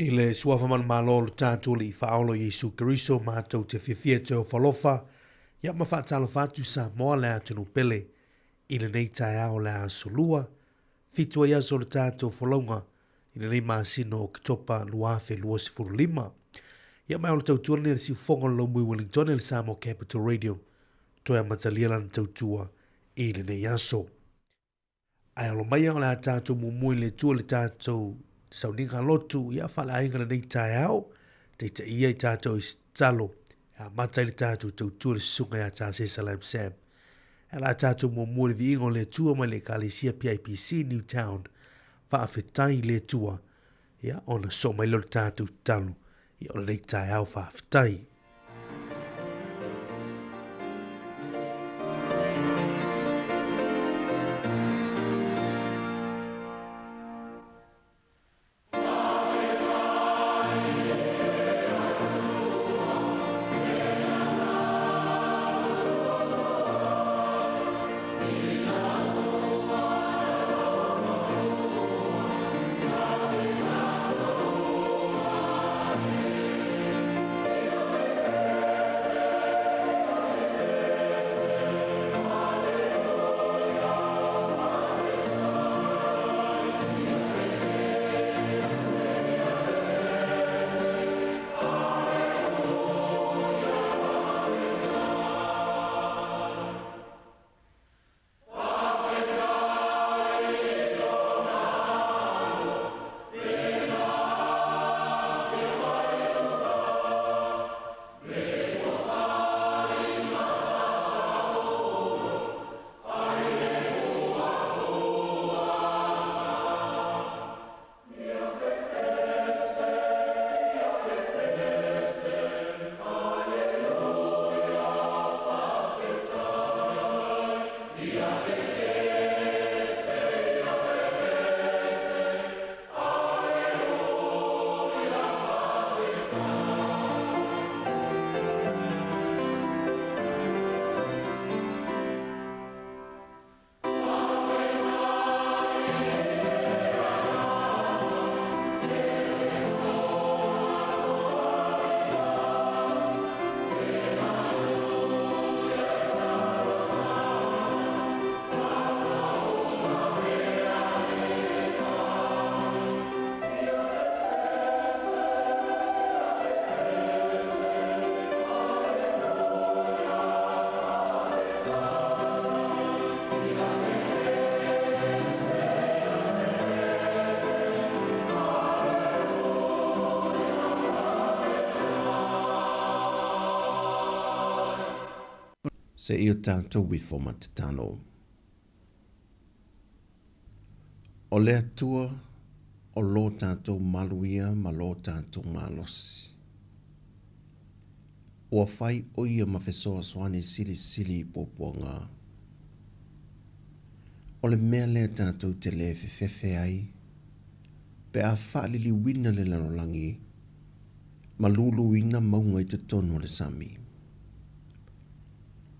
Ile suafa man malo tātou li whaolo Yesu Keriso mātou te whiwhia te o whalofa, ia mawhatalo whatu sa moa lea tunu pele, ile nei tai ao lea solua, fitua ia so le tātou whalaunga, ile nei māsino o kitopa luafe luasi furu lima. Ia mai ola tautua ni le si whonga lo mui Wellington le Samo Capital Radio, toia matalia lan tautua ile nei aso. Ai alo mai o lea tātou mumui le tua le tātou sau ninga lotu ia whala inga nei tai au, te ia i tātou i talo, ia matai le tātou tautua le sunga ia tā Salam Sam. E la tātou mua le vi ingo le tua mai le Kalesia PIPC Newtown, whaafetai le tua, ia ona so mai lo le tātou talo, ia ona nei tai au whaafetai. Se io tātou wifo matatano. O lea tua, o lo tātou maluia, ma lo tātou malosi. O whai o ia mawhesoa soane sili sili poponga. O le mea lea tātou te le fefefe ai, pe a whaalili wina le lanolangi, ma lulu wina maunga i te tono le sami.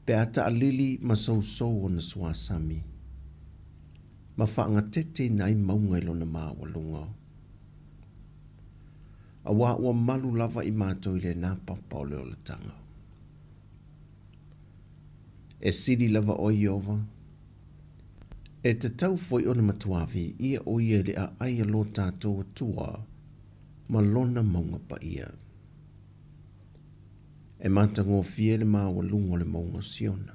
Pe ata alili ma sou o na suasami. Ma whaanga tete nai maunga ilo na maa walunga. A ua malu lava i mātou i le nā papa o leo le tanga. E siri lava o Iova. E te tau foi o na matuavi ia o ia le a aia lo tātou atua ma lona maunga pa ia. E mata ngō fie le maa walungo le maunga siona.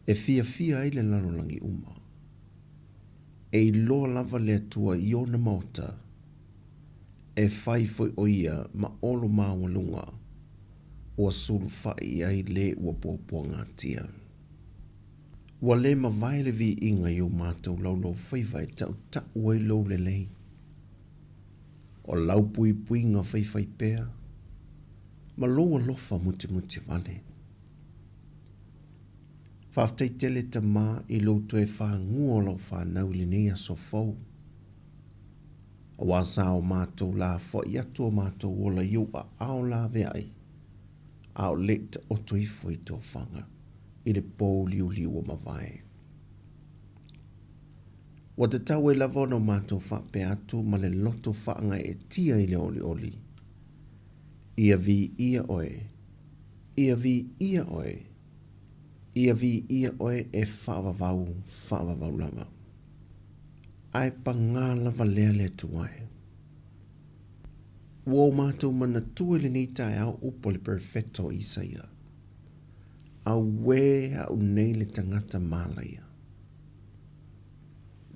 E fia ai le lanolangi uma. E i loa lava le atua i ona mauta. E whai foi o ia ma olo maa walunga. Ua suru whai ai le ua pōpua tia. Ua le ma vai le vi inga i o mātou laulo whaiwai tau ta ue lau le lei. O lau pui ngā whaiwai pēr. Ma loa lofa muti vale. Whaaftei tele ta mā i loutu e wha ngua lau wha nauli nea so fau. A wasa o mātou la fo i atua mātou wola iu a ao la veai. Ao leta o toifo i tō whanga. I le pō liu o mawai. Wa te tau e lava no mātou wha pe atu ma le loto whaanga e tia i le oli oli. Ia vi ia oe. Ia vi ia oe. Ia vi ia oe e whaavavau lava. Ai pa ngā lava lea le tuai. Wō mātou mana tue le nei tae au upo le perfecto Isaia. Au we au nei le tangata mālaia.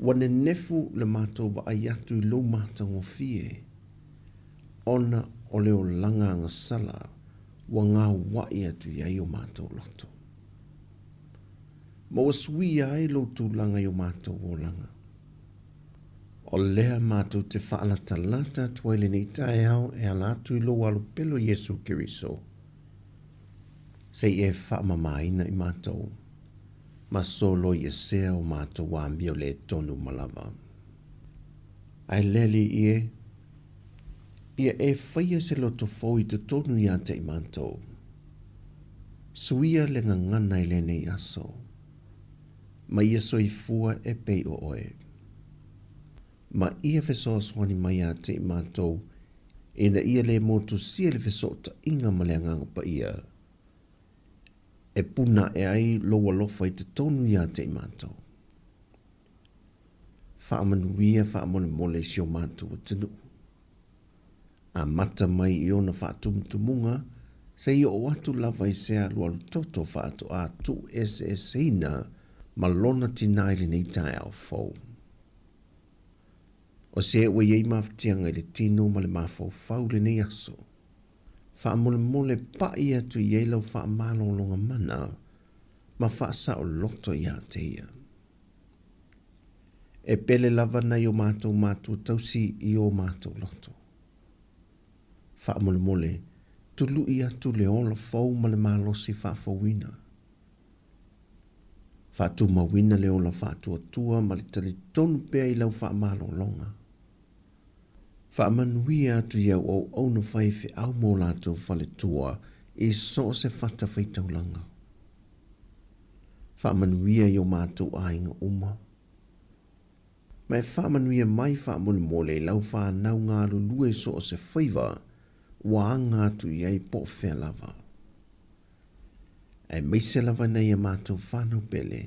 Wane nefu le mātou wa ayatu i lo mātou o fie. Ona o leo langa anga sala wa ngā wai atu iai o mātou loto. Ma wasui ai lo tu langa i o mātou o langa. O lea mātou te whaalata lata tuaile ni tae au e ala atu i lo alu pelo Yesu Kiriso. Sei e whaamamaina i mātou. Ma solo i sea o mātou wa ambio le tonu malava. Ai leli ie. Ia e whaia se loto fau i te tonu i ate i mātou. Suia le ngangana i le nei aso. Ma ia soi fua e pei o oe. Ma ia feso swani mai ate i mātou. Ina ia le motu sia le feso ta inga maleanganga pa ia. E puna e ai loa lofa i te tonu i ate i mātou. Whaamanuia whaamole sio mātou o tinu. A mata mai i ona whaatumutumunga, se i o atu lava i sea lualu toto whaatu a tu ina ma lona tinaile nei tae au fau. O se ue iei maftianga i le tino ma le mafau fau le nei aso. Whaamole pa i atu i eilau whaamalolonga mana, ma whaasa o loto i ate ia. E pele lava na i o mātou tausi i o mātou loto. Whaamole, tulu i atu le ola fau ma le malosi whaafawina. Whaatu mawina le ola whaatu atua ma le tali tonu pea i lau whaamalolonga. Whaamanuia atu iau au na whaife au mō lātou whale tua i so se whata whaitaulanga. Whaamanuia i o mātou ainga uma. Mai whaamanuia mai whaamole lau whanau ngā lulue so se whaiva wa anga atu iai po whea lava. E meise lava nei a mātou whanau pele.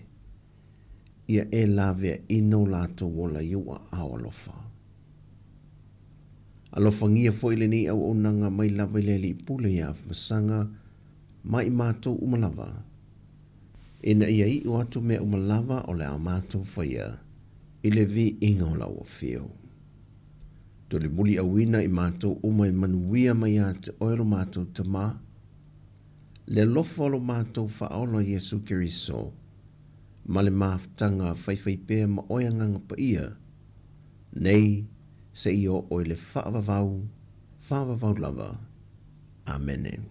Ia e lavea ino lātou wola iua awalofa. Alofangia foile ni au onanga mai lava leli pule ya masanga mai mātou umalava. Ina ia i o atu me umalava o le a mātou whaia i le vi inga o lau o whio. Tole muli awina i mātou umai manuia mai a te oero mātou te mā. Le lofa lo mātou whaola Yesu Kiriso ma le māftanga whaiwhaipea ma oianganga pa ia. Nei, se i o le whaavavau lava. Amen.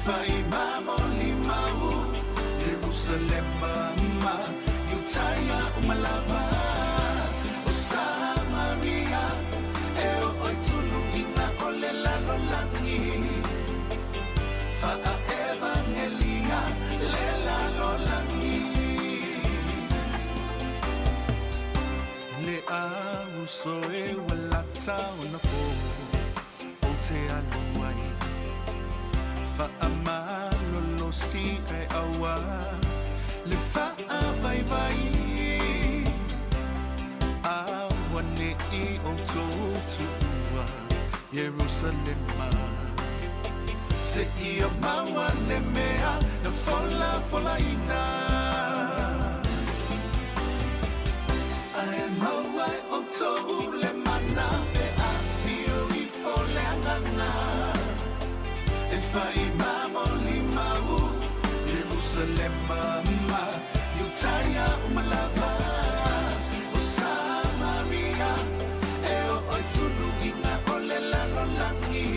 fai mamo limau Jerusalem mama Yutaya umalava O Samaria Eo oi tulu inga ole lalo langi Fa evangelia le lalo langi Le au soe walata ona po O te aluai Fa amalo lo si e awa Le fa vai vai Awa ne I o totua Jerusalem Se ia maua le mea Na fola ina Ai maua o tou le mana E a fio I fole anganga E fai mamo limau Jerusalem mama Yutaya umalava O Samaria E o oi tulu inga ole lalo langi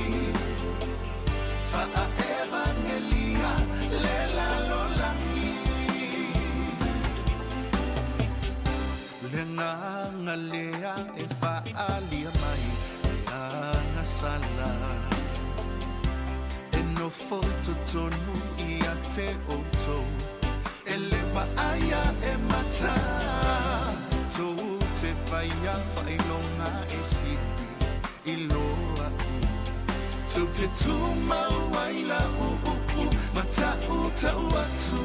Fa evangelia le lalo langi Le nganga lea e fa alia mai E anga sala No foto tonu I a te oto Eleva aya e mata Tou te whaia whailonga e siri I loa Tou te tuma waila Mata tau atu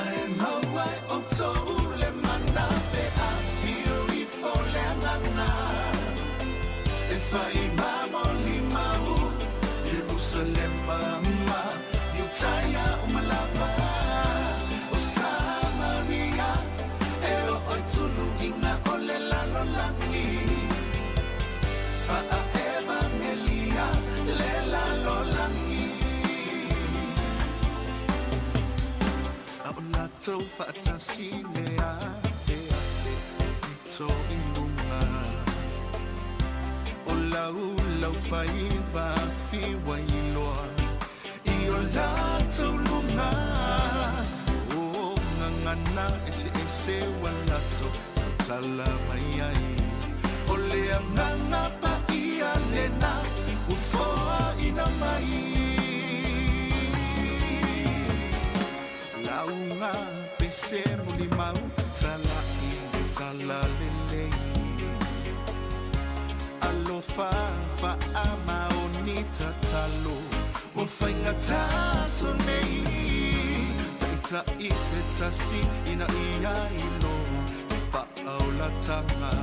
Ai mawai o tou le mana E a fio I fole anganga E fai mamo limau Jerusalem mama Yutaya umalava O Samaria E o oi tulu inga ole lalo langi Fa evangelia le lalo langi A o latou fa atasi lea Fea Ito inunga Lau fai va fi wailoa I o latou lunga O ngangana ese walato Tala mai ai O lea nganga pa ia lena Ufoa ina mai Launga pese mulimau Tala lelei Alofa fa ama onita talo O fainga taso nei Taita ise tasi ina ia ilo Fa aula tanga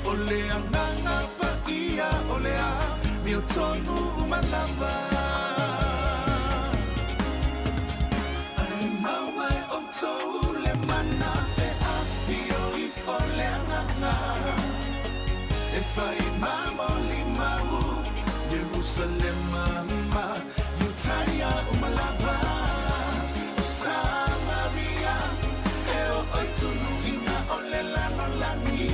O lea nganga pa ia o lea Mi o tonu umalava Ai mawai o tou le mana E a fio I fole nganga E fai mamo limau Jerusalem mama Yutaya umalava O Samaria E o oi tulu inga ole lalo langi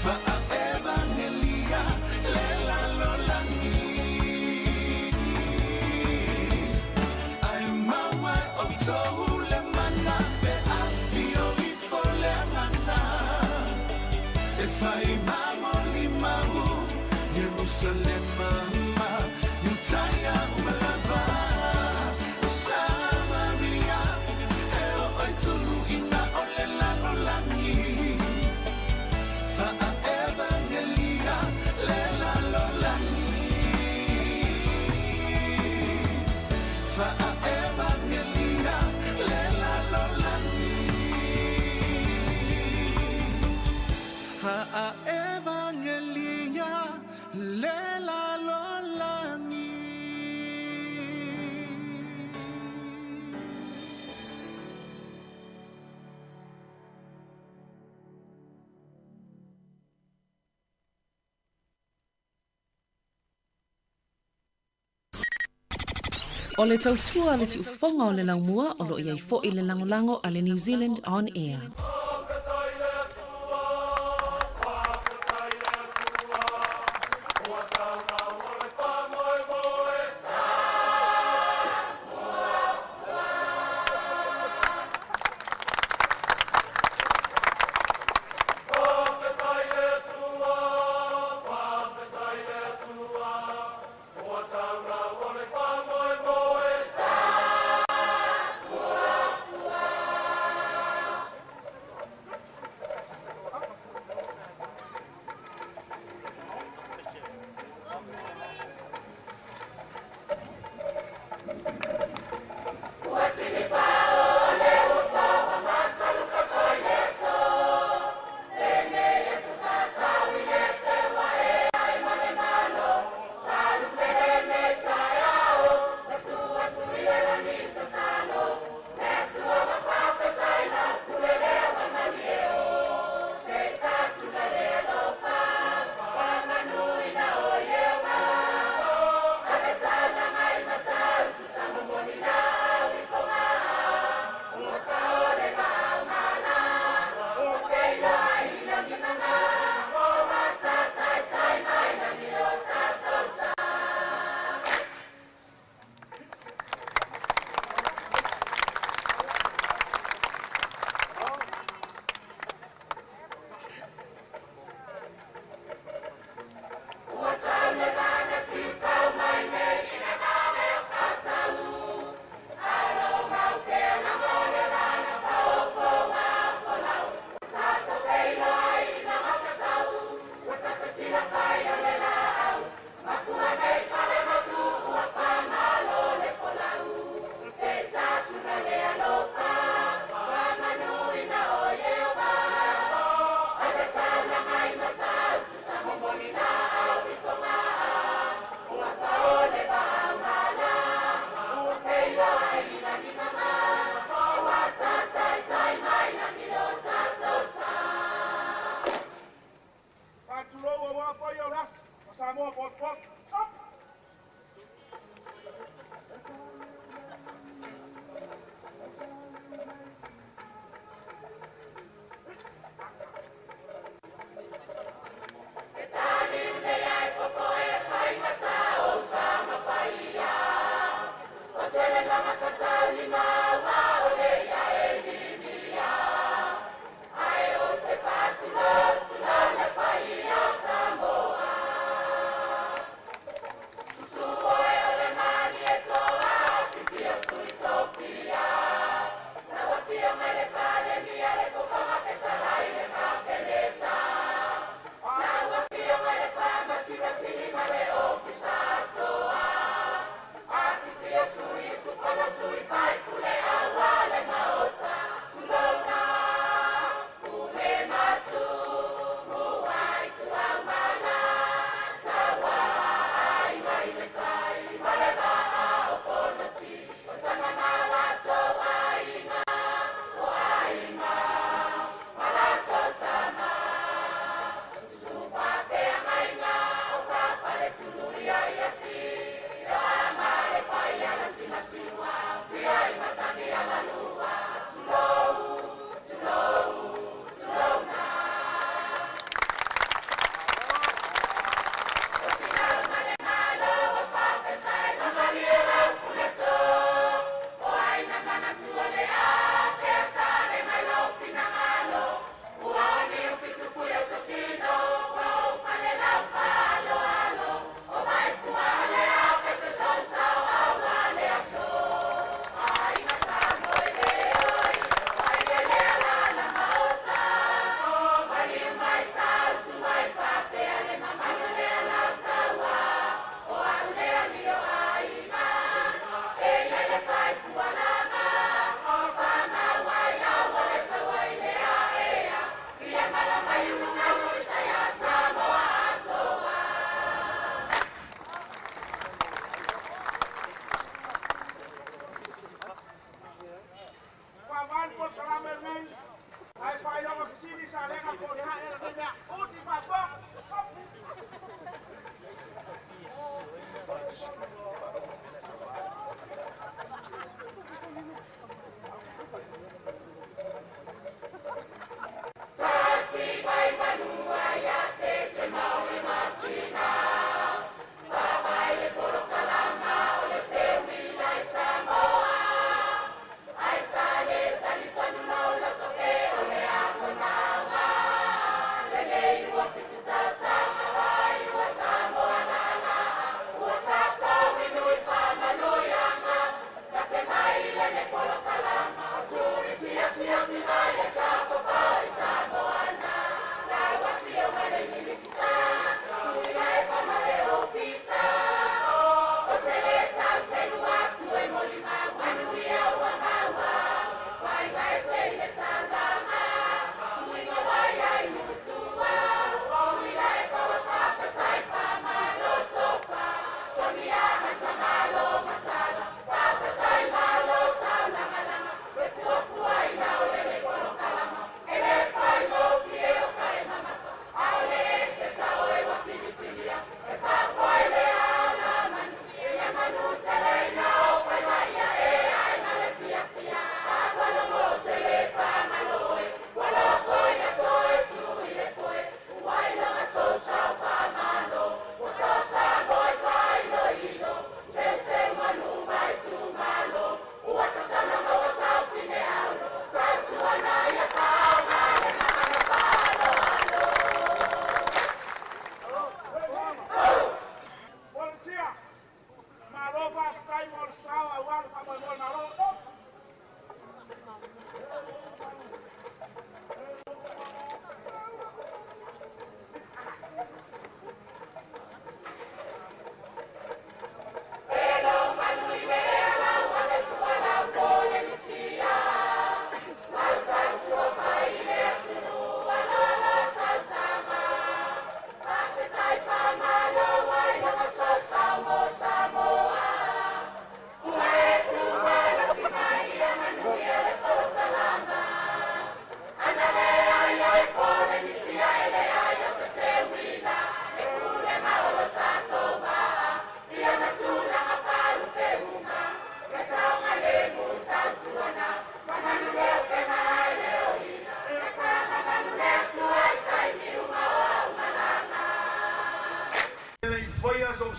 Fa evangelia le lalo langi Ai mawai o tou le mana Pe a fio I fole anganga E fai mamo limau Jerusalem mama Yutaya umalava O Samaria E o oi tulu inga ole lalo langi Fa evangelia le lalo langi Fa evangelia le lalo langi Fa evangelia le lalo langi O le tautua le si ufonga o le laumua o lo iai fo i le langolango a le New Zealand On Air.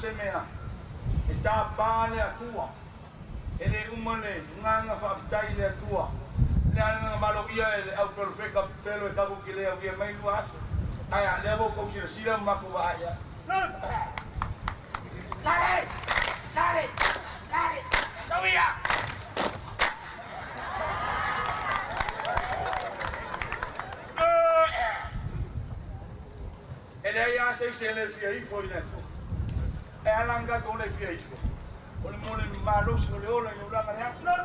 se mea e tā pāne atua e le umane nganga whaapitai le atua le anga malo ia e le au perfeka pelo e kaku ki le au ia mai lua aso aia le avo kou sira sira maku wa aia Lare! Lare! Lare! Tawia! Ele ia se le fia i foi neto. E alanga con le fia i foi. O le mole malo so le ola i ulanga ya. No.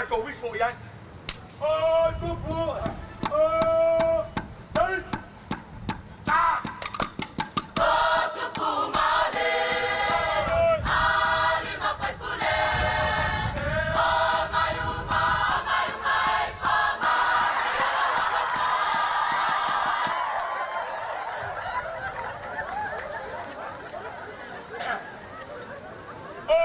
Go we for ya. Oh, tupu. Oh, dai. Ah. Oh, tupu male. Ali ma fai pule. Oh, mayuma, mayuma e fama. Oh.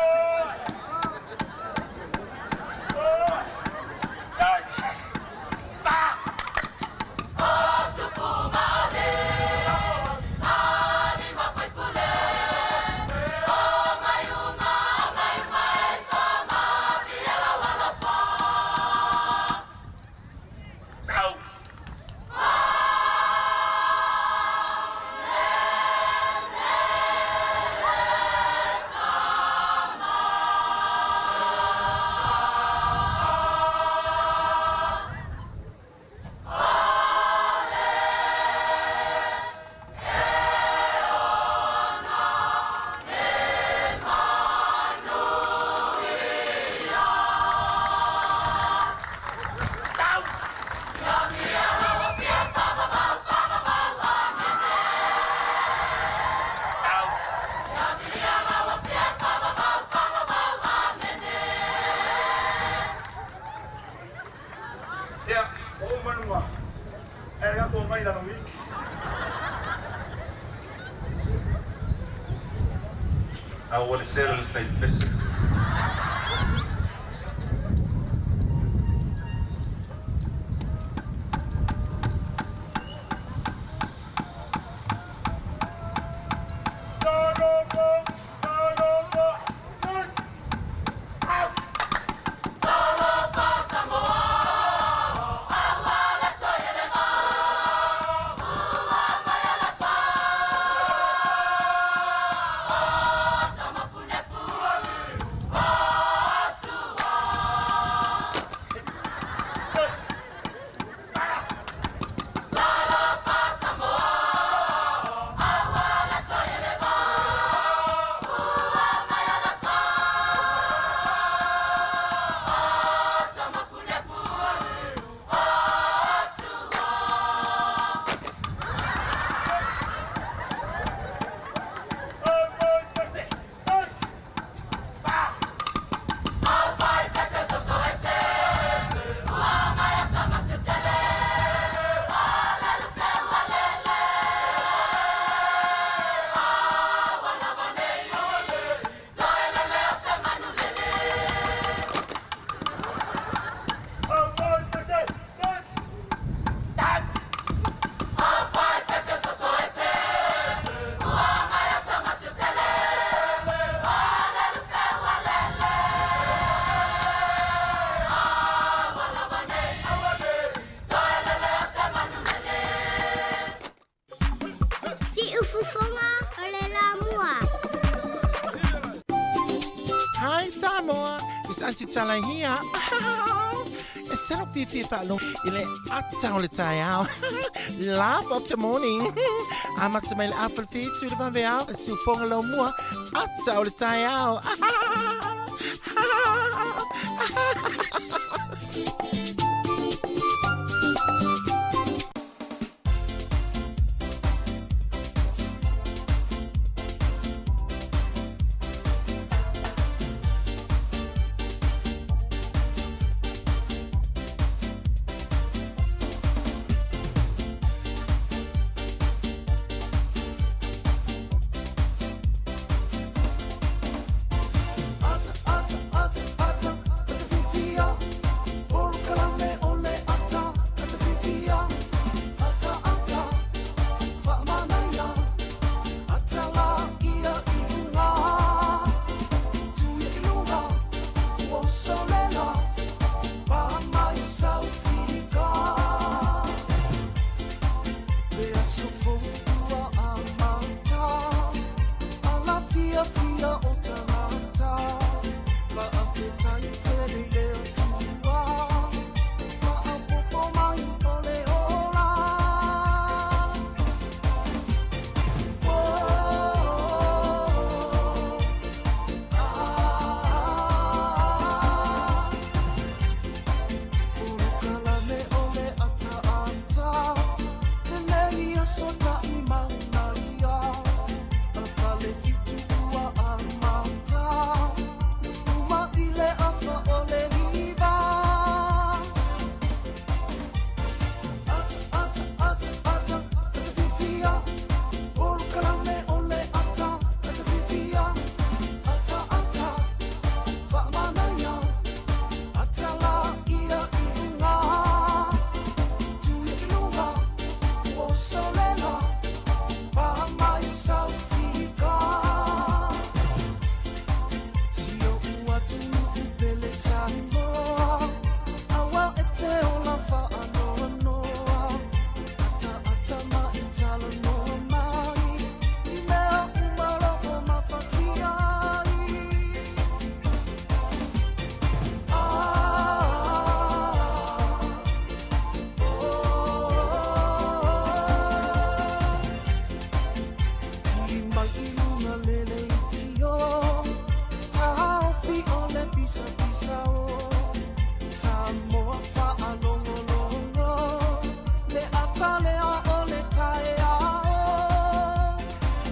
manua. E ga ko mai la no wi. أول سر في البسس Hi Samoa, it's Auntie Talang here. Instead of Fifi Falun, ile atang le tayao. Laugh of the morning. I'm at my apple feet to the vanveal, so fong lo mua, atang le tayao.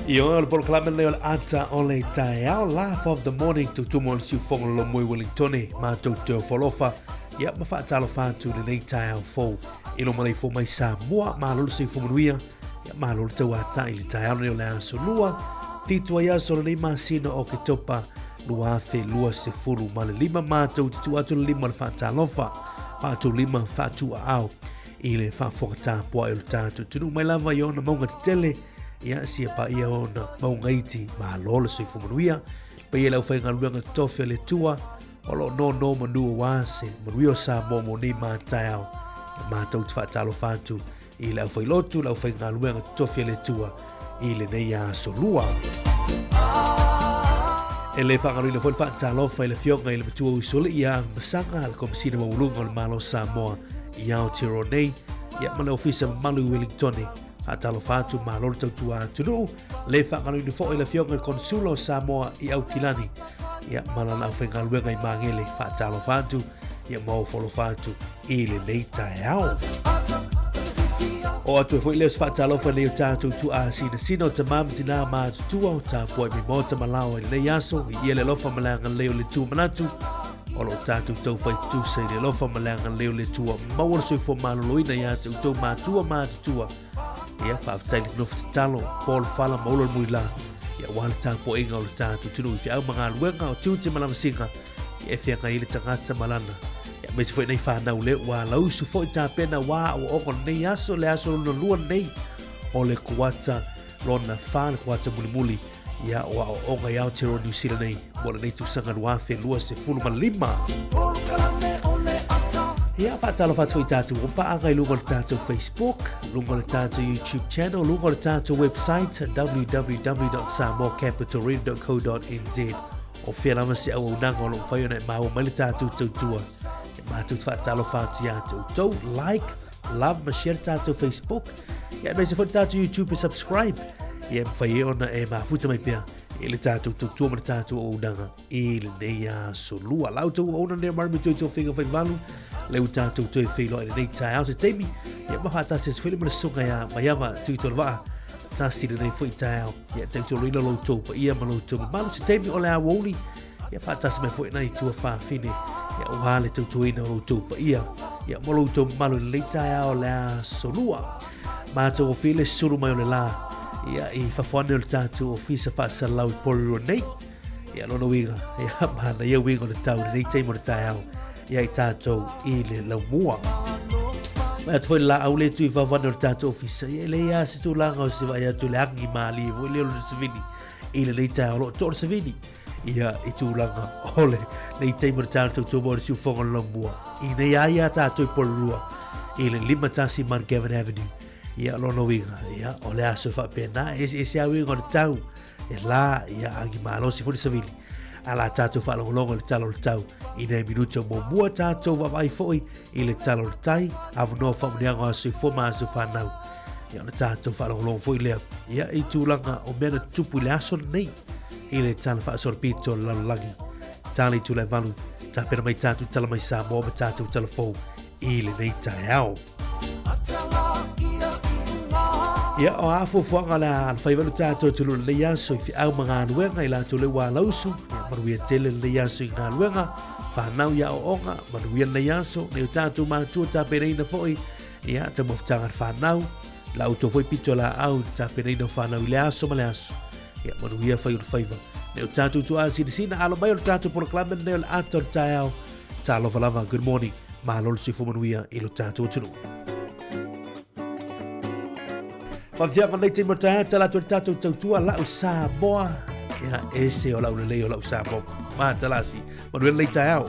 Io al bol klame leo ata ole tae au laugh of the morning to tumon si fong lo mui Wellingtoni ma to folofa ia mawhaatalo whātu le nei tai au fōu. Ilo malei fō mai Samoa, mālolo se whamanuia, ia mālolo tau ata i le tai au leo le aso lua, fitua ia so le nei masina o ke topa, lua the lua se furu, ma le lima mātou titu atu le lima le whaatalofa, mātou lima whātua au, i le whaafokata poa ilo tātu. Tunu mai lava i ona maunga te tele, ia sia pa ia ona maunga iti, mālolo se whamanuia, pa ia lau whainga luanga tofe le tua, olo no manua wase, manuio sa momo ni mātai au, mātou te whaatalo whātu, i lau whailotu, lau whainga luanga tofe le tua, i le nei aso lua. E le whangarui na whaatalo whai le fionga i le matua usole i a masanga, le komisina maulunga o le malo Samoa, i Aotearoa nei, ia mana ofisa Malu Wellingtoni, atalo whātu mālolo tautua tunu, le whangarui na whoi le fionga i konsulo Samoa i Aukilani, ia mana na whainga luenga i mangele whaatalo whātu, ia mau wholo whātu i le nei tae au. O atu e fwoi leo whaatalo wha leo tātou tu a sina ta mamtina mātutua o tā poi mi mōta malao i nei aso, i ele lofa malanga leo le tu manatu, o lo tātou tau whai tu se le lofa malanga leo le tua, mawara soi fo maloloina i atu tau mātua mātutua, ia whaaftaili knofta talo, Paul Fala maulol mui la, ia wale tāpo inga o le tātou tunu i whiau mga luenga o tūte malama singa i e whianga i le tangata malana. Ia mesi fwoi nei whanau le wa lausu fwoi tā pena wā o ongo nei aso le aso luna lua nei o le kuata lona wha le kuata muli muli ia o onga i Aotearoa New Zealand nei mo le nei tūsanga nuafe lua se fulu malima. Ia whaatalo whatu i tātou o paanga i lunga le tātou Facebook, lunga le tātou YouTube channel, lunga le tātou website www.samoacapitalradio.co.nz o whianama se au unanga o lo whaiona e maua mai le tātou tautua. E mātou whaatalo whatu i ātou tau, like, love, ma share tātou Facebook. Ia mei se whatu tātou YouTube e subscribe. Ia mwhaiona e mafuta mai pia. E le tātou tautua ma le tātou o unanga. E le nei a solua. Lau tau o unanga nea marami tui tau whinga whainvalu. Leu tātou tui whilo e nei tai au se teimi. Ia maha tātou se while mana sunga ia maiama tui tō lawaa. Tāsi le nei fwoi tai au. Ia tau rina loutou pa ia ma loutou. Malu se teimi o le a woli. Ia whaatasi mai fwoi nei tua whaafine. Ia uhale tau tuina loutou pa ia. Ia ma loutou malu le tai au le a solua. Mātou o while suru mai o le la. Ia i whawhane o le tātou o fisa whaasa lau i poriro nei. Ia lona winga. Ia mana ia winga o le tau nei teimo le tai au. Ia i tātou i le lau mua. Mai atu fwoi la au le tui whawhane o le tātou ofisa. Ia le ia se tū langa o se vai atu le angi maali. Voi leo le savini. I le nei tai au lo tō le savini. Ia i tū langa o le nei teimo le tātou tō mo le siu whonga le lau mua. I nei aia tātou i porurua. I le lima tasi Mount Gavin Avenue. Ia lona winga. Ia o le aso whapena. Ese a winga o le tau. E la ia angi maalosi fwoi le savini. Ala tātou whaalongolonga le talo le tau. I nei minuto mo mua tātou wawai fwoi i le talo le tai. Avu no whamunianga aso i fwa maaso whanau. Ia na tātou whaalongolonga fwoi lea. Ia i tūlanga o mena tupu le aso nei. I le tala whaasora pito le lalangi. Tala i tū le valu. Tāpena mai tātou tala mai Samoa ma tātou tala fwou. I le nei tai au. Ia o afo fuanga la whaiwalu tātou tulu le yaso i au mga anuenga i la tule wā lausu. Ia manuia tele le yaso i ngā anuenga. Whanau ia o onga, manuia le yaso. Neo tātou mātua tāpereina fwoi. Ia ta mofutanga whanau. La uto fwoi pito la au tāpereina whanau i le aso ma le aso. Ia manuia whai ulu whaiva. Neo tātou tu āsina sina alo mai o le tātou proklamen neo le ato le tai au. Tā lova lava, good morning. Mālolo si manuia i lo tātou tunu. Whawhianga nei te motaea tala tu tātou tautua lau Samoa. Ia ese o lau lelei o lau Samoa. Mā talasi. Manuel nei tai au.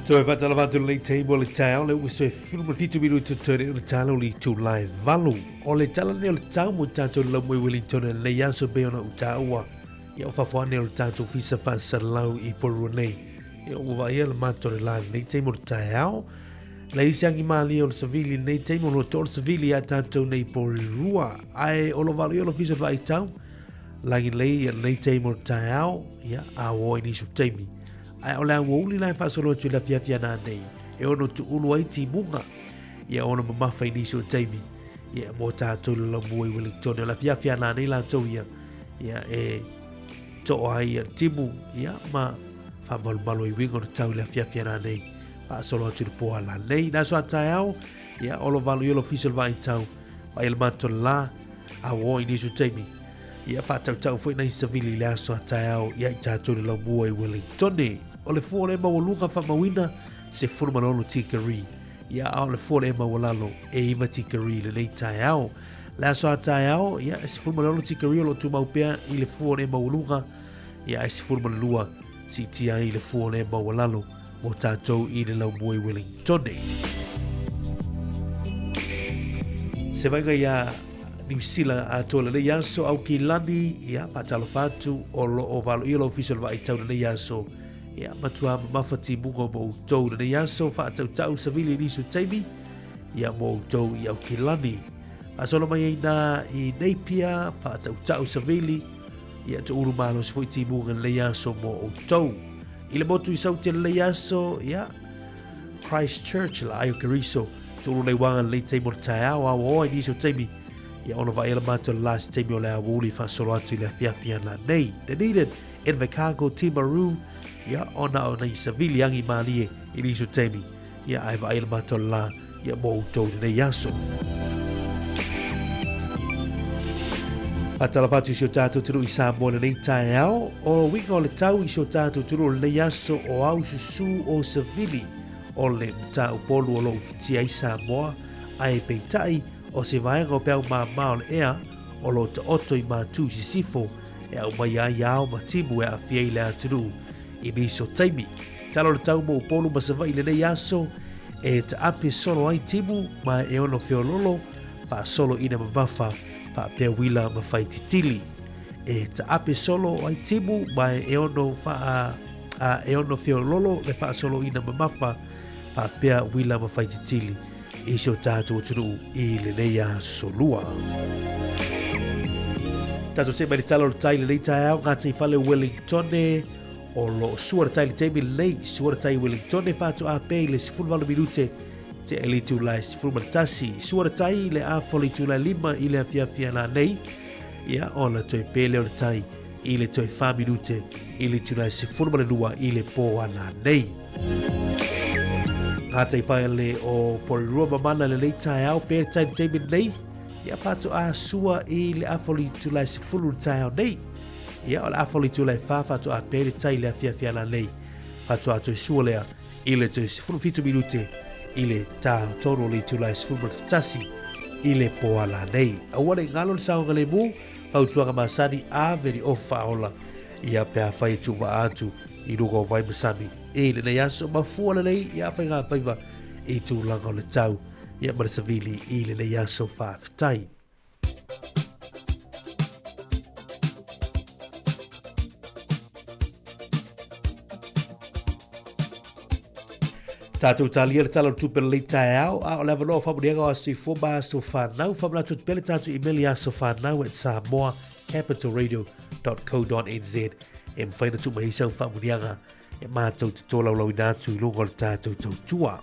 So e fatala vatu le table le tau le uso e filma fitu minuto tere le talo li tu live valu. O le tala ne o le tau mo tato la mwe Wellington le yaso be ona utaua. Ia o fafuane o le tato fisa fasa lau I poru nei. Ia o vai le mato le la le table le tau. La isiangi mali o le savili nei table lo tol savili a tato nei poru rua. Ai o lo valu o lo fisa vai tau. Langi le nei table le tau. Ia a o ini su teimi. Ai o la wuli la fa solo tu la fia na nei e ono tu ulu ai ti munga ia ono mama fa ni so taimi ia mo ta to la moi Wellington la fia na nei la to ia e to ai timu ia ma fa malo I wingo tau la fia na nei fa solo tu po la nei na so tau ia o lo valu yo official vai tau ai el mato la a wo ni so taimi ia fa tau foi na civili la so tau ia ta to la moi Wellington o le fua le mawalunga whamawina se whurumanono tikari. Ia au le fua le mawalalo e iwa tikari le nei tai au. Le aso tai au, ia se whurumanono tikari o lo tu maupea I le fua le mawalunga. Ia se whurumanalua si tia I le fua le mawalalo mo tātou I le lau mui Wellington. Se vainga ia New Zealand a tola le yaso au ki lani ia patalo fatu o lo o valo I lo official vai tau le yaso. Ia matua mafati mungo mo tau na yaso fa tau savili ni su taimi ia mo tau ia kilani asolo mai na I Napier fa tau savili ia tu uru malo se foi ti mungo le yaso mo tau ile motu I sauti le yaso ia Christchurch la ayo keriso tu le wanga le taimo tau o ni su taimi ia ona va ele mato last taimi o le awuli fa solo atu le fia na nei they needed in Chicago Timaru ia ona o nei savili angi malie I riso temi ia ai va il matola ia mo to nei yaso atala fatu si o tato turu I Samoa nei tai au o wingo le tau I si o tato turu nei yaso o au susu o savili o le mtau polu o lo fitia I Samoa ai peitai o se vaenga o peo mamao le ea o lo te oto I matu si sifo e au mai ai au matimu e a fiei le aturu I miso taimi. Talo le tau mo upolu masawa I le nei aso e ta ape solo ai timu ma e ono feololo pa solo ina mamafa pa pia wila mawhai titili. E ta ape solo ai timu ma e ono feololo le pa solo ina mamafa pa pia wila mawhai titili. Iso tātou tunu I le nei aso lua. Tātou se mai talo le tai le nei tai au ngā teifale Wellington o lo suara tai le teimi lei suara tai Wellington fatu a pe le 10 minute te elitu lai 10 tasi suara tai le a foli tu lai 5 I le fia la nei ia ola toi pe le tai I le toi 5 minute I le tu lai 10 I le po ana nei ngata I whaia le o porirua mamana le tai au pe tai le teimi nei ia fatu a sua I le a foli tu lai 10 tai au nei ia o le afoli tu lai fa tu a pere tai le fia la lei fa tu a tu suolea I le tu 15 minute I le ta toro le tu lai 10 tasi I le po ala nei a wale ngalo sa ngale mu fa tu nga masani a veri ofa ola ia pe a fai tu va atu I rugo vai masami e le nei aso ma fu ala lei ia fa nga faiva I tu langa le tau ia mar savili I le nei aso fa tai Tātou talia le talo tupele le tai au a o lewa loa whamurianga o asi fōba so whanau whamuna tutupele tātou emaili a so whanau at samoacapitalradio.co.nz e mwhaina tu mahisau whamurianga e mātou te tōlau I nātu I longa le tātou tautua.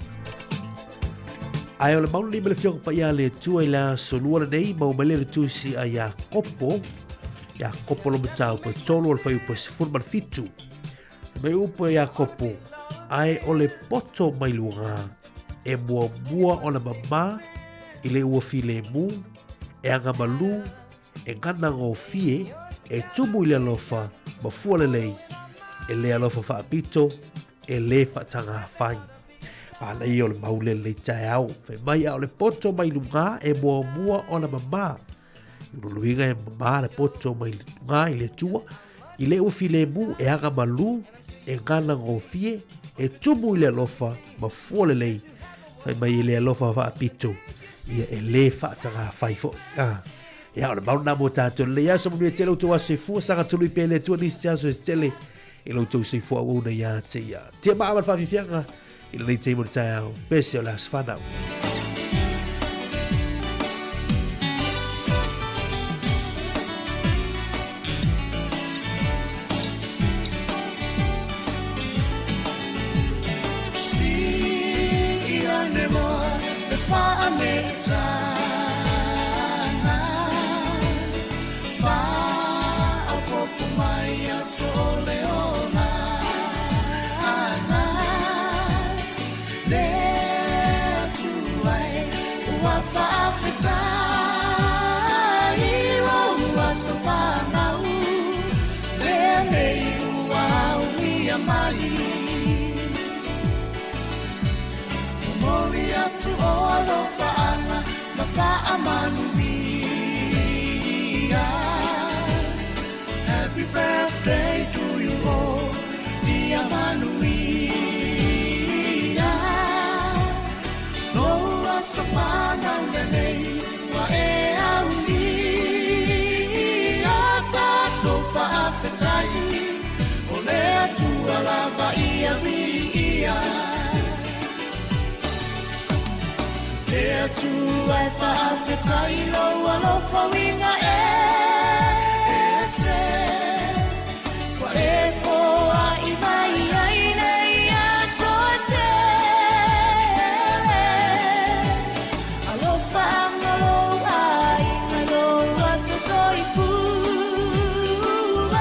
Ai o le maunu lima le fionga pa ia le tua I la solua le nei maumele le tusi a ia kopo lo matau pa tolu o le whai upo se furman fitu. Me upo ia kopo ai o le poto mai lunga e mua o la mama I le ua fi le mu e anga malu e ngana ngō fie e tumu I le alofa ma fua le lei e le alofa wha apito e le whatanga hawhai ma nei o le maule le tai au fe mai au le poto mai lunga e mua o la mama Uruluinga e mama le poto mai lunga I le tua I le ua fi le mu e anga malu e ngana ngō fie e tumu i le alofa ma fuole lei fai mai i le alofa fa apito ia e le whaatanga whai fo ia ona mauna mo tātou le ia somu e tele utua se fua sanga tului pe le tua nisi aso e tele e lo tau se fua una ia te ia tia maa man whawhiwhianga i le nei teimo ni tai au pese o las whanau Happy birthday to you all, dear Manuia. No wasafana unene wa e auni. Atato fa afetai, ole tu alava ia via. There to I fa afetai lo alofa winga kwa e foa i mai ai nei a soatele alofa angalo ai ngalo a sosoi fu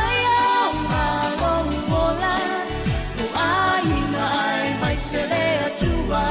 ai au ngalo mola o ai na ai mai sele atua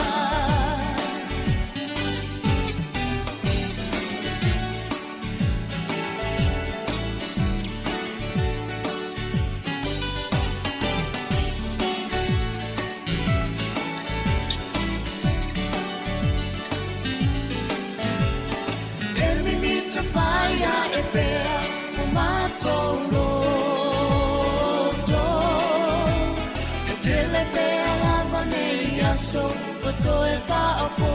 so to e fa po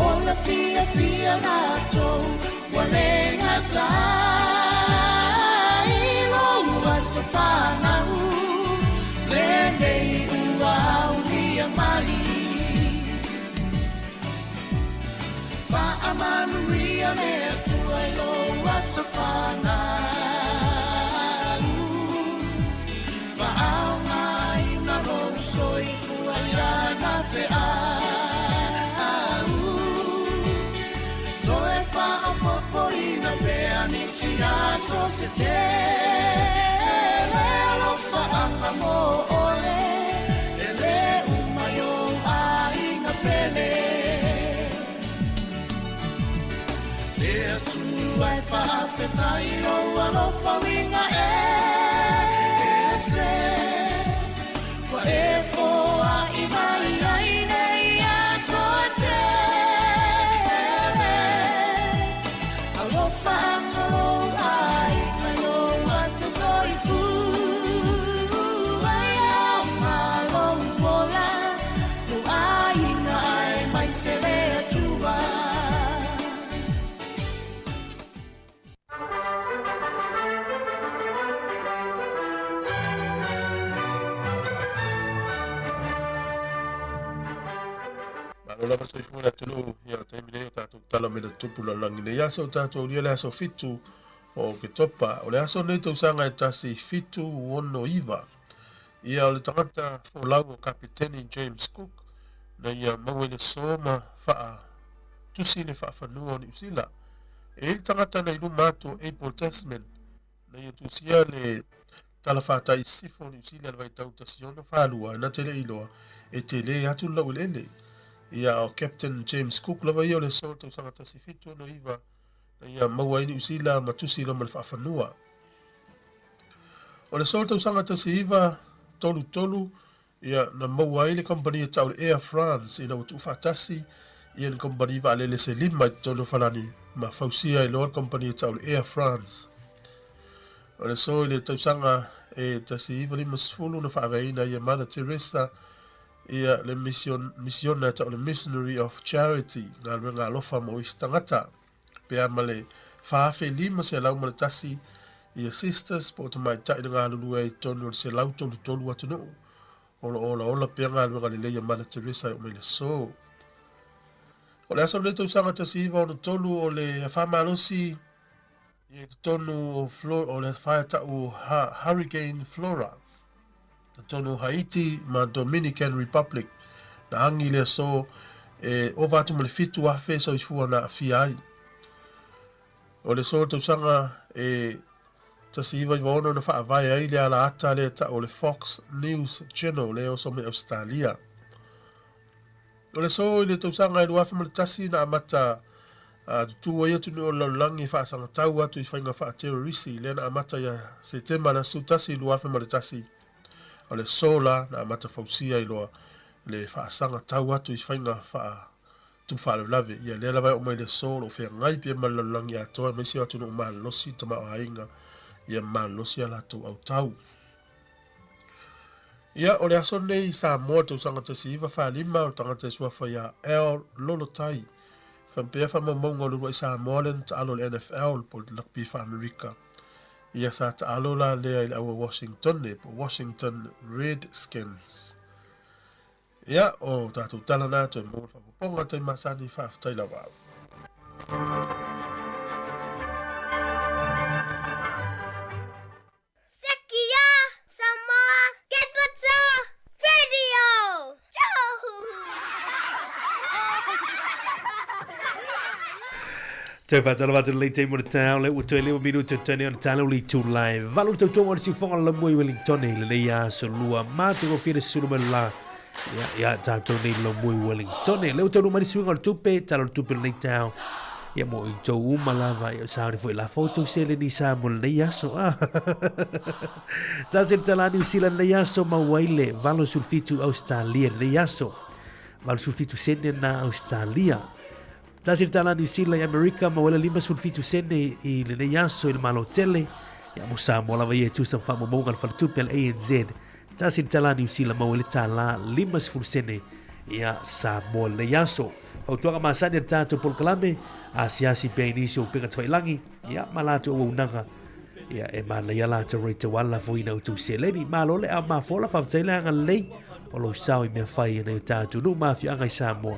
ola fia na to wale ngata ilo wasafana le nei ua unia mai fa amanu ria ne tu ilo wasafana so se te lo fa anga mo ole ele umayo ai na pele there to I fa afetai lo alo fa winga ese kwa e fo ai mai ai nei a so te alo fa Ola pa soifua na tunu ia taimine o tātou tala me na tupu la langi ne ia sau tātou lia le aso fitu o ke topa o le aso nei tau sanga e tasi fitu ono iwa ia o le tangata fōlau o kapiteni James Cook na ia maue le soma faa tusi le faa whanua o ni usila e ili tangata na ilu mato April Testament na ia tusia le tala fata i sifo ni usila le vai tau tasiona whalua na tele iloa e tele atu lau lele ia o Captain James Cook lava ia o le sol tau sanga tasi fitu no iwa na ia maua ini usila matusi lo malfa whanua. O le sol tau sanga tasi iwa tolu ia na maua ini kompani tau le Air France ina utu fatasi ia ni kompani iwa alele se lima tolu falani ma fausia i loa kompani tau le Air France. O le sol le tau sanga e tasi iwa lima sifulu na whaakaina ia Mother Teresa ia le mission ta le Missionary of Charity ngā ruenga alofa mo istangata pea male whaafe lima se lau male tasi ia sisters po ta mai tai ngā lulua i tonu se lau tolu atu no ola pea ngā ruenga le leia Mother Teresa o mele so o le aso le tau sanga tasi iwa o na tolu o le whamalosi i tonu o le whaia tau Hurricane Flora tonu Haiti ma Dominican Republic na angi le so o vatu mo le fitu afe so ifua na afiai o le so tau sanga tasi iwa iwa ono na wha avai ai le ala ata le ta o le Fox News Channel le o so me Australia o le so i le tau sanga i luafe mo le tasi na amata tutua ia tunu o laulangi wha sanga tau atu i whainga wha terrorisi le na amata ia se tema na su tasi i luafe mo le tasi o le sola na amata fausia i loa le wha sanga tau atu i whainga wha tu wha lave ia le lawa o mai le sola o whea ngai pia ma laulangi a toa mai si atu no ma losi tama o hainga ia ma losi ala tau au tau ia o le aso nei sa moa tau sanga tasi iwa wha lima o tangata isua wha El Lolotai Whampea wha maunga lua i sa moalen ta alo le NFL po le lakpi wha Amerika. Ia sa ta alo la lea i aua Washington ne po Washington Redskins. Ia o tātou tala nā toi mōr whapoponga tai masani whaafutai la wau. Sekia Samoa Keputso Radio. Te whatala watu le te mo tau le uto le minuto tani on talo li tu live. Valu to mo si fonga la mo Wellington le le ya so lua ma te go fire sulu la. Ya ta to ni lo mo Wellington le uto no mari swinga tupe talo tupe le tau. Ya mo i to umalava ya sa ri foi la foto se le ni sa mo le ya so. Ta se tala ni sila le ya so ma waile valu sulfitu Australia le ya so. Valu sulfitu sene na Australia. Tasir tala ni sila ya Amerika ma wala lima sulfitu sene i le yaso i le malo tele ya musa mo la vaye tu sa fa mo ngal fa tu pel ANZ tasir tala ni sila ma wala tala lima sulfitu sene ya sa mo le yaso o tu ma sa ni tato pol kalame asiasi pe inisio pe ka langi ya malato o unanga ya e ma le yala to rate wala fo ina tu sele ni malo le ma fola fa tele ngal le o lo sa i me fa i na tato no ma fi anga sa mo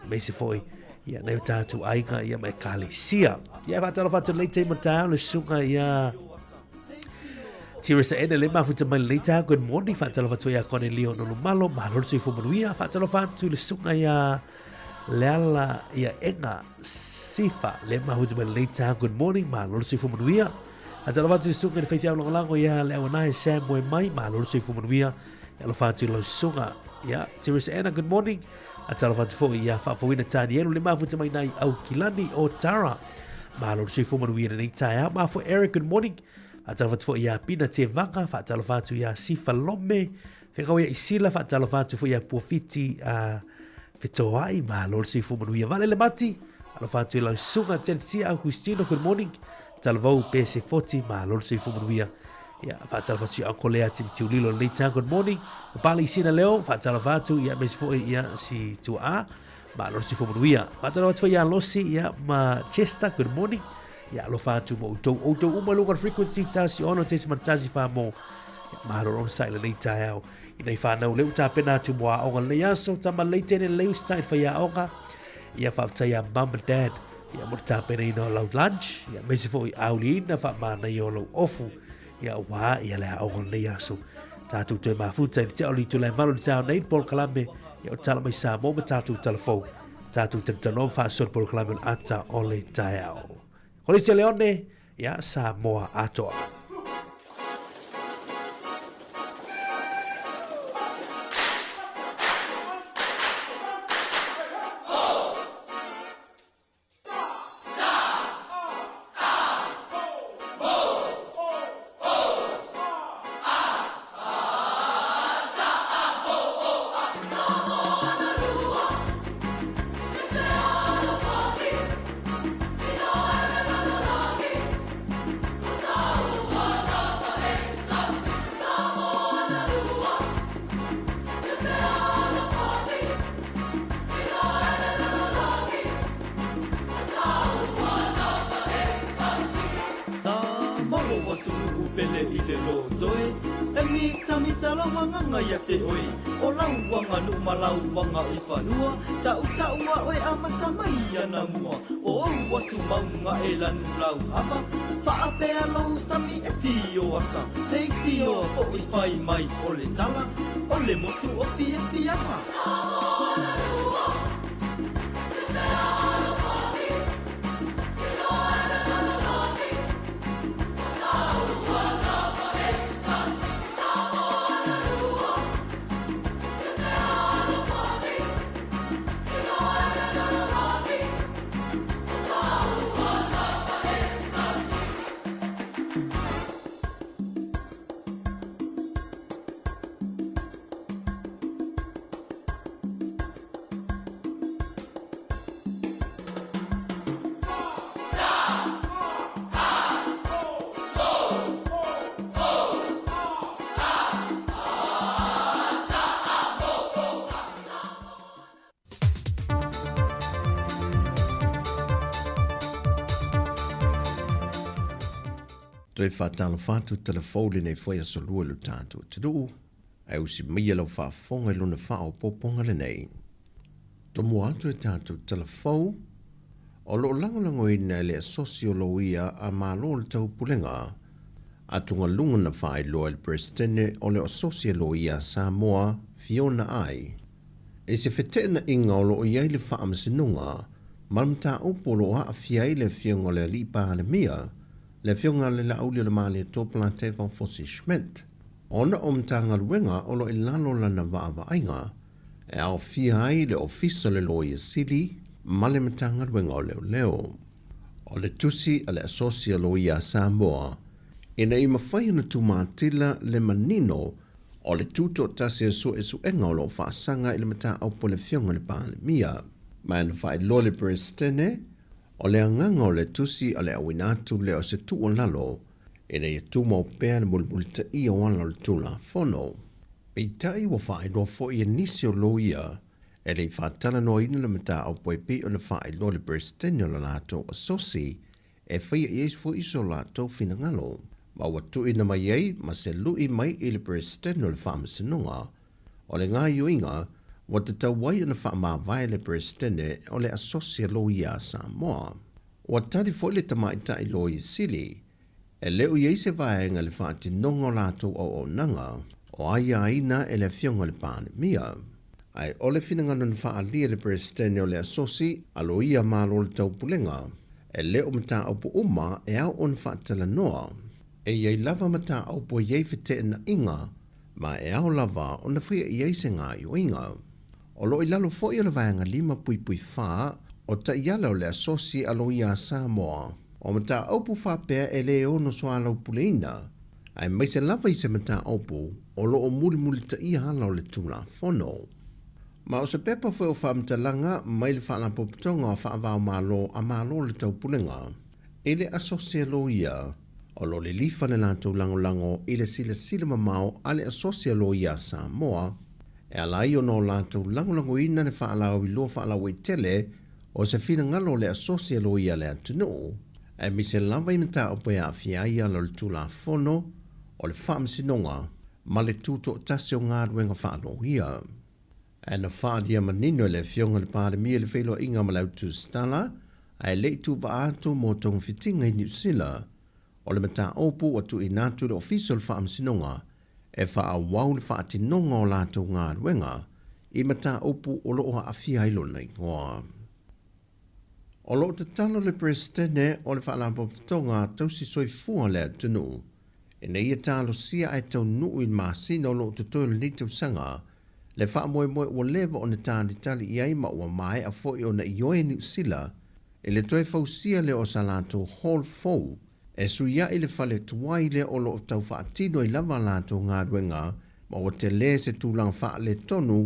me se foi ia nei tātou ainga ia mai kālesia. Ia whātalo whātalo le te matao le sunga ia Tirisa ene le mafuta mai le tā good morning whātalo whātalo ia kone leo no malo mahalo se fumanuia whātalo whātalo le sunga ia le ala ia enga sifa le mafuta mai le tā good morning mahalo se fumanuia whātalo whātalo le sunga le whaitiao langalango ia le awanai Sam moe mai mahalo se fumanuia ia lo whātalo le sunga ia Tirisa ene good morning a tala whatu fo i a whawhawina tāni elu le mafuta mai nai au kilani o Tara. Mahalo se fo manu ina nei tai au. Mahafo Eric, good morning. A tala whatu fo i a pina te vanga. Whatala whatu i a sifa lome. Whekau ia i sila. Whatala whatu fo i a puafiti a Vitoai. Mahalo se fo manu i a vale le mati. Alo whatu i lau sunga Chelsea au Christina, good morning. Tala vau PC40. Mahalo se fo manu i a. Ia, whaatala whatu i anko lea tim tiu lilo nei tā, good morning. O pali sina leo, whaatala whatu ia mesi fo ia si tua a, ma loro si fo manuia. Whaatala whatu ia losi ia ma Chester, good morning. Ia lo whatu mo utou umalungan frequency tā si ono te si mantazi wha mo. Ma loro on saila nei tā au. I nei whanau leo tā pena tu moa onga le aso, tama leitene leo stain whaia onga. Ia whafta ia mum and dad. Ia mo tā pena ino lau lunch. Ia mesi fo i auli ina wha mana i o lau ofu. Ia wā ia lea onga le aso. Tātou tue mafuta i te oli tu lai malu ni tāo nei pol kalame. Ia o tala mai sā mō ma tātou telefou. Tātou tentanom whaasot pol kalame ata ole tae au. Kolisia Leone, ia sā moa atoa. o toe e mita la wanga ia te oi o lau wanga nu malau wanga i whanua tau ua oe amata mai ana mua o watu maunga e lanu lau hapa whaapea lau sami e tio aka hei tio o i whai mai o le tala o le motu o pia piaka Toi whātalo whātu telefone nei whai aso lua lu tātou te duu. Ai usi mia lau whaafonga i luna whao pōponga le nei. Tomo atu e tātou telefone, o lo langolango i nei le sosiologia a mālo le tau pulenga. Atunga lunga na whaai loa le presidente o le sosiologia Samoa Fiona Ai. E se whetena inga o lo o iai le whaamasinunga, malamta upolo a fiai le fionga le lipa le mia, le fionga le la auli le mali tōpula te wang Fosi Schmidt. Ona o mtanga luenga o lo ilalo lana wa ainga, e au fiai le ofisa le loia sili, male mtanga luenga o leo. O le tusi ale asosia loia Samoa, ina ima whai na tumatila le manino o le tuto tasi e su enga o lo whaasanga ili mata au po le fionga le pāle mia. Mai na whai lo le presidente, o le anganga o le tusi a le awinatu le o se tuo lalo, e nei e tuma o pēr le mulmulita i o wala le tula fono. Pei tai wa whae loa fo i nisi o lo ia, e le whaatala no ina le mata au poepi o le whae lo le presidente o la lato o sosi, e whaia i eis fo iso lato fina ngalo. Ma watu ina mai ei, ma se lui mai i le presidente o le whaamasinunga, o le ngā yuinga, wa te tauai ana wha vai le presidente o le asosia loia Samoa. Wa tari fo le tamaita i loi sili, e leo iei se vaenga le whaati nongo lato o nanga, o aia aina e le fionga le pāne mia. Ai ole finangana na whaalia le presidente o le asosi a loia malo le taupulenga, e leo mata au po uma e au on whaatala noa. E iei lava mata au po iei fite na inga, ma e au lava o na whia iei se ngā yuinga. O lo i lalo fo i la vaenga 5 pui wha o ta iala o le asosi a loia Samoa. O mata aupu wha pēr e le ono soa lau puleina. Ai mai se lava i se mata aupu o lo o muli ta i hala o le tula fono. Ma o se pepa fo o wha mtalanga mai le wha la popitonga o wha avao malo a malo le tau pulenga. E le asosi a loia o lo le lifa le lantou lango i le sila mamao a le asosi a loia Samoa. E alai o no lātou langolango ina ne whaalau i loa whaalau i tele o se whina ngalo le asosia lo ia le atunu. E mi se lava i mta o pea a fiaia lo le tula fono o le whaamsinonga ma le tuto tasi o ngā ruenga whaalo ia. E na whaadia manino le fionga le pāre mia le whailo inga malau tu stala a le tu vaato mo tong fitinga i New Zealand o le mta opu o tu inatu le official whaamsinonga e wha a wau le wha ati nonga o lātou ngā ruenga, i mata upu o loo a fia ilo nei ngoa. O loo te talo le presidente o le wha lampo tonga tausi soi fua le atunu, e nei e talo sia ai tau nuu in maasina o loo te toile ni tau sanga, le wha moe o lewa o ne tāni tali i aima ua mai a foi o na ioe ni usila, e le toi fau sia le o sa lātou hall fau, e suia i le whale tuai le o loo tau whaatino i lava lātou ngā ruenga, ma o te le se tūlang wha le tonu,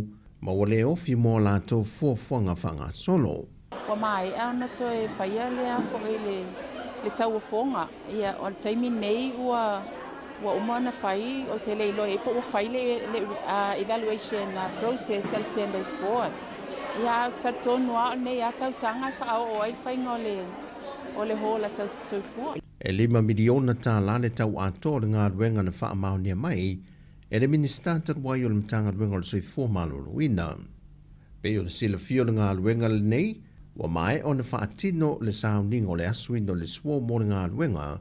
ma o le ofi mō lātou fuafuanga whanga solo. Wa mai au na toi whaia lea fo i le tau a whonga. Ia, o le taimi nei ua umana whai o te leilo e po ua whai le evaluation process al tenders board. Ia, ta tonu a nei a tau sanga wha au o ai whainga o le hola tau soifua. E 5 miliona tā lale tau ato le ngā ruenga na wha maonia mai, e le minister wai o le mtanga ruenga o le soi 4 malolo ina. Pe o le sila fio le ngā ruenga le nei, wa mai o na wha atino le sauninga o le asuino le suo mo le ngā ruenga,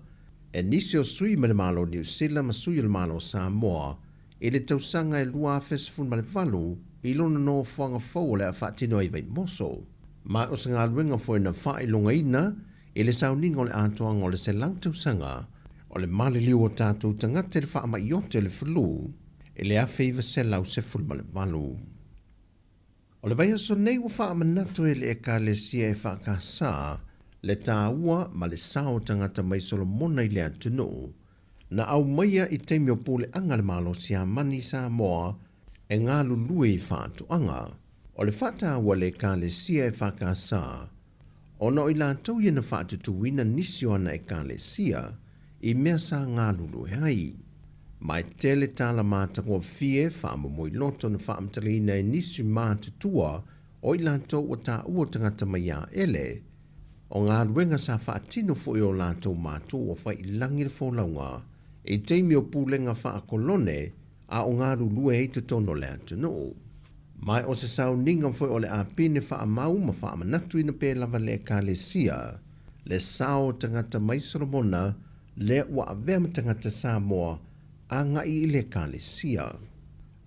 e nisi o sui ma le malo New Zealand ma sui o le malo Samoa, e le tausanga e lua fesifun ma le valu, i lona no whanga fau le a wha atino i vei moso. Mai o se ngā ruenga fo na wha i lunga ina, e le sauninga o le atoanga o le se lang tausanga, o le male liu o tātou tangata le wha ama iote le fulu, e le a feiva se lau se ful ma le valu. O le vai aso nei wa wha ama nato e le eka le sia e wha ka saa, le tā ua ma le sao tangata mai solo mona i le atunu, na au maia i teimi o pule anga le malo sia mani sa moa, e ngā lulue i wha atu anga, o le whata ua le eka le sia e wha ka saa, ono i lātou ia na whaatutuina nisio ana e ka le sia, i mea sa ngā lulue hai. Mai tele tala mātango fie whaamamoi loto na whaamtalina e nisi mātutua o i lātou o tā ua tangata mai a ele, o ngā ruenga sa whaatino fo i o lātou mātou o whai ilangi le wholaunga, e teimi o pūlenga whaakolone a o ngā lulue e te tono le atunu. Mai o se sau ninga foi o le apine wha amau ma wha amanatu ina pe lava le ka le sia, le sao tangata mai Solomona, le ua avema tangata Samoa, a ngai i le ka le sia.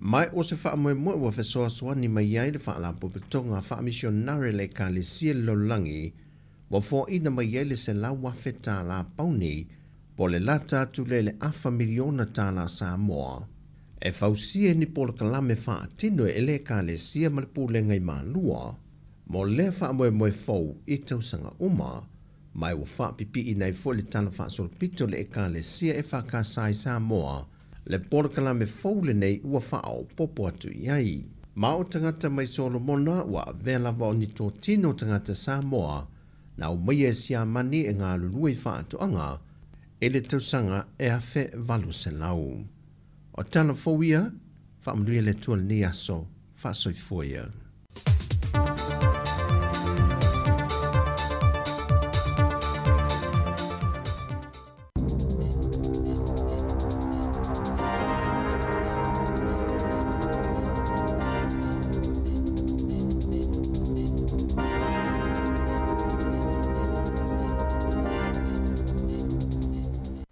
Mai o se wha amoe moe wa fesoa soani mai iai le wha ala popetonga wha misionare le ka le sia lolangi, wa fo ina mai iai le se la wafe tā la pauni, po le lata tu le afa miliona tā la Samoa. E fausia ni polo kalame wha atino e le ka le sia ma le pūlenga i mālua, mo le wha moe moe fau i tausanga uma, mai wa wha pipi i nei fo le tala wha solpito le e ka le sia e wha ka sai Samoa, le polo kalame fau le nei ua wha au popo atu iai. Ma o tangata mai Solomona wa vela wa o ni tō tino tangata Samoa, na o mai e sia mani e ngā lului wha atu anga, e le tausanga e a fe valu se lau. O tala fōia, whaamruia le tua ni aso, whaasoi fōia.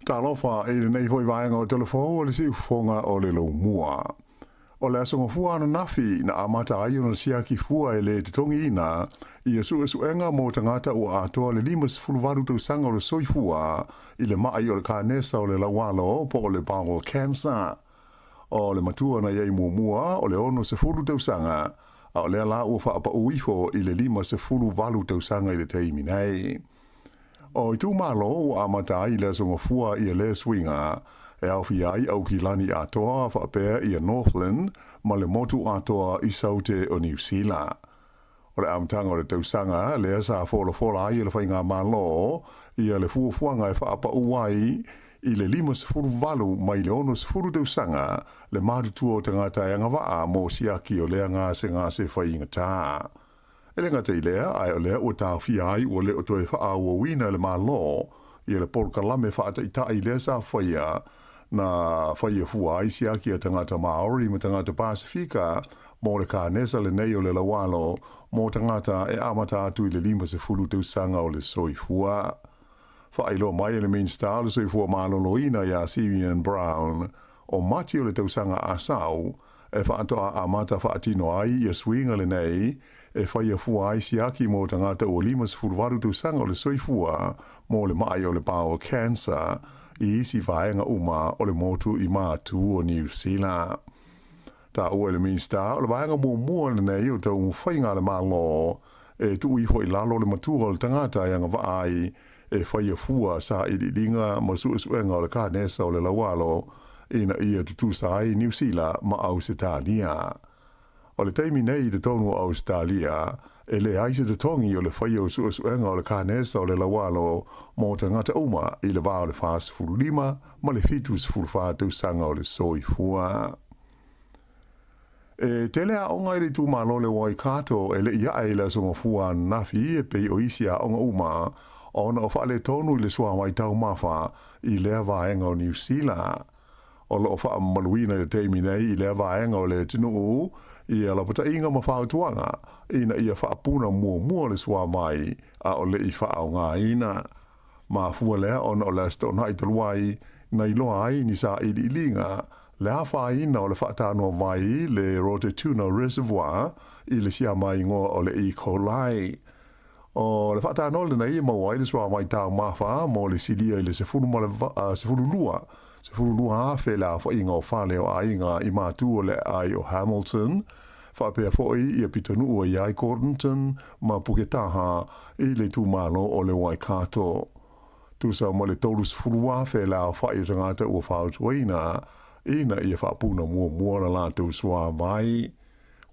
Talofa e le nei foi vaenga o telefon o le si ufonga o le lo mua. O le asonga fua ana nafi na amata ai ona sia ki fua e le te tongi ina i asu enga mo tangata o atoa le limas fulvaru tau sanga o le soifua i le maa i o le kānesa o le lawalo po o le bowel cancer. O le matua na iei mua o le ono se fulu tau sanga a o le ala ua whaapa uifo i le lima se fulu valu tau sanga i le teimi nei. O i tū malo o amata i le songa fua i le swinga e au fiai au ki lani atoa whaapea i a Northland ma le motu atoa i saute o New Zealand. O le amtanga o le tausanga le asa fola ai le whainga malo i a le fuafuanga e whaapa uai i le 5 mai le 6 tausanga le mātutua o tangata e ngawaa mo siaki o lea ngā se whainga tā. E le ngata i lea, ai o lea o tā whiai o le o toe wha o wina le malo i le polka lame whaata i tā i lea sa whaia na whaia fuai siaki a tangata Maori ma tangata Pasifika mo le kānesa le nei o le lawalo mo tangata e amata atu i le 5 tausanga o le soifua. Whailo mai le main star le soifua maloloina ia Simeon Brown o mati o le tausanga asau e whaatoa amata whaatino ai i a swinga le nei e whaia fuai siaki mo tangata o 5 tausanga o le soifua mo le mai o le bowel cancer i isi vaenga uma o le motu i mātu o New Zealand. Ta ua le main star o le vaenga mua le nei o tau whainga le malo e tu i hoi lalo le matua o le tangata i anga vaai e whaia fua sa i ringa ma suenga o le kānesa o le lawalo ina ia tutu sai New Zealand ma Australia. O le teimi nei te tonu o Australia e le aise te tongi o le whaia o suenga o le kānesa o le lawalo mo tangata uma i le vāo le fast food 5 ma le fitus fulfātu sanga o le soifua. E tele a onga i le tū malo le wai kato e le ia e la songa fua nafi e pei o isi a onga uma ona o whaale tonu i le sua mai tau mawha i lea vaenga o New Zealand. O lo o wha maluina le teimi nei i lea vaenga o le tinu i ala pata inga ma whaatuanga ina ia whaapuna mua le sua mai a o le i whaau ngā ina. Ma fua lea ona o le stona i taluai na i loa ai ni sa ili ilinga le hawha ina o le whaatano vai le Rototuna Reservoir i le sia mai ngoa o le E. coli. O le whaatano le nei maua i le sua mai tau mawha mo le silia i le sefulu lua hawhe la wha inga o whale o ainga i mātu o le ai o Hamilton, whapea foi i a pitanu o iai Gordonton ma Puketaha i le tūmalo o le Waikato. Tusa mo le tolu sefulu hawhe la wha i tangata ua whautuaina ina ia whaapuna mua la lātou sua mai.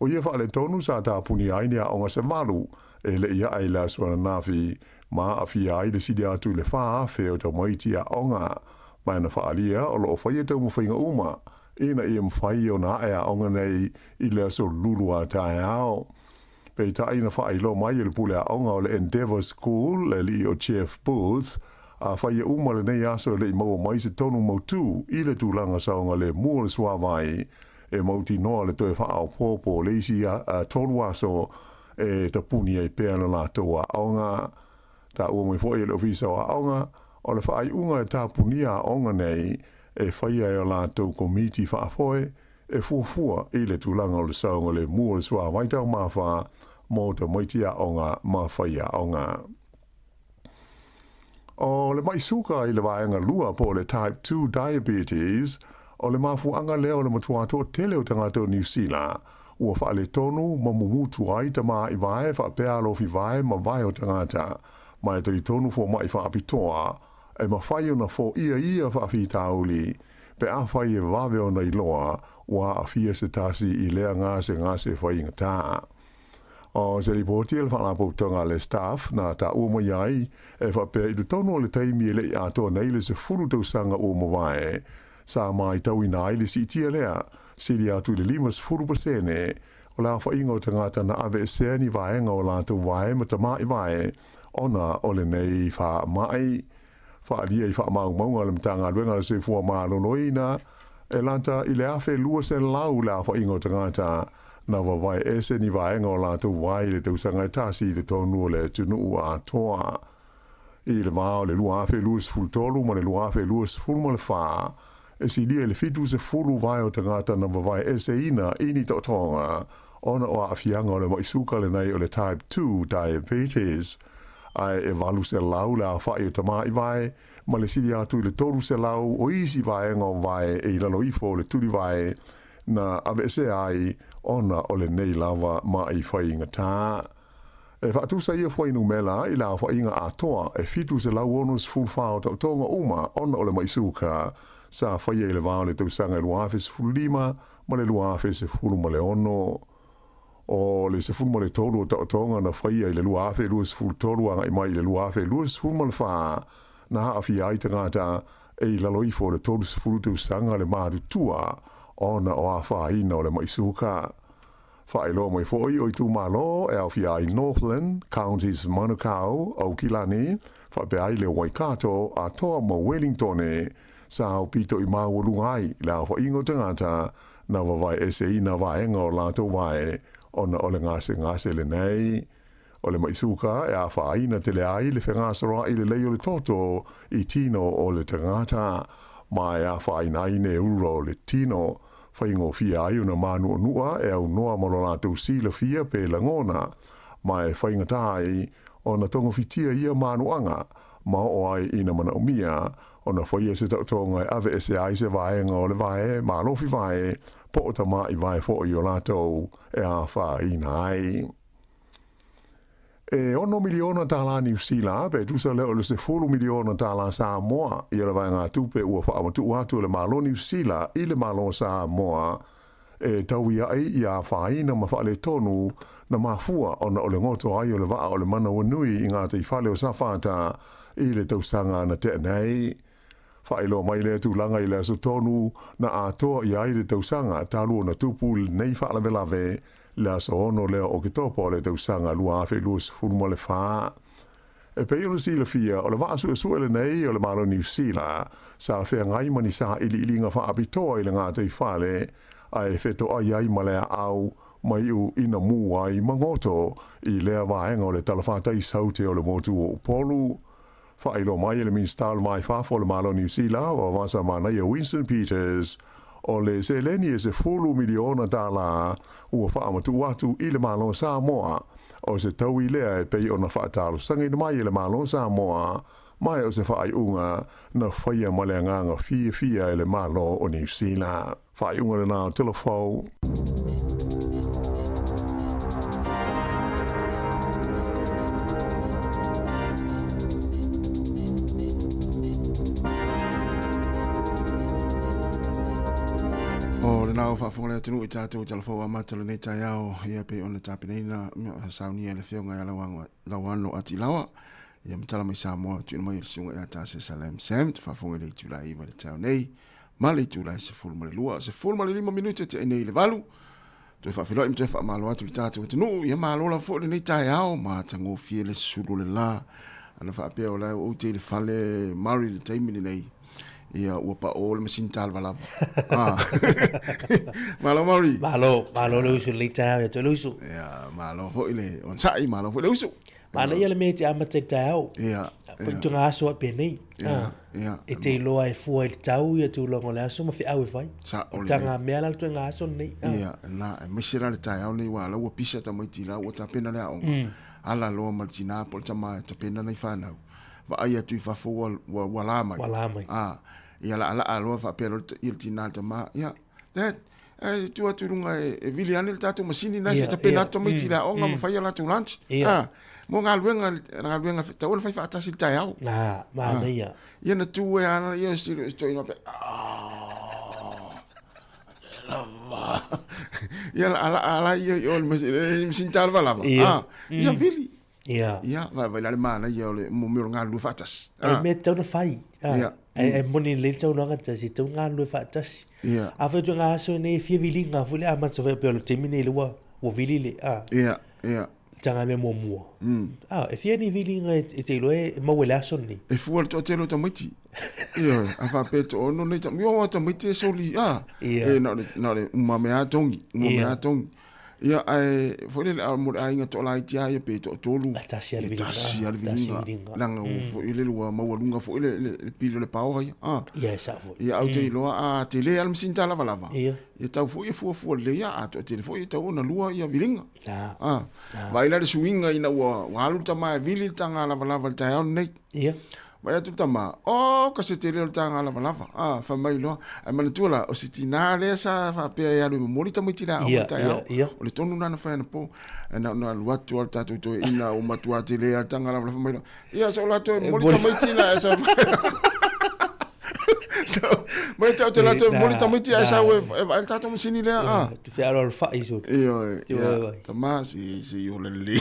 O ia wha le tonu sa tāpuni aini a onga se malu e le ia ai la suana nafi ma a fia ai le sidi atu le wha awhe o ta maiti a onga. Mai na whaalia o lo o whaia tau mwhainga uma ina ia mwhai o na ea onga nei i le aso lulu a tae ao. Pei ta ina whailo mai le pule a onga o le Endeavour School le li o Jeff Booth a whaia uma le nei aso le i maua mai se tonu mautu i le tūlanga saonga le mua le suawai e mauti noa le toe whaao pōpō le isi a tonu aso e ta puni e pēna la toa aonga. Ta ua mai fwoi le ofisa o aonga o le whaai unga e ta puni a aonga nei e whaia e o la tau komiti whaafoe e fuafua i le tūlanga o le saonga le mua le suawai tau mawha mō ta maiti a aonga ma whaia aonga. O le maisuka i le vaenga lua po le type 2 diabetes, o le mafuanga leo le matuato tele o tangata o New Zealand, ua whaale tonu ma mumutu ai ta maa i vae whaapea alofi vae ma vae o tangata, ma e tari tonu fo mai whaapitoa, e ma whai ona fo ia whaafi tauli, pe a whai e vave ona i loa, ua a fia se tasi i lea ngase whai ingataa. O se ripoti le whana poutonga le staff na ta uoma iai e whapea i du tonu o le taimi e le i atoa nei le se furu tausanga uoma vae. Sa mai tau ina ai le si itia lea, siri atu le 5% o la whainga o tangata na ave e seani vaenga o la tau vae ma ta mai vae, ona o le nei wha mai. Wha alia i wha maunga le mtanga luenga le se fua maa lonoina, e lanta i le afe lua sen lau la whainga o tangata, na wawai ese ni vaenga o la tau vai le tausanga e tasi le tonu o le tunu a toa. I le maa o le lua afe luas fultolu ma le lua afe luas fulma le wha, e si lia le fitu se fulu vai o tangata na wawai ese ina ini totonga, ona o afianga o le maisuka le nei o le type 2 diabetes. Ai e valu se lau la whai o tamai vai, ma le sidi atu le toru se lau o isi vaenga o vai e ilalo ifo le turi vai, na ave se ai ona o le nei lava ma i whai inga tā. E whaatu sa ia whai numela i la whai inga atoa e fitu se lau onus full whao tau tonga uma ona o le maisuka sa whai e le vao le tausanga e luafe se fulu lima ma le luafe se fulu ma le ono. O le se fulu ma le tolu o tau tonga na whai e le luafe lua se fulu tolu anga i mai le luafe lua se fulu ma le wha na haafi ai tangata e i laloifo le tolu se fulu tausanga le maru tua ona o a whaina o le maisuka. Whaelo mai foi o i tūmalo e au fia i Northland, Counties Manukau, au Kilani, whape ai le Waikato a toa mo Wellington sa au pito i mawalungai le au whaingo tangata na wawai ese i na vaenga o lato wae ona o le ngase le nei. O le maisuka e a whaina te le ai le whengasara i le leo le toto i tino o le tangata ma e a whaina i ne uro o le tino. Whaingo fia ai una manu o nua e au noa malona tau sila fia pe langona, ma e whainga tai o na tonga fitia ia manuanga, ma o ai ina mana umia, o na whaia se tautonga e ave ese ai se vaenga o le vae, ma lofi vae, po o tama i vae fo i o latou e a wha ina ai. E ono miliona tala New Zealand, pe tusa leo le se fulu miliona tala Samoa, i le vai ngā tupe ua wha amatu atu le malo New Zealand, i le malo Samoa, e tau ia ai i a whaina ma wha le tonu na mafua ona o le ngoto ai o le waa o le mana wanui i ngā te i whale o safata i le tausanga na te nei. Whaelo mai le tūlanga i le aso tonu na atoa i ai le tausanga talu o na tupu nei whaala velave, le aso ono leo o ke topo le tausanga lua afe luas fulmo le wha. E pe ona sila fia o le va su le nei o le malo New Zealand sa fe ngai mani sa ili nga fa abitoa ile nga te fale ai feto ai male au mai u ina mu ai mangoto I le vaenga o le talafata I saute o le motu o polu fa ilo mai le min stal mai fa fo le malo New Zealand o vasa mana ia Winston Peters o le seleni e se fulu miliona dala ua fa amatu watu I le malo Samoa o se tau I lea e pei o na fa atalo sangi na mai le malo Samoa mai o se fa ai unga na faia maleanganga fia le malo o New Zealand fa ai unga le na telefo O le nao whaafonga tunu I tātou telefo a matala nei tai au ia pe ona tāpeneina saunia le whionga ia lawano ati lawa ia matala mai Samoa tūna mai sunga ia tāse Salam Sam te whaafonga le tūlai iwa le tau nei ma le tūlai se fulu ma le lua se fulu ma le 5 minute te nei le valu tu whaafiloi mte whaamalo atu I tātou tunu ia maalola fo le nei tai au ma tango fie le suru le la ana whaapea o lai o te le fale mari le taimini nei ia ua pa o le masin tal vala malo mari malo le usu le tau ia le usu ia malo fo ile on sai malo fo le usu mana ia le me te ama te tau ia tu nga aso pe nei ia e te loa e fu e tau ia tu longo le aso ma fi au e fai sa o tanga me ala tu nga aso nei ia na e misira le tai au nei wala ua pisa ta mai tila ua ta pena le au ala lo martina por tama ta pena nei fana va ai tu fa fo wala mai ia la aloa fa pero il tinata ma ia that tu aturunga e viliane le tatu masini na se tapena to mai tira o nga fa ia la tu lunch mo nga luenga ta ona fa ta sil tai au na ma ia ia na tu e ana ia sto ino pe ia ala ia o masini tal vala ia vili ia va la mana ia le mo me nga lu fatas e me tau na fai e moni le tau nga tasi tau nga lu fatas a fa tu nga so ne fie vilinga fule a matso ve pe le temine le wa o vilile ia tanga me mo e fie ni vilinga e te lo e mo wela so ni e fu to te lo tamiti ia a fa pe to no ne tam yo tamiti so li e no le uma me atongi ia ai foi le amor ai nga to lai tia ia pe to tolu tasi al vilinga langa fo ile lua mawalunga fo ile pilo le pau ia sa fo ia au te loa te le al msinta lava ia tau fo ia fo le ia to te fo ia tau na lua ia vilinga vai la suinga ina wa walu tama vili tanga lava ta nei ia vai tu tama ka se te le tanga lava fa mai lo ai mana tula o sitina le sa fa pe ia lu mo lita mitira o ta ia o le tonu na fa na po na lua tu alta tu ina o matua te le tanga lava fa mai lo ia so la to mo lita mitira sa so mai tau te la to mo lita mitira sa we alta to misini le tu fe alo fa iso ia tama si yo le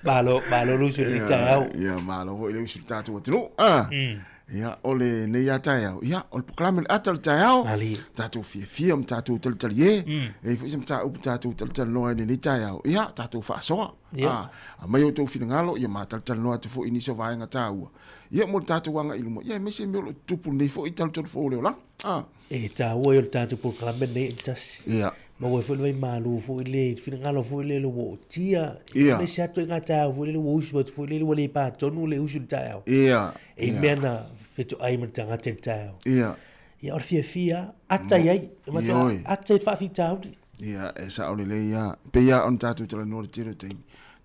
malo lu su le tau ia malo ho le su tatu tu ia ole ne ia tau ia ol proclame atal tau tatu fia tatu tel ye e fu sem tatu tel no ne tau ia tatu fa so mai o to finangalo ia ma tel no atu fo iniso vai nga tau ia mo tatu wanga ilmo ia me se me lo tupu ne fo ital fo le la e tau o tatu proclame ne tas ia ma wo fo le malu fo le finangalo fo le lo tia me se atu nga tau fo le wo usu fo le wo le pa tonu le usu tau ia e mena fetu ai mtanga te tau ia or fia ata yai ma ata fa fi tau ia e sa ole le ia pe ia on tatu tele no tiro te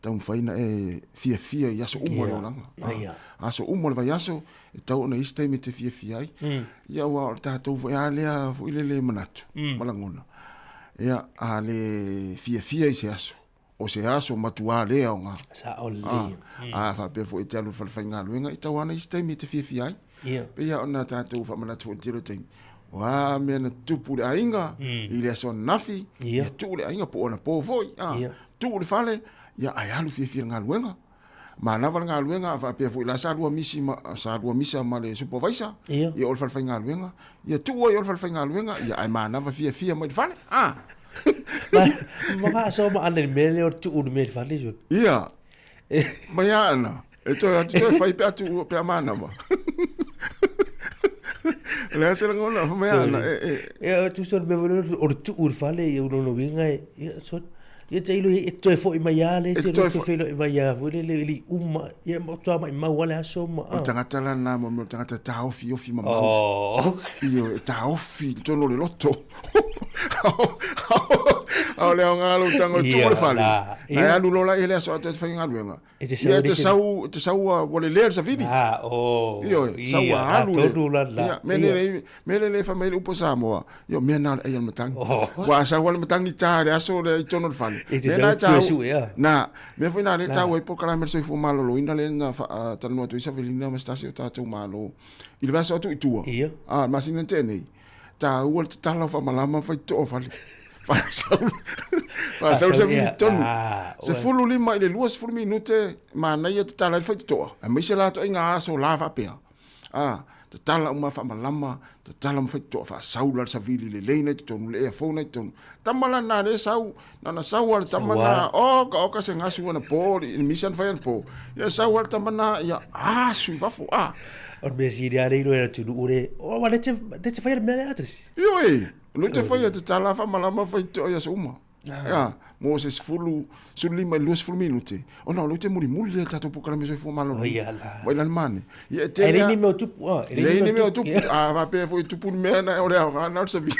tau faina e fia ia so umo le langa aso umo le vai aso e tau na iste me te fia ai ia wa tatu fo ia le fo ile manatu malangona ia ale fia ise aso o se aso matua le nga sa ole fa pe fo italo fa fainga luenga i tau ana iste me te fia ai pe ia ona tatu fa manatu tiro te wa me na tupu le ainga i le so nafi ia tu le ainga po ona po foi tu le fale ia ai alu fia nga luenga ma na nga luenga fa pe fo la sa lua misi ma le supervisor ia ol fa fainga luenga ia tu o ol fa fainga luenga ia ai ma na fa fia mai fale ma so ma ane mele o tu u mele fale jo ia Mai ana. E toi fai pe atu pe amana ma. Le ase ngona mai ana. E tu so me volo o tu urfale e uno no vinga e so ia te ilo e toi fo i mai ale te te felo i mai a vole le uma ia mo toa mai mau wale aso ma o tangata la na mo tangata ta ofi ma oh io ta ofi tono le lotto o le ngalo tango tu fale ai anu lola ele aso te fa ngaluenga ia te sau wole le sa vidi io sau alu la mele le fa mele upo samo io me na ai al matang wa sa wale matang ni ta aso le tono fale na me foi na le tau e pokala me se fu malo lo ina le na tanu atu isa velina ma stasi o tatu malo il va so tu itua ma sin tene ta u ta la fa malama fa to fa fa sa se vi tonu se fulu lima ile luas fulu minute ma na ia ta la fa to me se la to inga so lava pe te tala uma fa malama te tala ma to fa saula sa vili le leina to le fona to tamala na le sau na sau al tamana o ka se ngasu na po in mission fa po ya sau al tamana ya su va fo o me si dia le era tu ure o wale te fa me atres yo no te fa te tala fa malama fa to ya suma ya Moses fulu sulima luas fulu minute ona lo te muri muli ta to pokala me so fo malo wa ila mane ye te ele ni me tu ele ni me tu va pe fo tu pu me na ore na sa vi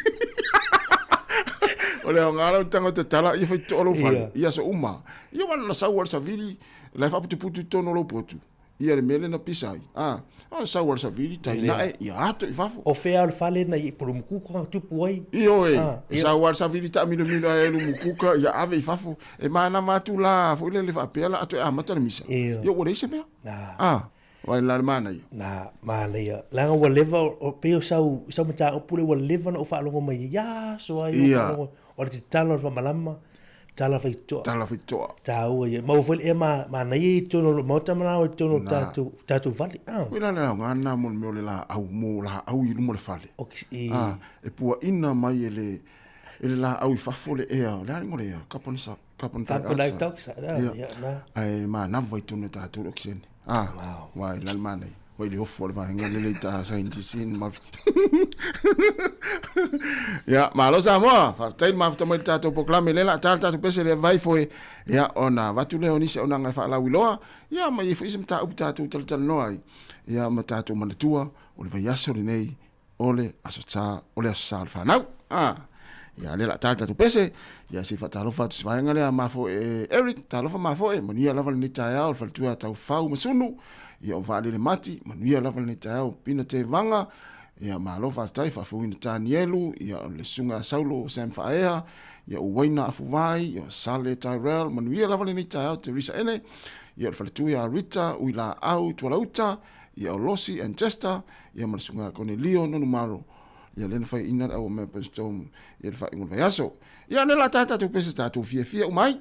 ore ngalo tango te tala ye fa to lo fa ya so uma yo wana sa war sa vili la fa tu pu to no lo potu ia le mele na pisai sa war sa vili tai na ia to ifafo o fe al fale na i por muku ko tu puai io sa war sa vili ta mino e lu muku ka ia ave ifafo e mana matu la fo le fa pela ato mata na misa io ore se me vai la mana io na male ia la ngo level o pe sa mata o pule o level o fa longo mai ya so ai o te talo fa malama tala fito tau ia mau foi e ma nei tono mo tamana o tono tatu vale wila na ngana mo me la au i mo le fale e pua ina mai ele la au fa fole e la ngore ya kapon toxa ai ma na vai tono tatu oxen vai la mane vai le ofo va ngale le ta sa indisin ma ya ma lo sa mo fa tai ma fa mo ta to proclame le la ta to pese le vai foi ya ona va tu le oni se ona nga fa la wiloa ya ma i fisi mta upta tu tal no ai ya ma ta to manatua o le vai aso nei ole asota ole asal fa nau ya le la ta to pese ya si fa talo fa tu va ngale ma fo Eric talo fa ma fo mo ni la va ni ta ya o fa tu ta fa u masunu ya va le mati mo ni la va ni ta o pina te vanga ia malo fa tai fa fu in Danielu ia le sunga Saulo Sam Faea ia Uwaina Afuvai ia Sale Tyrell manuia la ni ta Teresa ene ia fa tu ia Rita uila au tualauta ia Losi and Chester ia masunga Cornelio no numaro ia le fa ina au me pestom ia fa ingon vayaso ia ne la tata tu pesa tatu fia umai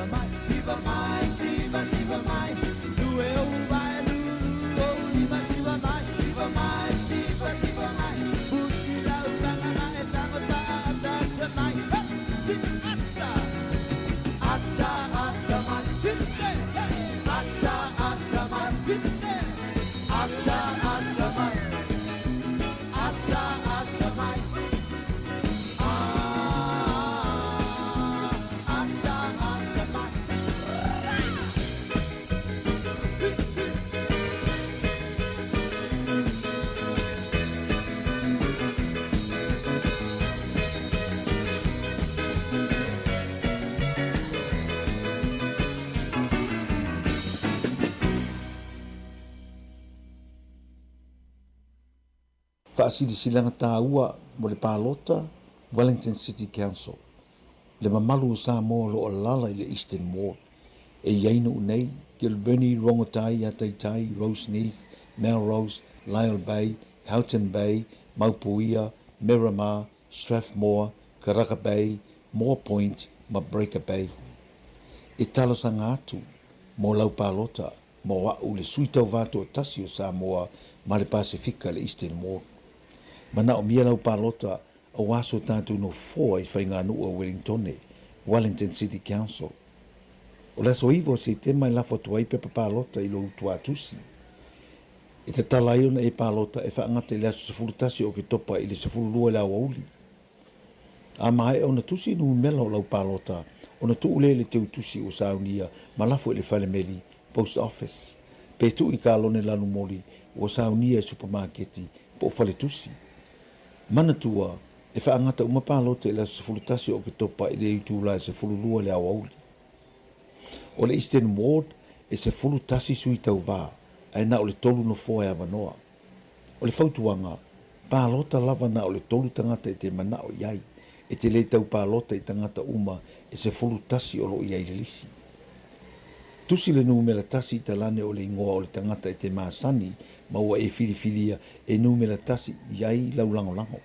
mai, siva mai, siva mai. Lue o vai, lulu o lima, siva mai, siva mai, siva mai. Pusi lau langa na e tango ta ata tanai. Ata, ata mai, hitte. Ata mai, hitte. Ata mai. Ata mai. Faasilisilanga tāua mo le Palota, Wellington City Council. Le mamalu sa mo lo lala i le Eastern Ward. E yainu nei, Gilbert, Rongotai, Ataitai, Rose Neath, Melrose, Lyle Bay, Houghton Bay, Maupuia, Miramar, Strathmore, Karaka Bay, Moore Point, Mabreka Bay. E talosanga atu, mo lau Palota, mo wa'u le suitau vātua tasi o Samoa, ma le Pasifika le Eastern Ward. Mana o mia lau Palota o waso tātou no foa i whainga anu o Wellingtone, Wellington City Council. O laso iwo se te mai lafo tuai pepa Palota i lo utua tusi. E te talaiona e Palota e whaangata i laso sefulutasi o ke topa i le sefululua lau auli. A mai o na tusi nu mela o lau Palota, o na tuule le teu tusi o saunia, ma lafo i le whalemeli, post office. Pe tu i ka alone lanu moli, o saunia e supermarketi, po whale tusi. Mana tua, e whaangata uma Palota i la sefulutasi o ke topa i le utula e sefululua le au auli. O le Eastern Ward e sefulutasi sui tau vā, ai na o le tolu no foa e avanoa. O le fautuanga, Palota lava na o le tolu tangata e te mana o iai, e te le tau Palota i tangata uma e sefulutasi o lo iai le lisi. Tusi le numela tasi i talane o le ingoa o le tangata e te maasani, maua e filifilia e numela tasi iai laulangolango.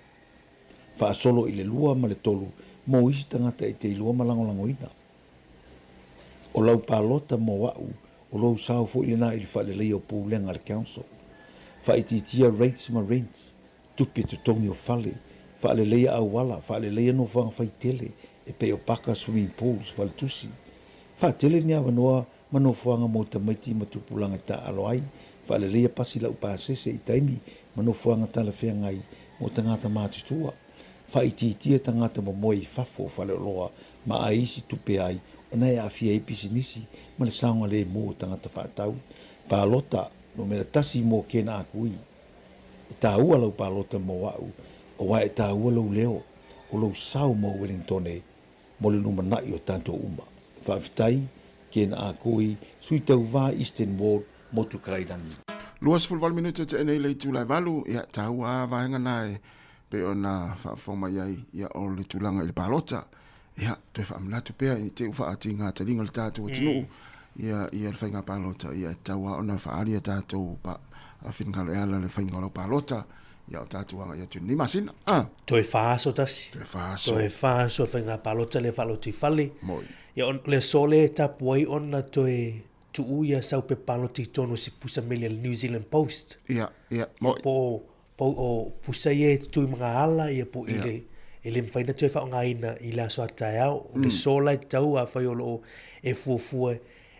Wha solo i le lua ma le tolu, mo isi tangata e te ilua ma langolango ina. O lau Palota mo wau, o lau sao fo i le na i le whale lei o pūlenga le council. Wha i titia rates ma rents, tupi tu tongi o whale, whale leia au wala, whale leia no whanga whai tele, e pe o paka swimming pools, whale tusi. Wha tele ni awa noa, mano whanga mo ta maiti ma tupulanga ta aloai, whale leia pasi lau pāsese i taimi, mano whanga tala whea ngai, mo tangata mātutua. Wha i titia tangata mo moi fafo whale loa, ma a isi tupe ai, o nei a fia i pisinisi, ma le saunga le mo tangata whaatau. Palota, no mera tasi mo kena akui. E tā ua lau Palota mo wau, o wai e tā ua lau leo, o lau sau mo Wellingtone, mo le numa nai o tanto uma. Whaafitai, kena akui, sui tau vā Eastern Ward, mo tu karairangi. Luas fulval minuta te enei le tulai valu, ia tā ua vahenga nai, pe o na whaafoma iai, ia o le tulanga i le Palota, ia, toi whaamlatu pea, i te uwha ati ngā te ringa le tātou atinu, ia le whainga Palota, ia taua ona whaaria tātou pa a whingalo e ala le whainga lau Palota, ia o tātou anga ia tu ni masina. Toi whaaso tasi. Toi whaaso. Toi whaaso whainga Palota le whaloti whale. Moi. Ia le sole tapuai ona toi tu ia sau pe Paloti tono si pusa mele New Zealand Post. Ia, moi. Po o pusa ie tui mga ala, ia po ile le mwhaina tui whaonga ina i la soa tai au. Le sola i tau a whai olo e fuafua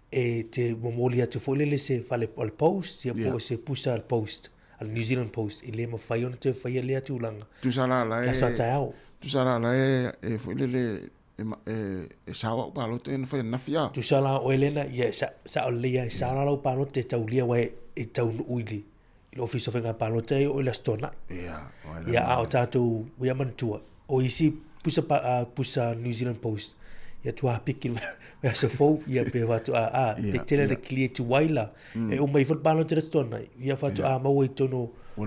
e te momoli atu fo le se whale al Post, ia po se pusa al Post, al New Zealand Post, i le ma whai ona tui whai le atu ulanga. Tu sala la La soa tai au. Tu sala la e fo le e sawa o Palota e whai nafia. Tu sala o Elena, ia sa o lea e sala lau Palota e tau lia wai e tau uili. I office of Whainga Palota e o Elastona. Ia a o tātou wea mantua. O isi pusa New Zealand Post. Ia tua piki wea sa fau. Ia pe watu pekitele le kilie tu waila. E o mai fut Palota Elastona. Ia watu mau i tono o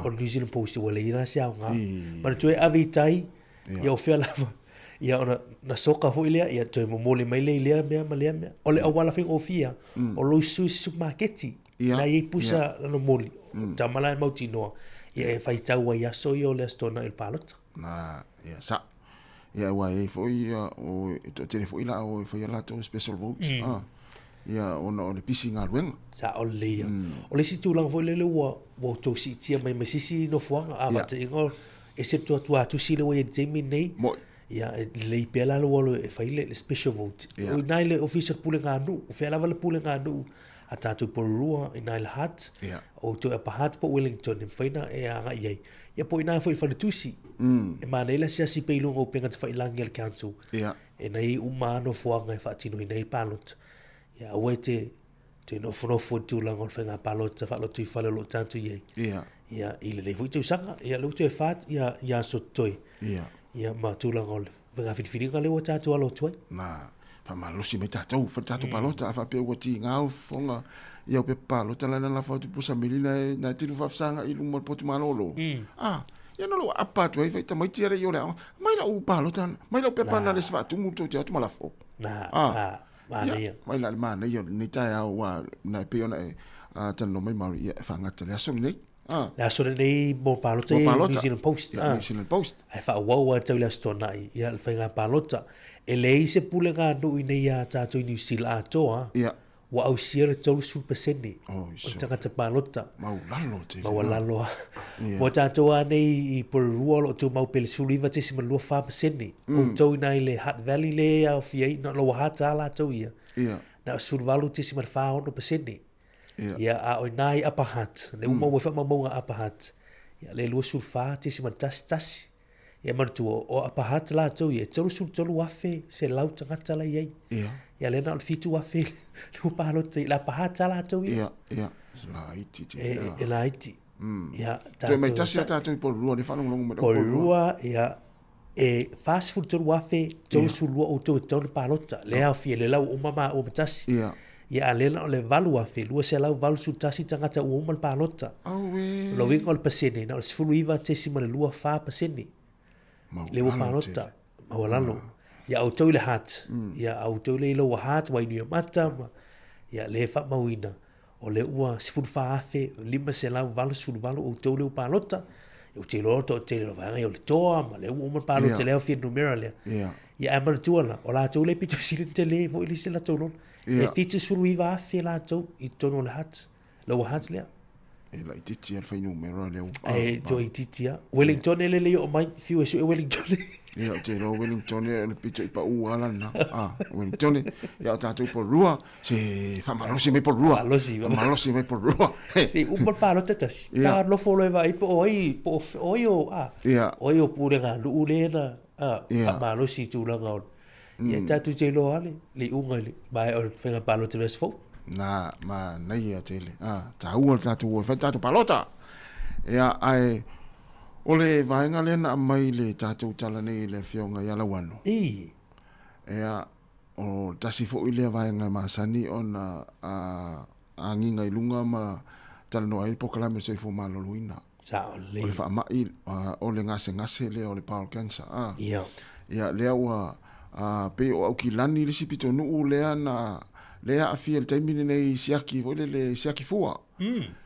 New Zealand Post. Wale ina se au ngā. Mana tue avi tai. Ia o whea lava. Ia ona na soka ho ilea. Ia tue momole mai le ilea mea ma lea mea. O le awala whinga o fia. O loi sui supermarketi. Na i pusa lano moli. Tamala e mauti noa. Ia e whai tau ai aso i o le astona il Palota. Ia sa. Ia ua e foi o to tele foi la o foi la to special vote. Ia ona o le pisi ngā luenga. Sa o le ia. O le si tūlanga foi le wa tō si tia mai masisi no fuanga a wata ingo e se tua tu si le wa e Jamie nei. Ia le i pēla lo walo e whai le special vote. O nai le official pule ngā nu, o whea lava le pule ngā nu a tātou porurua i nai le hat. O tō e pa hat po Wellington e whaina e anga iei. Ia po i nai whai whale tusi. E mana ila sia si peilunga o penga te whai langi al council. E nei umano fuanga e whaatino i nei palot. Ia ue te nofo tūlanga o whainga palota whaalotu i whale lo tātou iei. Ia i le leifo i te usanga. Ia lau te e whaat ia sotoi. Ia ma tūlanga o le whainga whiriwhiringa lewa tātou alo tuai. Fa malosi mai tātou, fa tātou palota a whapea ua ti ngāo whonga ia o pe palota lana la whautu pusa milina na tiru whafsanga i lunga potu malolo. Ia no lo apa tu ai vai ta mai tiare i o le mai la u palota, mai la pepa na le sfatumu to te atu malafo. Mai la mana ia ni tai au wa na pe ona e tano mai mari ia whangata le aso nei. Le aso nei mo palota i New Zealand Post. New Zealand Post. Ai wha waua tau le asto nai ia le whainga palota. E lei se pule ngā no i nei a tātou i New Zealand atoa. Wa au sia le tolu sul peseni. O tangata palota. Mau lalo te. Mau lalo. Mo tātou a nei i porurua lo tau mau pele suliva te si malua wha peseni. O tau i nei le Hutt Valley le au fiei na lo wahata ala tau ia. Na survalu te si malwha ono peseni. Ia a o nai Upper Hutt. Le umau wefa maunga Upper Hutt. Ia le lua sulfa te si maltasi tasi. Ia marutua o Upper Hutt la tau ia. Tolu wafe se lau tangata la iei. Ia le na o fitu wafe. Le upahalo te la Upper Hutt la tau ia. La iti te. E la iti. Ia tātou. Te mai tasi a tātou i porurua le whanongongo me porurua. Ia e fast food tolu wafe. Tolu sulua o tau tau le palota. Le au fie le lau umama o matasi. Ia a lena o le valu afe, lua se lau valu sutasi tangata ua uma le palota. Lo winga o le pasene, na o le sifulu iwa tesi ma le lua wha pasene. Le ua palota, maua lalo. Ia au tau le hat, ia au tau le ilo wa hat, wainu ia mata, ia le wha mawina. O le ua sifulu wha afe, lima se lau valu sifulu valu, au tau le ua palota. Iu te loto, te le vanga i o le toa, ma le ua uma le palota, leo fia numera lea. Ia amana tuala, o la tau le pito silin te le, vo ili se la tau lona. E fiti suru iwa afe la tau i tono le hat. Lo wa hat lea. E la i titi al whainu mera leo. E jo i titi a. Wellington ele leo o mai fiu e su e Wellington. Ia te lo Wellington e le pito i pa u alana. Wellington ia tātou por rua. Se whamalosi me por rua. Whamalosi me por rua. Se umbal palo te tasi. Tā lo folo e vai po oi. Po oi o a. Oi o pure ngā lu ulena. Whamalosi tūlanga o. Ia tātou te lo ale, le unga le, mai o whenga palota res fau. Nā, ma nei a tele. Tā ua tātou ua, whai tātou palota. Ia ai, o le vaenga lena a mai le tātou tala nei le whionga i alawano. Ia, o tasi fo i lea vaenga maasani o na a nginga i lunga ma tala noa i pokalame soi fo maloluina. Sa o le. O le whaamai, o le ngase le o le power cancer. Ia, lea ua, pe o au ki lani le sipito nuu lea na lea a fia le taimine nei siaki voile le siaki fua.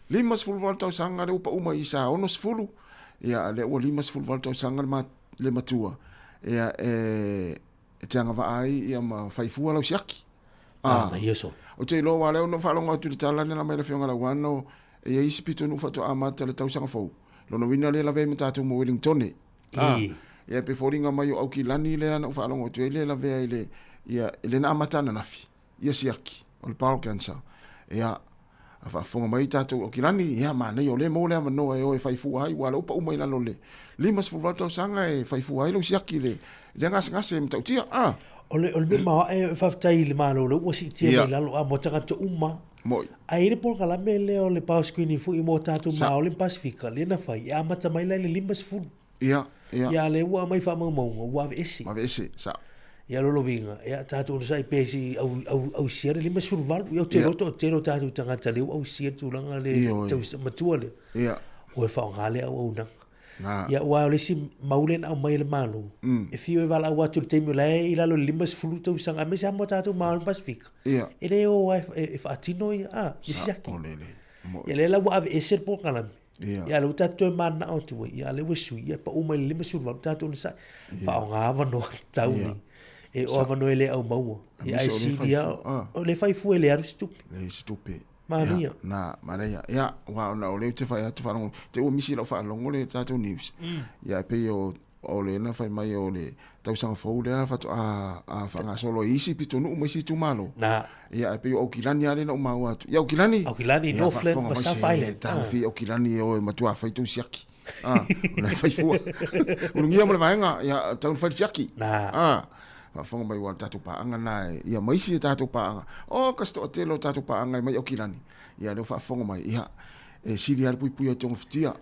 Limas fulu wala tau sanga le upa uma i sa ono sifulu. Ia le ua limas fulu wala tau sanga le matua. Ia e te anga vaai ia ma whaifua lau siaki. Ma ieso. O te ilo wale ono whalonga atu le tala nena mai le whionga lau wano e ia isipito nuu fato amata le tau sanga fau. Lono wina le la vei me tātou mo Wellington. Ia pe foringa mai o au ki lani le ana whaalongo tu ele la vea ile ia ele na amatana nafi ia siaki o le power cancer ia a whaafonga mai tātou o ki lani ia manei o le mo le amanoa e o e whaifu ai wala upa umai lalo le limas fuwatau sanga e whaifu ai lo siaki le ngase mtau tia o le me maa e whaftai le malo le uasi tia mai lalo a mo tangata uma moi a ere pol kalame le o le power screening fu i mo tātou maa o le Pasifika le na whai a mata mai lai le limas fulu ia le ua mai wha maunga, ua ave ese. Ave ese, sa. Ia lolo winga, ia tātou na sai pēsi au siare lima survalu, ia te roto tātou tangata leo au siare tūlanga le tau matua le. Ia. Oe whao ngale au nang. Ia ua lesi maulen au mai le malo. E fio e wala au atu le teimio lai i lalo lima sifulu tau sanga, me se amo tātou maalo Pasifika. Ia. E leo e whaatino ia, i siaki. Ia le la ua ave ese po kalame. ia le tatou mana o tu ia le wisu ia pa uma le misu va tatou le sa pa o nga va no tau ni e o va no ele au mau ia ai si dia o le fai fu ele arustup le stupe Maria na Maria ia wa na o le te fai atu fa te o misi lo fa longo le tatou news ia pe o le na fai mai o le tau sanga fau le fa a fa nga solo isi pitu no mo isi tu malo na ia pe o kilani ale na o mau atu ia o kilani no flen ma sa fai ta fi o kilani o matua fai tu siaki na fai fu o ngia mo le vaenga ia tau fai siaki na fa fonga mai wa tatu pa anga na ia mai si tatu pa anga o kasto telo tatu pa anga mai o kilani ia le fa fonga mai ia e siri al pui pui o tong fitia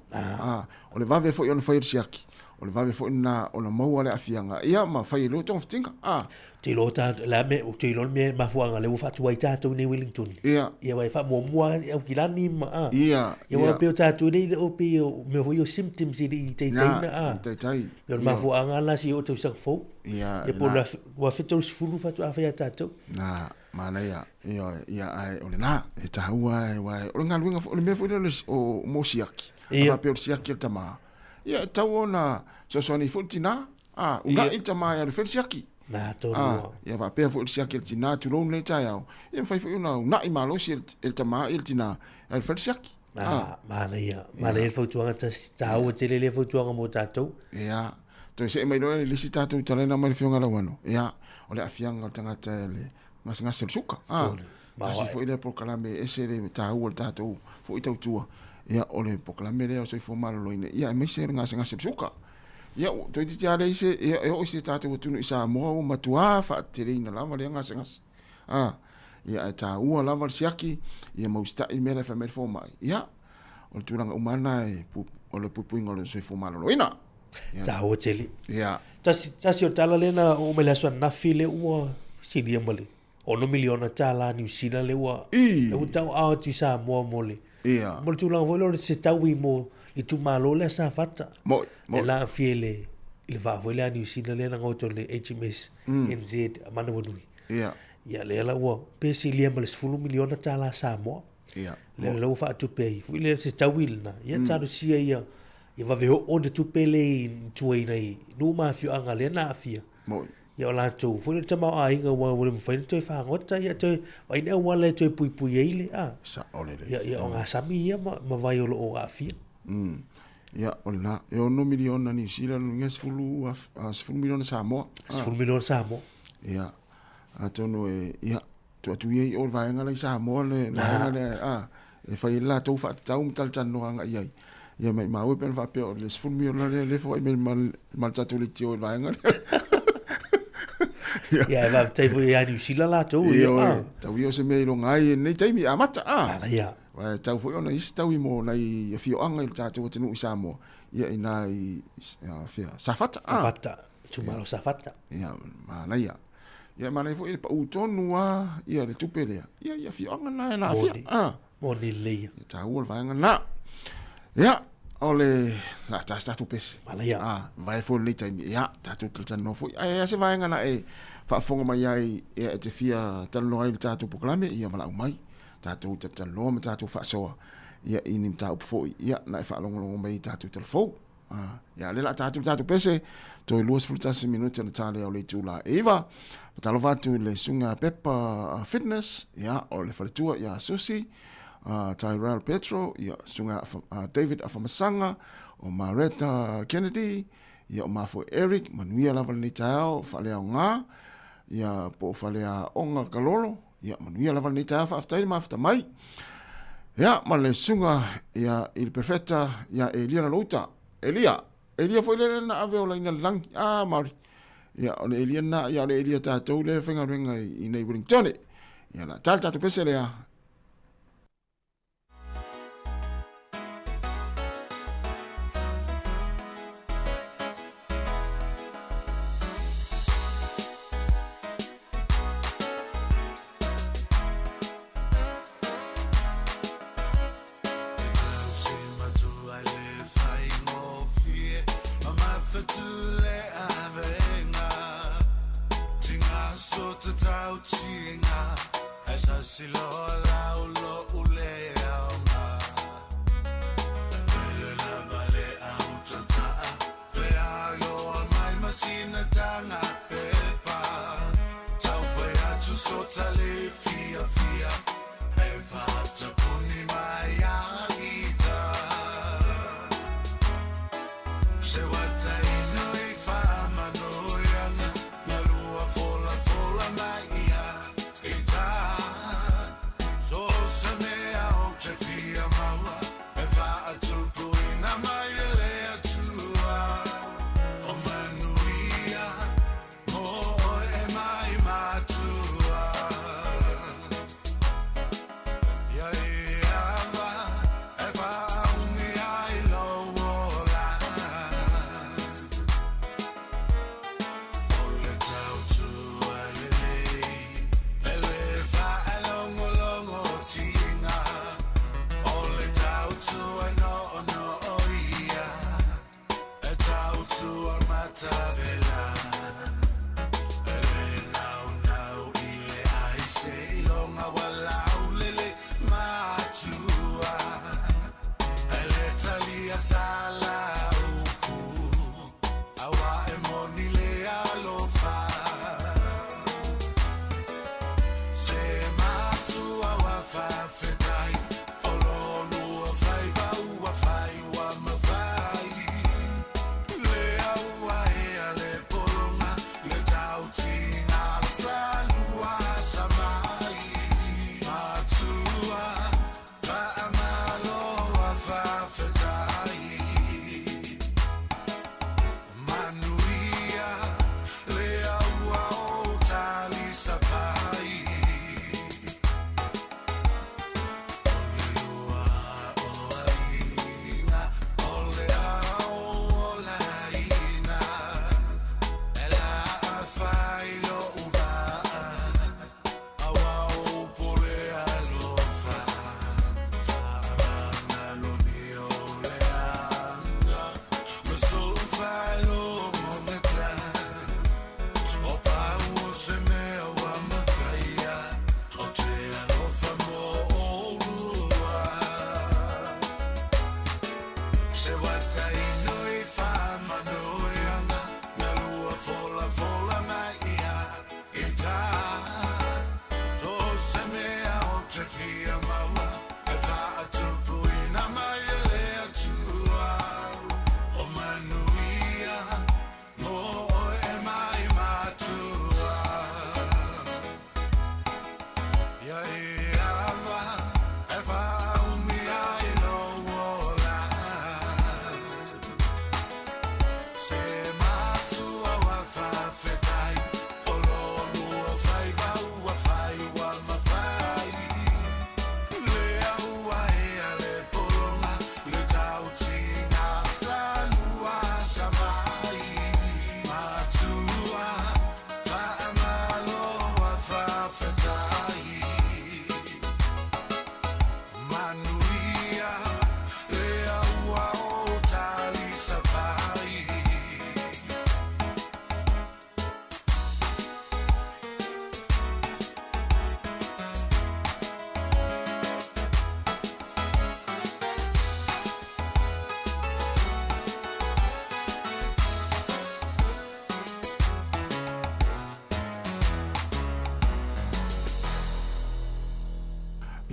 o le vave fo i on fai siaki o le vave fo na o na mau ale afianga ia ma fai lo tong fitinga te lo ta la me o te lo me ma fuanga le fa tu waita to ni Wellington ia vai fa mo o kilani ma ia wa pe ta tu ni o pe me fo yo symptoms i te na te yo ma fuanga la si o te sang fo ia e po la wa fitos fulu fa tu a fa ta to na mana ia ai o le na e ta hua wa o nga luinga o le me fo o mosiaki fa pe o siaki tama ia tau ona so ni futina unga itama ya le siaki na to ia va pe fo siaki tina tu lo ne ta ya ia fa una na imalo si el tama el tina el siaki mana ia mana el fo tuanga ta o te le fo tuanga mo tatou ia to se mai no le sita tu tale na mai fionga la wano ia o le afianga tanga le ngas suka ma si fo ile proclame ese le ta o tatou fo itau tua ia o le proclame le o so fo malo ine ia mai se ngas suka ia to ti ale ise ia o se tatou tu isa mo matua fa terina la ma le ngas ia ta ua lava siaki ia mo sta i mele fa fo mai ia o tulanga umana e o le pupuinga le so fo malo ina ta o teli ia tasi o tala lena o mele so na file ua sidia mole o no miliona tala New Zealand le ua e o tau a tu sa mo mole ia mo tulanga vo le se tau i mo i tu malo le sa fata mo la file il va voler a New Zealand le ngo to le HMS NZ amana wonui ia ia le la ua pe si lia male 10 miliona tala sa mo ia le lo fa tu pe fu le se tawil na ia tanu sia ia va ve o de tu pele tu e nei no ma fi anga le na afia mo ia la tu fu le tama ai nga wa wo fa tu fa ngota ia tu ai ne wa le tu pui pui ile sa ole le ia nga sami ia ma vai o afia ia ona e no miliona ni sila nges fulu miliona sa mo 10 miliona sa mo ia atono ia tu ye o vai nga le sa mo le e fai la tu fa tau tal tan no nga ia ia mai ma o pen va pe le 10 miliona le fo mal tatu le tio vai nga ia va te voi a New Zealand la tu ia tau yo se me lo ngai nei taimi amata ia wa tau fo ona is tau mo nai fio anga il tatu te no isa mo ia ina i fia safata tu malo safata ia mana ia mana fo pa utonua ia le tupele ia fio anga na fia mo ni le tau va anga na ia ole la tatu pes malaya vai fo le taimi ia tatu tan no fo ia se va anga na fa fonga mai ai ia te fia tan no il tatu proclame ia mala mai tatu te lo ma tatu fa so ia ini ta fo ia na fa longo mai tatu telefo ia le la tatu pese to luas frutas minuto na tale o le tula eva talo vatu le sunga peppa fitness ia o le fatua ia susi Tyrell Petro ia sunga David Afamasanga o Mareta Kennedy ia o mafo Eric manuia lava ni tao fa le nga ia po fa le onga kalolo ia manuia lava ni tao fa aftai mafta mai ia ma le sunga ia il perfetta ia Elia Lota Elia foi le na ave o la ina lang mari ia o Elia na ia le Elia ta to le fenga renga i nei Wellington ia la talta to pese le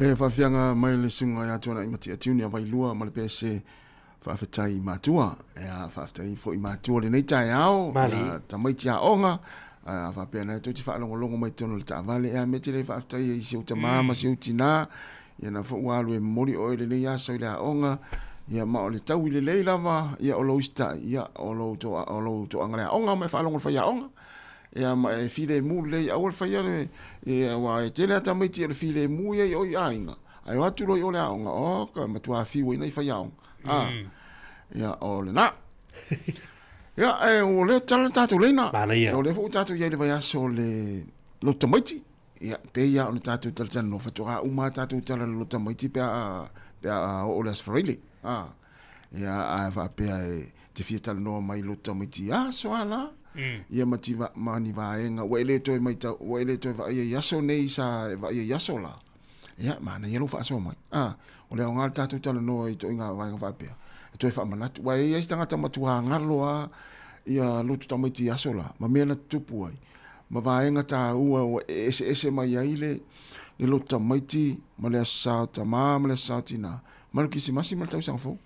Le whawhianga mai le sunga ia tuana i mati atiuni a wailua ma le pese whawhetai i mātua. Ea whawhetai fo i mātua le nei tae ao. Ta mai tia onga. Whawhea nei tō ti whaalongolongo mai tono le taavale. Ea me te le whawhetai i siu ta māma siu tina. Ia na whaualu e mori o le nei aso i le onga. Ia ma o le tau i le lei lava. Ia o lo ista. Ia o lo to angare onga mai whaalongol whaia onga. Ia ma e file mu le awal faiare e wa e tele ata mai ti le file mu e o ainga ai watu lo yo le aonga o ka matua fi we nei faiao ia o le na ia e o le tala tatu le na o le fu tatu ye le vai so le lo tamaiti ia pe ia o le tatu tala no fatua uma tatu tala lo tamaiti pe o le asfrili ia a va pe te fieta no mai lo tamaiti so ala ia mativa mani vaenga wele toi mai ta wele toi va ia yaso nei sa va ia yaso la ia mana ia lo fa so mai o le nga tatu tala no i to inga vaenga va pe toi fa manatu wa ia stanga ta matua ngalo ia lo tu mai ti yaso la ma mena tupu ai ma vaenga ta ua ese mai ile le lo ta mai ti ma le sa ta ma le sa tina ma ki si masi ma ta sa fo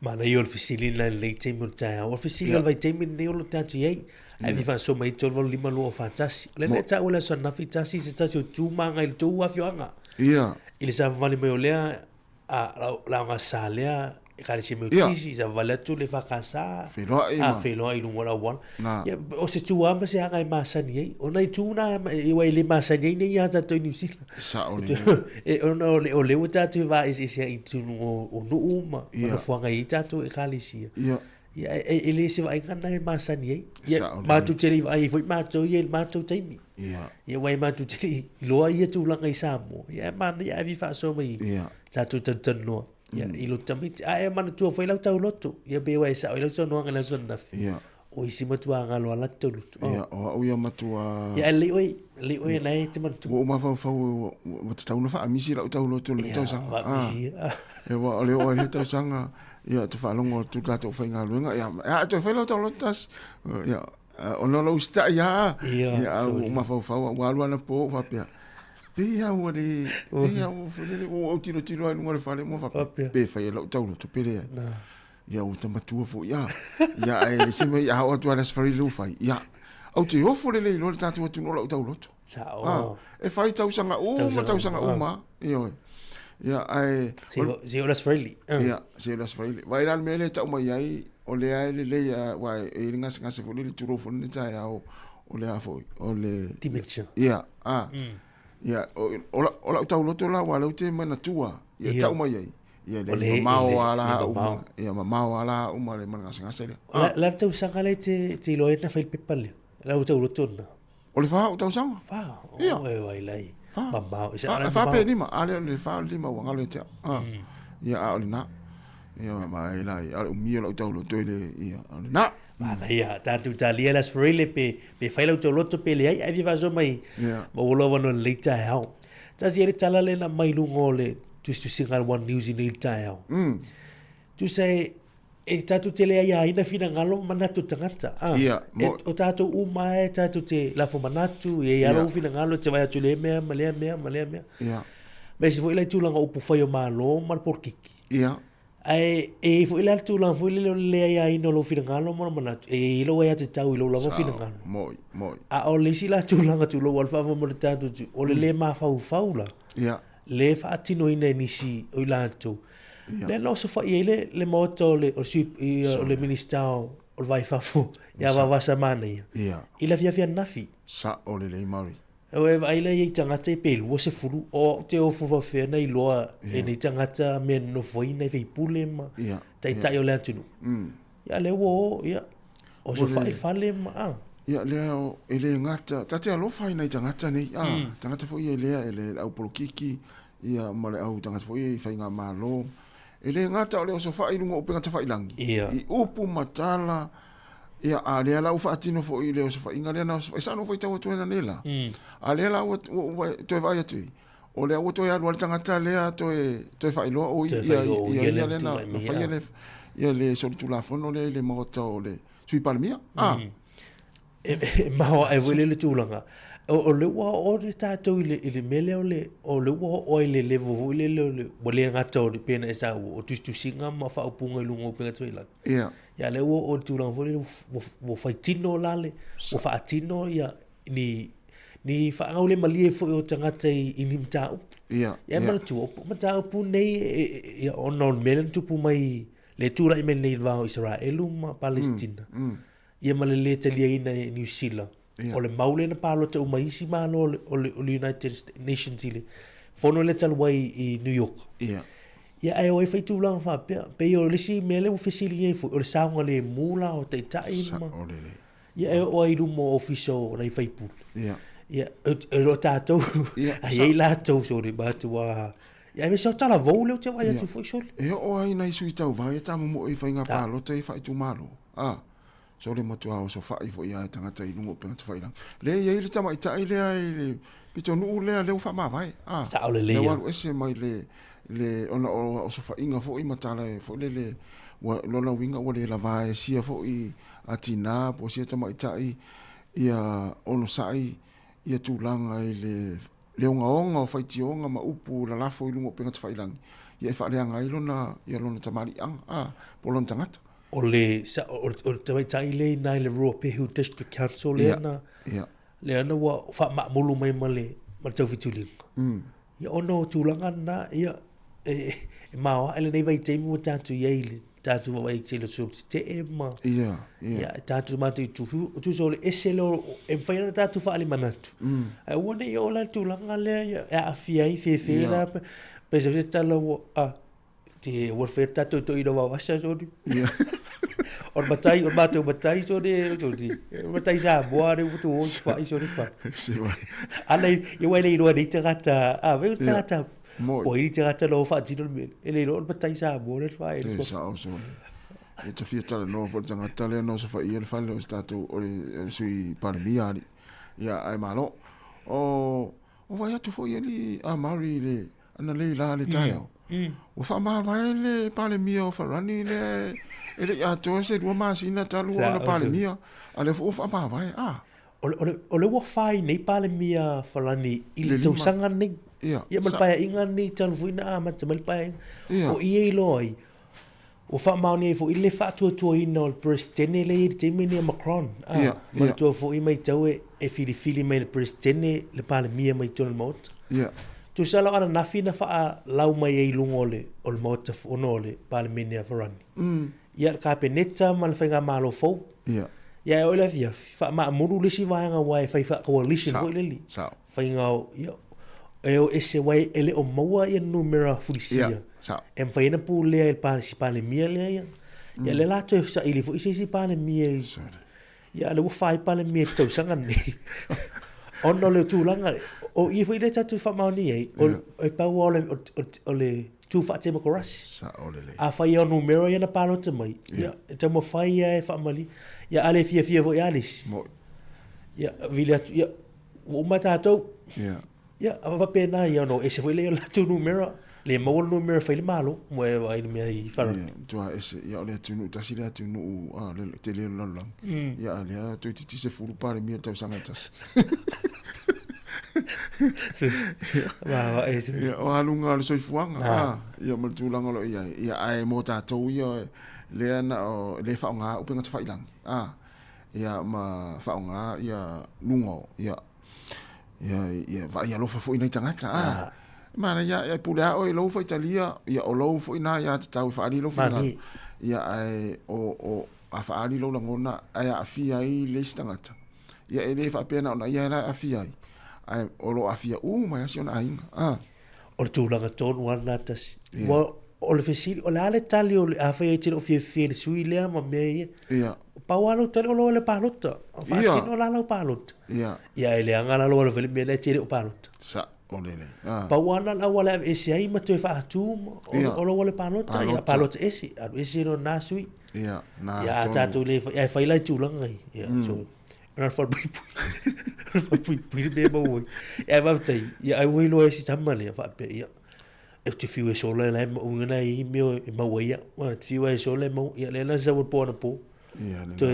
Mana i o le fisili na le te mo ta o fisili vai te mi ne o lo ta ai ai vi fa so mai to vol lima lo fantasi le le ta o le so na fitasi se ta so tu manga il tu afioanga il sa vale me olea a la nga salea kare se me tisi sa vale tu le fa casa felo i no wala wala ya o se tu amba se anga ma sani o na tu na i wa le ma sani ne ya ta to ni sila sa o e o le ta tu va is i tu o no uma na fuanga i ta tu e kalisia ya ele se va ngana ma sani ya ma tu tele vai foi ma to ye ma to taimi ya wa ma tu tele lo ia tu la ngai samo ya man ya vi fa so mai ta tu tan no ya ilo tamit ai man tu foi la tau loto ya be wa sa ilo so no ngala so na o isi matua ngalo ala tolu ya o ia matua ya le oi na te man tu o ma fa tau na fa amisi la tau loto le tau sang e wa le tau sanga ya te fa longo tu ka to fa ngalo ya to fa lo tau lotas ya o no lo sta ya o ma fa wa lu na po fa pia Pia o tiro ai ngore fale mo fa pe fa ia tau to pele ia o tamatua fo ia e se me ia o tu alas fari lu fai ia o te ofo le lo tatu tu no lo tau loto e fai tau sanga uma ia ai se olas fari ia se olas fari vai ran mele tau mai ai o le ai le ia wa e ngas fo le tu ro fo ni tai o le afo o le dimension ia ia ola tau loto la wala te mana tua ia tau mai ai ia le mau ala ia mau ala uma le mana ngasa la tau sanga le te lo na fai pepale la tau loto na o le fa tau sanga fa o e vai lai mamau fa pe lima ale le fa lima wa ngalo te ia o na ia mai lai o mi lo tau loto le ia na Mana ia, tatu talia las freile pe faila uto loto pe le ai vi vazo mai. Ma ulo no le tai hao. Tasi ele tala le na mai lungo le tu singal one news in tai hao. Tu say e tatu tele ai ina fina ngalo manatu tangata. O tatu uma e tatu te la fo manatu e ya lo fina ngalo te vai atu le mea. Me se foi le tu langa upu faio malo mal por kiki. Ai e foi le tu lang foi le ai no lo fina ngalo mo mana e lo ia te tau lo lo fina ngalo moi o le sila tu langa tu lo alfa mo le tatu o le ma faula le fa tino ina nisi o la tu le no so fa ile le moto le o le minister o vai fa fu ya va sa mani ila fia nafi sa o le mari o e vai le i tangata pe lo se furu o te o fu fa nei loa e nei tangata me no foi nei fe pulema tai o le atu ya le wo ya o so fa le ma ya le ele ngata tate alo fa nei tangata nei tangata foi ele au polokiki ia male au tangata foi fa nga malo ele ngata o le so fa ilungo pe ngata fa ilangi i upu matala ia ale ala ufa atino fo ile o fa ingale na sa no foi tawo to na nela ale ala o to vai atu o le o to ya lo tanga le to fa ilo o ia le na fa ia le so tu la fono le moto le sui palmia ma e vole le tulanga o le wa o le tātou ile mele o le wa o ile levo ile mo le ngata o pena esa o tu singa ma fa upunga lungo pena tuila ya le o tu lang fo le wo fa tino lale wo fa tino ya ni fa au le malie fo o tangata I limta ya ma tu ma ta pu nei ya on mele tu pu mai le tura I mele va Israel ma Palestina ya ma le talia ina New Zealand o le maule na palo te umaisi malo o le United Nations ile fono le talwai I New York ya ai o fai tu lang fa pe o le si mele o fesili e o le saunga le mula o te tai ma ya ai o ai mo official na fai pu ya o tato ai la to so de ba tu wa ya me so tala vole o te wa ya tu foi so o ai na isu tau vai ta mo I fai nga palo te fai tu malo so le motua o so fai fo ia tangata I lungo penga te whai lang. Le ia ili tama I tai lea I le pito nuu lea leo wha maa vai. Sa o le lea. Le waru ese mai le ona o so wha inga fo I matala e fo le lona winga o le la vai sia fo I atina po sia tama I tai ia ono sai ia tūlanga I le leonga onga o whaitionga ma upu la lafo I lungo penga te whai lang. Ia e whaaleanga I lona tamari ang. Po lona tangata. O le te mai tai le nai le Ruapehu District Council le ana wa fa ma mulu mai male ma tau fitulinga. Ia ono tūlanga na ia e mawa ele nei vai teimi mo tātu iei tātu wa i tele so te e ma. Ia tātu mātu I tu so le ese leo e mwhaina tātu wha ali manatu. Ai wane I ola tūlanga le e a fiai fe la pe se tala wa te warfare tātu to ina wa wasa so ni. Or matau matai so de matai sa boare o tu o fa iso ni fa ale I wele ro ni te gata ve tata o I te gata lo fa tino me ele ro matai sa boare fa e so e te fiesta no for tanga tale no so fa I fa lo stato o sui parmia ia ai malo o vai tu foi ele a mari le ana le la le taio o fa ma vai le parmia o fa rani le ele ya to se do ma sina talu o pale mia ale fo fa pa vai o le wo fai nei pale mia falani il to sanga nei ia mal pa inga ni talu fuina ma mal pa o ie loi o fa ma ni fo ile fa to ina o presidente le te mini Macron ma to fo I mai tau e fili mai le presidente le pale mia mai to mot tu sala ana nafina fa lau mai e lungo le o mot fo no le pale mini falani ia ka peneta mal fenga malo fo ia o la via fa ma muru le si vanga wa fa coalition fo le fenga ia e ese wai ele o maua ia numero fulisia em fa ina pu le el mia le ia le la to sa ili fo isi pale mia ia le fa pale mia to sanga ni ono le tulanga o I fo ile tatu fa ma ni o pa o le tu fa te makorasi a fa ia numero ia na palo te mai ia te mo fa ia e fa mali ia ale fia vo ialis ia vile ia o mata to ia va pena ia no ese foi le tu numero le mo numero fa le malo mo e vai me ai fa tu ese ia le tu nu tasi le tu nu le te le lo ia le tu ti se furu pare mi tau sangatas wa ese o alunga le soi fuanga ia mo tu lango lo ia ai mo tatou ia le ana o le fa nga o penga te failang ia ma fa nga ia lungo ia va ia lo fa fo ina tangata mana ia pula o lo fa Italia ia o lo fo ina ia tau fa ali lo fa ia ai o a fa ali lo langona ai a fia I le stangata ia ele fa pena ona ia a fia ai o lo a fia ma si ona ainga o tu langa ton wana tas o le fesili o le ale tali o le a fa te o fie sui le ma me ia paualo tali o lo le palota fa tino la lo palota ia ele anga lo le me le te o palota sa olele pauana la wala ese ai ma te fa tu o lo le palota ia palota ese no nasui ia na ia tatu le ia fa ila tu langa ia so na fa pui be bo ia va tai ia ai we lo ese tamale fa pe ia e te fiu e sole le mo una I mio e ma ia wa fiu e sole mo ia le na sa po na po ia to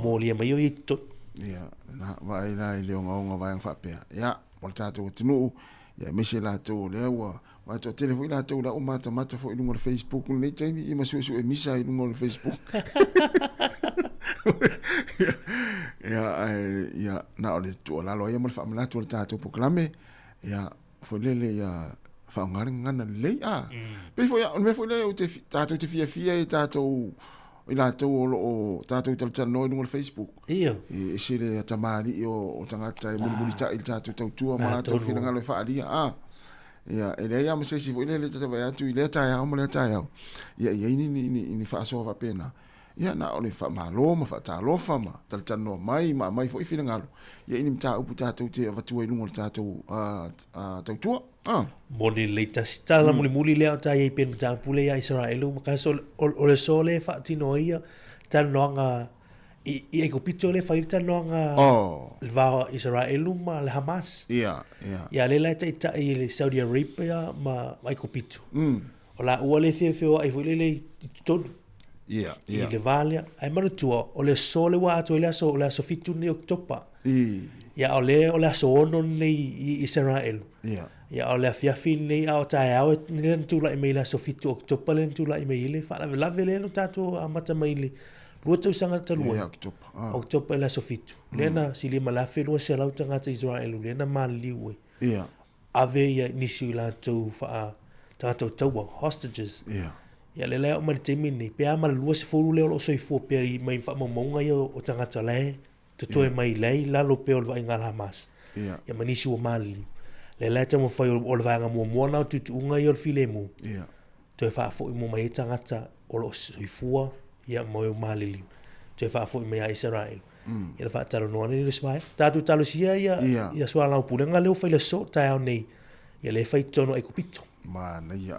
mo le mai I to Ia, na vai la I leo nga vai ang whapea. Ia, mo tātou tinu, ia mese la tō lea ua, wa tō telefo I la tō la o mata fo I lungo le Facebook, nei taimi I masu e misa I lungo le Facebook. Ia, na o le tō lalo ia mo le whaamala tō le tātou poklame, ia, fo lele ia, whaongare ngana lei, Pe fo ia, me fo lele o te tātou te fia I tātou, I la tau o tātou tala noi lungo le Facebook. Ia. E se le tamari o tangata e muli ta I tātou tau tua ma tātou whina ngalo I whaaria. Ia, e lea ma se si fo ile le tatawa atu I lea tai au ma lea tai au. Ia, ini whaasoa whapena. Ia, na o le whaamalo ma whaatalofa ma tala no mai ma mai fo I whina ngalo. Ia, ini mta upu tātou te avatua I lungo le tātou tau tua. Moni le tasi tala muli lea o tai e pen ta pule ia Israelu maka o le sole whaatino ia tal noanga I eko pito le whaita noanga le vao Israelu ma le Hamas. Ia. Ia le lai ta I le Saudi Arabia ma eko pito. O la ua le theo ai fwile le tonu. Ia. I le valia ai marutua o le sole wa ato le aso fitu ni oktopa. Ia o le aso ono ni I Israelu. Ia o le afiafi nei ao tae au ni le tula I meila so fitu oktopa le tula I meile fa lave le no tato amata meile lua tau sanga talua oktopa le so fitu le na sili malafe lua se lau tanga ta Israel le na maliwe ave ia nisi la tau fa tato taua hostages ia le o mari temi nei pe ama lua se folu le o so I fu pe I mai fa monga ia o tanga tale to toe mai lei la lo pe o va inga Hamas ia manisi o mali le la tamo fai o le vanga mo na tu unga I o filemu to fa fo mo mai tangata o lo soifua ia mo o malili to fa fo mai Israel ia fa talo no ni le svai tatu talo sia ia swala o pulenga le o fai le so ta o nei ia le fai tono e kupito ma na ia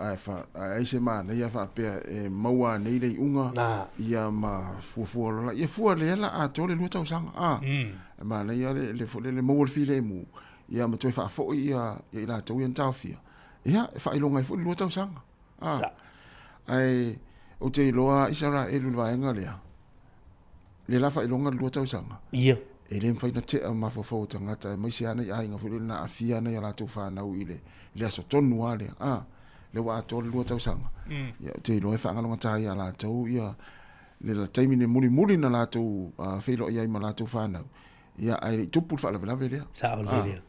ai se ma na ia fa pe e maua nei le unga ia ma fu la ia fu le la a to le lu tau sanga ma na ia le fo le mo o filemu ia ma toi fa fo ia la tau ia tafia ia fa ilonga fo lu tau sanga ai o te loa Israel lu vaenga le la fa ilonga lu tau sanga ia e le fa na te ma fo tangata mai se ana ia inga fo na afia na ia la tau fa na uile le aso tonu ale le wa to lu tau sanga ia te loa fa ngalo ngata ia la tau ia le la taimi ne muli na la tau fe lo ia ma la tau fa na ia ai tupu fa la le sa o le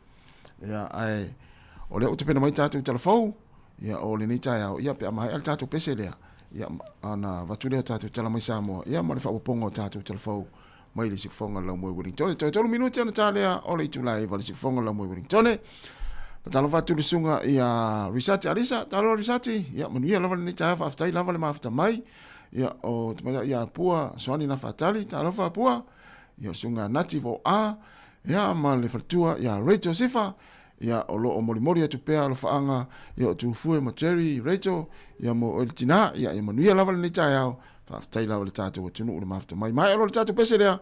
ia ai o le o te pena mai tātou telefou ia o le nei tai au ia pe mai al tātou pese lea ia ana vatu lea tātou tala mai Samoa ia ma le whaoponga o tātou telefou mai le sifonga lau moe Wellington tolu minuti ana tā lea o le itu lai va le sifonga lau moe Wellington patalo vatu le sunga ia research alisa talo research ia manuia lava le nei tai whaaftai lava le maafta mai ia o te mai ia pua soani na whaatali talo wha pua ia sunga nativo ia ma le fatua ia Rachel Sifa ia o lo o mori atu pea lo faanga ia tu fue ma Jerry Rachel ia mo el tina ia manuia lava le tai au fa tai lava le tatu tu no le mafta mai o le tatu pese lea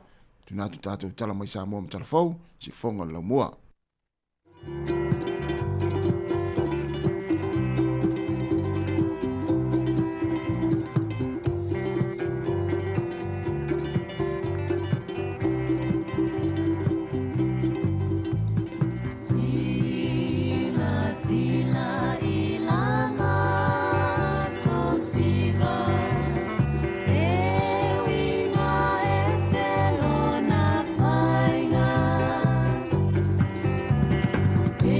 tu na tu tatu tala mai sa mo telefou si fonga la mua Yeah.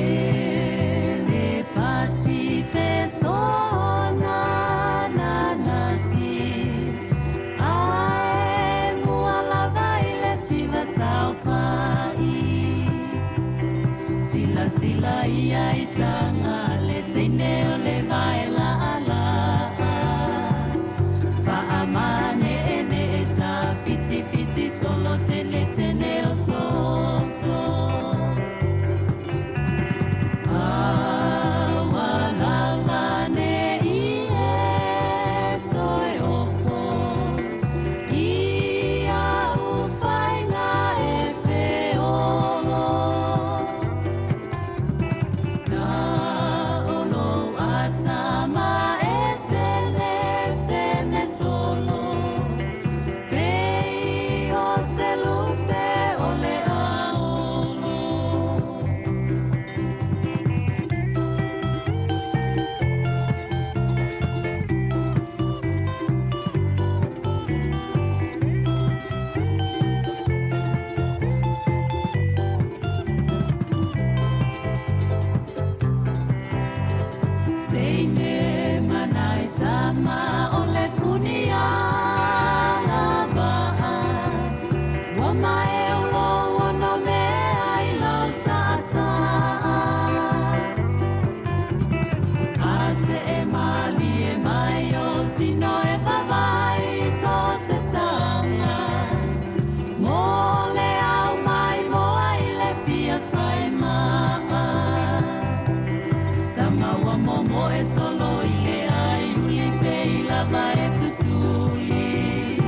vale solo ile ai uli pei lava e tutuli.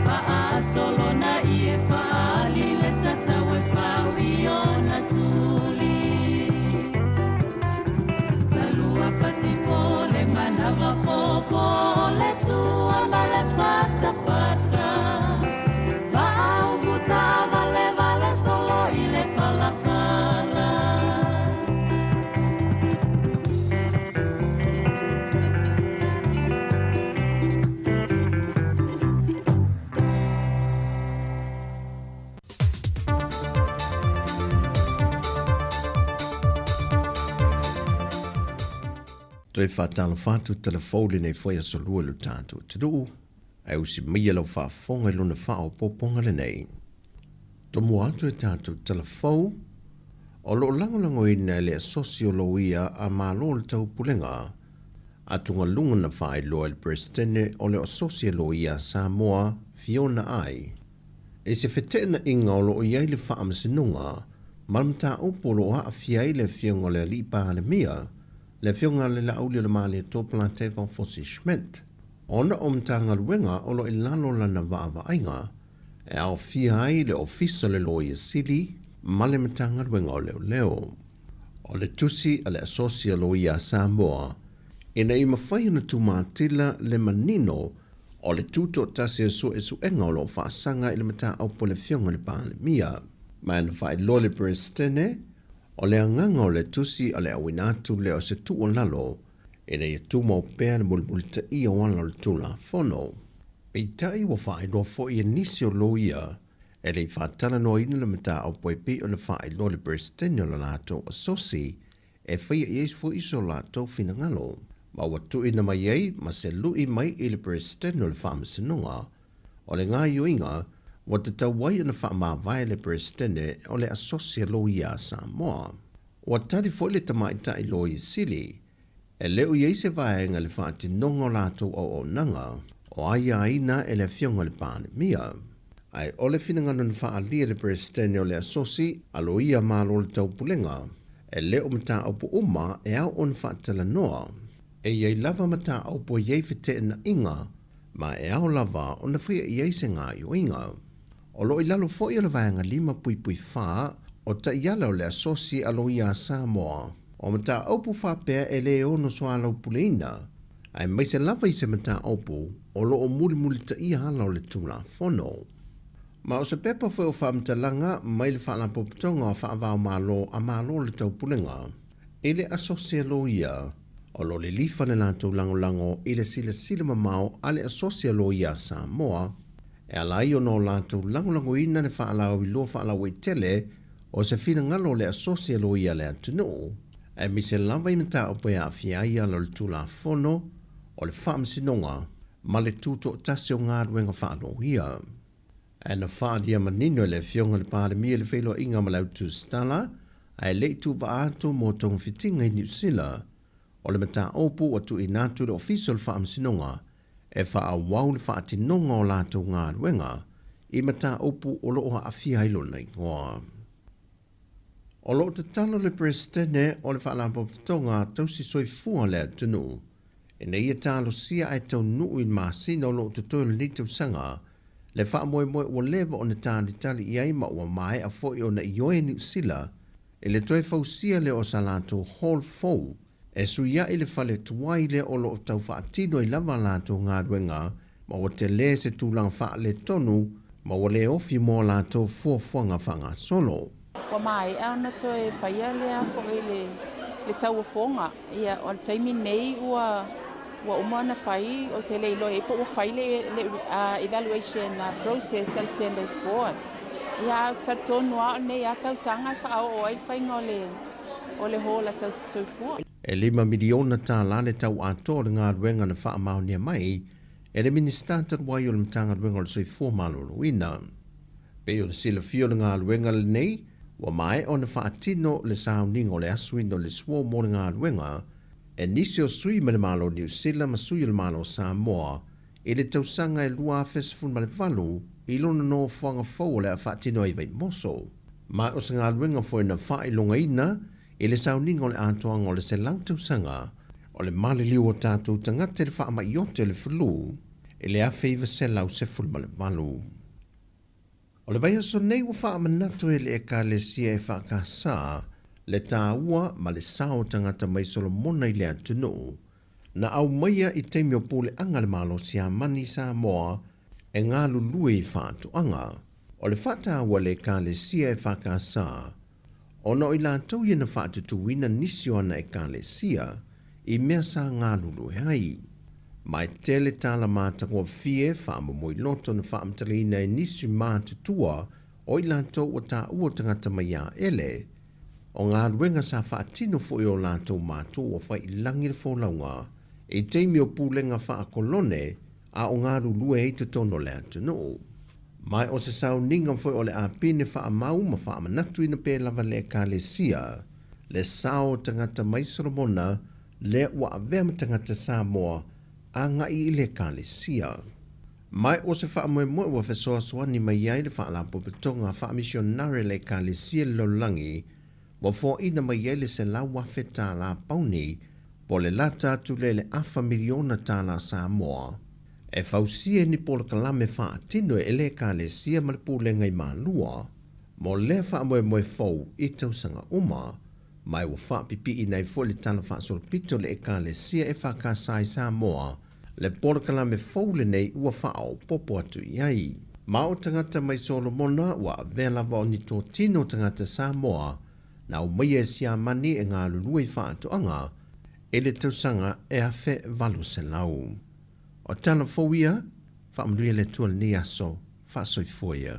Faa solo na ie faa li le tata we pau iona tuli. Talua pati pole manava popo le tua male fata fata. Faa uguta vale solo ile pala pala. Toi whātalo whātu telefoni nei whaia solua lu tātou te duu. Ai usi mia lau whaafonga i luna whao pōponga le nei. Tomo atu e tātou telefou. O lo langolango i nei le sosioloia a mālo le tau pulenga. Atunga lunga na whae loa le Prestene o le sosioloia Samoa Fiona ai. E se whetena inga o lo iai le whaamasinunga. Malamta upolo a fiai le fionga le lipa le mia. Le fionga le la auli le male to plante van Fossi Schmidt. Ona omtanga luenga o lo ilalo lana vaava ainga. E au fiai le ofisa le loia sili, male matanga luenga o leo leo. O le tusi a le asosia loia Samoa, ina ima whai na tumatila le manino o le tuto tasi su enga o lo whaasanga ila mata au po le fionga le pāle mia. Ma ina whai lo le Prestene, o le anganga o le tusi a le awinatu le o se tu o lalo, e nei tu mau pēr le mulmulita i o wala le tula whono. Pei tai wa whae loa fo i nisi o loia, e le whaatala no ina le mata au poepi o le whae lo le Prestene o la lato o sosi, e whaia i eis fo iso lato fina ngalo. Ma watu ina mai ei, ma se lui mai i le Prestene o le whaamasinunga, o le ngā yuinga, wa te tawai na wha vai le Prestene o le asosia loia Samoa. Wa tari fo le tamaita i loi sili, e leo iei se vaenga le whaati nongo lato o nanga, o aia aina e le fionga le pāne mia. Ai ole finangano na wha alia le Prestene o le asosi, aloia malo le taupulenga, e leo mata au po uma e au on whaatala noa. E iei lava mata au po iei fite na inga, ma e au lava o na whia iei se ngā inga. O lo i lalo fo i le vaenga lima pui wha, o ta iala o le asosi aloia Samoa. O mata aupu wha pēr e le ono soa lau puleina. Ai mai se lava i se mata aupu, o lo o muli ta ia hala o le tula whono. Ma o se pepa fo o wha mtalanga, mai le wha la popitonga o wha avao malo a malo le tau pulenga. E le asosi aloia, o lo le lifa le lato lango i le sila mamao a le asosi aloia Samoa, e alai o no lato lango ina ne whaalau i loa whaalau i tele o se whina ngalo le asosia loia le atunu, e mi se lava i mata o pea a fiaia lo le tula whono o le whaamsinonga ma le tuto tasi o ngā ruenga whaano hia. E na whaadia manino le fionga le pāle mia le whelo inga malau tu stala, e le tu vaato mo tong fitinga i New Zealand, o le mata opu o tu inatu le official whaamsinonga, e wha wau le whaati nonga o lātou ngā ruenga, i mata opu o loo a fiailo nei ngoa. O loo te talo le Prestene o le whaalampo tonga tausi soi fua le atunu, e nei e talo sia ai tau nuu i māsina o loo te toile ni tau sanga, le wha moe o lewa o ne tāni tali i aima o mai a foi o na ioe ni usila, e le toi fau sia le o sa lātou hall fau, e suia i le whale tuai le o loo tau whaatino i lava lātou ngā ruenga, ma o te le se tūlang wha le tonu, ma o le ofi mō lātou fuafuanga whanga solo. Wa mai, au na toi whaia lea fo i le tau o whonga. Ia, o le taimi nei ua umana whai o te leilo e po o whai le evaluation process al tenders board. Ia, ta tonu a nei a tau sanga wha o ai whainga o le hola tau soifua. E 5 miliona tā lale tau ato le ngā ruenga na wha maonia mai, e le minister wai o le mtanga ruenga o le soifua malolo ina. Pe o le sila fio le ngā ruenga le nei, wa mai o na wha atino le sauningo le asuino le suo mo le ngā ruenga, e nisi o sui me le malo New Zealand ma sui le malo Samoa, e le tausanga e lua fesifun ma le valu, i lona no whanga fau le a wha atino i vei moso. Mai o se ngā ruenga fo na wha ilonga ina, e le sauningo le atoanga o le se lang tausanga, o o le male liu o tātou tangata le wha ama i o te le fulu, e le a feiva se lau se fulu ma le malu. O le vai aso nei wa wha ama nato e le e ka le sia e wha ka sā, le tā ua ma le sao tangata mai Solomona i le atunu, na au maia i teimio pōle anga le malo si a mani sa moa e ngā lulue i whātu anga, o le whata ua le ka le sia e whaka sā, o no i lātou i na whātu tuwina nisio ana e ka le sia, i mea sa ngā lulue hai. Mai tele tala māta kua fie whaama mui loto na whaamtalina e nisi mātu tua, o i lātou o tā ua tangata mai a ele, o ngā ruenga sa whaatino fo i o lātou mātou o whai ilangi le wholaunga, e teimi o pūlenga wha kolone a o ngā rulue e te tono le atunu. Mai o se sau ninga foi o le a pine wha mau ma wha manatu ina pē lava le ka le sia, le sao tangata mai Solomona le ua avea tangata Samoa a ngai i le ka le sia. Mai o se wha moe moe ua whesoa soani mai iai le wha la popetonga wha misionare le ka le sia lolangi, wa fo ina mai iai le se la wafeta la pauni, po le lata tu le afa miliona tala Samoa. E fausia ni polo kalame wha atino e le ka le sia malipule ngai malua, mo le wha moe fau i tausanga uma, mai wa wha pipi i nei fo le tala wha solpito le e ka le sia e wha ka sai Samoa, le polo kalame fau le nei ua wha au popo atu iai. Ma o tangata mai Solomona wa vela wa ni tō tino tangata Samoa, na o mai e sia mani e ngā lului wha atu anga, e le tausanga e afe valu se lau. O tana fōia, whaamruia le tua ni aso, whaasoi fōia.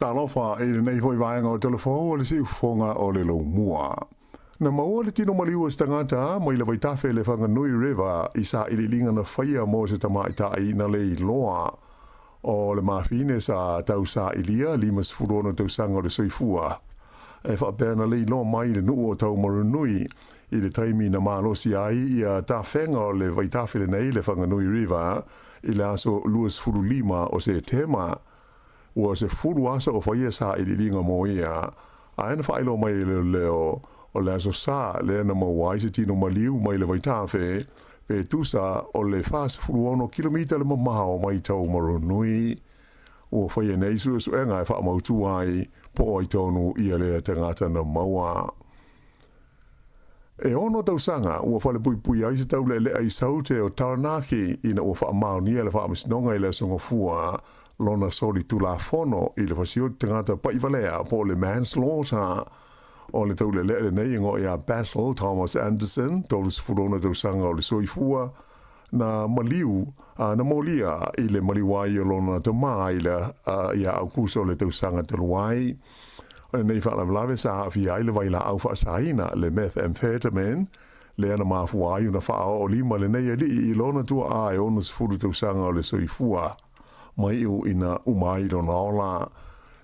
Talofa e nei foi vaenga o telefon o le si ufonga o le lo mua. Na maua le tino maliu o stangata mai le vaitafe le Whanganui River i sa ililinga na whaia mo se tamaita i na le loa. O le mawhine sa tau sa ilia limas furona tau sanga o le soifua. E whapena le loa mai le nuu o tau marunui i le taimi na malosi ai i a ta whenga o le vaitafe le nei le Whanganui River i le aso luas furu lima o se tema. Ua se furu asa o whaia sa i li linga mo ia, a ena whailo mai leo o le aso sa le ena mawai se tino maliu mai le vaitafe, pe tusa o le fast furu ono kilomita le mamao mai tau marunui. Ua whaia nei su enga e wha mautu ai po ai tonu ia le tangata na maua. E ono tau sanga, ua whale pui ai se tau le ai saute o Taranaki ina ua wha mao nia le whaamisnonga i le songa fua, lona soli tu la fono i le fasio tangata paivalea po le manslaughter o le tau le nei ngo ia Basil Thomas Anderson tolus furona tau sanga o le soifua na maliu na molia i le maliwai o lona tama i le ia au kuso le tau sanga te luai o nei wha lave sa fi ai le vaila au wha saina le methamphetamine le ana mafuai una wha o lima le nei i lona tua ai onus furu tau sanga o le soifua mai u ina umai lona ola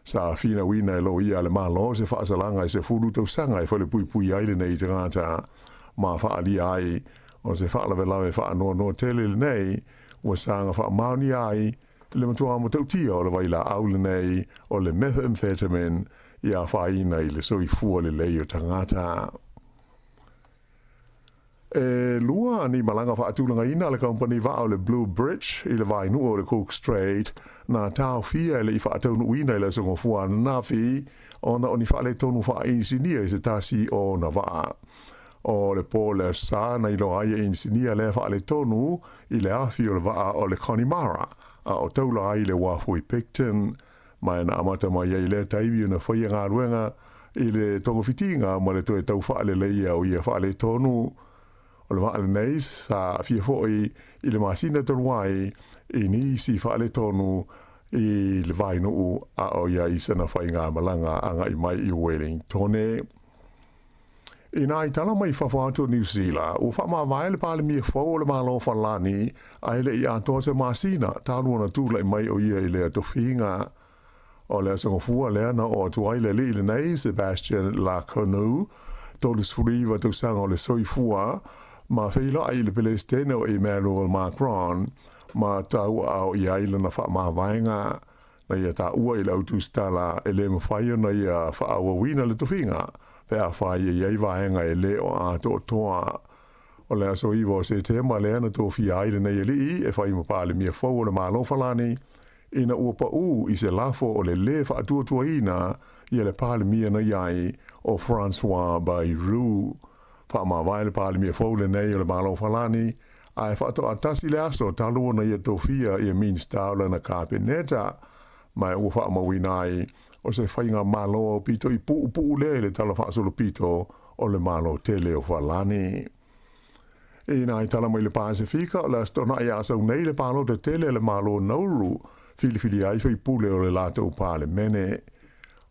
sa fina wina e lo ia le malo se whaasalanga i se furu tau sanga i whale pui ai le nei tangata ma whaali ai o se whaalawe whaanoa no tele le nei ua sanga whaamauni ai le matua mo tau tia o le waila au le nei o le methamphetamine ia whaina i le soifua le lei o tangata. E lua ni malanga whaatulanga ina le company wa o le Blue Bridge i le vai nu o le Cook Strait na tau fia le i whaataunu ina i le songo fua na fi ona oni whaale tonu wha insinia i se tasi o na waa. O le po le sa na ilo aia insinia le whaale tonu i le afi o le waa o le Connemara o taula ai le Wafui Picton mai na amata mai i le taibi na whaia ngā ruenga i le tongo fitinga ma le toe tau whaale leia o ia whaale tonu o le maale nei sa fia foi i le masina toruai i ni si whaale tonu i le vainu a o ia isa na whai ngā malanga anga i mai i Wellingtone. I nā i tala mai whawhātua New Zealand, o wha vai le pāle mia whau le mālo whalani a ele i atoa se masina, tālua na tūla i mai o ia i le atowhinga O le asonga fua le ana o tuai le li le nei Sebastian Laconu tolu suriva tu sanga o le soifua ma feila ai le Palestina o Emmanuel Macron ma tau au i aile na wha mawainga na ia ta ua i lau tustala e le mawhaia na ia wha awa wina le tuwhinga pea whai e iei waenga e le o a to toa o le aso iwa o se te ma le ana tō fia aile na ia li e whai mapale mia fau o le malo falani ina ua pa u i se lafo o le wha atua tua ina i le pale mia na iai o François Bayrou wha mawai le pale mia fau le nei o le malo falani ai wha ato atasi le aso talua na ia tō fia i a minister o na kabineta mai ua wha mawinai o se whainga malo o pito i puu le tala wha solo pito o le malo tele o falani. E nai tala mai le Pasifika o le astona i asau nei le palo te tele le malo Nauru fili ai whai pule o le lato pale mene.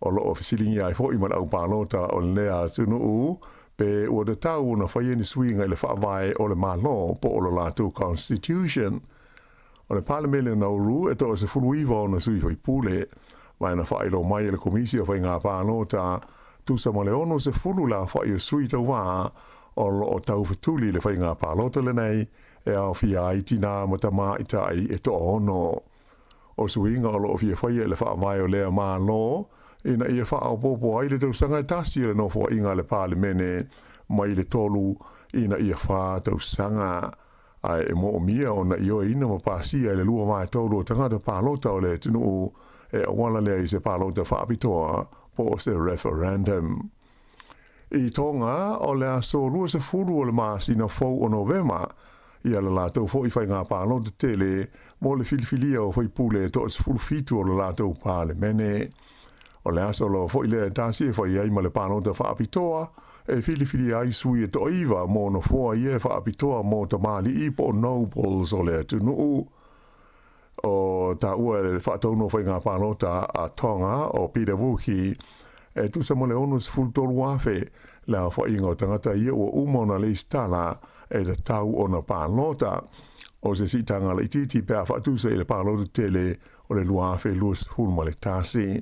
O lo ofisilingi ai hoi man au palota o le lea tunu u pe ua de tau na whaieni swinga i le whaavai o le malo po o le lato Constitution. O le pale mele Nauru e to se fuluiva o na sui whai pule mai na whaelo mai le komisi o whai ngā palota tu sa male ono se fulu la whai o sui tau wā o tau whatuli le whai ngā palota le nei e au fia ai tina matama i tai e to ono. O suinga o lo fia whai e le whaavai o lea malo ina ia wha au popo ai le tau sanga tasi le no fo inga le pale mene mai le tolu ina ia wha tau sanga ai e mo mia o na io ina ma pasia le lua mai tolu o tangata palota o le tunu e wala le i se palota wha apitoa po se referendum. I tonga o le aso lua se furu o le maasi na fau o novema ia le lātou fo i whai ngā palota tele mo le filifilia o whai pule to se furu fitu o le lātou pale mene. O le aso lo fo i le tasi e whai ai ma le palota wha apitoa e fili ai sui e to iwa mo no fo i e wha apitoa mo ta mali i po nobles o le tunu o ta ua le whaatau no whai ngā palota a Tonga o Peter Wuki e tu sa mo le onus full tolu wafe la whai ingo tangata ia ua umona le istala e le tau o na palota o se sitanga le ititi pēr whaatusa i le palota tele o le luafe luas hulma le tasi.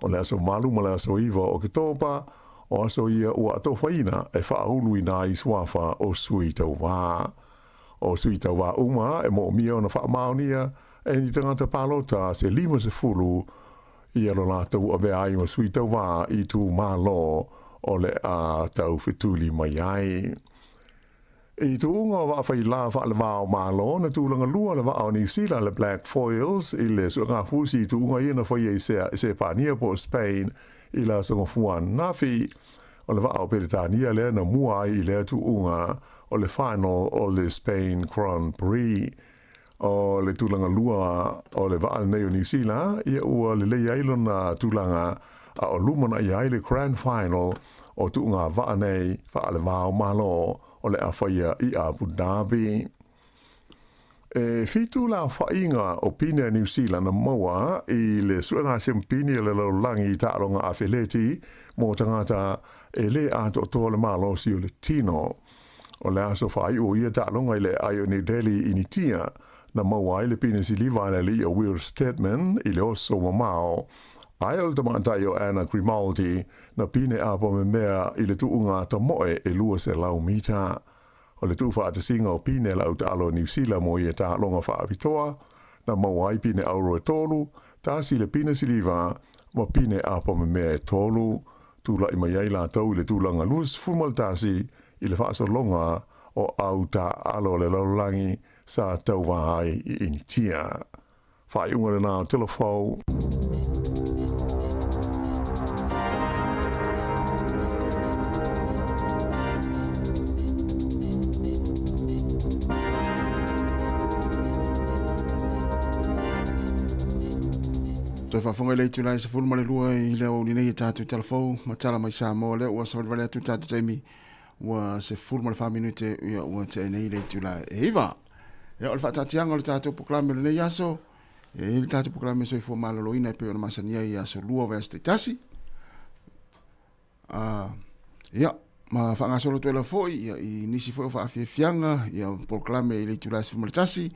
O le aso malu ma le aso iwa o ke topa, o aso ia ua ato whaina e whaahulu i nā i swafa o sui tau wā. O sui tau wā uma e mo mia o na whaamaunia e ni tangata palota se lima se fulu i alo nā tau a vea ai ma sui tau wā i tu malo o le a tau whituli mai ai. I tu unga wa whai la wha le wao malo na tūlanga lua le wao New Zealand le Black Foils i le so ngā fusi i tu unga ina whai e se pānia po Spain i la so ngā nafi o le wao Peritania le na mua i le tu unga o le final o le Spain Grand Prix o le tūlanga lua o le wao nei o New Zealand i ua le lei ailona tūlanga a o lumana i ai le Grand Final o tu unga wao nei wha le wao malo o le awhaia i Abu Dhabi. E fitu la whainga o pine New Zealand na maua i le suanga sempini le laulangi i tāronga a Feleti mō tangata e le ato toa le malo si o le tino. O le aso whai o ia tāronga i le Ione Deli initia na maua i le pine si livaina li o Will Stedman i le oso mamao. Ai o le tamatai o Anna Grimaldi na pine apo me mea i le tuunga ta moe e lua se lau mita. O le tu whaatasinga o pine lau talo New Zealand mo i e tā longa whaapitoa na mawai pine auro e tolu, tā si le pine siliva ma pine apo me mea e tolu, tūla i mai la tau i le tūlanga luas fumaltasi i le whaaso longa o au tā alo le laulangi sa tau wahai i initia. Whai unga le nā telefau. Toi whafonga lei tu lai sa fulu male lua i leo ni nei tātu telefou, matala mai sa mo leo ua sa wale atu tātu taimi ua se fulu male wha minute ua te nei lei tu lai e iwa. E o le whaatatianga o le tātu poklame le nei aso, e le tātu poklame soi fua malolo ina e peo na masania i aso lua vea ste tasi. Ia, ma whaangasolo tu e la foi, i nisi foi o whaafia ia poklame i lei tu lai sa fulu male tasi,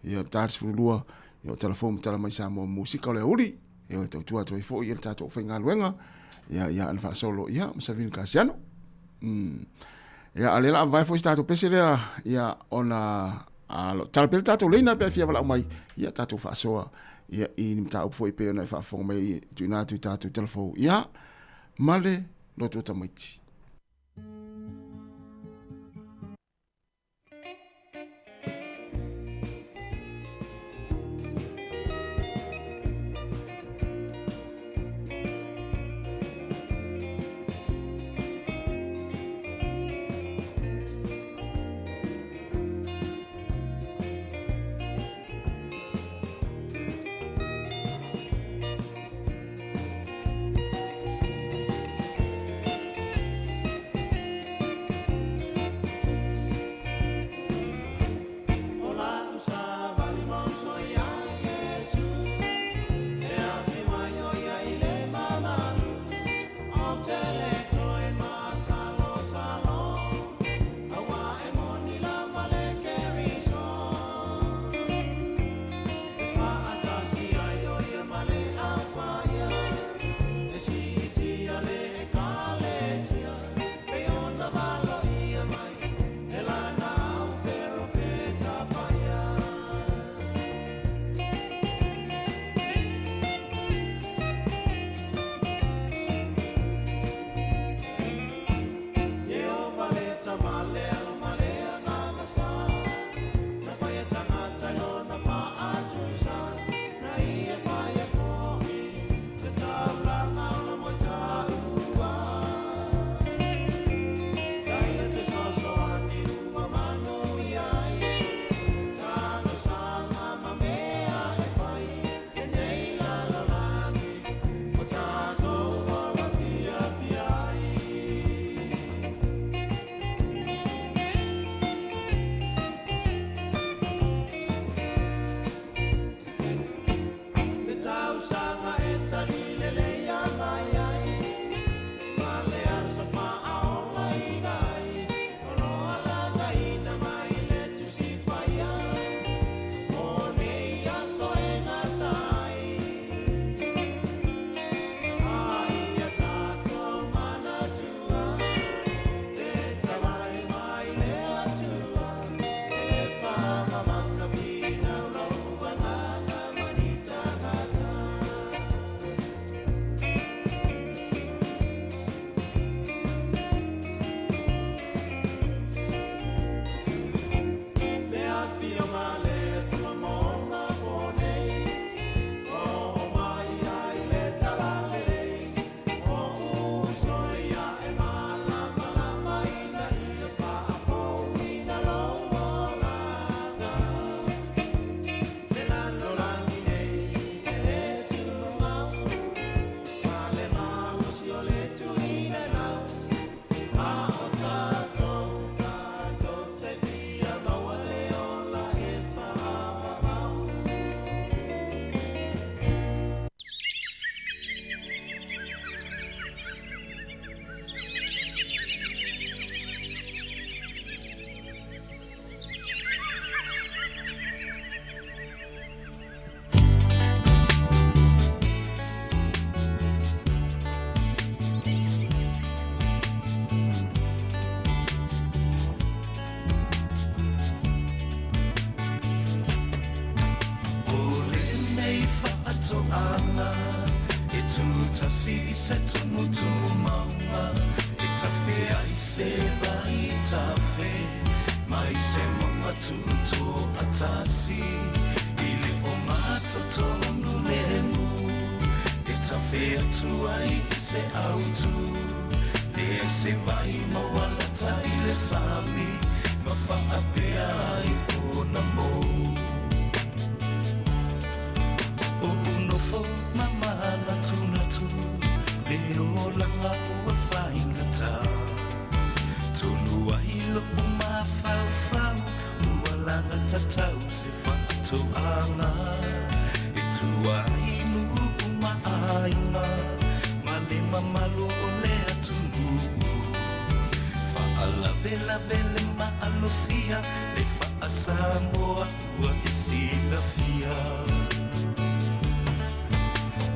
ia tātu fulu lua, o telefon tala mai sa mo musika o le uri e o tautua toi fo i le tātou whainga luenga, ia alfa solo ia, Masavini Kasiano. Ia alela vai fo i tātou pese lea, ia ona talapele tātou leina pia fia wala mai, ia tātou whaasoa, ia i ni mta upo i peo na i whaafonga mai tui nā tui tātou telefou. Ia, male no tō tamaiti.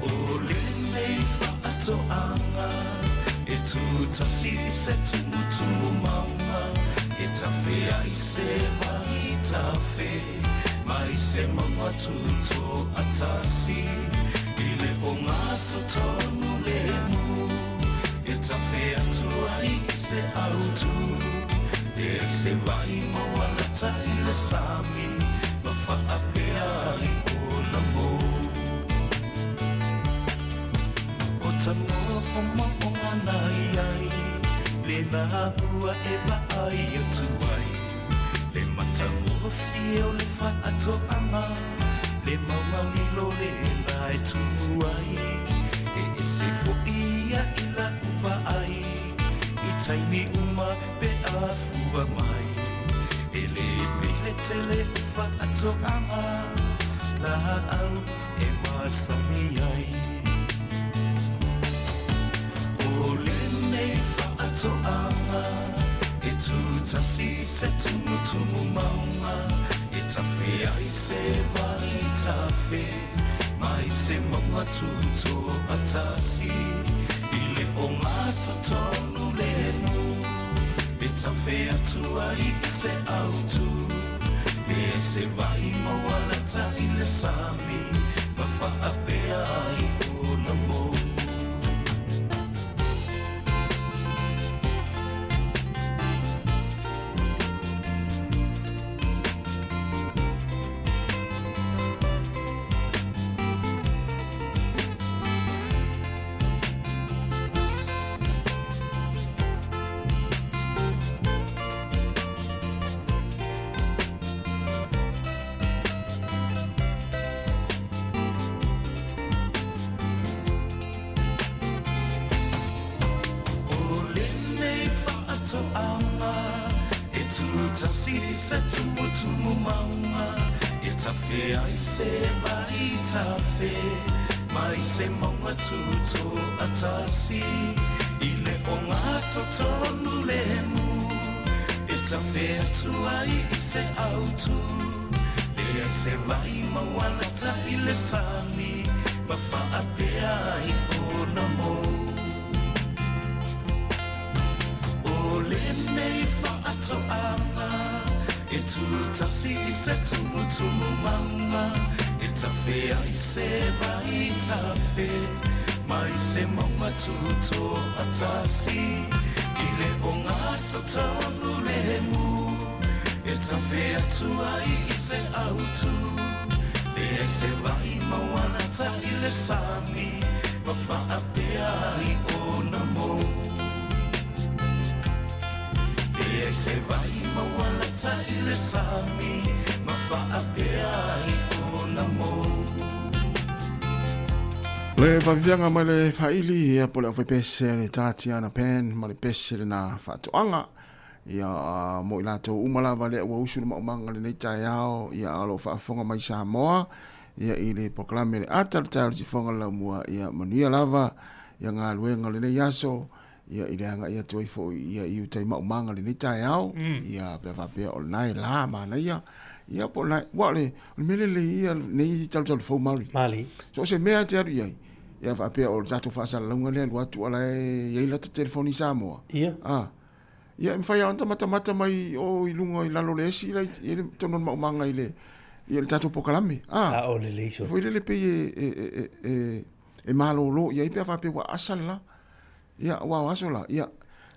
Oh tasi se tumu maunga e tafe ai se vai tafe mai se mama tuto atasi ile o ngato tonu le mu e tafe atu ai se autu e se vai moala ta ile sami ma fa apea ai o la mo o tamo o mo o ngai ai le na bua e va ai o tu ai le mata mo fio le fa ato ama le mama ni lo le na e tu ai e se fo ia ila uva ai i taimi uma pe a fuva mai e le pile tele fa ato ama la au e masami ai o le nei fa ato ama e tu tasi se tumu maunga e tafe ai se vai tafe mai se mama tuto atasi ile o ngata tonu le mu e tafe atu ai se autu e se vai mawala ta ile sami ma fa apea ai o na mo se tumu maunga e tafe ai se vai tafe mai se maunga tuto atasi ile o ngato tonu le mu e tafe atu ai se autu e se vai mawala ta ile sami ma fa apea ai o na mo o le nei fa ato ama e tu tasi se tumu mama e tafe ai se vai tafe mai se mama tuto atasi ile o ngato tonu le mu e tafe atu ai se autu e se vai mawana ta ile sami ma fa apea ai o na mo e se vai mawala ta ile sami ma fa apea ai o na mo le vavianga mai le faili ia po le fai pese le Tatiana Pen ma le pese le na fatoanga ia mo i latou umalava le ua usu le maumanga le nei taiao ia alo faafoga mai Samoa ia i le proklame le ata le taʻalesifoga laumua ia mania lava ia galuega lenei aso ia i le anga ia toi foʻi ia i utai maumanga le nei taiao ia pe faapea o lenai la manaia ia po lai ua le mele le ia nei talutalu fou mali so se mea te alu iai ia faapea o le tatou faasalalauga lea lu atu ala iai lata telefoni Samoa ia me fai anta mata mai o i lunga i lalo le esi i le tono maumanga i le tatou pokalame sa o le leiso foi le pe e malo lo ia i pe fa pe wa asala ia wa asola ia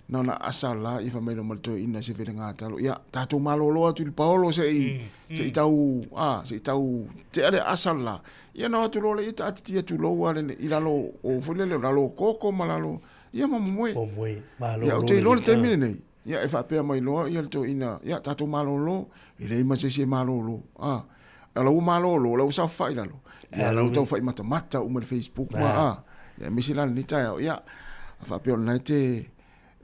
na asala i fa mai no malto ina se vele ngata lo ia tatou malo lo atu il Paolo se tau te ale asala ia no atu lo le ita ati tu lo wa le i lalo o foi le lalo koko malalo ia mamwe malo ia te lo te mine nei ia e fa pe mai lo ia to ina ia tatou malo lo i le ma se malo lo ala u malo lo la usa fa ila lo ia la tau fa mata o me Facebook ma ia misila ni ta ia fa pe ona te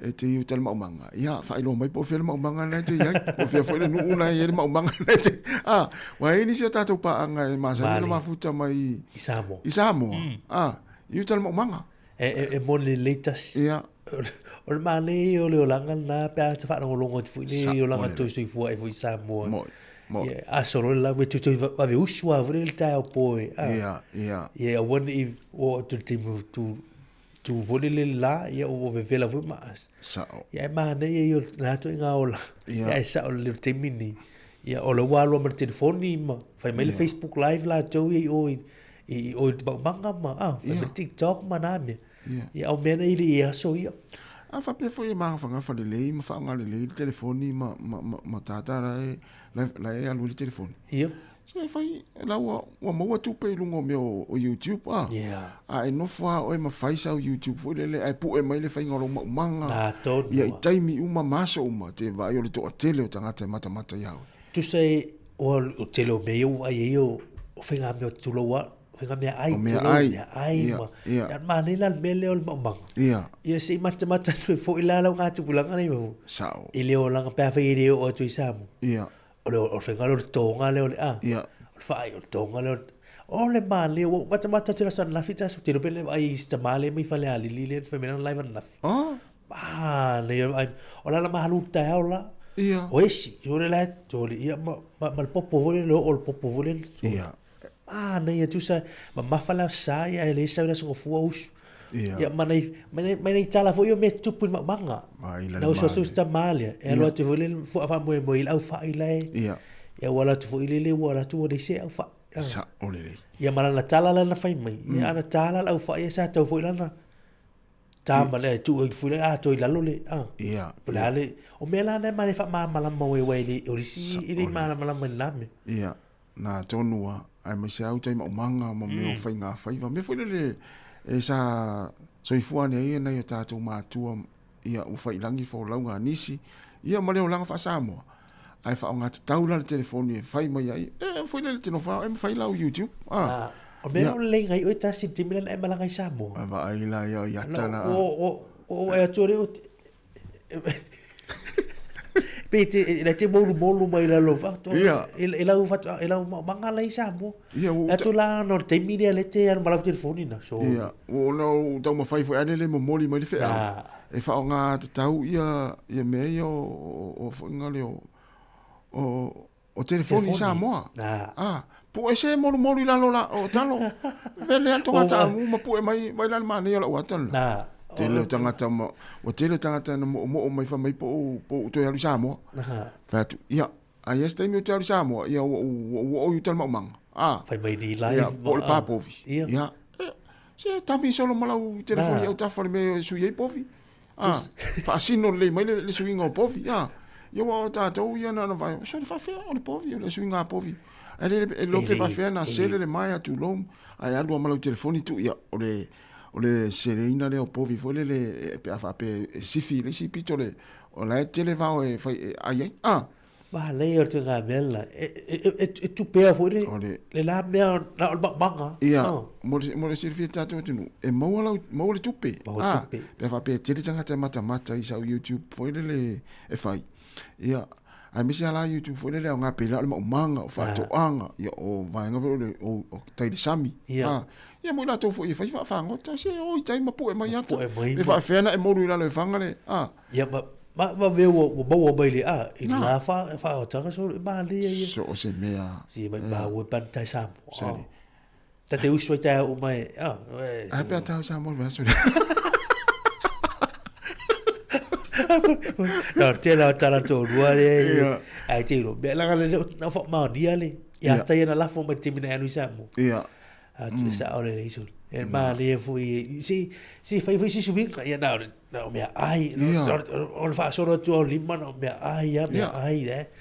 u tel maumanga ia fa ilo mai po fel maumanga na te ia o fe foi no una ia maumanga na te wa ini se tatou pa anga e masa no mafuta mai isamo u tel maumanga e mon le letas ia o le male o le olanga na pe a te fa no longo te fui o langa to so fu e foi Samoa a solo la we to va ve uswa vre le tao poi ia ia one if o to team to tu vole le la ia o vevela fu mas sa ia mana ia yo na to nga ola ia sa o le temini ia o le walo ma telefoni ma fai mai le Facebook live la to i o ba manga ma fai mai TikTok ma na me ia o mena ile ia so ia a fa pe foi ma fa nga fa le ma fa nga le telefoni ma tata la e alu le telefoni ia se fai la wa mo tu pe lungo me o YouTube a no fa o ma fai sa o YouTube foi le ai pu e mai le fai ngolo manga na to ia tai mi uma maso uma te vai o le to tele o tanga te mata ia tu sei o tele o me o ai o fenga me o tulo wa fenga me ai ma ia ma le la mele o manga ia se mata tu fo ila la nga tu bulanga nei mo sao ile o langa pa fa ile o tu samu ia o fenga lo tonga le ia fai o tonga le o le male o mata tu la son la fita su tele pele ai sta male mi fa le ali le femena live na le o la malu ta ola ia o esi yo le la to le ia ma popo vole lo o popo vole ia nei tu sa ma fa la sa ia le sa la so fu us ia ma nei tala fo yo me tu pu manga na o so sta male e lo te vole fo fa mo il au fa ile ia wala tu fo ile wala tu de se au fa sa o le ia mala na tala la na fai mai ia ana tala au fa ia sa tau fo ila na ta male tu fu le to ila lo le ia le o me la na male fa mala mo we le o si ile mala na me ia na tonua ai mai se au tai manga mo me o fai nga fai va me foi le e sa soifua nei na yo tatou matua ia u fai langi fo launga nisi ia mo le langa fa samo ai fa nga taula le telefoni fai mai ai foi le tino fa em fai lau YouTube o me o le ngai o ta si timila e malanga samo va ai la ya tana o e tore o pete la te molu mai la lo fatto e la fatto e la manga la samo e tu la no te miri le te an bala telefoni na so ia o no tau ma fai foi ane le moli mai le fe e fa nga tau ia me o nga le o telefoni samo po e se molu la lo la o talo vele anto ta ma po e mai la ma ne la o talo tele tangata o tele tangata mo mai fa mai po to ya samo fatu ia ai este mi to ya samo ia o yutal mang fai mai di live po pa povi ia se tambi solo malau telefoni o ta fa me su ye povi fa sino le mai le su ingo povi ia o ta to ia na vai so fa fe o le povi le su inga povi ele lo que fa fe na sele le mai tu lom ai ando malau telefoni tu ia o le sereina le o povi foi le pe afa pe sifi le si pitole o la tele va o fai ai ba le o te gabella e tu pe foi le la me na banga ia mo le sifi tato tunu e mo le tupe pe afa pe tele tanga te mata i sa YouTube foi le e fai ia ai misi ala YouTube foi le nga pela o manga o fato anga ia o vai nga o tai sami ia mo la to foi fai fa ngota se o tai ma pu e mai ata e fa fena e mo lu la le fangale ia ma ve o bo baile i la fa o tanga so ba le ia so o se mea si ba o pan tai sam ta te uswa ta o mai a pe ta sa mo va so no te la tala to ruare ai te ro be la le na fo ma dia le ia ta ia na la fo ma te mina anu samu ia tu sa ore le iso e ma le fui si fai si subi ia na me ai o fa solo tu o lima no me ai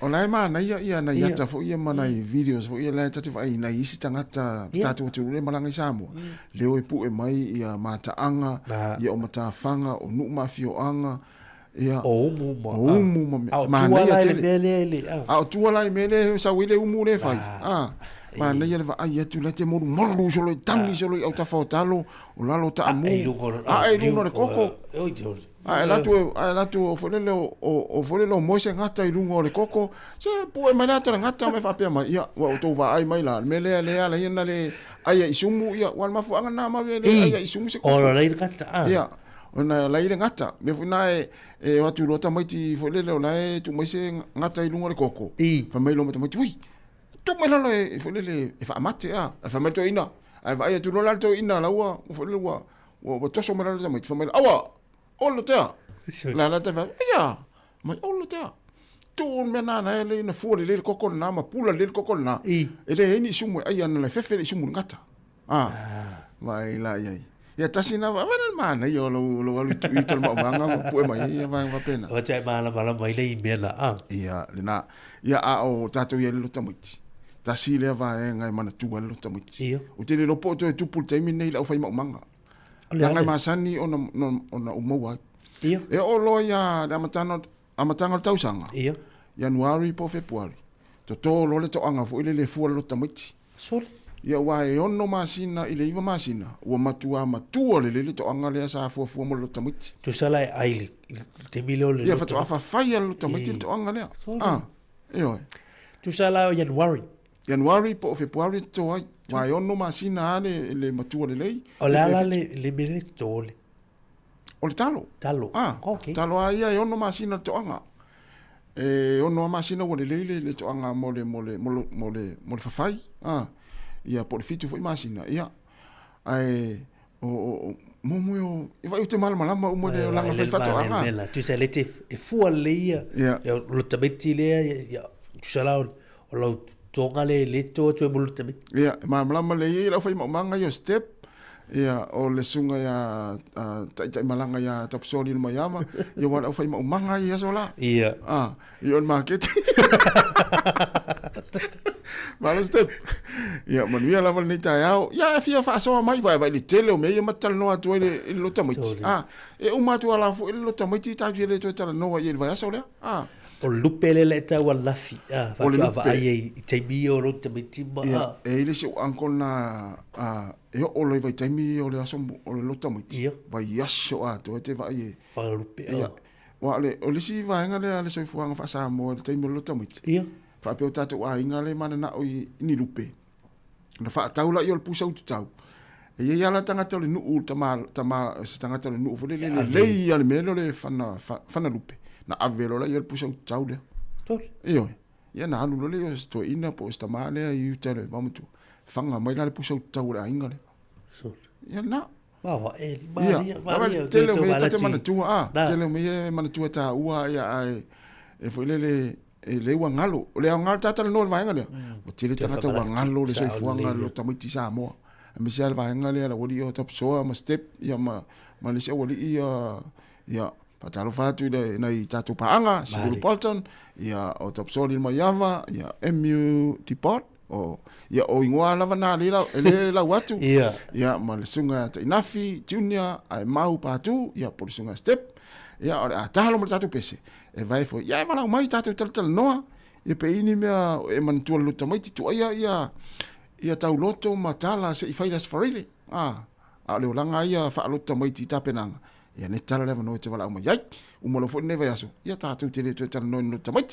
o la ma na ia na ia ta fo ia ma na videos fo ia la ta te vai na isi tangata tatu tu le malanga samu le o pu e mai ia mata anga ia o mata fanga o nu mafio anga ia o mu ma na ia tu ala mele sa wile umu le fai ma na ia va ai tu la te mo solo tangi solo au ta fotalo o lalo ta amu ai lungo le koko la tu fo le o fo le mo se ngata i lungo le koko se pu e mana ta ngata me fa pe ma ia o to va ai mai la me le ala ina le ai isumu ia wal mafu anga na ma le ai isumu se o la ngata ia ona la ile ngata me funa e watu rota mai ti fo le la tu mai se ngata i lungo le koko fa mai lo mai ui tu mai lo e fo le e fa mate fa mai to ina ai vai tu lo la to ina la wa fo le wa wa toso mara le mai fa mai awa o lo tea la te fa ia mai o lo tea tu me na na ele na fu le koko na ma pula le koko na ele ni sumu ai ana le fefe sumu ngata vai la ia ia tasina va ma na yo lo tu tu ma manga pu mai ia va pena o te mala mai le mela ia le na ia a o tatu ia le tamiti tasi le va ngai mana tu le tamiti o te le lopo tu pu te mi nei la fa ma manga ngai masani ona umawa ia e o lo ia da amatanga tausanga ia Januari po Februari to lo le to anga fo ile le fu lo tamiti sol ia wa e ono masina ile iwa masina wa matua le to anga le sa fu mo lo tamiti tu sala ai te milio le ia fa to fa lo tamiti to anga le io tu sala Januari po Februari to ai wa e ono masina le matua le lei o la le mele to le o le talo okay talo ai e ono masina to anga ono masina wo le le to anga mo le fafai ia por fitu foi masina ia ai o mo vai te mal mala mo le la fai fato anga tu sei lete e fu le ia lo tabeti le ia tu sala o lo tonga le to tu mo lo tabeti ia mala le la fai manga yo step ia o le sunga ia tai malanga ia tapsoli no mayama ia wa fai manga ia sola ia ia market Malo step. Ia manuia lava nei tai au. Ia fia fa so mai vai le tele o me ia matal no atu ile lo tamiti. E o matu ala fu ile lo tamiti ta vile to tala no ia vai so le. O lupe le ta wala fi. Fa tu va ai te bi o lo tamiti ma. E ile se ankol na e o lo vai te mi o le aso o lo tamiti. Vai yaso to te vai fa lupe. Wa le o le si vai ngale le so fu anga fa sa mo te mi lo tamiti. Ia. Fa pe o tatu a inga le mana na o ni lupe na fa taula i o pusa u tau e ia la tanga tole nu tama tanga tole nu fo le le ale melo le fana lupe na avelo la i o pusa u tau le tol io ia na alu le o sto ina po sta male i tele vamos tu fanga mai la pusa u tau la inga le so ia na Bawa Maria tele me te mana tu tele me mana tu ta ua ia e fo le le wangalo le ngalo tata no vai ngale o tele tata wangalo le soi fuanga lo tamiti sa mo me sel vai ngale la wodi o top so ma step ya ma le se wodi ya patalo fatu le nai tatu paanga siguru Bolton ya o top so le mayava ya MU depot o ya o ingwa lava na le watu ya ma le sunga te inafi junior ai mau patu ya por sunga step ya ora talo mo tatu pese e vai fo ya mala mai tatu tal noa e pe ini mea e man tu luta mai tu ia tau loto matala se i failas farile le olanga ia fa luta mai ti tapenanga ia ne tala le no te wala mai ai umolo fo ne vai aso ia tatu te le tu tal no luta mai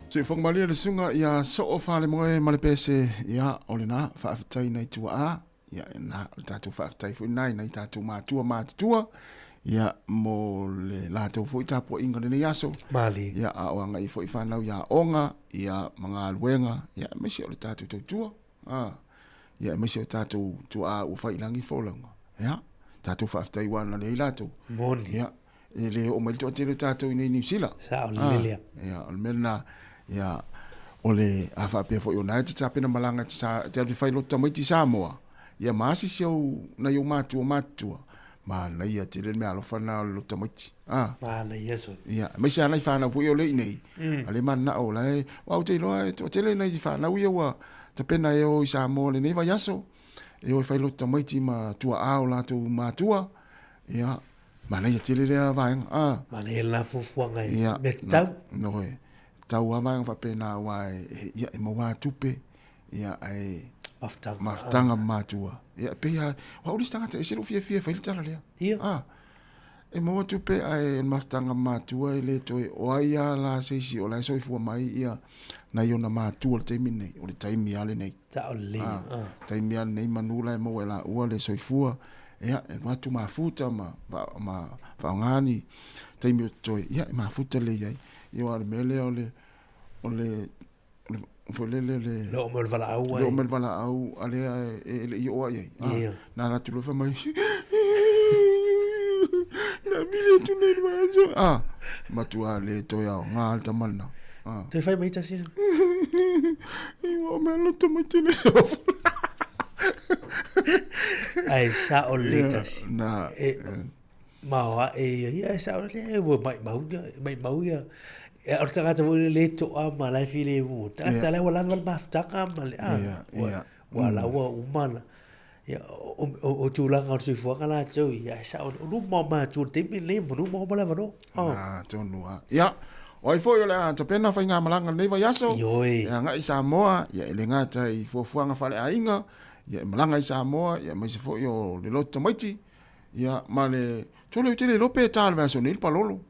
Se fong malia le sunga ia so o fale moe male pese ia o le na whaafatai nei tua a ia na tātou whaafatai fui nai nei tātou mātua ia mo le lātou fui tāpua inga le nei aso Mali ia a oanga i fui whanau ia onga ia mga luenga ia mesi o le tātou tautua ia mesi o tātou tua a ua whailangi fōlaunga ia tātou whaafatai wana le lātou Moni ia e le o mai to te tātou i nei New Zealand sa o le ia o le mena ia ole afa pe fo United tapena malanga te fai lo tamaiti Samoa ia masi sio na yo matua ma na ia te le me alo fana lo tamaiti ma na yeso ia me sa na fana fo yo le nei ale man na ola wa te lo te le nei fana u yo tapena yo Samoa le nei va yaso e o fai lo tamaiti ma tua a ola tu matua ia ma na ia te le va ma na la fu ngai me tau no tau amang fa pena wai ia e mawa tupe ia ai maftanga matua ia pe ia wa uli stanga te selo fie fa tala le ia e mawa tupe ai maftanga matua ile to o ia la se si o la so fu mai ia na yo na matua te mine o le taimi ale nei ta o le taimi ale nei manula e mo la o le so fu ia e matu mafuta ma fa ngani taimi to ia mafuta le ia yo al mele ole lo mel vala au ale ele yo ai na la tu lo fa mai na mile tu ne vajo matu ale to ya ngal tamalna te fai mai tasin yo melo to mutile ai sa o letas na ma ia sa o le mai mau ia e o tanga te vole le to a ma la file u ta le wala val maftaka ma le wala wa umana ya o tula nga se fo kala to ya sa o lu mo ma tu te mi le mo mo bala vano to nua ya oi fo yo la ta pena fa nga malanga le va yaso ya nga isa moa ya le nga ta i fo fuanga fa le ainga ya malanga isa moa ya mai se fo yo le lotto maiti ya male tole tele lope tal verso nil palolo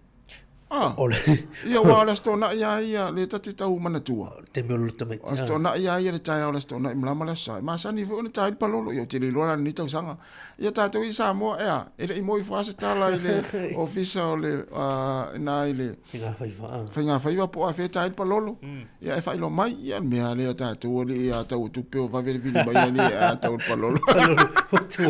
ole ia wala stona ia le tati tau mana tua te me lo tame stona ia le tai ala stona mlama la sa ma sani vo ni tai palolo ia te le lola ni tau sanga ia tatu i Samoa ia ele i moi fase tala ile official le na ile finga faiva po a fe tai palolo ia e fai lo mai ia me ale tatu le ia tau tu pe va ver vini mai ni tau palolo tu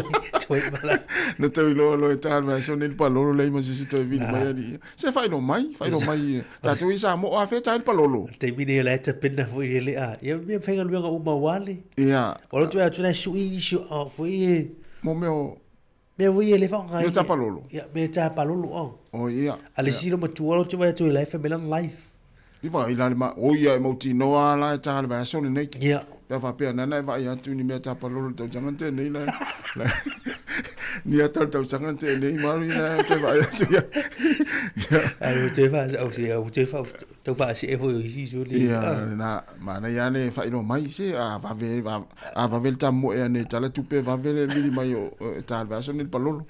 mala no te lo tal ma son il palolo le ma si to vini mai ni se fai lo mai tatu i Samoa a fe tai palolo te mini le te pena foi le ia me fenga luenga uma wale ia o tu tu na sui foi mo meu voi ele fa ngai me ta palolo ia me ta palolo o ia ale sino ma tu o tu vai tu life me life i va ila ma o ia mo ti no ala ta le va so nei ia pe va pe na va ia tu ni me ta palolo to jangante nei la ni ata tau sangante nei maru ina te va tu ia ai te fa o te fa tu fa si evo isi so le ia na ma na ya ne fa ino mai se a va ve ta mo e ne tala tu pe va ve mi mai o ta va so nel palolo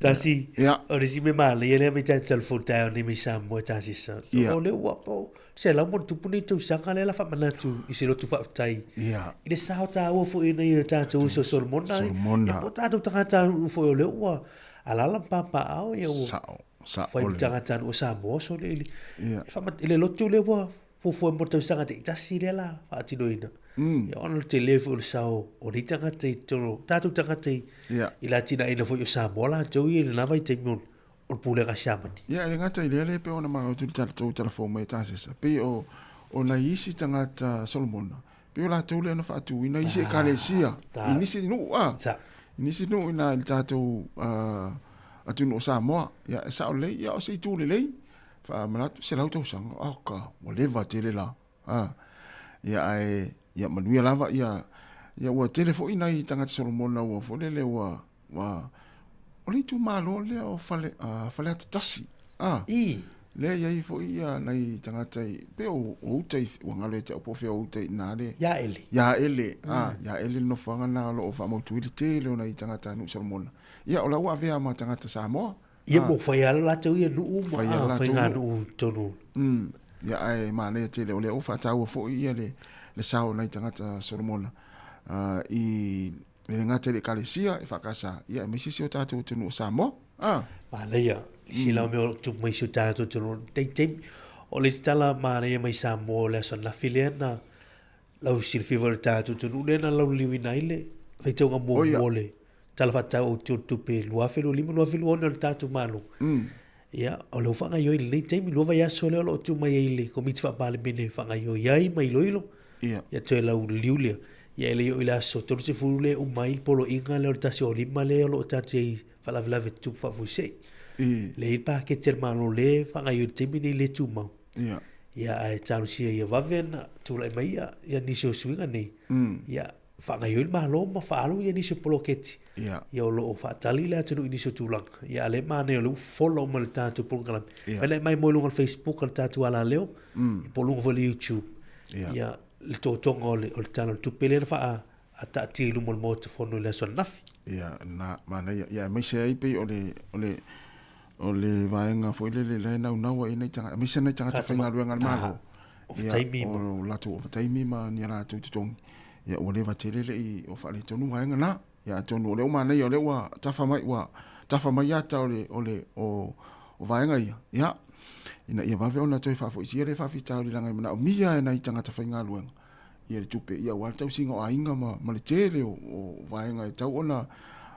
ta si ia o resi me male ele me ta telefone ta ni mi sa mo ta si sa o le wapo se la mo tu puni tu sanga le la fa mana tu i se lo tu fa tai ia ile sa ta o fo ina ia ta tu so solmona e ta tu ta fo le wa ala la papa au ia sa foi tanga tan o sa mo so le fa ma ile lo tu le wa fo mo tu sanga te ta si le la fa ti doina ia on le telefone sa o ni tanga te to ta tu tanga te ila tina ina fo yo sa mo la tu ile na vai te mon o pule ga shamani ia le ngata ile le pe ona ma tu telefone mai ta se sa pe o na isi tanga ta Solomona pe la tu le no fa tu ina isi kalesia inisi no nisi no ina il tatou atu no Samoa ia sa o le ia o se tu le fa malat se la to sang aka o le va tele la ia ai ia manuia lava ia wa telefo ina i tanga Solomon wa fo le wa o le tu malo le o fale tasi le ia i fo ia nei tanga tai pe o tai wa ngale te o fe o tai na le ya ele ya ele no fanga na lo o fa mo tu te le nei tanga ta no Solomon ia o la wa vea ma tanga ta Samoa ia mo fa ia la tu ia no fa ia no tonu Ia ai ma le te le o fa tau fo ia le sao nei tangata Solomona. I le ngata le kalesia e whakasa. Ia me sisi o tātou tunu o Samoa. Ma leia, si lau meo tu mai su tātou tunu. Teim, o le tala ma leia mai Samoa le asa na filena. Lau silfiwa le tātou tunu. Lena lau liwi naile. Fai tau ngā mua le. Tala whatau o tupe luafelu, lima luafelu ona le tātou malu. Ia, o leo whanga ioi le nei teimi, lua vai aso leo lo tu mai eile, ko miti whapale mene whanga ioi ai mai loilo. Ia toe lau liulia. Ia ele ioi le aso, tonu se furu le umai polo inga leo le tasi o lima leo lo tātou ei whalavelave tu whafusei. Le il pākete malo le whanga ioi teimi nei le tu mau. Ia ai tānu sia ia wavena, tūlai mai ia nisi o suinga nei. Ia, whanga ioi malo ma whaalu ia nisi o polo keti. Ia o loo whaatali le atenu iniso tūlanga. Ia ale mane o leo follow ma le tātou polungalan. Pena mai mo lunga Facebook le tātou ala leo. Polunga fo le YouTube. Ia le tōtonga o le tāna tupele na wha a tāti ilu mo le mōta whono le aso nafi. Ia na mana ia mai se ai pe o le vaenga fo le nau nau e nei tanga. Mai se nei tanga ta whainga ruenga le malo. O whataimi ma. O lato o whataimi ma ni ala tū tutongi. Ia o le watelele i o whale tonu vaenga na. Ia tonu o leo mana ia o leo wa tafa mai ata o vaenga ia. Ia ina ia vave ona toi fafo isi ele fafi tau langa i mana o mia e nai tangata whainga luenga. Ia le tupe ia wale tau singa o ainga ma le tele o vaenga e tau ona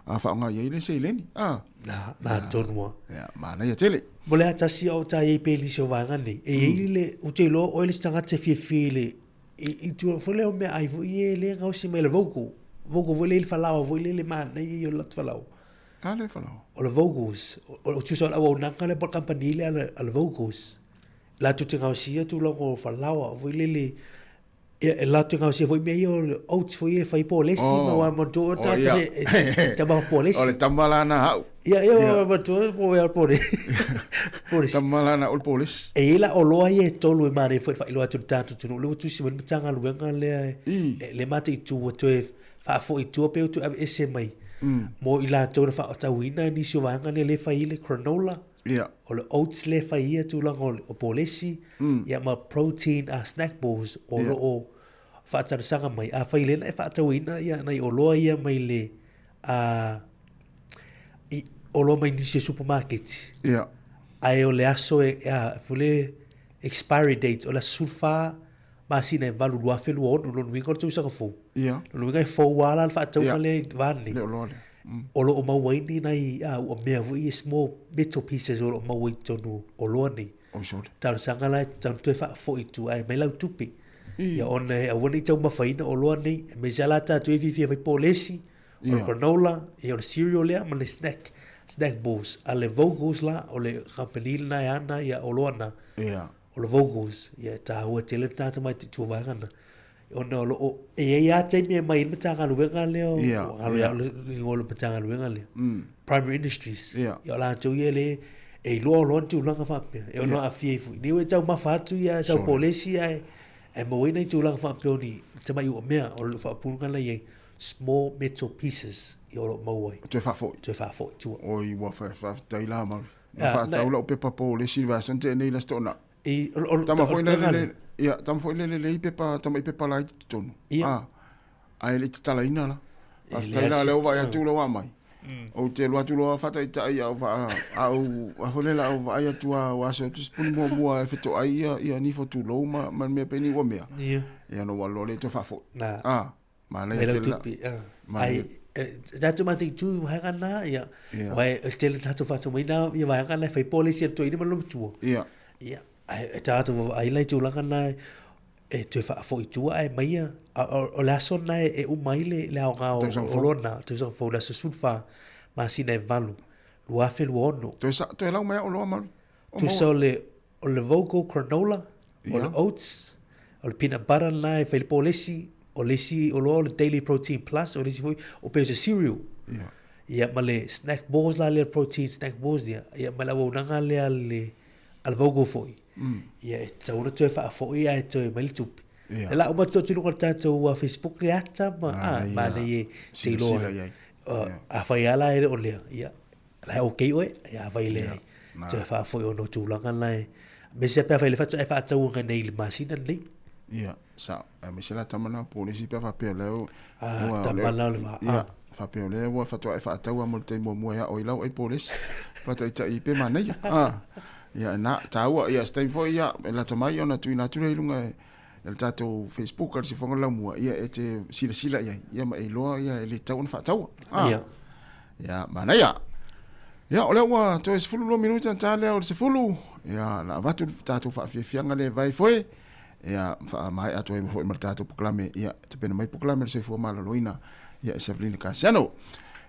a whaonga ia ile se ileni. Na tonua. Ia mana ia tele. Mole atasi au ta e peli se o vaenga ni. E ile o te lo o ele stangata fie le. I tu fole o me ai vo i le ngausi me le voku. Vogo voi le falau, voi le man, nei io lat falau. Le falau. O le vocals, o tu so au nanga le por campanile al vocals. La tu tinga sia tu lo falau, voi le la tu tinga sia voi me io out foi fai polesi ma wa monto ta ta ba polesi. O le tamalana hau. Ia ma tu mo ia polesi. Tamalana ul polesi. E la o lo ai tolu e mare foi fai lo atu tanto tu lo tu si mo tanga luenga le mate tu tu fa fo I tu pe tu ese mai mo ila to fa ta wina ni so wanga le fa ile granola o le oats le fa ia tu lang o polesi ia ma protein snack balls o fa ta sanga mai a fa ile fa ta wina ia nei o lo ia mai le o lo mai ni se supermarket ai o le aso fule expiry date o la sulfa ma sina valu lua felu on lo wingo tu sa fo lo wingo fo wala fa tu le vanli o lo ma waini nai o me vo I small bits of pieces o ma wait tonu o lo ni tal sanga la tan tu fa fo itu ai me la tupi ya on a woni tu ma faina o lo ni me jala ta tu vi fi polesi o granola e o cereal le ma le snack balls ale vogos la o le campanile na ana ya o lo na o le vocals ia ta hua tele tata mai tu vangana ona o ia te me mai matanga luenga leo alo ya ngolo matanga luenga leo primary industries ia la tu ele e lo tu langa fa e ona afie fu ni we tau mafatu ia sa polisi ai e mo ina tu langa fa ni te mai o mea o le fa punga la ye small metal pieces i o mo wai tu fa fo tu o I wa fa tai la ma fa tau la o pe pa polisi va sente nei la stona tama foi le pepa tama pepa lai tonu ai le tala ina la asta le ova tu lo mai o te lo tu lo fata ita ia va au foi la ova ia tu wa so tu spun mo feto ai ia ni fo tu lo ma me peni wo mea ia no wa lo le to fa fo ma le te la ai da tu mati tu hangana ia vai te tatu fa tu mai na ia vai hangana fai policy to ina lo tu ia tātou ai lai tu langa na e te fa fo tu ai mai o la sona e umai le au o lona tu sa fo la sulfa ma sina valu lua fe luono tu la mai o lo mal tu so o le vocal granola o le oats o le peanut butter na e fe polesi o lesi o lo le daily protein plus o lesi foi o pe cereal ia ma le snack balls la le protein snack balls dia ia ma la wonanga le al vocal foi ia e tauna tu fa fo ia e tu mai tupi la o bato tu no tanto o Facebook reata ma le te lo a fa ia la o le ia la o ke o ia fa ile tu fa fo o no tu langa lai Me se pe fa le fa tau nei le masina nei. Ia, sa, me se la tamana polisi pe fa pe leo. Tamana le va. Ia, fa pe leo wa fa tau a molte mo ya o ilau ai polisi. Fa ta i pe mana ia. Ia na tau ia stai fo ia la tamai ona tu ina tu le lunga el tato Facebook ar si fonga la mua ia te sila ia ma elo ia le tau na fa tau. Ia. Ia, mana ia. Ia, ole wa to es fulu minuta tale o se fulu. Ia, la vatu tato fa fianga le vai foi. Ia, fa mai ato e foi martato proclame ia te pena mai proclame se fo mala loina. Ia Evelyn Casiano.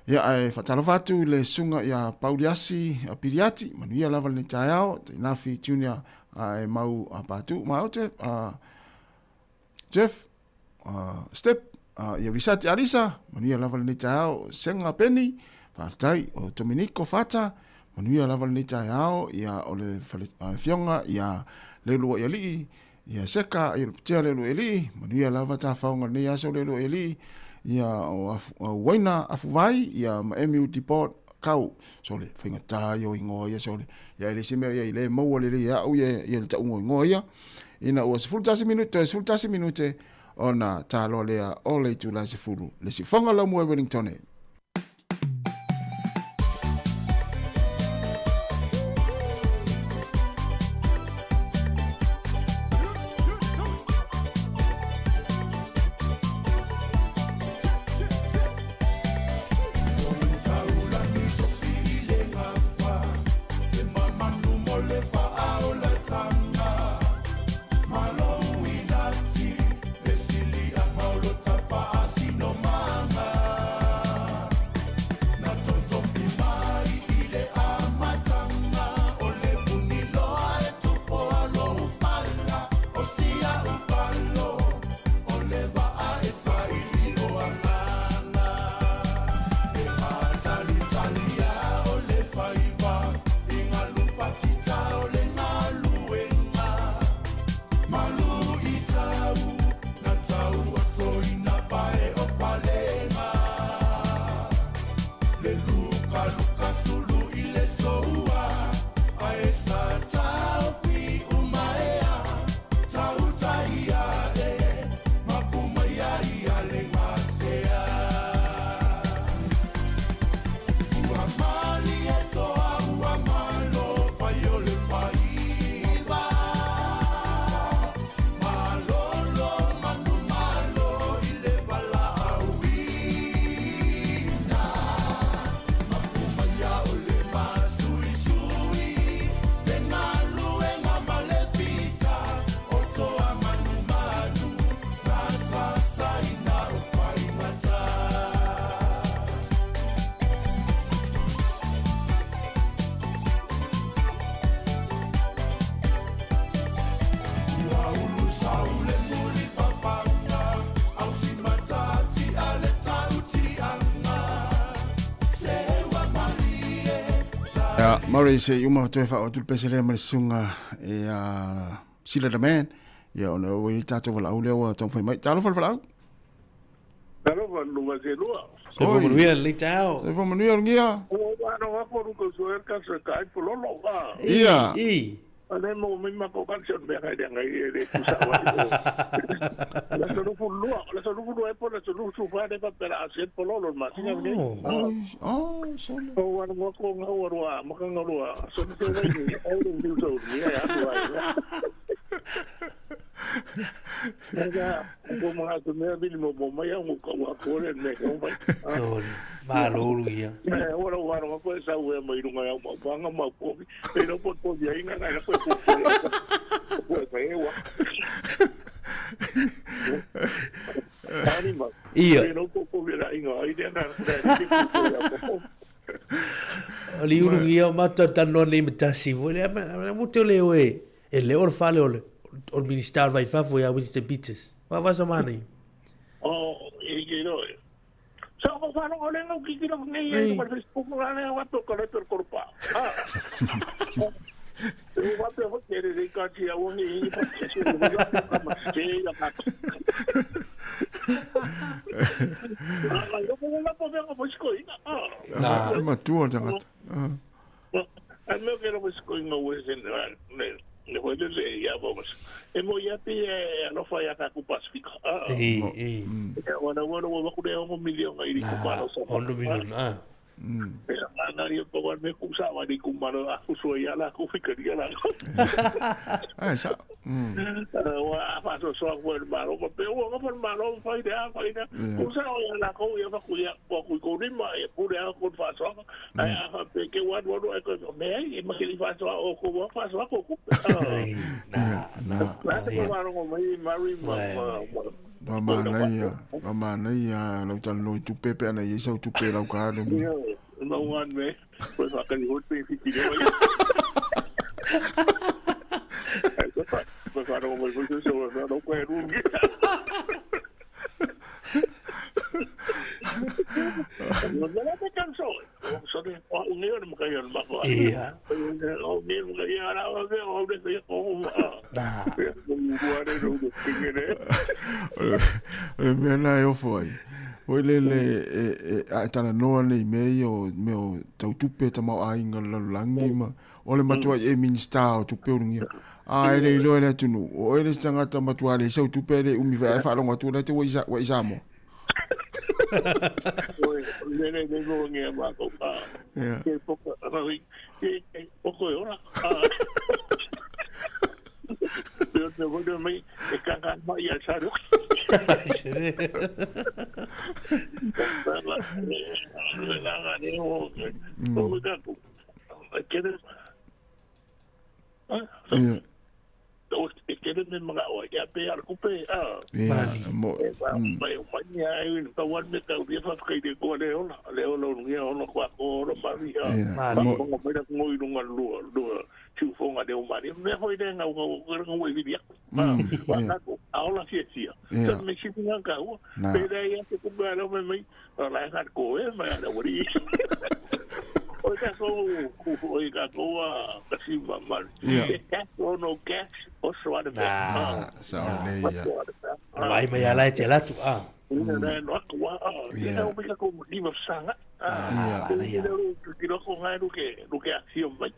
Ia ai fatalo vatu le sunga ia Pauliasi a Piriati, manuia lava le taiao, te nafi junior ai mau a patu, mau te Jeff Step ia Risati Alisa, manuia lava le taiao, Senga Penny, Fatai o Dominico Fata, manuia lava le taiao, ia o le fionga, ia lelu ia li, ia Seka, ia tia lelu eli, manuia lava ta faunga ne aso lelu eli, ia o waina afuvai ia emu deport kau sole finga tayo ingo ia sole ia ile sime ia ile mo le ia o ia le ta ngo ia ina o se fulta se minute ona talo lea o le tu la se fulu le si fonga la mo Wellington. Mare se yuma to fa o tu pesele mare sunga e a sila da man ya ona we tato wala ule wa tong fai mai talo wala Talo wa lua se lua. Se fo manuia le tao. Se fo manuia ngia. O wa no wa ko ko so er ka se kai po lo wa. Ia. Ale mo mi ma ko kan se me ga de ngai de ku sa wa. La so fu lua, la so fu e po la so fu fa de pa pera se po lo ma singa ni. So o wa no ko nga wa ma ka nga lua. So se wa ni o de so ni ya wa. Nada, ko mga tumebili mo mo ya mo ko ko le me ko ba. Malo luia. Ora ora ko sa we mo irunga ya mo banga mo ko. Pero po dia inga na ko ko. Ko sa ewa. Anima. Ia. Pero ko ko vera inga ai de na. Ali urungia mata tano ni mtasi vole mo te le we. E le or fale ole. O minister vai fa foi a Winston Peters. Wa va samani. Oh, e no. Sa ko fa no ole no ki no nei e per Facebook la ne wa to ko le per corpa. Ah. E wa te ho tere de ka ti a woni ni pa se se ma se ya pa. Ah, yo ko la po vengo po scoina. Ah. Na, ma tu tanga. A me que no po scoina we sen ne ho le ya vamos. E mo ya pe no fa ya ka ku Pacifica. Wana wa ku de 1 million ai ku malo so. 1 million Ana ri po wa me ku sa wa di ku malo aku so ya la ku fika dia la. Sa. Wa fa so wa malo ko pe wa ko malo fa ida. Ku sa ya la ko ya fa ku ya ku ni ma e ku ya ku fa so. Ai pe ke wa do ko me e ma ke fa so o ko wa fa so ko ku. Mama naya lau tan no tu pepe ana yesa tu pe lau ka no. No one me. Pues va que yo te fiki de hoy. Pues va no me voy a hacer no puedo un. No me la canso. So de un niño me cayó el bajo. O bien me cayó la voz de hombre de como. Me na yo foi. O le tana no le meio meu tau tupe ta mau ainga langi ma. O le matua e minista o tupe ungia. Ai le lo le tunu. O le tanga ta matua le sau tupe le umi va fa longa tu le te wa isa mo. Nene de go nge ma ko pa. Ke poco rawi. Ke poco ora. Pero te voy a me cagar más y al saro. Quieres me maga o ya pe al coupe mo ya ta wan me ta dia fa kai de ko le lo ngia ono kwa ko ro mari mo me da ngoi no ngalu do chu fonga de mari me hoi de ngau ngoi dia wa ko aula sia so me si tinga ka o pe da ya se ku ba lo me la ha ko e ma da wori Oiga ko kasi mal. Cat no cat o swada. So le ya. Vai me ala te la tu No ko ya o ko ni mo sanga. Ya. Kilo ko ngai lu ke acción ba.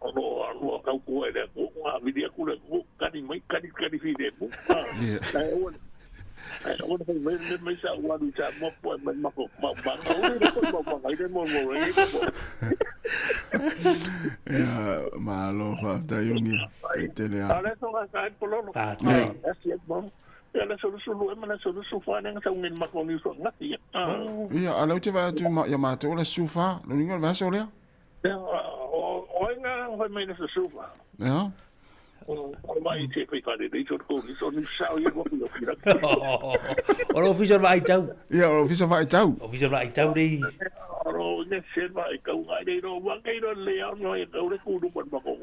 No ka ko ele ko video ko kani mai kani video ko. Aku dah main sa walu sa mo po man mako bang ko ba ba ide mo ya malo fa ta yuni tele ya ala so ka polo no asiet bom ya la solution lo emana solution fa nang sa ngin mako ni so ngati ya ala te va tu ya ma to la sufa lo ningo va so le o nga ho mai na sufa ya mai te pe ka de to ko ni so ni sa yo ko yo kira o official vai tau ya o official vai tau di o ne se vai ka ngai de no wa kai no le no e ka le ku du ban ba ko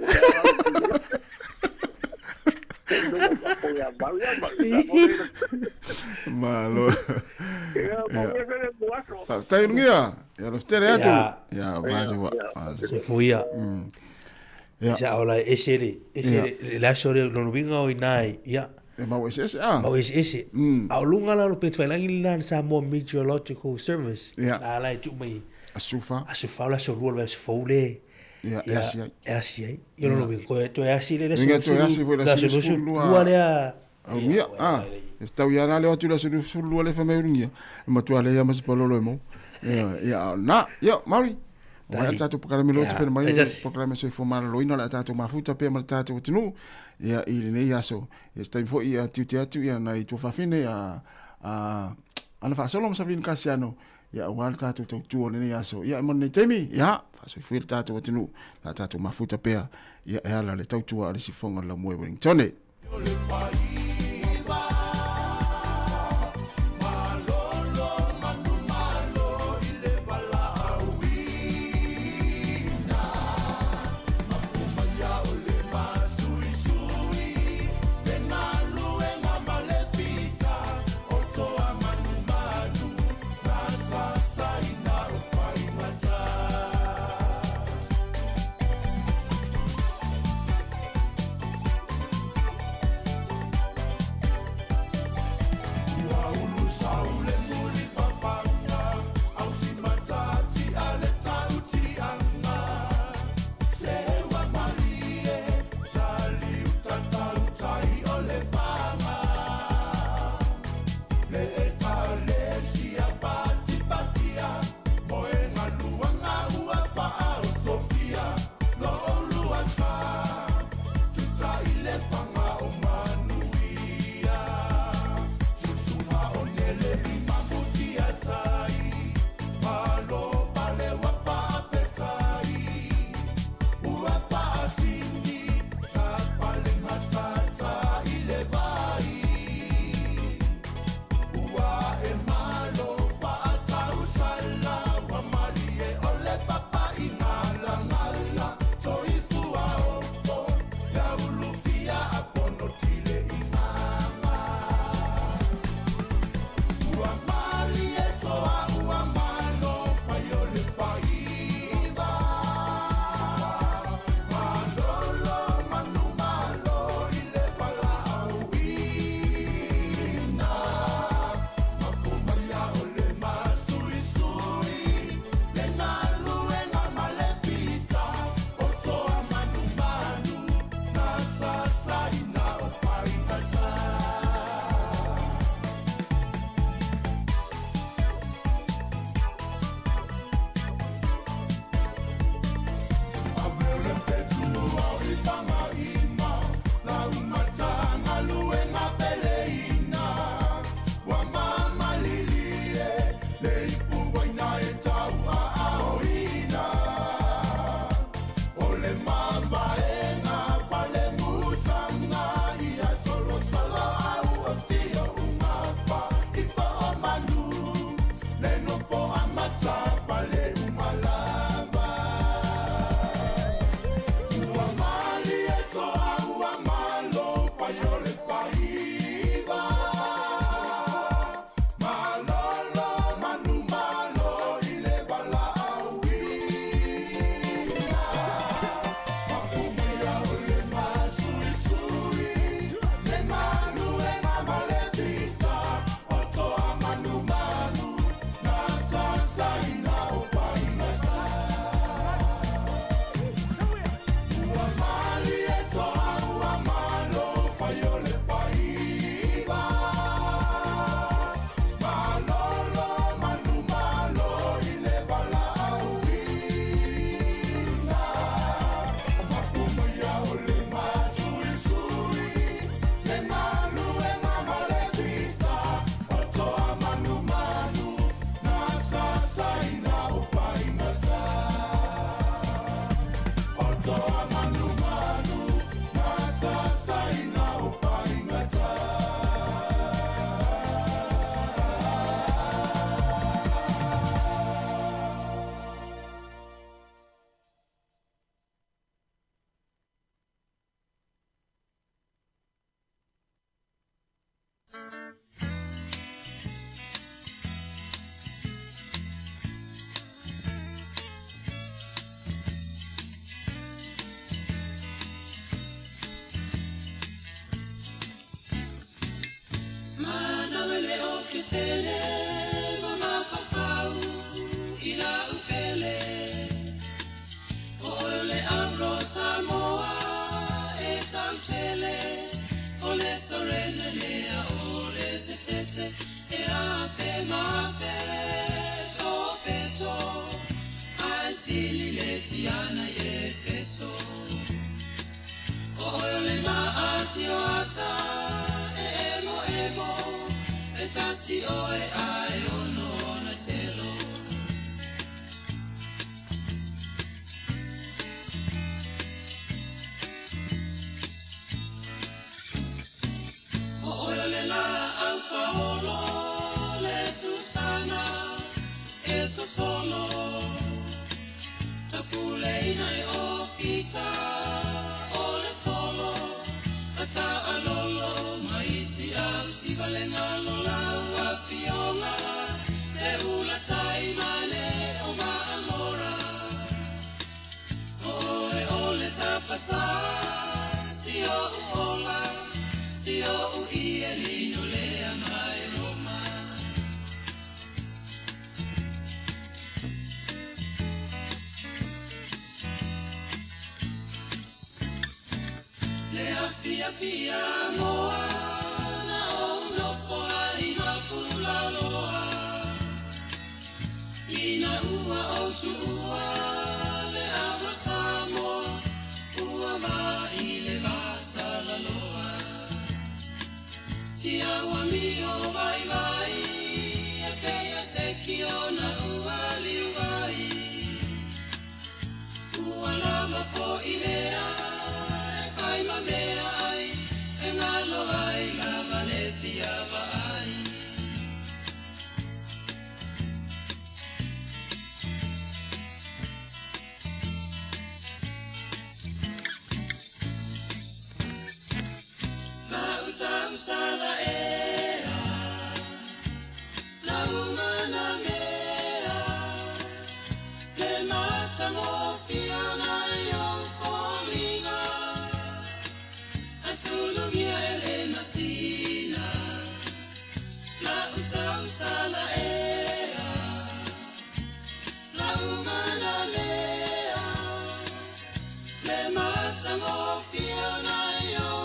malo ta ingia ya lo stere atu ya va se fuia ya ola esere la sore lo vinga o nai ya ma ese au lunga la lo petfa langi la sa mo meteorological service la la tu mai asufa la so ruo se foule ya asia yo lo vi ko to asia le so lualea ya está ya na le atu la so luale fa me unia ma tu ale ya mas palolo mo ya na yo mari Wa tatu pakala milo te pena mai pakala so fo mara loina la tatu mafuta pe mara tatu tinu ya ile ne yaso está info ya tiu ya na i tu fa fine ya ana fa solo msa vin kasiano ya wa tatu tu ne yaso ya mon ne temi ya fa so fo tatu tinu la tatu mafuta pe ya la le tatu ali si fonga la mo Wellington Sele mama papau ila upele ole abro Samoa e tautele ole sorene lea ole setete e ape mafe topeto asili letiana e peso ole ma atioata emo emo Tasi oe ai ono na selo O oe la au paolo le Susana eso solo Tapule inai ofisa ole solo Ata alolo maisi au si valenga lola Fionga le ula taimane o maamora Oe ole tapasa Sio uola Sio uie lino lea mai Roma Lea fia fia moa Ina ua o tu ua le abra Samoa Ua mai le vasa la loa Si awa mio vai vai E pea seki o na ua liu vai Ua lama fo ilea E kai ma mea ai E ngalo ai lama le fia vai Sala ea La umana mea Le matango fiona yo folinga Asulu mia ele masina La utau sala ea La umana mea Le matango fiona yo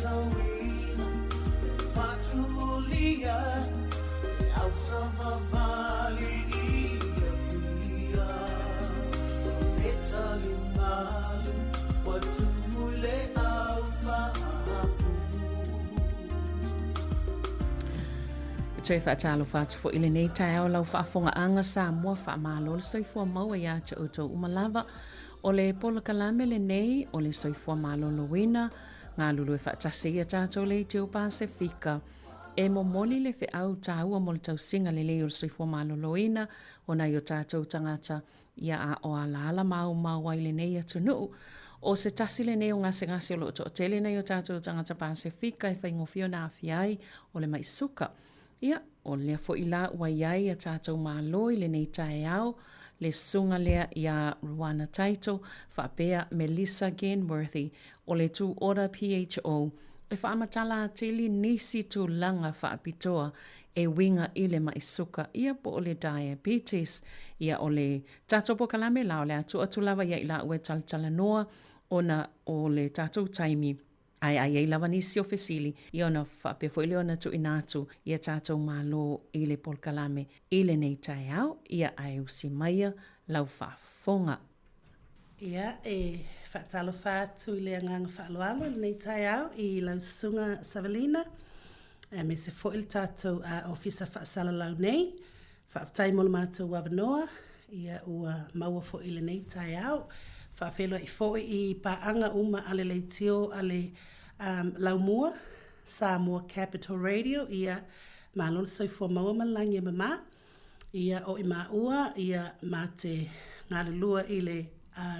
Tawina, Fatulia, House of a Valley, Ia, Italy, Malu, what to mule alpha. Tui whaatalo whaatu fo ile nei tai au lau whaafonga anga sa mua whaamalo le soifua maua ia te uto umalava o le polo kalame le nei o le soifua malo loina ngā lulu e whaatase ia tātou le te o Pasifika e momoli le whiau tāua mo le tausinga le leo le soifua malo loina o nei o tātou tangata ia a o ala mau wai le nei atu nuu o se tasi le nei o ngase o lo to tele nei o tātou tangata Pasifika e whaingofio na awhiai o le maisuka. Ia, o lea fo ila ua iai a tātou māloi le nei tae au, le sunga lea ia Ruana Taito, whaapea Melissa Genworthy, o le tū ora PHO, e whaamatala atili nisi tū langa whaapitoa e winga i le maisuka, ia po o le diabetes, ia o le tātou po kalame lao lea tu atulawa ia ila ue talatala noa, ona o le tātou taimi, ai lava nisi o fesili i ona whape fo ili ona tu inatu i a tātou malo i le polkalame i le nei tai au ia ai usi maia lau whafonga. Ia e whaatalo whaatu i le anganga whaaloalo i le nei tai au i lau sunga Savalina me se fo ili tātou a ofisa whaasala lau nei whaatai molo mātou wabanoa ia ua maua fo i le nei tai au whaafelo i fōi i paanga uma ale le tio ale laumua, Samoa Capital Radio, ia malol soifua maua malangi mama, ia o i maua, ia mate ngalulua i le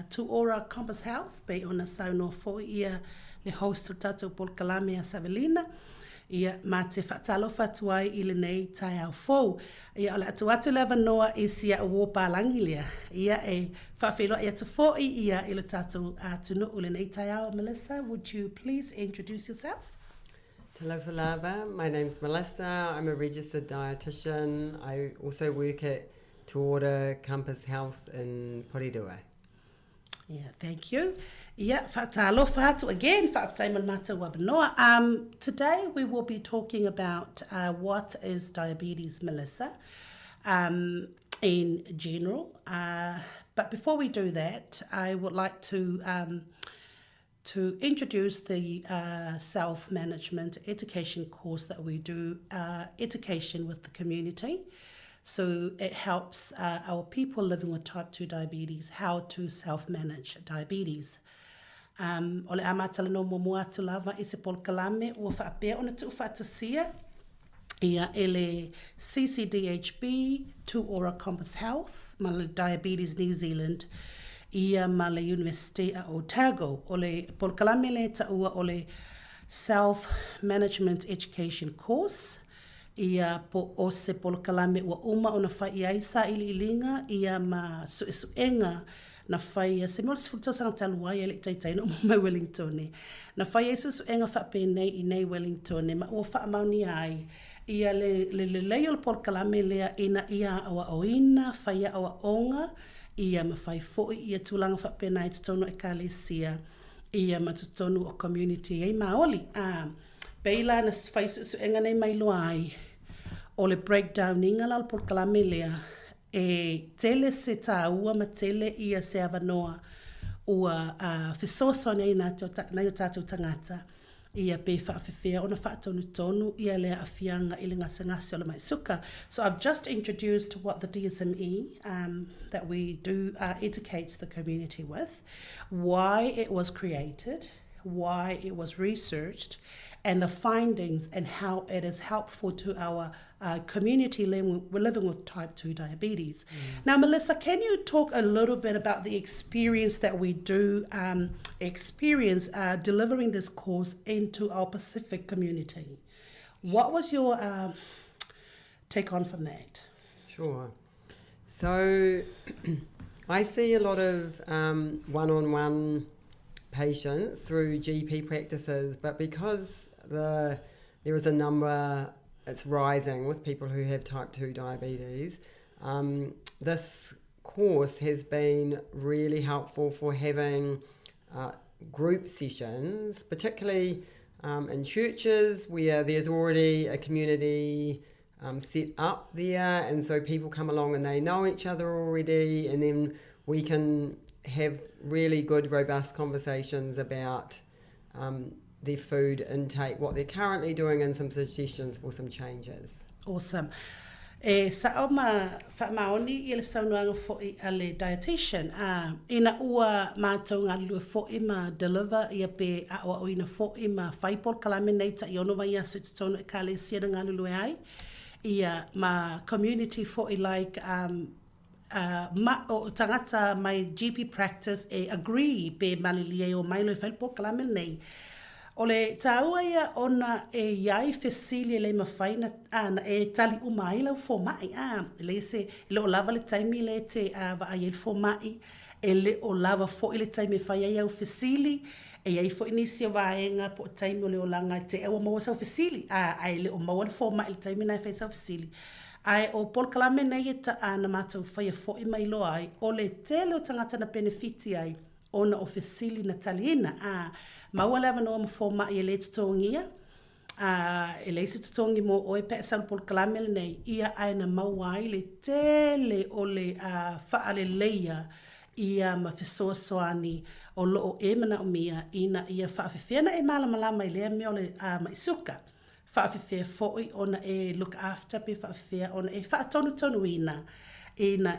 Tuora Compass Health, bei ona sauno fōi ia le host o tātou polkalame a Savalina, ia mate whaatalo whatuai i le nei tai au fōu. Ia ole atu lewa noa i sia o wōpālangi lea. Ia e whawhiloa i atu fōi ia i le tātou tunu o le nei tai au. Melissa, would you please introduce yourself? Talofa lava, my name's Melissa. I'm a registered dietitian. I also work at Tuora Compass Health in Porirua. Yeah, thank you. Yeah, whaatalo whaatu again, whaaftaima mata wabanoa. Today we will be talking about what is diabetes, Melissa, in general. But before we do that, I would like to introduce the self-management education course that we do, education with the community. So it helps our people living with type 2 diabetes how to self-manage diabetes. O le amatala no momoa atu lava i se polkalame ua whaapea ona tu whaatasia ia ele CCDHB, Tuora Compass Health, ma le Diabetes New Zealand, ia ma le University a Otago. O le polkalame le taua o le self-management education course, ia po o se polkalame ua uma ona whai ai sa ili ilinga ia ma suenga na whai se mora se fultau sanga taluai ele taitai no mai Wellington. Na whai ai suenga whape nei i nei Wellington ma ua wha mauni ai ia le leo le polkalame lea ina ia awa oina whai awa onga ia ma whai foi ia tūlanga whape nai tutono e kalesia ia ma tutono o community ei maoli. Beila na whai suenga nei mai loa ai o le breakdown inga la por kalame lea e tele se tāua ma tele ia se avanoa ua whesoso nei na o tātou tangata ia pe whaafewhea ona whaatonu tonu ia lea awhianga ili ngase o le maisuka. So I've just introduced what the DSME that we do educate the community with, why it was created, why it was researched, and the findings and how it is helpful to our community living with type 2 diabetes. Now, Melissa, can you talk a little bit about the experience that we do experience delivering this course into our Pacific community? What was your take on from that? Sure. So I see a lot of one-on-one patients through GP practices, but because there is a number, it's rising with people who have type 2 diabetes, this course has been really helpful for having group sessions, particularly in churches where there's already a community set up there, and so people come along and they know each other already, and then we can have really good, robust conversations about their food intake, what they're currently doing, and some suggestions for some changes. Awesome. Sa whamaoni I le saunuanga fo'i a le dietitian. Ina ua mātou ngā lua fo'i ma deliver ia pe a o ina fo'i ma whaipol kalame nei ta I ono vai asu tutono e ka le sia na ngā lulu ai. Ia ma community fo'i like ma o tangata my GP practice e agree pe malilia o mai lo whaipol kalame nei. O le tāua ia ona e iai fesili le mawhaina ana e tali umai lau fo mai le se le o lava le taimi le te va ai fo mai e le o lava fo le taimi whai ai au fesili e iai fo inisi o vaenga po taimi o le o langa te ewa maua sau fesili ai le o maua le fo mai le taimi nai whai sau fesili ai o pol kalame nei e ta ana mātou whai a fo I mai lo ai o le tele o tangata na benefiti ai ona o fesili na talina maua lewa noa ma fo mai e le tutongia e le se tutongi mo o e pe sa pol kalamel nei ia aina maua ai le tele o le faale leia ia ma fesoa soani o loo e mana o mia ina ia faafefena e malama I lea me o le maisuka faafefea foi ona e look after pe faafefea ona e faatonu ina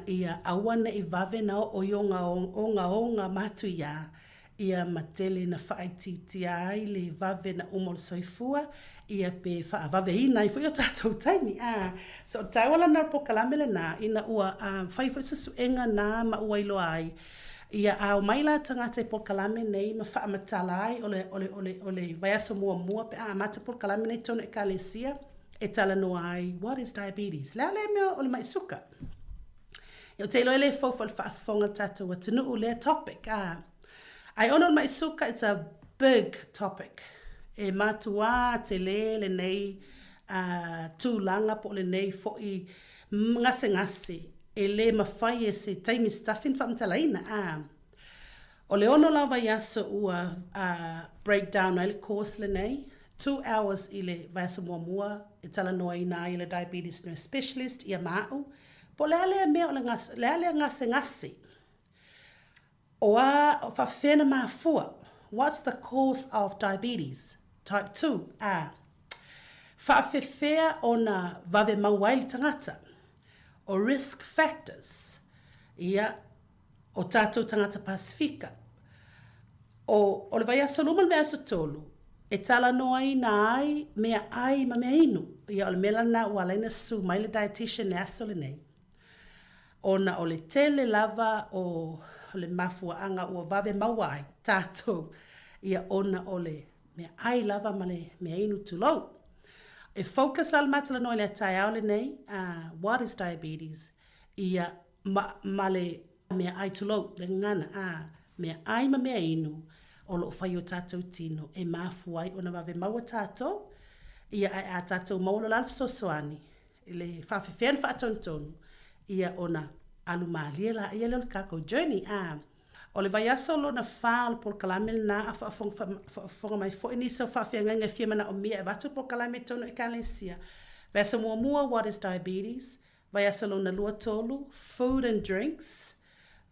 ia awana I vave na o onga matu ia matele na whaititi ai le vave na umol soifua ia pe vave ina I fo yo tatou taimi so taiwala na po kalamele na ina ua whaifo susu enga na ma ua ilo ai ia au maila tangata po kalame nei ma wha amatala ai ole vaiaso mua pe mata po kalame nei tono e kalesia e tala no ai what is diabetes lea mea ole mai suka Yo te ilo ele fofo whaafonga tatou atunu o lea topic. Ai ono mai suka, it's a big topic. E matua te le nei tūlanga po le nei fo I ngase. E le mawhai e se taimi stasin whamtalaina. O le ono lawa yaso ua breakdown ai le course le nei. 2 hours I le vaiaso mua. E tala noa ina I le diabetes nurse specialist ia mau. Po lea mea o lea ngase. O whawhena mafua. What's the cause of diabetes? Type 2. Whawhewhea o na vave mauaili tangata. O risk factors. Ia o tātou tangata Pasifika. O le vai aso luma le mea aso tolu. E tala noa ina ai mea ai ma mea inu. Ia o le mela na walaina su mai le dietitian e aso le nei. Ona o le tele lava o le mafuaanga ua vave mawai tātou ia ona o le mea ai lava ma le mea inu tulou. E focus la le matala noi le tai au le nei, what is diabetes? Ia ma le mea ai tulou, le ngana, mea ai ma mea inu o lo whai o tātou tino e mafuai ona vave maua tātou, ia ai a tātou maula lalf sosoani, le whawhewhen whaatontonu, ia ona alumalia la ia le kako journey o le vaiaso lo na fa por kalamel na fa mai fo ini so fa fia nga fia mana o mia vatu por kalame tono e kalesia vesa mua what is diabetes vaiaso lo na lua tolu food and drinks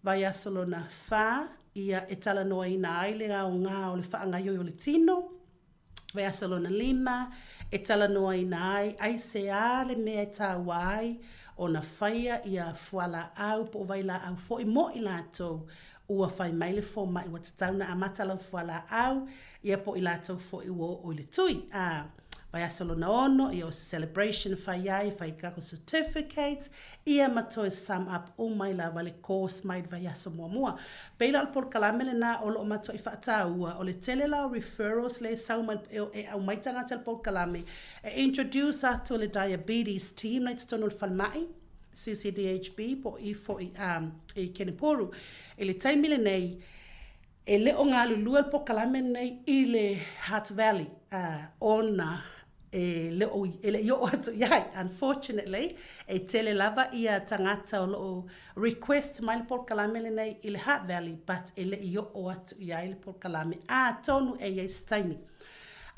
vaiaso lo na fa ia etala no ina ai le nga o le fa nga yo le tino vaiaso lo na lima etala no ina ai se ale me tawai ona faia ia fuala au po vaila au fo mo ilato ua fai mai le fo mai wa tsauna amata la fuala au ia po ilato fo I wo o le tui vai solo na ono ia o celebration fai ai fai kako certificates ia mato sum up o mai la vale course mai vai aso mua peila al por kalamele na o lo mato I fata ua o le tele la referrals le sauma e au mai tanga tel por kalame e introduce to le diabetes team na tono falmai CCDHB po I fo e Keneporu ele taimile nei e le o ngā lulua po kalame nei I le Hutt Valley ona e le yo atu yai unfortunately e tele lava ia tangata o lo request mai por kalame nei I le Hutt Valley but ele yo atu yai le por kalame tonu e ye staimi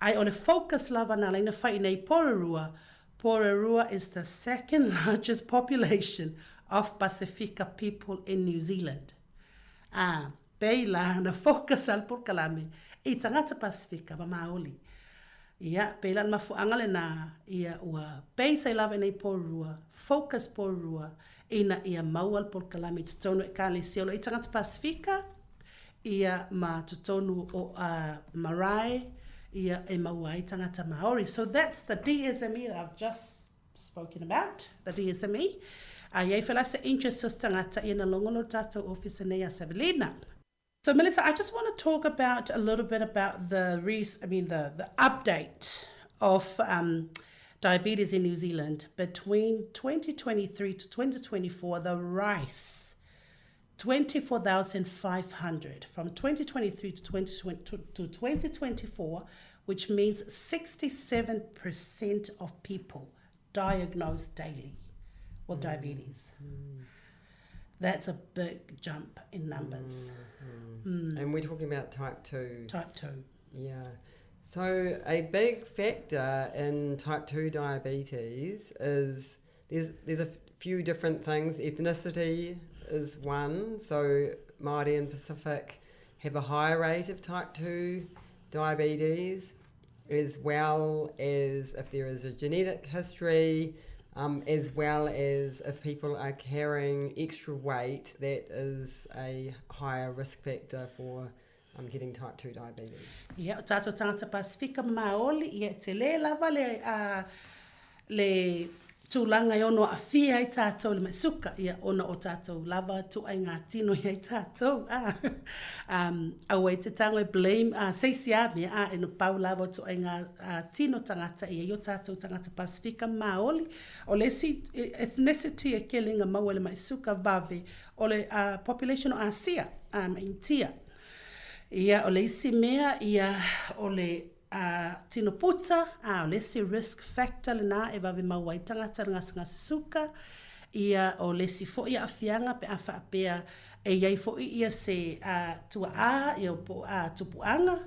Ai o le focus lava na leina whai nei Pororua. Pororua is the second largest population of Pacifica people in New Zealand. Pei la na focus al Polokalame I tangata Pacifica ma maoli. Ia, pei la mafuanga le na ia ua pei sai lava nei Pororua, focus Pororua, ina ia maua al Polokalame tutonu e kale siolo I tangata Pacifica, ia ma tutonu o Marae, ia e maua I tangata Maori. So that's the DSME that I've just spoken about, the DSME. Iai whelasa interest os tangata I na longolo tato office nei a Sabelina. So Melissa, I just want to talk about a little bit about the update of diabetes in New Zealand between 2023 to 2024. The rise, 24,500 from 2023 to 2024, which means 67% of people diagnosed daily with diabetes. That's a big jump in numbers. And we're talking about type 2. Type 2. Yeah. So a big factor in type 2 diabetes is there's a few different things. Ethnicity is one. So Māori and Pacific have a higher rate of type 2 diabetes, as well as if there is a genetic history, as well as if people are carrying extra weight, that is a higher risk factor for getting type 2 diabetes. Yeah, tato tangata Pasifika maoli ia te le lava le tūlanga I ono awhia I tātou le mesuka ia ona o tātou lava tu ai ngā tino I tātou. Awe te tango blame seisiami e no pau lava tu ai ngā tino tangata ia yo tātou tangata Pasifika maoli o le si ethnicity e kelinga maua le mesuka vave o le population o Asia intia. Ia o le isi mea ia o le tino puta, o le si risk factor le na e vave mawai tangata ngasa suka, ia o le si fo ia afianga pe afa apea e iai fo ia se tua ia po tupuanga,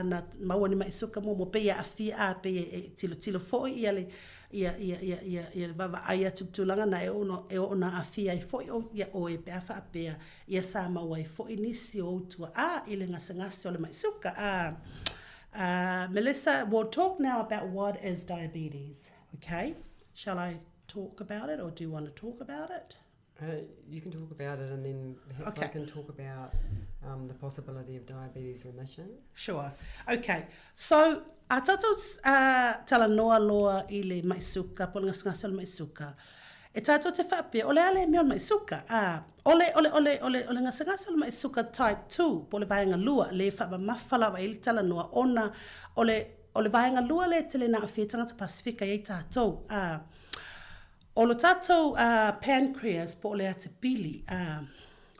na mawani mai suka mo pe ia afia pe tilo fo ia le ia vava aia tutulanga na e ona afia I fo ia o e pe afa apea ia sa mawai fo inisi o tua ile ngasa o le mai suka Melissa, we'll talk now about what is diabetes, okay? Shall I talk about it or do you want to talk about it? You can talk about it and then perhaps I can talk about the possibility of diabetes remission. Sure. Okay. So, tātou tala noa loa I le maisuka, po ngasa le maisuka. E tātou te whapea, ole ale mea mai suka. Ole ngasa le mai suka type 2, po le vaenga lua, le whapa mawhala wa ili tala noa, ona, ole vaenga lua le te le na awhia tangata Pasifika I tātou. O lo tātou pancreas, po le ate pili,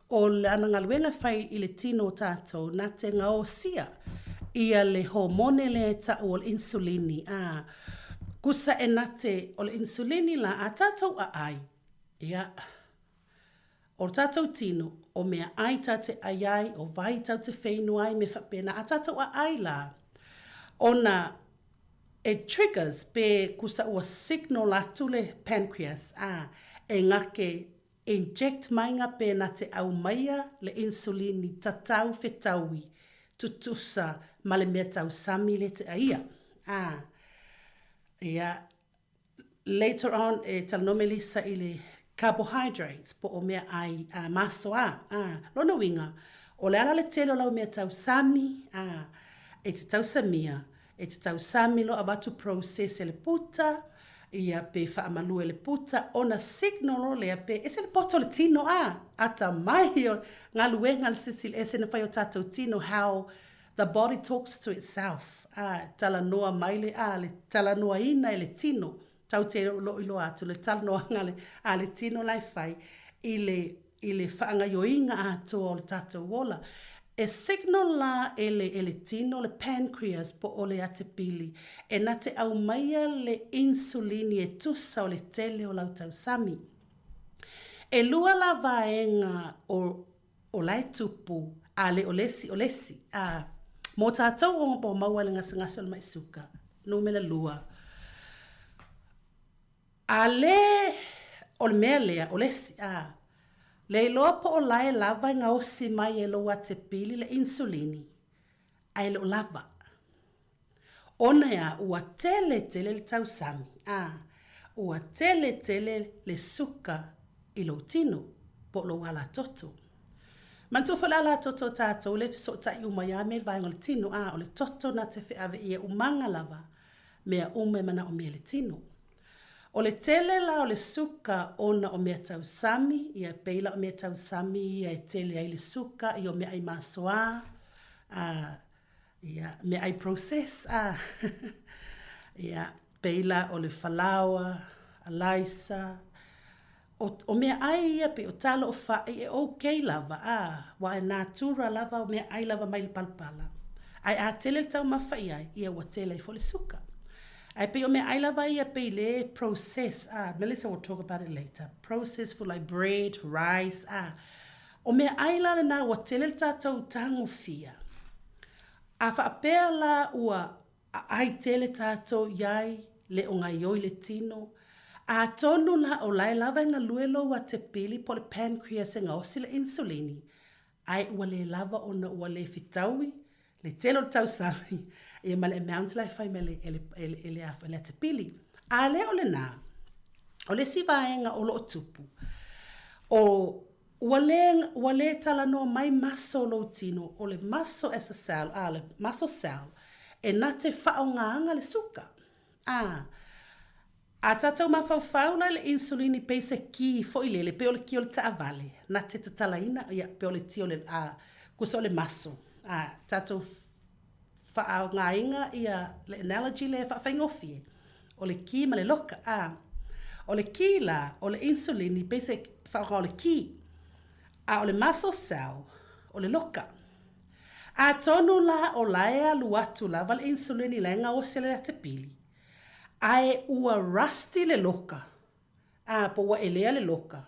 o le anangaluenga whai I le tino tātou, na te ngao sia, ia le hormone le ta o insulini, kusa e nate o le insulini la a tātou a ai. Ia. O tātou tino, o mea ai tate ai, o vai tau te whainu ai me whapena, a tātou a ai la. Ona, it triggers pe kusa ua signal atu le pancreas, e ngake inject mainga pe na te au maia le insulini tatau whetaui, tutusa ma le mea tau sami le te aia. Yeah. Later on, talanomelisa I le carbohydrates po o mea ai maso lona winga. O le ala le telo lau mea tau sami, e te tau samia, e te tau sami lo abatu process le puta, ia pe whaamalu le puta, ona signal o le pe, e se le poto le tino ata mai o ngā luenga le sisil, e se na whai o tātou tino, how the body talks to itself. Tala noa maile le tala noa ina le tino tau te lo ilo atu le tala noa ngale le tino lai fai ile whaanga yoinga atu o le tātou wola e signal la ele tino le pancreas po o le ate pili e na te au maia le insulini e tusa o le tele o lau tau sami e lua la vaenga o lai tupu le olesi Mo tātou o po maua le ngasa o le maisuka. Numela lua. A le o le mea lea, o le si a. Le loa po o lae lava ngā o si mai e loa te pili le insulini. Ai le o lava. Ona ya ua tele le tausami. Ua tele le suka i lo tino po lo wala toto. Mantu fa la toto tato le fiso ta i umaya me vai ngol tino o le toto na te fe ave ia umanga lava mea ume mana o mea le tino. O le tele la o le suka ona o mea tausami, ia peila o mea tausami, ia e tele ai le suka, ia o mea ai masoa, ia mea ai process, ia peila o le falawa, a laisa, o mea ai ia pe o talo o fai e okay lava, wa e natura lava o mea ai lava mai le palpala. Ai a tele le tau mawhai ai, ia wa tele i fo le suka. Ai pe o me ai lava ia pe le process, Melissa will talk about it later. Process for like bread, rice, o me ai la na wa tele tātou tango fia. A whaapea la ua ai tele tātou iai le o ngai oi le tino. A tonu la o lai lava ngā luelo wa te pili po le pancreas e ngā osi le insulini. Ai ua le lava o na ua le fitaui, le telo tau sami. E male amount lai fai mele ele te pili. A le o le nā, o le sivaenga o lo tupu. O wale tala no mai maso lo tino, o le maso as a cell, le maso cell, e na te whaongaanga le suka. A tatau mawhau na le insulini peise ki fo i lele, pe o le ki o le taavale, na te tatalaina, ia pe o le ti o le, kusa o le maso. Tatau whaau ngā inga ia le analogy le whaafengofie. O le ki ma le loka. O le ki la, o le insulini, pese whaau o le ki. O le muscle cell, o le loka. A tonu la o laea luatu la, wale insulini la ngā o se le te pili. Ai ua rusty le loka. Po ua elea le loka.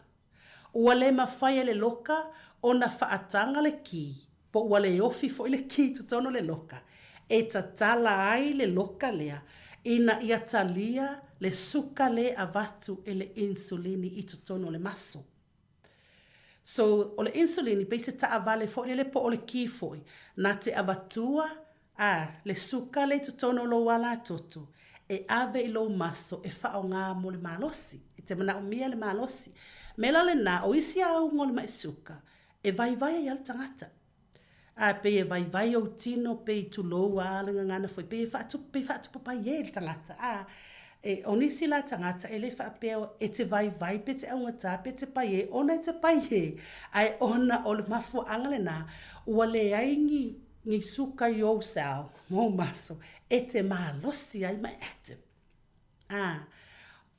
Ua le mawhai le loka, o na whaatanga le ki. Po ua le ofi fo i le ki tutono le loka. E ta tala ai le loka lea, ina ia talia le suka le avatu e le insulini i tutono le maso. So, o le insulini, peise ta avale fo le po o le ki foi, na te avatua, le suka le tutono lo wala toto, e ave i lo maso e whao ngā mo le malosi, e te mana o mia le malosi. Mela le nā, o isi au ngō le mai suka, e vai ai al tangata. Pe e vai o tino, pe i tulo alenga ngana foi, pe e whaatu pupa ye le tangata. E onisi la tangata, e le whaapeo, e te vai pe te aungata, pe te paie, ona te paie, ai ona o le mafu angale nā, ua le aingi ngi suka yo sao, mo maso, e te malosi ai mai active.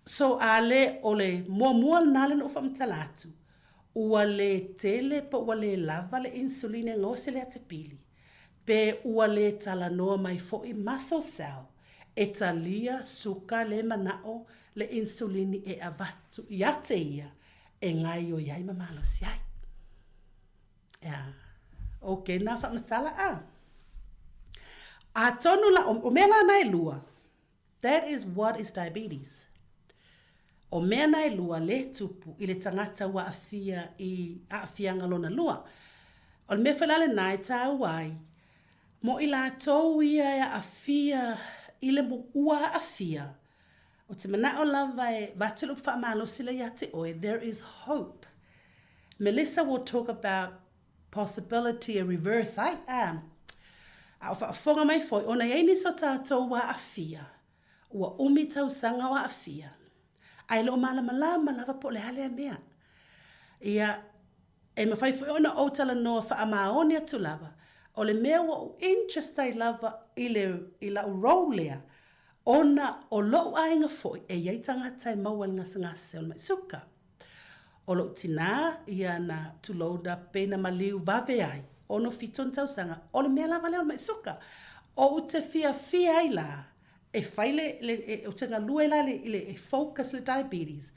So ale o le mua nale no whamtalatu, ua le tele pa ua le lava le insulina ngose le ate pili. Pe ua le tala noa mai fo i muscle cell. E talia suka le manao le insulini e avatu i ate ia. E ngai o iai mamalo si ai. Ok, nā whamatala a tonu la, o mea la nai lua. That is what is diabetes. O mea nai lua le tupu i le tangata wa afia i afia ngalona lua. O le mea whalale nai tā uai, mo i la tau ia e afia, i le mo ua afia. O te mana o lava e vatulu whamalo sila ia te oe, there is hope. Melissa will talk about possibility and reverse. I am. A whaafonga mai foi, ona iei so tātou wa afia. Ua umi tau sanga wa afia. Ai lo malama lava po le hale a mea. Ia, e mawhai foi ona o tala noa wha amaoni atu lava. O le mea wa o interest ai lava i la urou lea. Ona o lo ainga foi, e iei tangatai maua ngase o mai suka. O lo tina ia na tulouda pena maliu vave ai. Ono fiton tau sanga, o le mea lava leo mai suka. O te fia ai la. E whaile, o te ngā lue la e focus le diabetes,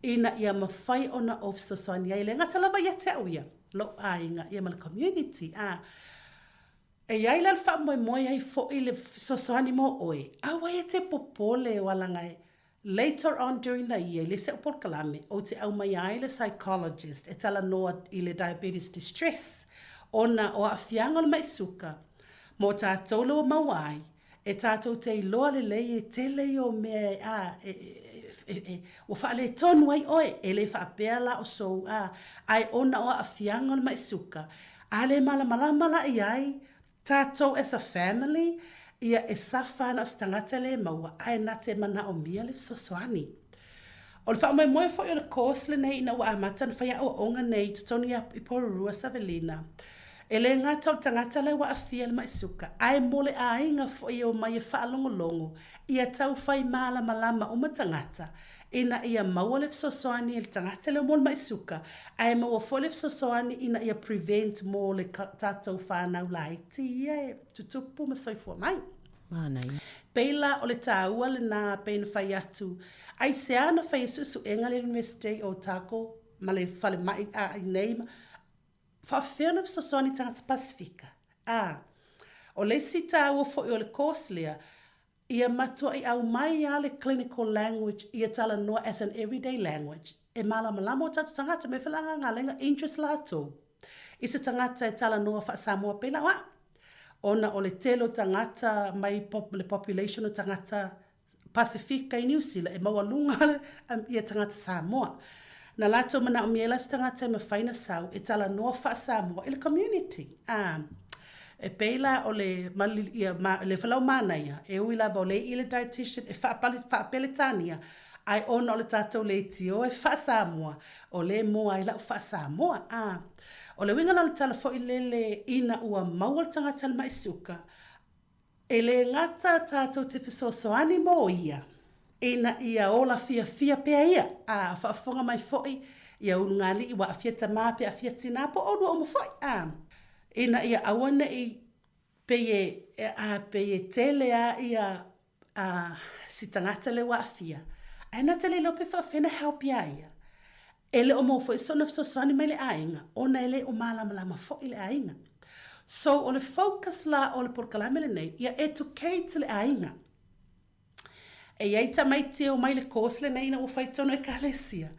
ina ia mawhai ona of society ia le ngata lava ia te au ia, lo a inga ia ma le community, E iai la wha moe ai fo i le sosoani mo oi. Awa e te popole wala ngai. Later on during the year, le se upor kalame, o te au mai ai le psychologist, e tala noa i le diabetes distress. Ona o a fianga le mai suka, mo tātou lewa mawai, e tātou te iloa le lei e tele o mea o wha le tonu ai oe, e le wha peala o sou ai ona o a fianga le mai suka. A le malamalama i ai, tātou as a family, ia e safana o stangata le maua, ai na te mana o mia le sosoani. O le wha mai moe fo i o le kōs le nei ina wa amata na whaia o onga nei, tutoni i porurua Savelina. E le ngata o tangata le wa afia le maisuka, ai mole a inga fo i o mai e whaalongolongo, ia tau whai maala malama o matangata, ina ia maua le sosoani le tangata le mole maisuka, ai maua fo le sosoani ina ia prevent mo le tātou whanau lai ti e tutupu ma soifua mai. Manai. Peila o le tāua le nā peina whai atu, ai se ana whai susu enga le University o Tako, ma le whale mai a i neima, whawhena sosoani tangata Pasifika. O le si tāua fo i o le kōs lea, ia matua i au mai a le clinical language, ia tala noa as an everyday language. E malamalama o tatu tangata me whalanga ngā lenga interest lato. I se tangata e tala noa wha Samoa peila wa. Ona o le telo tangata mai le population o tangata Pasifika i New Zealand, e maua lunga ia tangata Samoa. Na lato mana o miela se tangata me whaina sau, e tala noa wha Samoa i le community. E peila o le whalau mana ia, e ui lava o le i le dietitian, e whaapele tania, ai ona o le tātou le tio e wha Samoa, o le moa i lau wha Samoa. O le winga nana tala fo i lele ina ua maua tangata le maisuka, e le ngata tātou te fisosoani mo ia, ina ia ola fia pea ia, whaafonga mai foi, ia unungali i wa afia tamā pe afia tina po o o mo foi. Ina ia awana i peye tele a ia si tangata le wa afia. Aina tele lo pe whawhena help ia ia. Ele o mo foi sona sosoani mai le ainga, ona ele o malama fo i le ainga. So o le focus la o le porkalame le nei, ia educate le ainga. E iai tamai te o mai le kōs le nei na o whai tono e kalesia.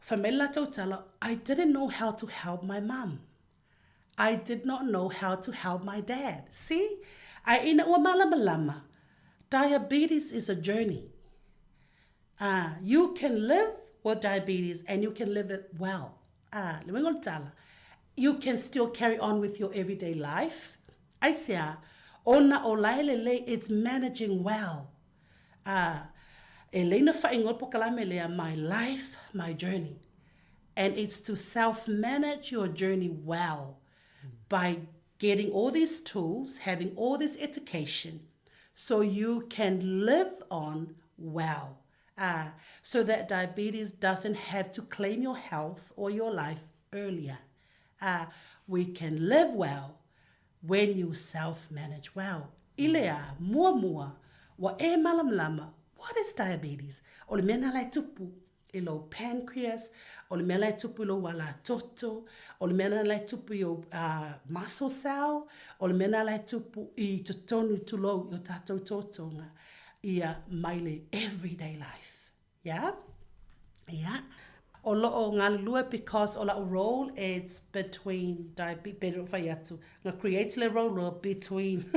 Whamela tautala, I didn't know how to help my mum. I did not know how to help my dad. See? Ai ina ua malama. Diabetes is a journey. You can live with diabetes and you can live it well. You can still carry on with your everyday life. I say, ona o laelele, it's managing well. Elena whaingot po kalame lea, my life, my journey. And it's to self-manage your journey well by getting all these tools, having all this education, so you can live on well. So that diabetes doesn't have to claim your health or your life earlier. We can live well when you self-manage well. Ilea, mua, wa e malamlama, what is diabetes? O le mena lai tupu ilo pancreas, o le mena lai tupu ilo wala toto, o le mena lai tupu ilo muscle cell, o le mena lai tupu I totonu tulo I tatou totonga ia maile everyday life. Yeah? O loo ngalulua because o la role it's between diabetes nga create le role between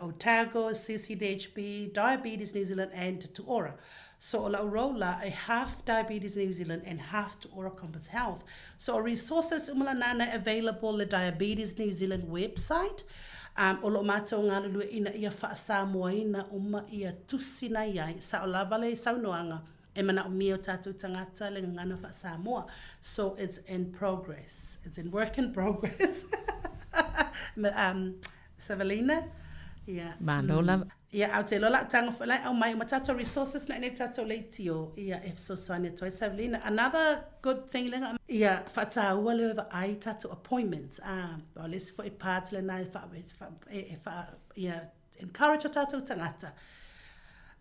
Otago, CCDHB, Diabetes New Zealand and Tuora. So o la role a half Diabetes New Zealand and half Tuora Compass Health. So resources umalanana available the Diabetes New Zealand website. O lo mātou ngalulua ina ia wha Samoa ina uma ia tusina iai sa o lavale saunoanga e mana o mio tātou tangata le ngana wha Samoa. So it's in progress. It's in work in progress. Savelina? Yeah. Manola. Yeah, Aotearoa tanga whalai au mai matato resources na ene tato leitio ia so soane toi Savelina. Another good thing lenga ia whataua le over ai tato appointments. O lesi fo I parts le nai ia encourage o tato tangata.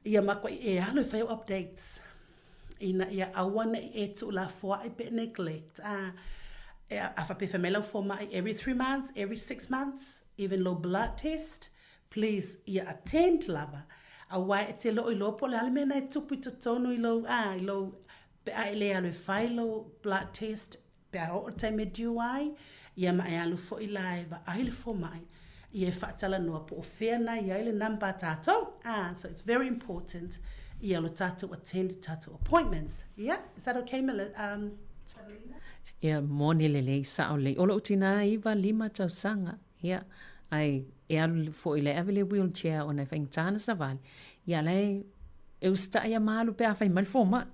Ia makwa I alo I whai updates. Ina ia awana I tu la fua I bit neglect. A whape whamela for mai every 3 months, every 6 months. even low blood test, please ia attend lava. A wai e te lo i lo po le ale mena e tupu to tonu i lo pe a ele alo fai lo blood test pe a o te me diu ai ia ma e alu fo i laiva a ile fo mai ia whaatala noa po o whea na ia ile namba tātou. So it's very important ia lo tātou attend tātou appointments. Yeah, is that okay, Sabrina? Ia moni lele sa o le olo utina iwa 5 tausanga. Ia ai e alu fo ile avele wheelchair o na whaingtana sa vale. Ia lei e usta ia malu pe a whai malfoma.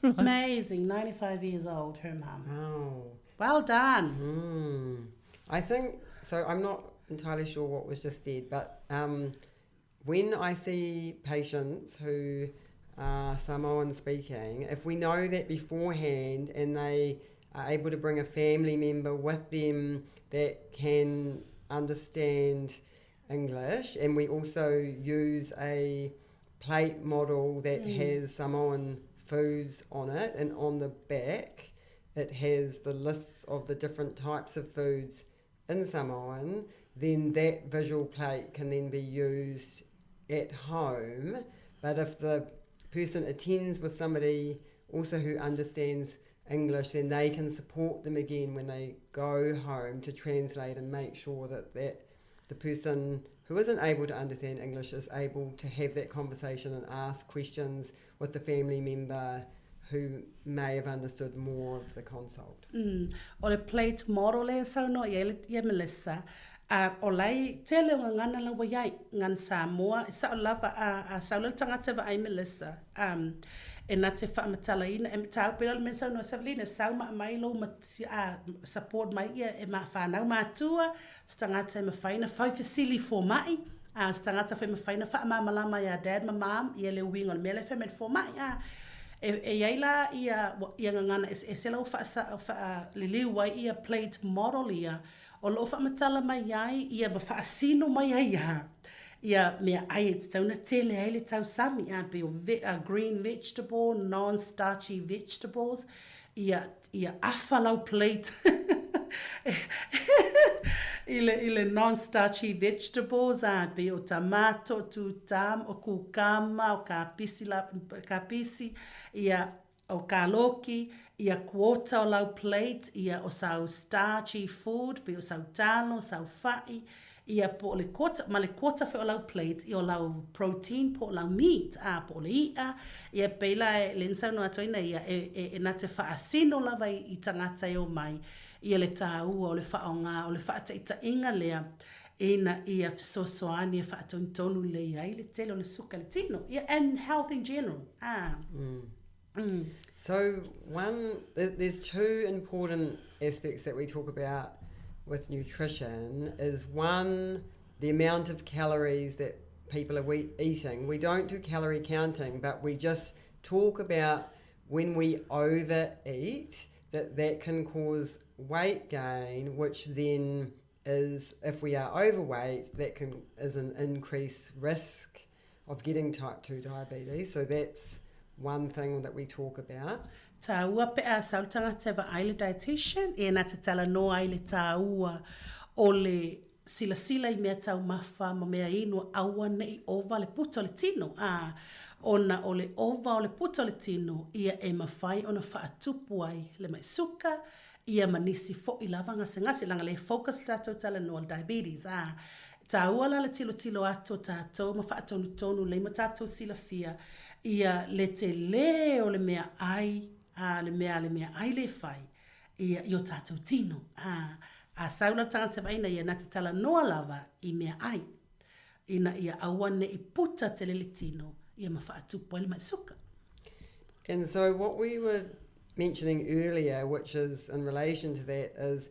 Amazing, 95 years old, her mum. Oh. Well done. I think, so I'm not entirely sure what was just said, but when I see patients who are Samoan speaking, if we know that beforehand and they are able to bring a family member with them that can understand English, and we also use a plate model that has Samoan foods on it, and on the back it has the lists of the different types of foods in Samoan, then that visual plate can then be used at home. But if the person attends with somebody also who understands English, then they can support them again when they go home to translate and make sure that the person who isn't able to understand English is able to have that conversation and ask questions with the family member who may have understood more of the consult. O le plate model e sau no ia Melissa. O lai tele o ngana la wa iai ngan Samoa sa o lava a sau le tangata va ai Melissa. E na te whaamatala ina e tau pera le mesa no Savelina sau ma mai lo support mai ia e ma whanau mātua stangata e ma whaina whai fasili for mai. Stangata whai ma whaina wha ma malama ia dad ma mam ia le wing on mele whai me for mai. E iaila ia ngangana e sela o wha liliu wai ia plate model ia o lo wha matala mai ai ia ma wha asino mai ai ia mea ai e tauna tele ai le tau sami pe o green vegetable, non-starchy vegetables ia awhalau plate ile non-starchy vegetables pe o tomato, tutam, o kukama, o kapisi, ia o kaloki, ia quota o lau plate, ia o sau starchy food, pe o sau talo, sau fai, ia po le quota, ma le quota fe o lau plate, ia o lau protein po o lau meat, po le ia peila le nsau no atoina ia e nate wha asino lava i tangata e o mai, ia le tāua o le whaonga, o le whaataita inga lea, ina ia fisosoani e whaatonu le ai, le tele o le suka le tino, ia and health in general. So there's two important aspects that we talk about with nutrition is one, the amount of calories that people are eating. We don't do calorie counting, but we just talk about when we overeat, that can cause weight gain, which then is, if we are overweight, is an increased risk of getting type 2 diabetes. So that's one thing that we talk about. Tāua pe a sautanga te wa aile dietitian, e na te tala no aile tāua o le sila I mea tau mawha ma mea inu aua nei ova le puta o le tino. Ona o le ova o le puta o le tino, ia e mawhai ona whaatupu ai le mai suka, ia manisi fo I lava ngase langa le focus tātou tala no al diabetes. Tāua la le tilo ato tātou, ma whaatonu le ma tātou sila fia, ia le te le o le mea ai, le mea ai le fai, ia I o tātou tino. A saula tangata vaina ia na te tala noa lava I mea ai. Ina ia awane I puta te le tino, ia ma whaatupu ai le mai suka. And so what we were mentioning earlier, which is in relation to that, is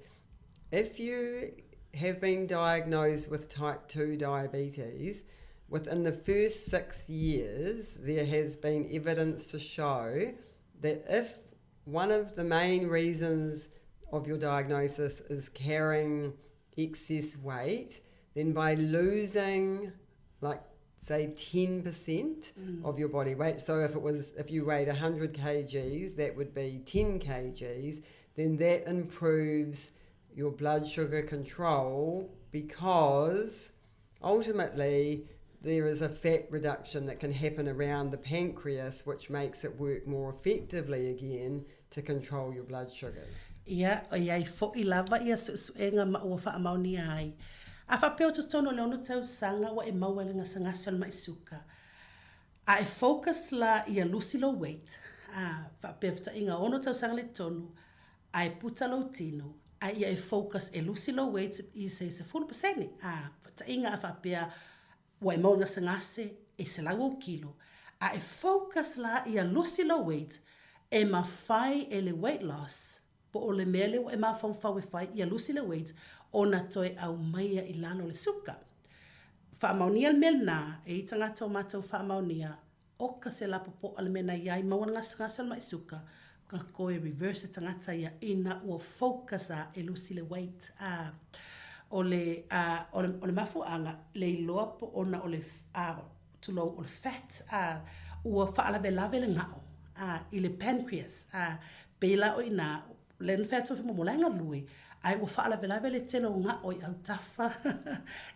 if you have been diagnosed with type 2 diabetes, within the first 6 years, there has been evidence to show that if one of the main reasons of your diagnosis is carrying excess weight, then by losing, like, say 10% of your body weight, so if you weighed 100 kgs, that would be 10 kgs, then that improves your blood sugar control, because ultimately there is a fat reduction that can happen around the pancreas, which makes it work more effectively again to control your blood sugars. Ia, o iai fo'i lava ia suenga ma ua wha mauni ai. A whapeo tu tono leo no tau sanga wa e maualenga sangasol mai suka. A e focus la ia lusi low weight. A whapeo ta inga ono tau sanga le tonu. A e puta low tino. A ia e focus e lusi low weight i se full percent. A ta inga a whapeo wa e maunga sangase e se lau kilo. A e focus la ia lusi low weight e ma fai e le weight loss. Po o le mele o e ma fau e fai ia lusi le weight o na toe au maia i lano le suka. Whaamaunia le mele nā, e i tangata o mātou whaamaunia, o ka se lapo po ale mena iai maua ngasal mai suka, ka koe reverse tangata ia ina ua focus a e lusi le weight. O le mafuanga, le iloa po ona o le tulo o le fat, ua whaalave lave le ngao, i le pancreas, pela o ina, len fat so mo molenga lui ai o fala vela vele telo nga o au tafa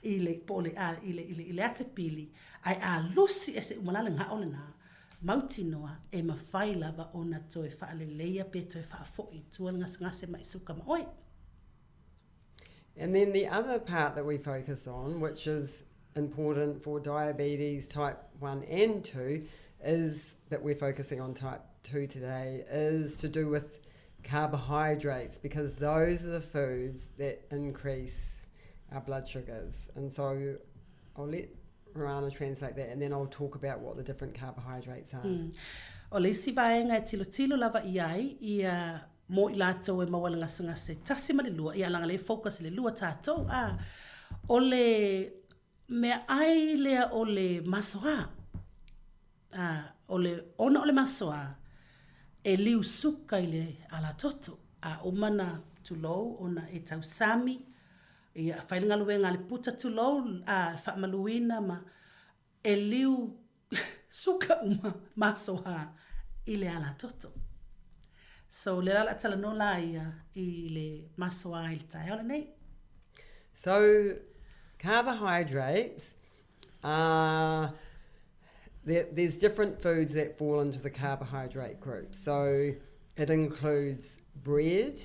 ile pole ile atepili ai a lusi ese umala nga o na mautinoa e mafai lava ona toe fa le leia pe toe fa fo I tu nga se mai suka ma oi. And then the other part that we focus on, which is important for diabetes type 1 and 2, is that we're focusing on type 2 today, is to do with carbohydrates, because those are the foods that increase our blood sugars. And so I'll let Rana translate that, and then I'll talk about what the different carbohydrates are. O le si vaenga tilo lava iai ia mo I lato e mawalanga sanga se tasima le lua ia langa le focus le lua tato o le me ai lea o le masoa o le ona o le masoa e liu suka I le ala toto a umana tulou ona e tau sami ia whailinga luenga le puta tulou a whaamaluina ma e liu suka masoha I le ala toto. So le ala tala no la ia I le masoha I le tae nei. So carbohydrates are there's different foods that fall into the carbohydrate group. So it includes bread,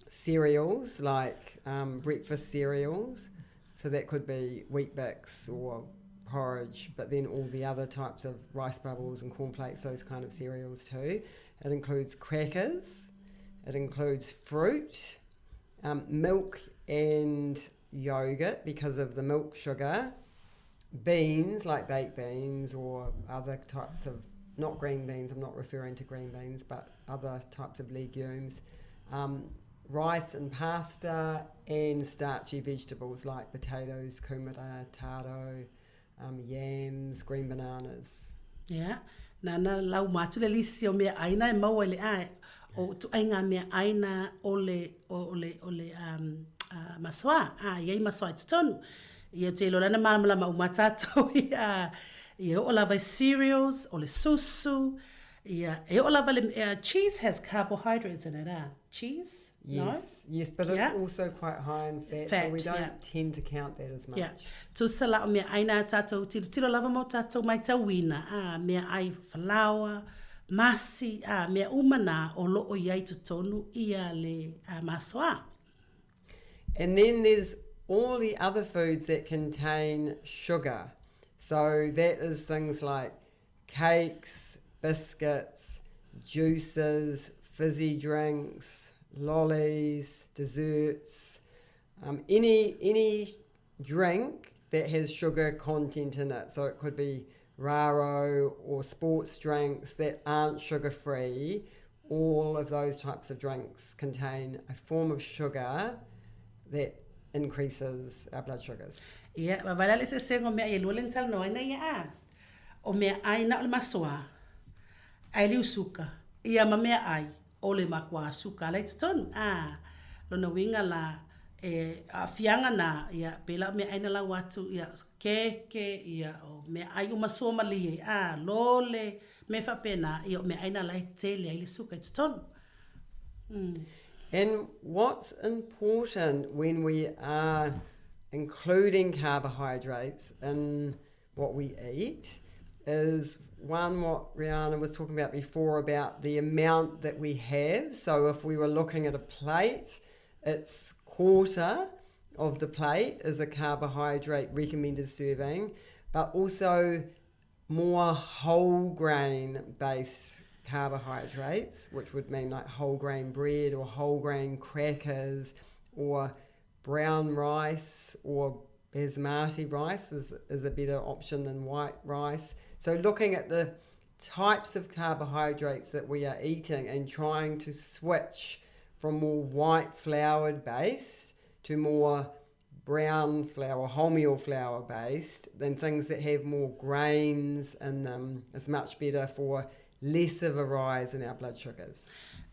cereals like breakfast cereals. So that could be Weet-Bix or porridge, but then all the other types of rice bubbles and cornflakes, those kind of cereals too. It includes crackers. It includes fruit, milk and yogurt because of the milk sugar. Beans, like baked beans or other types of, not green beans, I'm not referring to green beans, but other types of legumes, rice and pasta, and starchy vegetables like potatoes, kumara, taro, yams, green bananas. Yeah, nana lau matu le lisi o mea aina e maua le ai, o tu ainga mea aina ole masoa, iei masoa I tutonu. Ia te lo lana mamala ma umatato ia o lava cereals o le susu ia e o lava le cheese has carbohydrates in it cheese yes but it's also quite high in fat so we don't tend to count that as much tu sala o me aina tato tilo lava mo tato mai tawina me ai flour masi me umana o lo o iai tonu ia le masoa. And then there's all the other foods that contain sugar. So that is things like cakes, biscuits, juices, fizzy drinks, lollies, desserts, any drink that has sugar content in it. So it could be Raro or sports drinks that aren't sugar-free. All of those types of drinks contain a form of sugar that increases our blood sugars. Yeah, ma vale le se sengo me ai lulen tal no ina ia. O me ai na le masoa. Ai liu suka. Ia ma me ai o le makwa suka le ton. Lo na winga la a fianga na ia pela me ai na la watu ia keke ia o me ai o masoa mali lole me fa pena ia me ai na la tele ai le suka ton. And what's important when we are including carbohydrates in what we eat is one, what Rihanna was talking about before about the amount that we have. So if we were looking at a plate, it's quarter of the plate is a carbohydrate recommended serving, but also more whole grain based carbohydrates, which would mean like whole grain bread or whole grain crackers or brown rice or basmati rice is a better option than white rice. So looking at the types of carbohydrates that we are eating and trying to switch from more white floured based to more brown flour, wholemeal flour based, then things that have more grains in them is much better for less of a rise in our blood sugars.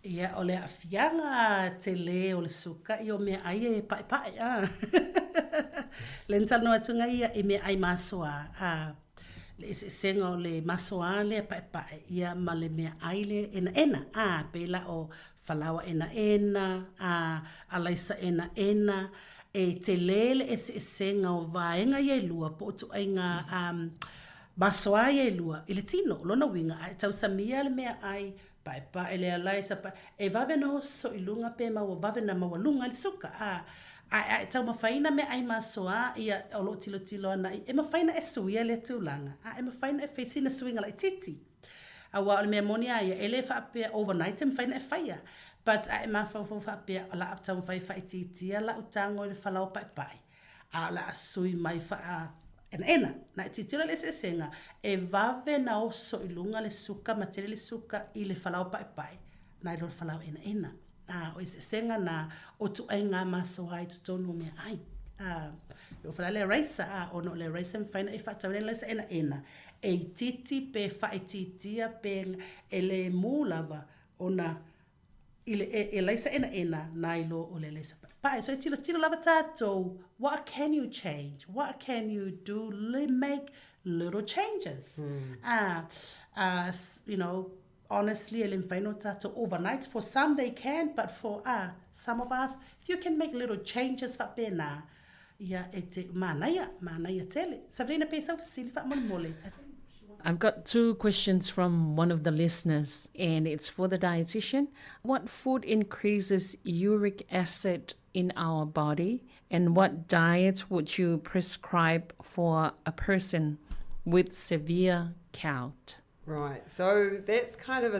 Ia, o le afianga te le o le suka i o mea ai e pai Le ntano atunga ia e mea ai masoa. Le senga o le masoa le pai ia ma le mea ai le ena. Pela o falawa ena. Alaisa ena. E te lele e senga o vaenga ia lua po tu ainga masoa ia lua. I le tino, lona winga. Tau samia le mea ai pa ele alai sa pa e vave no so ilunga pe ma o vave na mawalunga le suka tau mafaina me ai masoa ia o lo tilo ana e mafaina e suia le tulanga e mafaina e fesina swinga like titi wa le me monia ia ele fa pe overnight e mafaina e faia but e ma fa pe la up tau fa titi la utango le falau pai la sui mai fa ena na titira le senga e vave na oso ilunga le suka materi le suka i le falau pai na lo falau ena o senga na o tu ainga maso ai tu tonu me ai o fala le raisa o no le raisa fina e fa tawele le ena e titi pe fa titia pe ele mulava ona ile e laisa ena nailo o le lesa pa so tilo lava tato what can you change, what can you do, make little changes you know, honestly el infaino tato overnight for some they can, but for some of us if you can make little changes fa pena ya ete manaya tele Sabrina pesa silfa mole. I've got 2 questions from one of the listeners, and it's for the dietitian. What food increases uric acid in our body, and what diet would you prescribe for a person with severe gout? Right, so that's kind of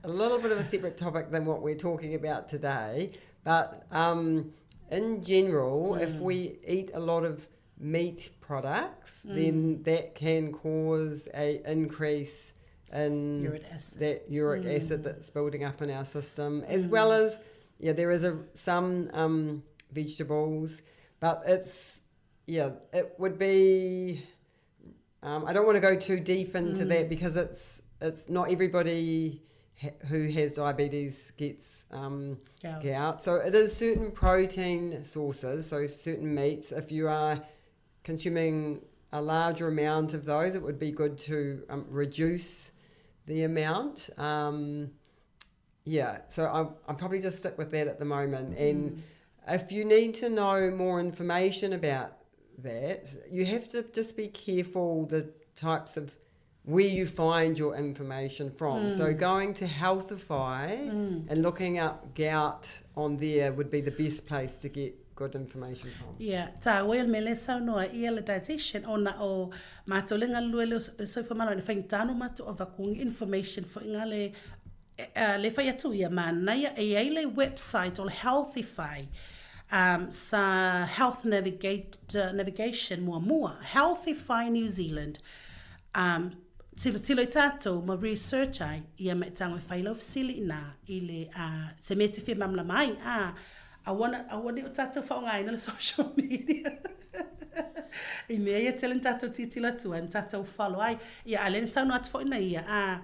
a little bit of a separate topic than what we're talking about today, but in general, if we eat a lot of meat products, then that can cause a increase in that uric acid that's building up in our system, as well as there is some vegetables, but it would be I don't want to go too deep into that because it's not everybody who has diabetes gets gout. So it is certain protein sources, so certain meats. If you are consuming a larger amount of those, it would be good to reduce the amount. So I'll probably just stick with that at the moment. And if you need to know more information about that, you have to just be careful the types of where you find your information from. So going to Healthify and looking up gout on there would be the best place to get good information from. Ta wel mele sa no ia le dietitian ona o matolenga luelo so fa malo le faintano mato of akung information for ngale le fa yatu ia mana ia le website or Healthify sa health navigation mua Healthify New Zealand tilo tato ma research ai ia me tango failo sili na ile se meti fi mamla mai I want to tato fa ngai na social media. I me ia tele tato titila tu am tato follow ai ia alen sa no at fo na ia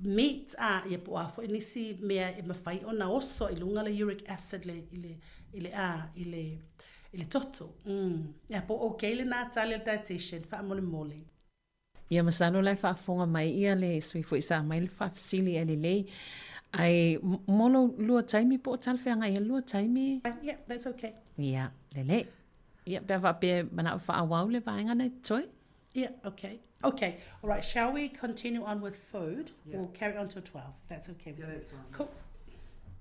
meat ia po fo ni si me e ma fai ona oso ilunga le uric acid ile toto. Ia po okay le na tale dietitian fa mole. Ia masano lai whaafonga mai ia le sui fo isa mai le whaafsili ele lei. Ai molo lua taimi po talwhanga ia lua taimi. Yeah, that's okay. Ia, lele. Ia, bewa pe mana whaawau le vaenga nei toi. Yeah, okay. Okay, all right, shall we continue on with food? Yeah. We'll carry on till 12. That's okay with Yeah, me. that's fine. Cool.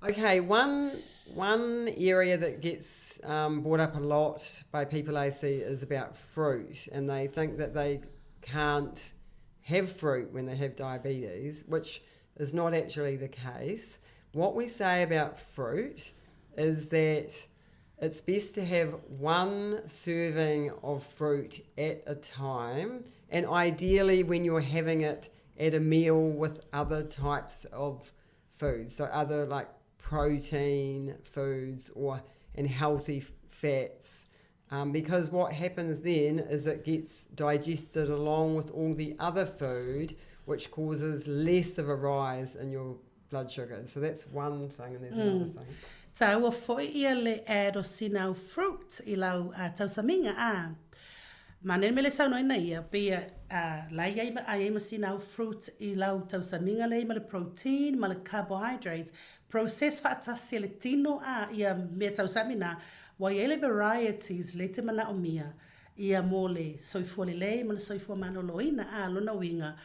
Okay, one area that gets brought up a lot by people I see is about fruit, and they think that they can't have fruit when they have diabetes, which is not actually the case. What we say about fruit is that it's best to have one serving of fruit at a time, and ideally when you're having it at a meal with other types of foods, so other like protein foods and healthy fats, because what happens then is it gets digested along with all the other food, which causes less of a rise in your blood sugar. So that's one thing, and there's another thing. Ta ua foi ia le ero sinau fruit I lau tausaminga a. Manen me le sau noina ia pia lai ai ma sinau fruit I lau tausaminga le ma le protein, ma le carbohydrates, process whaatasi le tino a ia me tausamina wa ele varieties le te mana o mia ia mo le soifua le ma le soifua manoloina a lona winga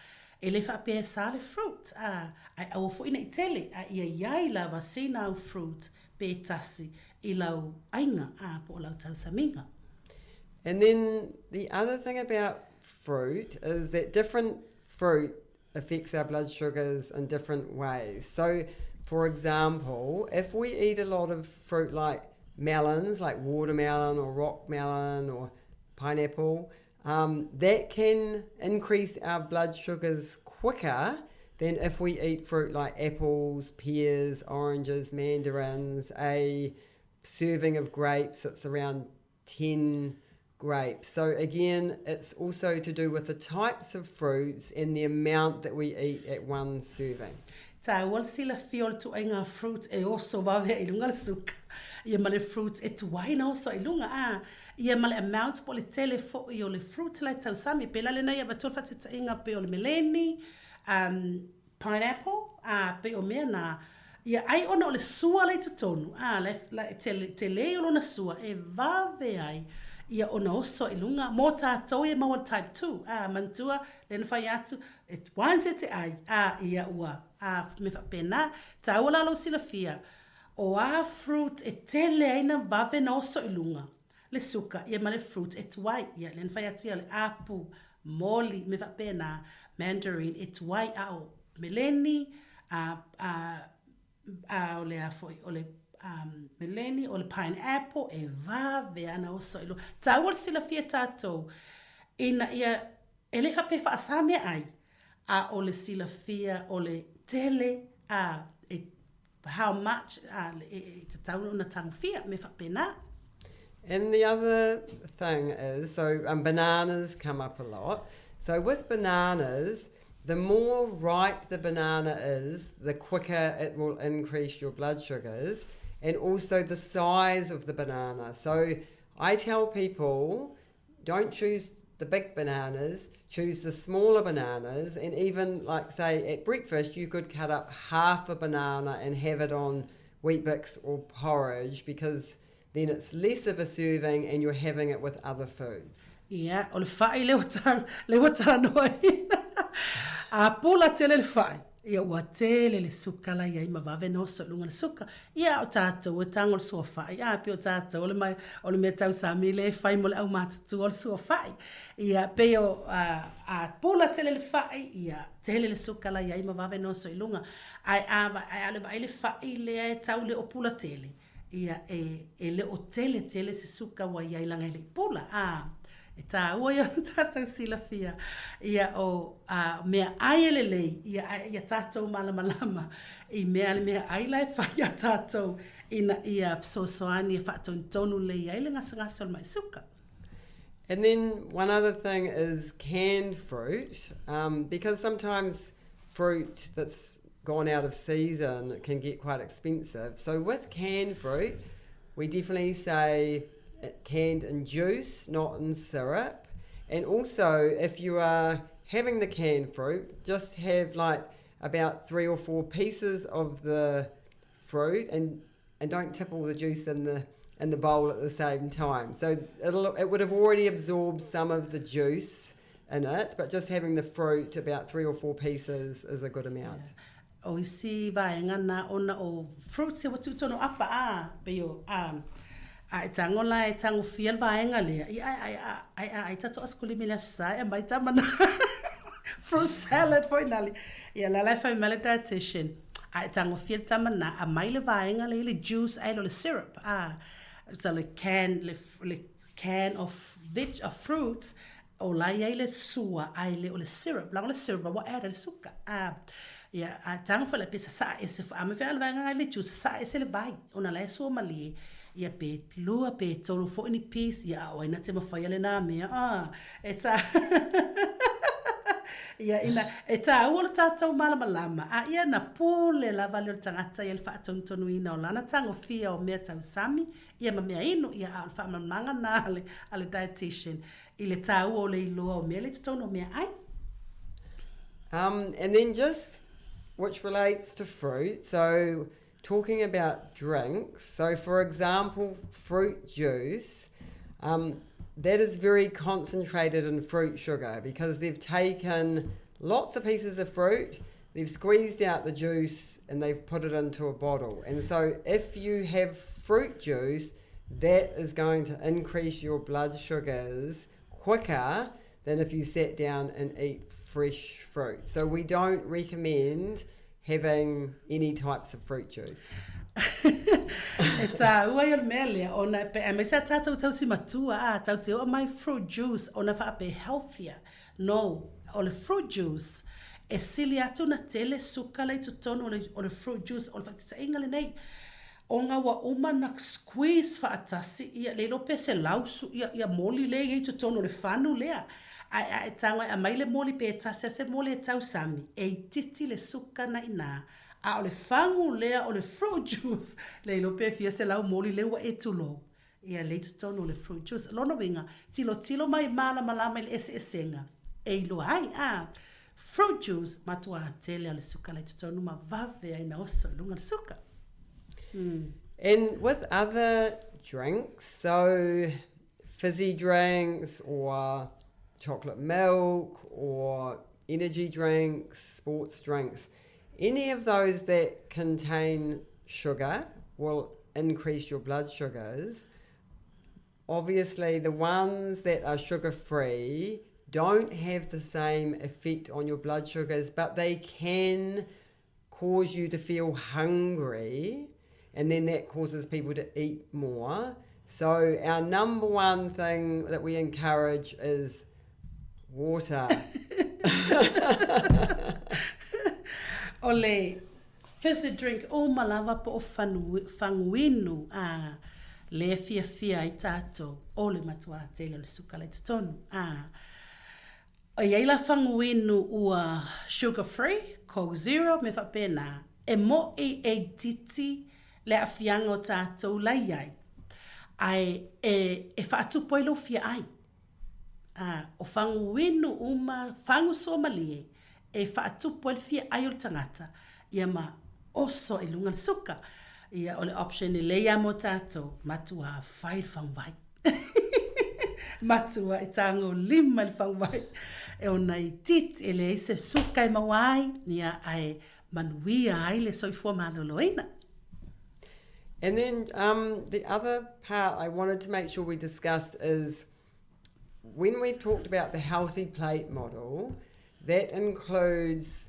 e le whaapea sa le fruit ai au fo ina I tele a ia iai lava sinau fruit pe tasi I lau ainga a po lau tausaminga. And then the other thing about fruit is that different fruit affects our blood sugars in different ways. So, for example, if we eat a lot of fruit like melons, like watermelon or rock melon or pineapple, that can increase our blood sugars quicker than if we eat fruit like apples, pears, oranges, mandarins. A serving of grapes, it's around 10 grapes. So again, it's also to do with the types of fruits and the amount that we eat at one serving. Ta wal sila fiol tu ainga fruit e oso vave I lunga le suka. Ia male fruit e tu waina oso I lunga a. Ia male amount po le tele fo I o le fruit lai tau sami. Pela le na ia batul fate ta inga pe o le meleni, pineapple, pe o mea na. Ia ai ona o le sua lai tutonu. Te le o lona sua e vave ai. Ia ona oso I lunga mo tātou e maua type 2 mantua le na whai atu e wanse te ai ia ua me whapena ta ua lalo sila fia o fruit e tele aina vave na oso I lunga le suka ia ma le fruit e tuai ia le na whai atu ia le apu moli me whapena mandarin e tuai o meleni o le afoi o le meleni o le pineapple e vave ana oso I lunga ta ua sila fia tātou ina ia e le whape whaasame ai o le sila fia o le tele how much te taunu na tangfia me whapena. And the other thing is, so bananas come up a lot. So with bananas, the more ripe the banana is, the quicker it will increase your blood sugars, and also the size of the banana. So I tell people, don't choose the big bananas, choose the smaller bananas, and even like say at breakfast you could cut up half a banana and have it on Weet-Bix or porridge, because then it's less of a serving and you're having it with other foods. Yeah, o le whai le watara noi. Pula tele le whai. Ia ua tele le suka la ia ima vave no so lunga le suka. Ia o tātou o tango le sua whai. Pe o tātou o le mea tau sami le whai mo le au mātutu o le sua whai. Ia pe o pula tele le whai. Ia tele le suka la ia ima vave no so lunga. Ai ale vai le whai le tau le o pula tele. Ia e le o tele se suka wa ia ilanga le pula. E tā ua ia tātou sila fia ia o mea ai lei ia tātou malamalama I mea ai lai whai a tātou ina ia sosoani e whātou tonu lei ai le ngasa o mai suka. And then one other thing is canned fruit, because sometimes fruit that's gone out of season can get quite expensive. So with canned fruit, we definitely say canned in juice, not in syrup. And also, if you are having the canned fruit, just have like about 3 or 4 pieces of the fruit and don't tip all the juice in the bowl at the same time. So it would have already absorbed some of the juice in it, but just having the fruit, about 3 or 4 pieces, is a good amount. O isi vaenga na ona o fruit se watu tono apa peo ai tango la e tango fiel vaenga le ai tato askuli mila sa e mai tamana fruit salad finally ya la life family dietitian ai tango fiel tamana a mai le vaenga le juice ai le syrup so le can of fruits o la ia le sua ai le syrup la le syrup wa era le suka tango fa le pesa sa ese fa me fa le vaenga le juice sa ese le vai ona la so mali ia pe lua pe tolu fo ni piece ia o ina te mawhai ale nā mea ia ina ua tātou malamalama ia na pole lava le o tangata ia le whaatonu ina o lana tango fia o mea tau sami ia ma mea inu ia a le whaamamanga nā ale dietitian i le tā ua o le iloa o mea le tutonu o mea ai. And then just, which relates to fruit, so talking about drinks, so for example, fruit juice, that is very concentrated in fruit sugar because they've taken lots of pieces of fruit, they've squeezed out the juice and they've put it into a bottle. And so if you have fruit juice, that is going to increase your blood sugars quicker than if you sat down and eat fresh fruit. So we don't recommend having any types of fruit juice. Ua yo mea lea ona pe me sa tātou tau si matua tau te o mai fruit juice ona wha pe healthier. No, o le fruit juice e sili atu na tele suka lei tutonu o le fruit juice o le whakisa inga le nei. O ngā wa uma na squeeze wha atasi ia le lope se lausu ia moli le i tutonu le whanu lea. Ai tangwa a mai le moli pe tasi se moli e tau sami e titi le suka na ina. A o le whangu lea o le fruit juice le lope fia se lau moli le wa e tulo. Ia le tutonu le fruit juice. Lono winga tilo mai mala malama le ese esenga. E ilo ai fruit juice matua tele le suka le tutonu ma vave ai na oso lunga le suka. And with other drinks, so fizzy drinks or chocolate milk or energy drinks, sports drinks, any of those that contain sugar will increase your blood sugars. Obviously, the ones that are sugar-free don't have the same effect on your blood sugars, but they can cause you to feel hungry, and then that causes people to eat more. So our number one thing that we encourage is water. Ole fizzy drink o malava po o fanguinu le fia I tato o le matua tele le suka le tutonu o iaila fanguinu ua sugar free Coke Zero me whapena e mo e titi le afianga o tato lai ai ai e whaatupo ilo fia ai o fanguinu uma fangu somalie e whaatupo il fia ai o tangata ia ma oso i lunga suka ia o le option i leia mo tato matua 5 whangwai matua i tango 5 il whangwai e ona I tit e le se suka I mawai ia ai manuia ai le soifua maloloina. And then the other part I wanted to make sure we discussed is when we've talked about the healthy plate model, that includes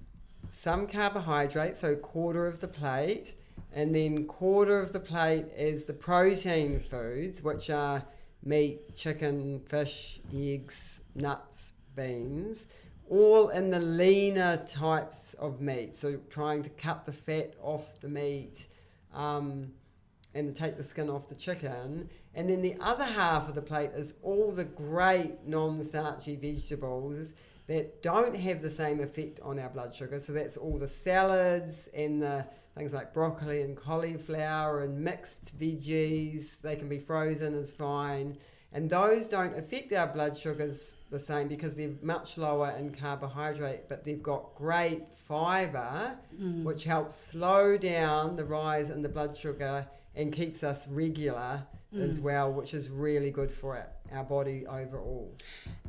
some carbohydrates, so quarter of the plate, and then quarter of the plate is the protein foods, which are meat, chicken, fish, eggs, nuts, beans, all in the leaner types of meat. So trying to cut the fat off the meat and take the skin off the chicken. And then the other half of the plate is all the great non-starchy vegetables that don't have the same effect on our blood sugar. So that's all the salads and the things like broccoli and cauliflower and mixed veggies. They can be frozen as fine. And those don't affect our blood sugars the same because they're much lower in carbohydrate, but they've got great fibre, which helps slow down the rise in the blood sugar and keeps us regular as well, which is really good for our body overall.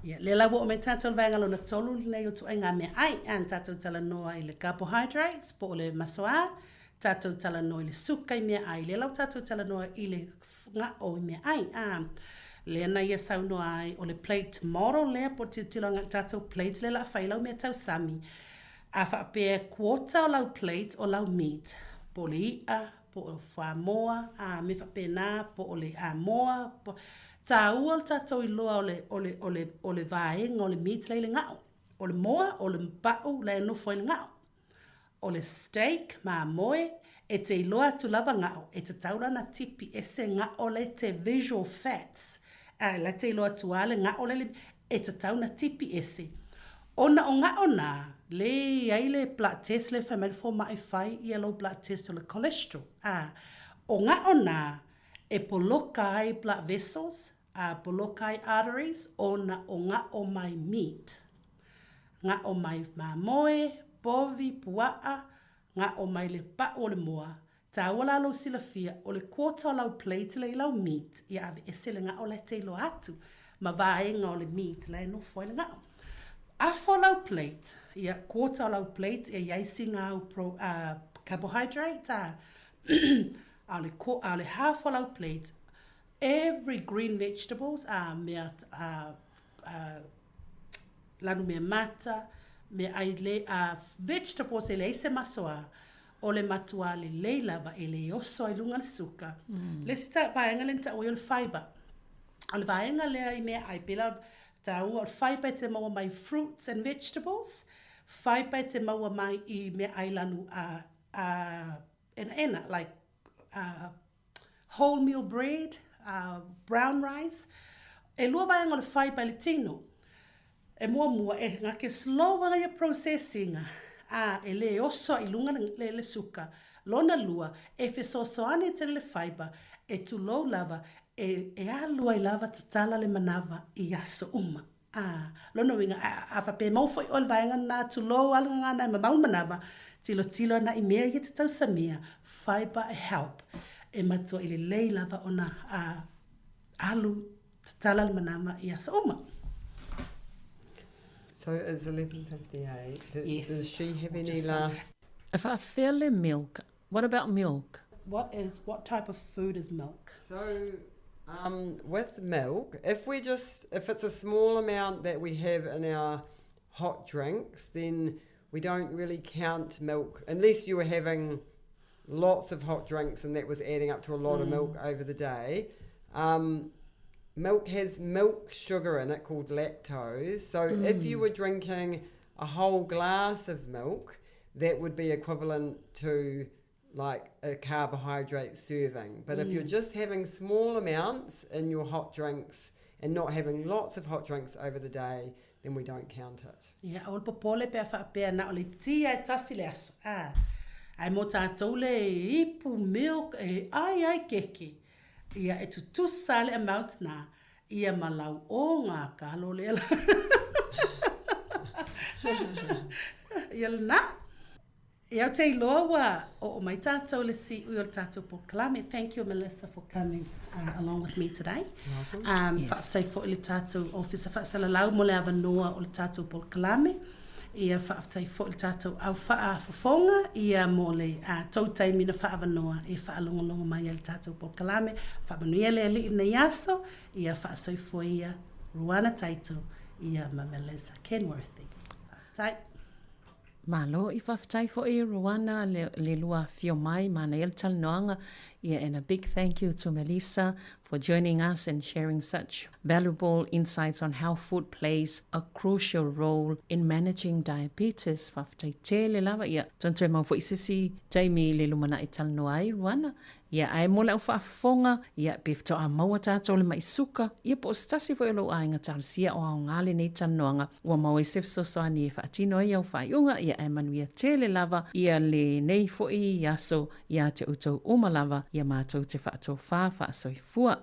Yeah, le la wo me tatou vanga lo na tolu nei o tu nga me ai an tatou tala noa I le carbohydrates po le masoa, tatou tala noa I le suka I me ai, le lau tatou tala noa I le nga o me ai. Le na ia sau noa ai o le plate model le po te tilo nga tatou plate le la whailau me tau sami. A whapea quarter o lau plate o lau meat, po le ia, po o whamoa, me whapea nā, po o le moa, po... Ta ua tatou I loa o le vaenga o le meat le ngao. O le moa, o le mpau le nofo I ngao. O le steak ma moe, e te iloa tu lava ngao, e te taura na tipi ese ngao le te visual fats. Le te iloa tu ale ngao le e te tau na tipi ese. Ona o ngao na, le ai le blood test le whamere fo mai whai I low blood test o le cholesterol. O ngao na, e poloka ai blood vessels, poloka ai arteries, ona o ngao mai meat. Ngao mai mamoe, bovi, puaa, ngao mai le pa o le moa. Ta wala lo sila fia, o le quarter lau plate le lau meat, ia ave ese le ngao le te ilo atu, ma vaenga o le meat le no foi le ngao. A fo lau plate, ia quarter lau plate, ia iaisi ngau carbohydrate, a le half o lau plate, every green vegetables, lanu mea mata, me ai le vegetables e le se masoa, o le matua le lava e le oso I lunga le suka. Le sita vaenga le nta o le fiber. O le vaenga le I mea ai pila ta o le fiber te maua mai fruits and vegetables, fiber te maua mai I mea ai lanu like whole meal bread, brown rice. E lua vaenga o le fiber le tino. E mua e ngake slow wanga ia processing. E le oso I lunga le suka. Lona lua, e fesoso ane te le fiber, e tu low lava, e alua I lava tatala le manava I aso uma. Lona winga, a whape maufo I ol vaenga na tu low alanga ngana ma maun manava, tilo na I mea i te tau samia, fiber help. E matua I le lei lava ona alu tatala le manava I aso uma. So it's 11:58. Yes. Does she have any last? If I feel milk, what about milk? What type of food is milk? So with milk, if it's a small amount that we have in our hot drinks, then we don't really count milk unless you were having lots of hot drinks and that was adding up to a lot of milk over the day. Milk has milk sugar in it called lactose. So if you were drinking a whole glass of milk, that would be equivalent to like a carbohydrate serving. But if you're just having small amounts in your hot drinks and not having lots of hot drinks over the day, then we don't count it. Yeah, o popole pe fa pe na o le tia e tasi le aso. Ai mo tātou le ipu milk e ai keke. Ia e tu sale amount na ia malau o ngā kalo le ala. Ia le na. Ia te iloa o mai tātou le si ui o tātou po kalame. Thank you, Melissa, for coming along with me today. Yes. Whaasai fo i le tātou ofisa whaasala lau mo le awanoa o le tātou po kalame. Ia whaafatai fo i le tātou au whaafafonga. Ia mo le tau taimina whaavanoa e whaalongalonga mai le tātou po kalame. Whaamanuia le ali ina yaso. Ia whaasai fo ia Ruana Taito. Ia ma Melissa Kenworthy. Whaafatai. Malo I whawhtai fo I Ruana le lua fio mai mana el talanoanga. Yeah, and a big thank you to Melissa for joining us and sharing such valuable insights on how food plays a crucial role in managing diabetes. Whawhtai te le lava ia. Tonto e mau fo isisi taimi le lumana I talanoa ai Ruana. Ia ai mo le au whaafonga, ia pefto a maua tātou le mai suka, ia po stasi fo ilo ainga tārusia o au ngāle nei tanoanga, ua mau e sefsoso ani e whaatino i au whaiunga, ia ai manuia te le lava, ia le nei fo I aso, ia te utou umalava, ia mātou te whaatou wha soifua.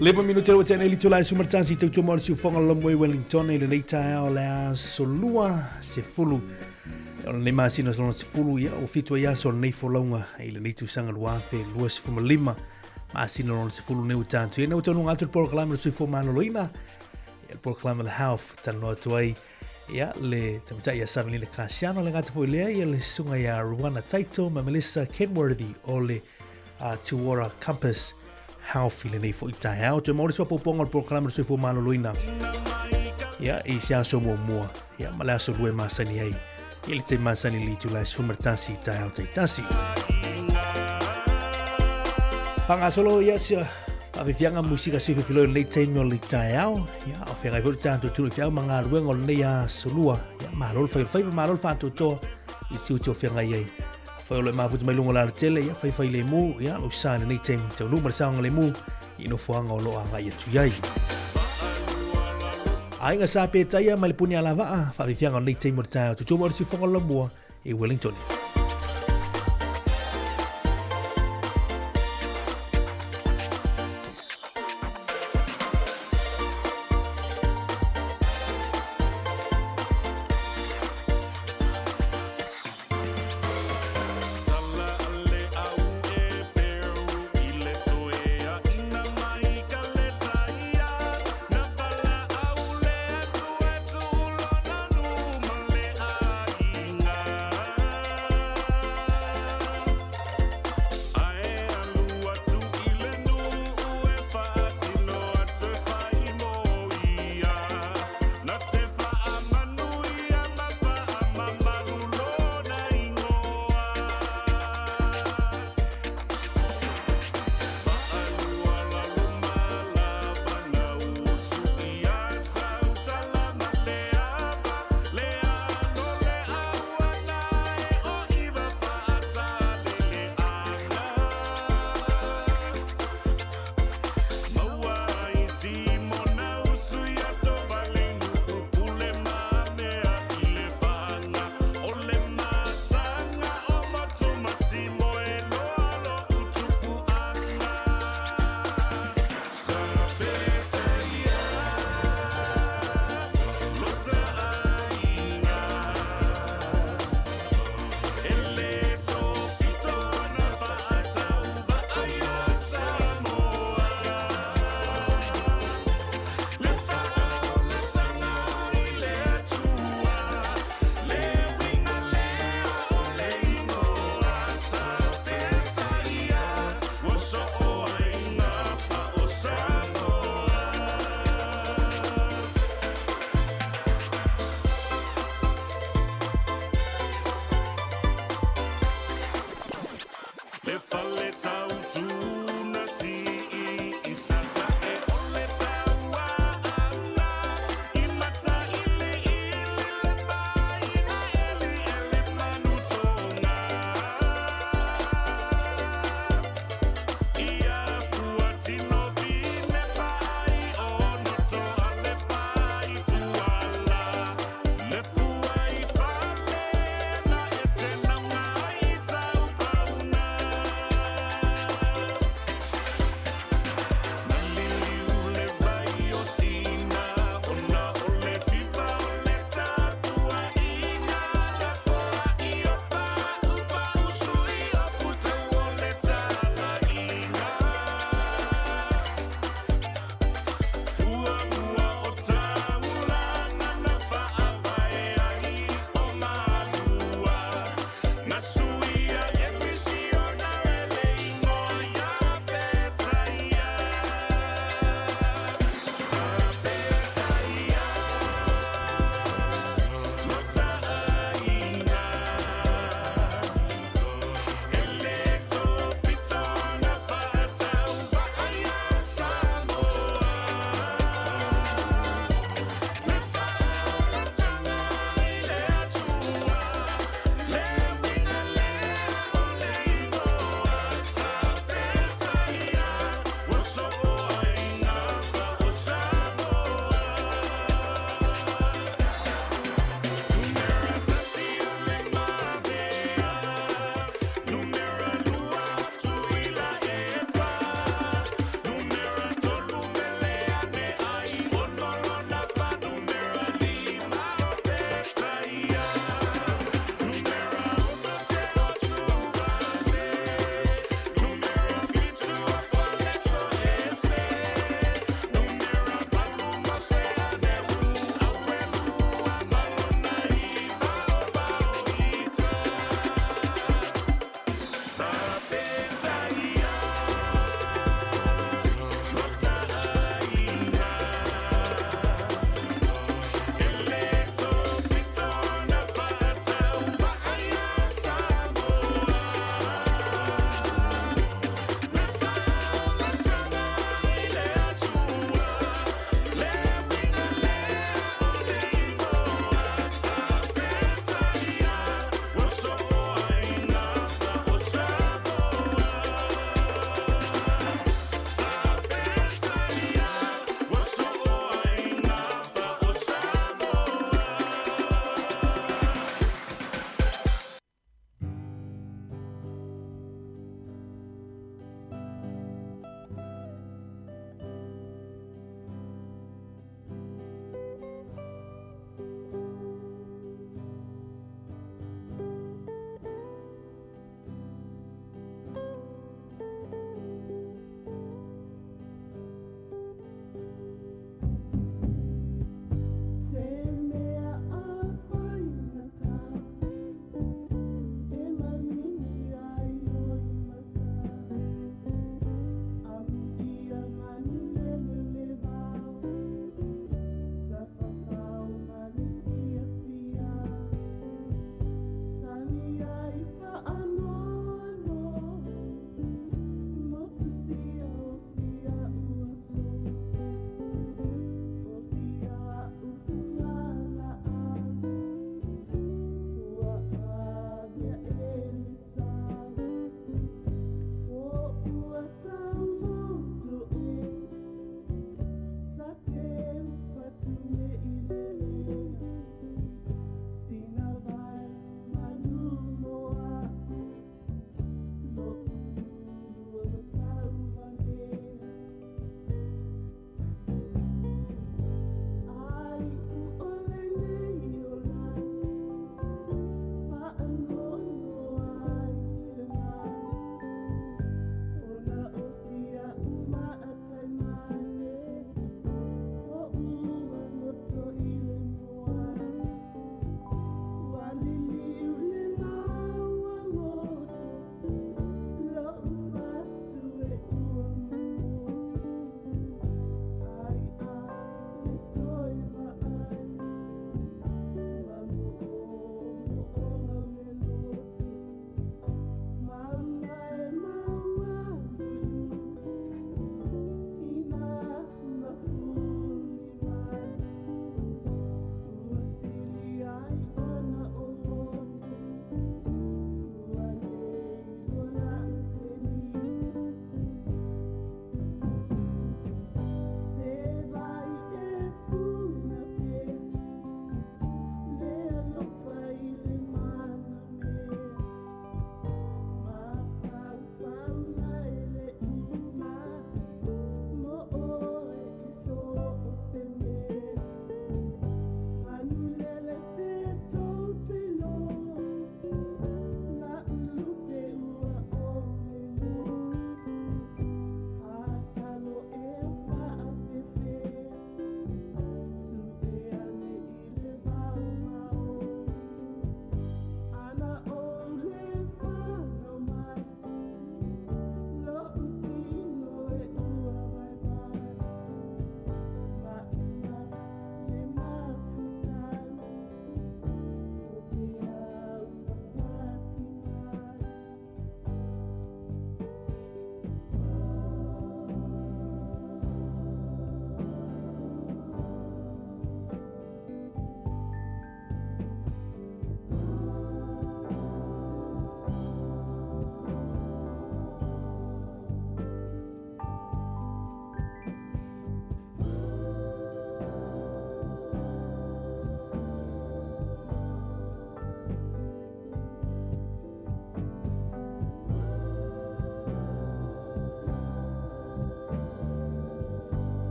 Lima minuto o tēnei litu lai sumartansi tautua mōna si ufonga lamoi Wellington e le nei tae ao lea solua se fulu. O le nei māsina solona se fulu ia o fitua ia so nei folaunga e le nei tusanga luafe lua se fuma lima. Māsina lona se fulu neu tāntu. E nau tonu ngātu le porokalama le sui fuma analoina. E le porokalama le half tanu atu ai. Ia le tamita ia savili le kāsiano le ngātu fo lea ia le sunga ia Rwana Taito ma Melissa Kenworthy o le Tuora Compass haufi le nei fo i tae au. Te mauri sua poponga o proklama le soifua maloloina. Ia, i se aso mua. Ia, ma le aso lue masani ai. Ia le te masani li tu lai sumartasi i tae au te tasi. Panga solo ia sia. Awhianga musika siwhi whilo nei teimio li tae au. Ia, o whianga i hori tātou tūru whiau mga ruenga o nei a solua. Ia, mahalol whaifa mahalol whātou toa. I tūtio whianga iei. Whaiolo e mafutu mai lungo lara tele, ia, whaifa i le mū. Ia, o sāne nei teim tau numara saonga le mū. I no whuanga o loa ngai atu iei. Ainga sa pe taia mai le puni ala waa. Whaifianga o nei teimio li tae au. Tutua mori si whanga la mua i Wellington.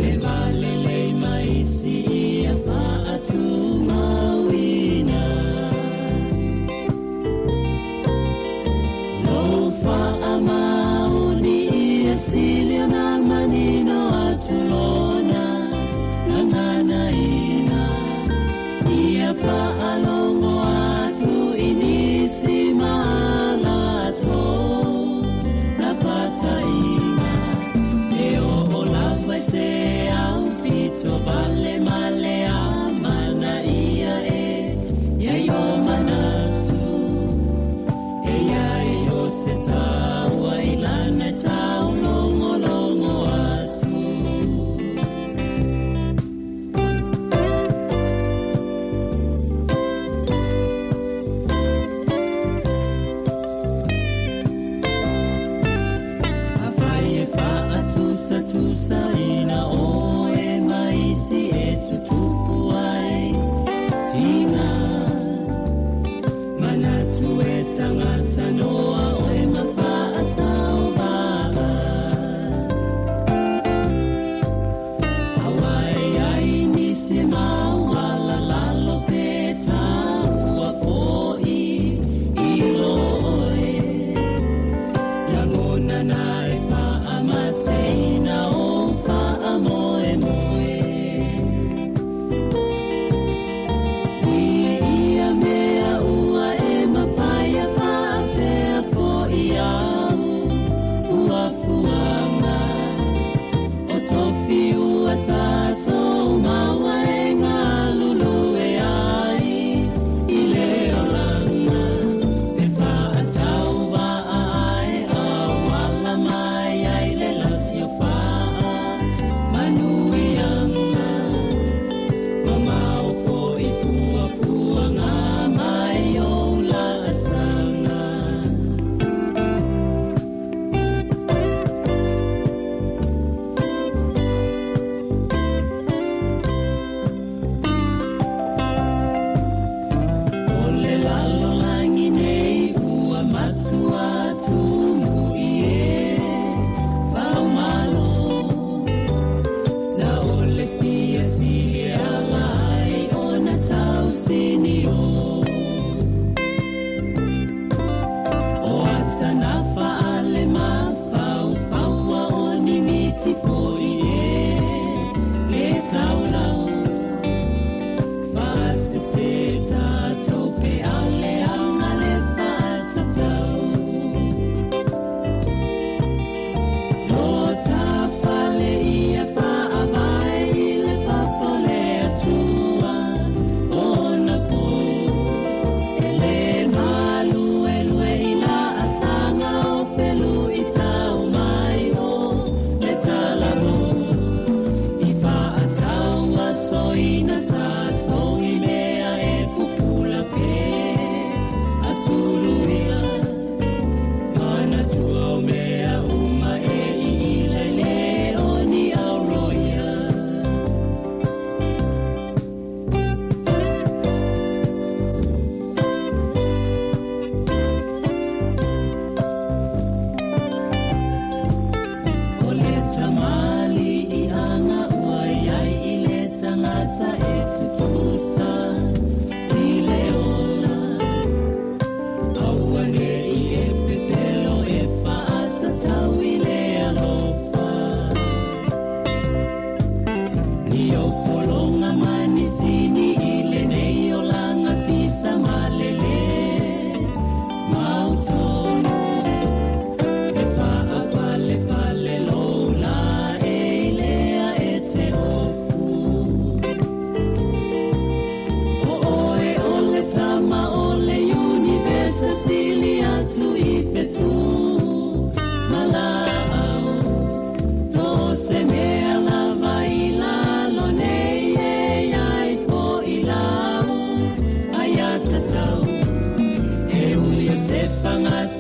Le vale le maisi ia fa atu maui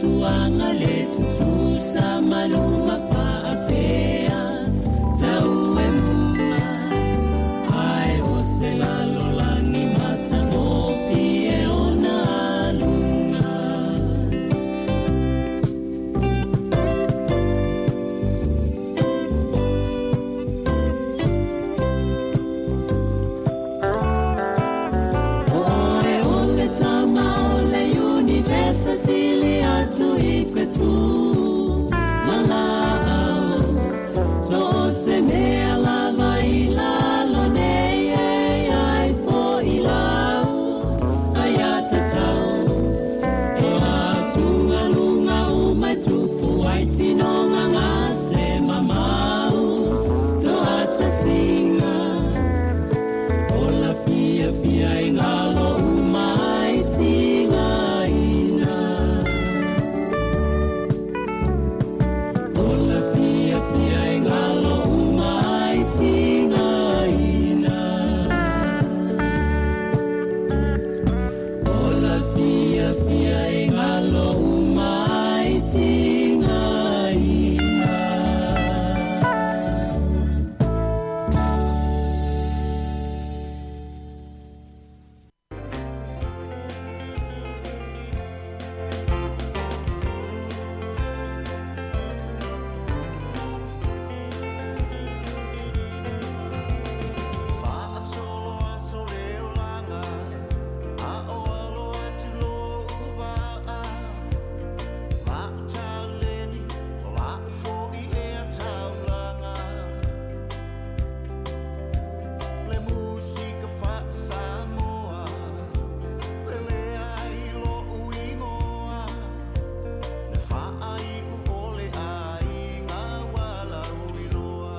tuanga le tutu sa maluma whaapea tau e munga ai o se lalo langi matango fie o na lunga Oe ole tama ole universa sili atu ife tu Malao So se mea lava ilalo nei ai fo ilau Ayata tau E atu alunga umai tupu ai tinonga ngase mamau To ata singa Ola fia fia ingalo umai tinga ina Ola fia fia ingalo umai tinga ina Ola fia fia ingalo umai tinga ina Whaasolo aso leo langa A o alo atu lo uba a La utaleni o la ufo I lea tau langa Le musika wha Samoa Le lea I lo uingoa Le wha ai u ole ai ngā wala uiloa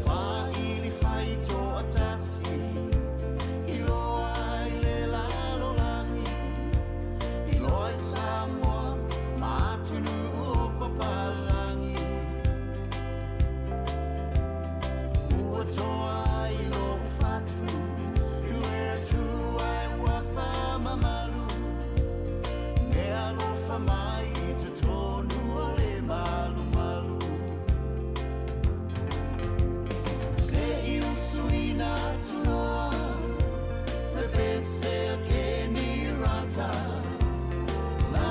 Whaili whai tō atasi I loa I le lalo langi I loa I Samoa Ma atunu o papalangi Ua toa I lo whatu I lea tu ai ua whamamalu Me alo whamai I te tonu o le malu malu Se I usuina tunoa Le pese a ke ni rata Na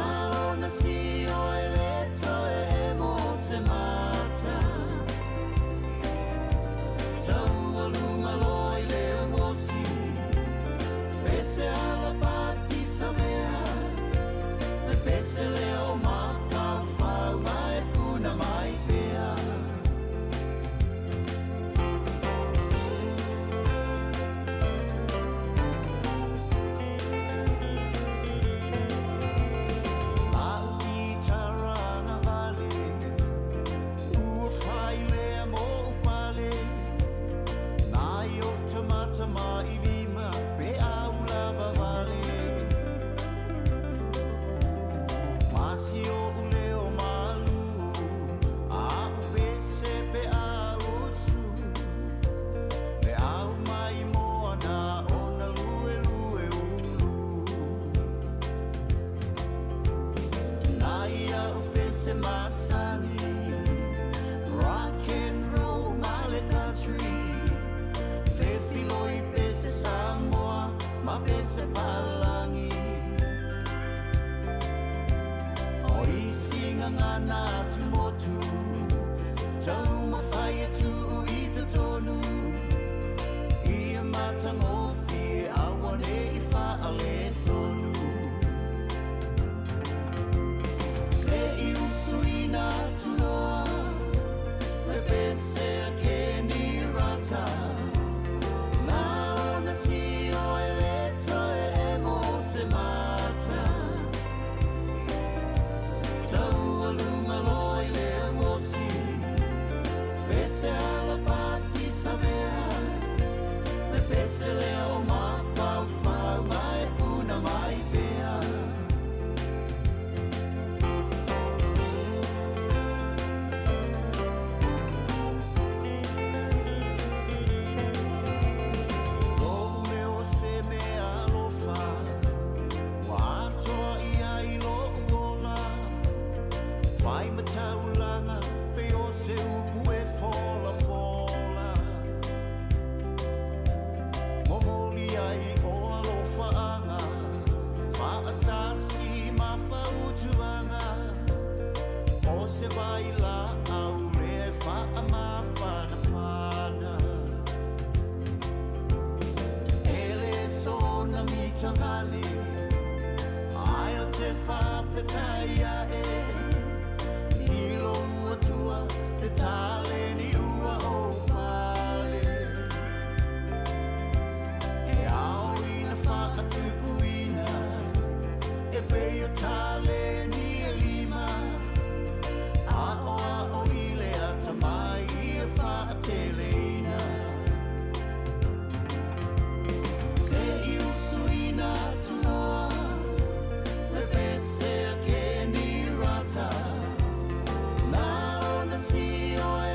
ona si o e leto e mo se mata Tau aluma loi le mosi Pese ala pati sa mea Le pese leo ma fau fau mai puna mai pea Mau I taranga vale Ua whai lea mo upale Nai o tamata ma I lima Pe au lava vale Masi o uleo malu A upese pe au su Le au mai moa na ona lue lue ulu Nai a upese masani Rock and roll male country Te filo I pese Samoa Ma pese palangi O I singa ngana tu motu Tau ma whai atu I te tonu Ia matango fie awane I whaale tonu Se I usuina tunoa Le pese a ke ni rata Na ona si o e leto e mo se mata Tau aluma loi le mosi Savali Ai o te whawhetai a e I longa tua e tale ni ua o pale E ao ina whaatupuina E pei o tale ni e lima A o I le ata mai I e whaateleina Te I usuina tua Le pese a ke ni rata Na o na si o e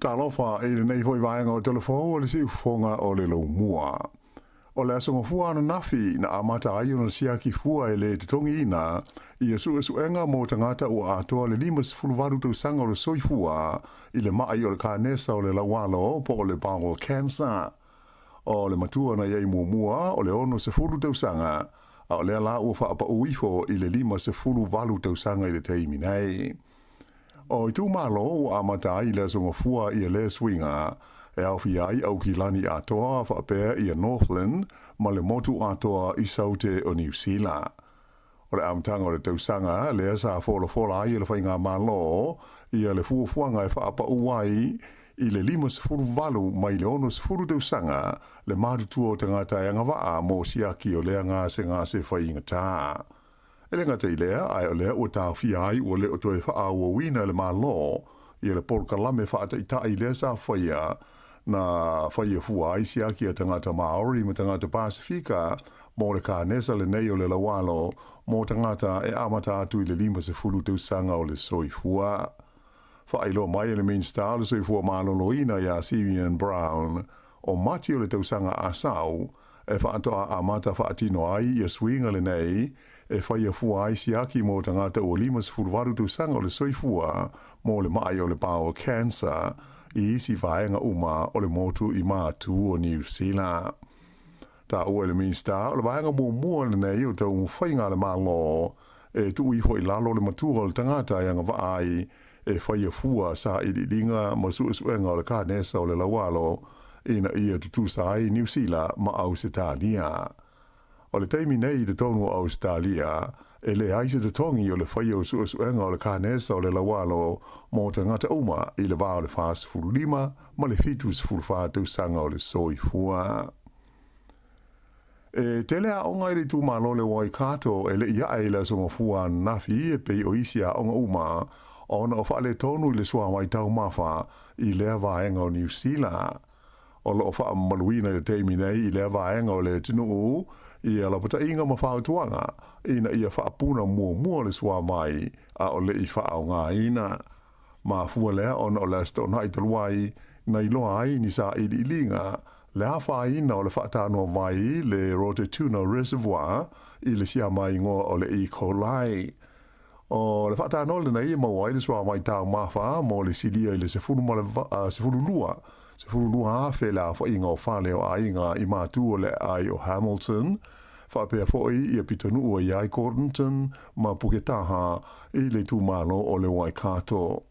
talofa e nei foi vaenga o telefon o le si fonga o le lo mua. O le asonga fua ana nafi na amata ai ona siaki fua e le te tongi ina i asu enga mo tangata o atoa le limas fulvaru tau sanga o le soifua i le maa i o le kānesa o le lawalo po o le bowel cancer. O le matua na iei mua o le ono se fulu tau sanga a o le ala ua whaapa uifo i le lima se fulu valu tau sanga i le teimi nei. O i tū malo o amata ai le asonga fua i le swinga e au fi ai au ki lani atoa whaapea i a Northland ma le motu atoa i saute o New Zealand. O le amtanga o le tausanga le asa fola ai le whainga malo i a le fuafuanga e whaapa uai i le limas furu valu mai le onos furu tausanga le marutua o tangata e ngawaa mo siaki o lea ngase whainga tā. E le ngata i lea ai o lea o tā fi ai o le o toe wha ua wina le malo i le polkalame whaata i tā i lea sa whaia na whaia fua ai siaki a tangata Maori ma tangata Pasifika mo le kānesa le nei o le lawalo mo tangata e amata atu i le lima se fulu tausanga o le soifua. Whailo mai le main star le soifua maloloina ia Syrian Brown o mati o le tausanga asau e whaatoa amata whaatino ai i swinga le nei e whaia fua ai siaki mo tangata o lima se fulu waru tausanga o le soifua mo le mai o le bowel cancer i isi vaenga uma o le motu i mātu o New Zealand. Ta ua le minsta, o le vaenga mua le nei o tau mwhainga le malo e tu i hoi lalo le matua o le tangata i anga vaai e whaia fua sa i ringa ma suenga o le kānesa o le lawalo ina ia tutu sa ai New Zealand ma Australia. O le teimi nei te tonu o Australia e le aise te tongi o le whaia o suenga o le kānesa o le lawalo mo tangata uma i le vāo le whaas furu lima ma le fitus furu whātau sanga o le soifua. E te lea onga i le tū malo le Waikato e le ia e le songa fua nafi e pei o isia onga uma ona o whaale tonu i le sua mai tau mawha i lea vaenga o New Zealand. O lo o wha maluina i le teimi nei i lea vaenga o le tinu i ala pata inga ma whaatuanga ina ia whaapuna mua le sua mai a o le i whaau ngā ina. Ma fua lea ona o le stona i taluai na i loa ai ni sa i linga le hawha ina o le whaatano mai le Rototuna Reservoir i le sia mai ngoa o le E. coli. O le whaatano le nei mawai le sua mai tau mawha mo le silia i le sefuru lua. Sefuru lua hawhe la wha inga o whale o ainga i mātu o le ai o Hamilton. Whapea fōi i a pitanu o iai Gordonton ma Puketaha i le tūmano o le Waikato.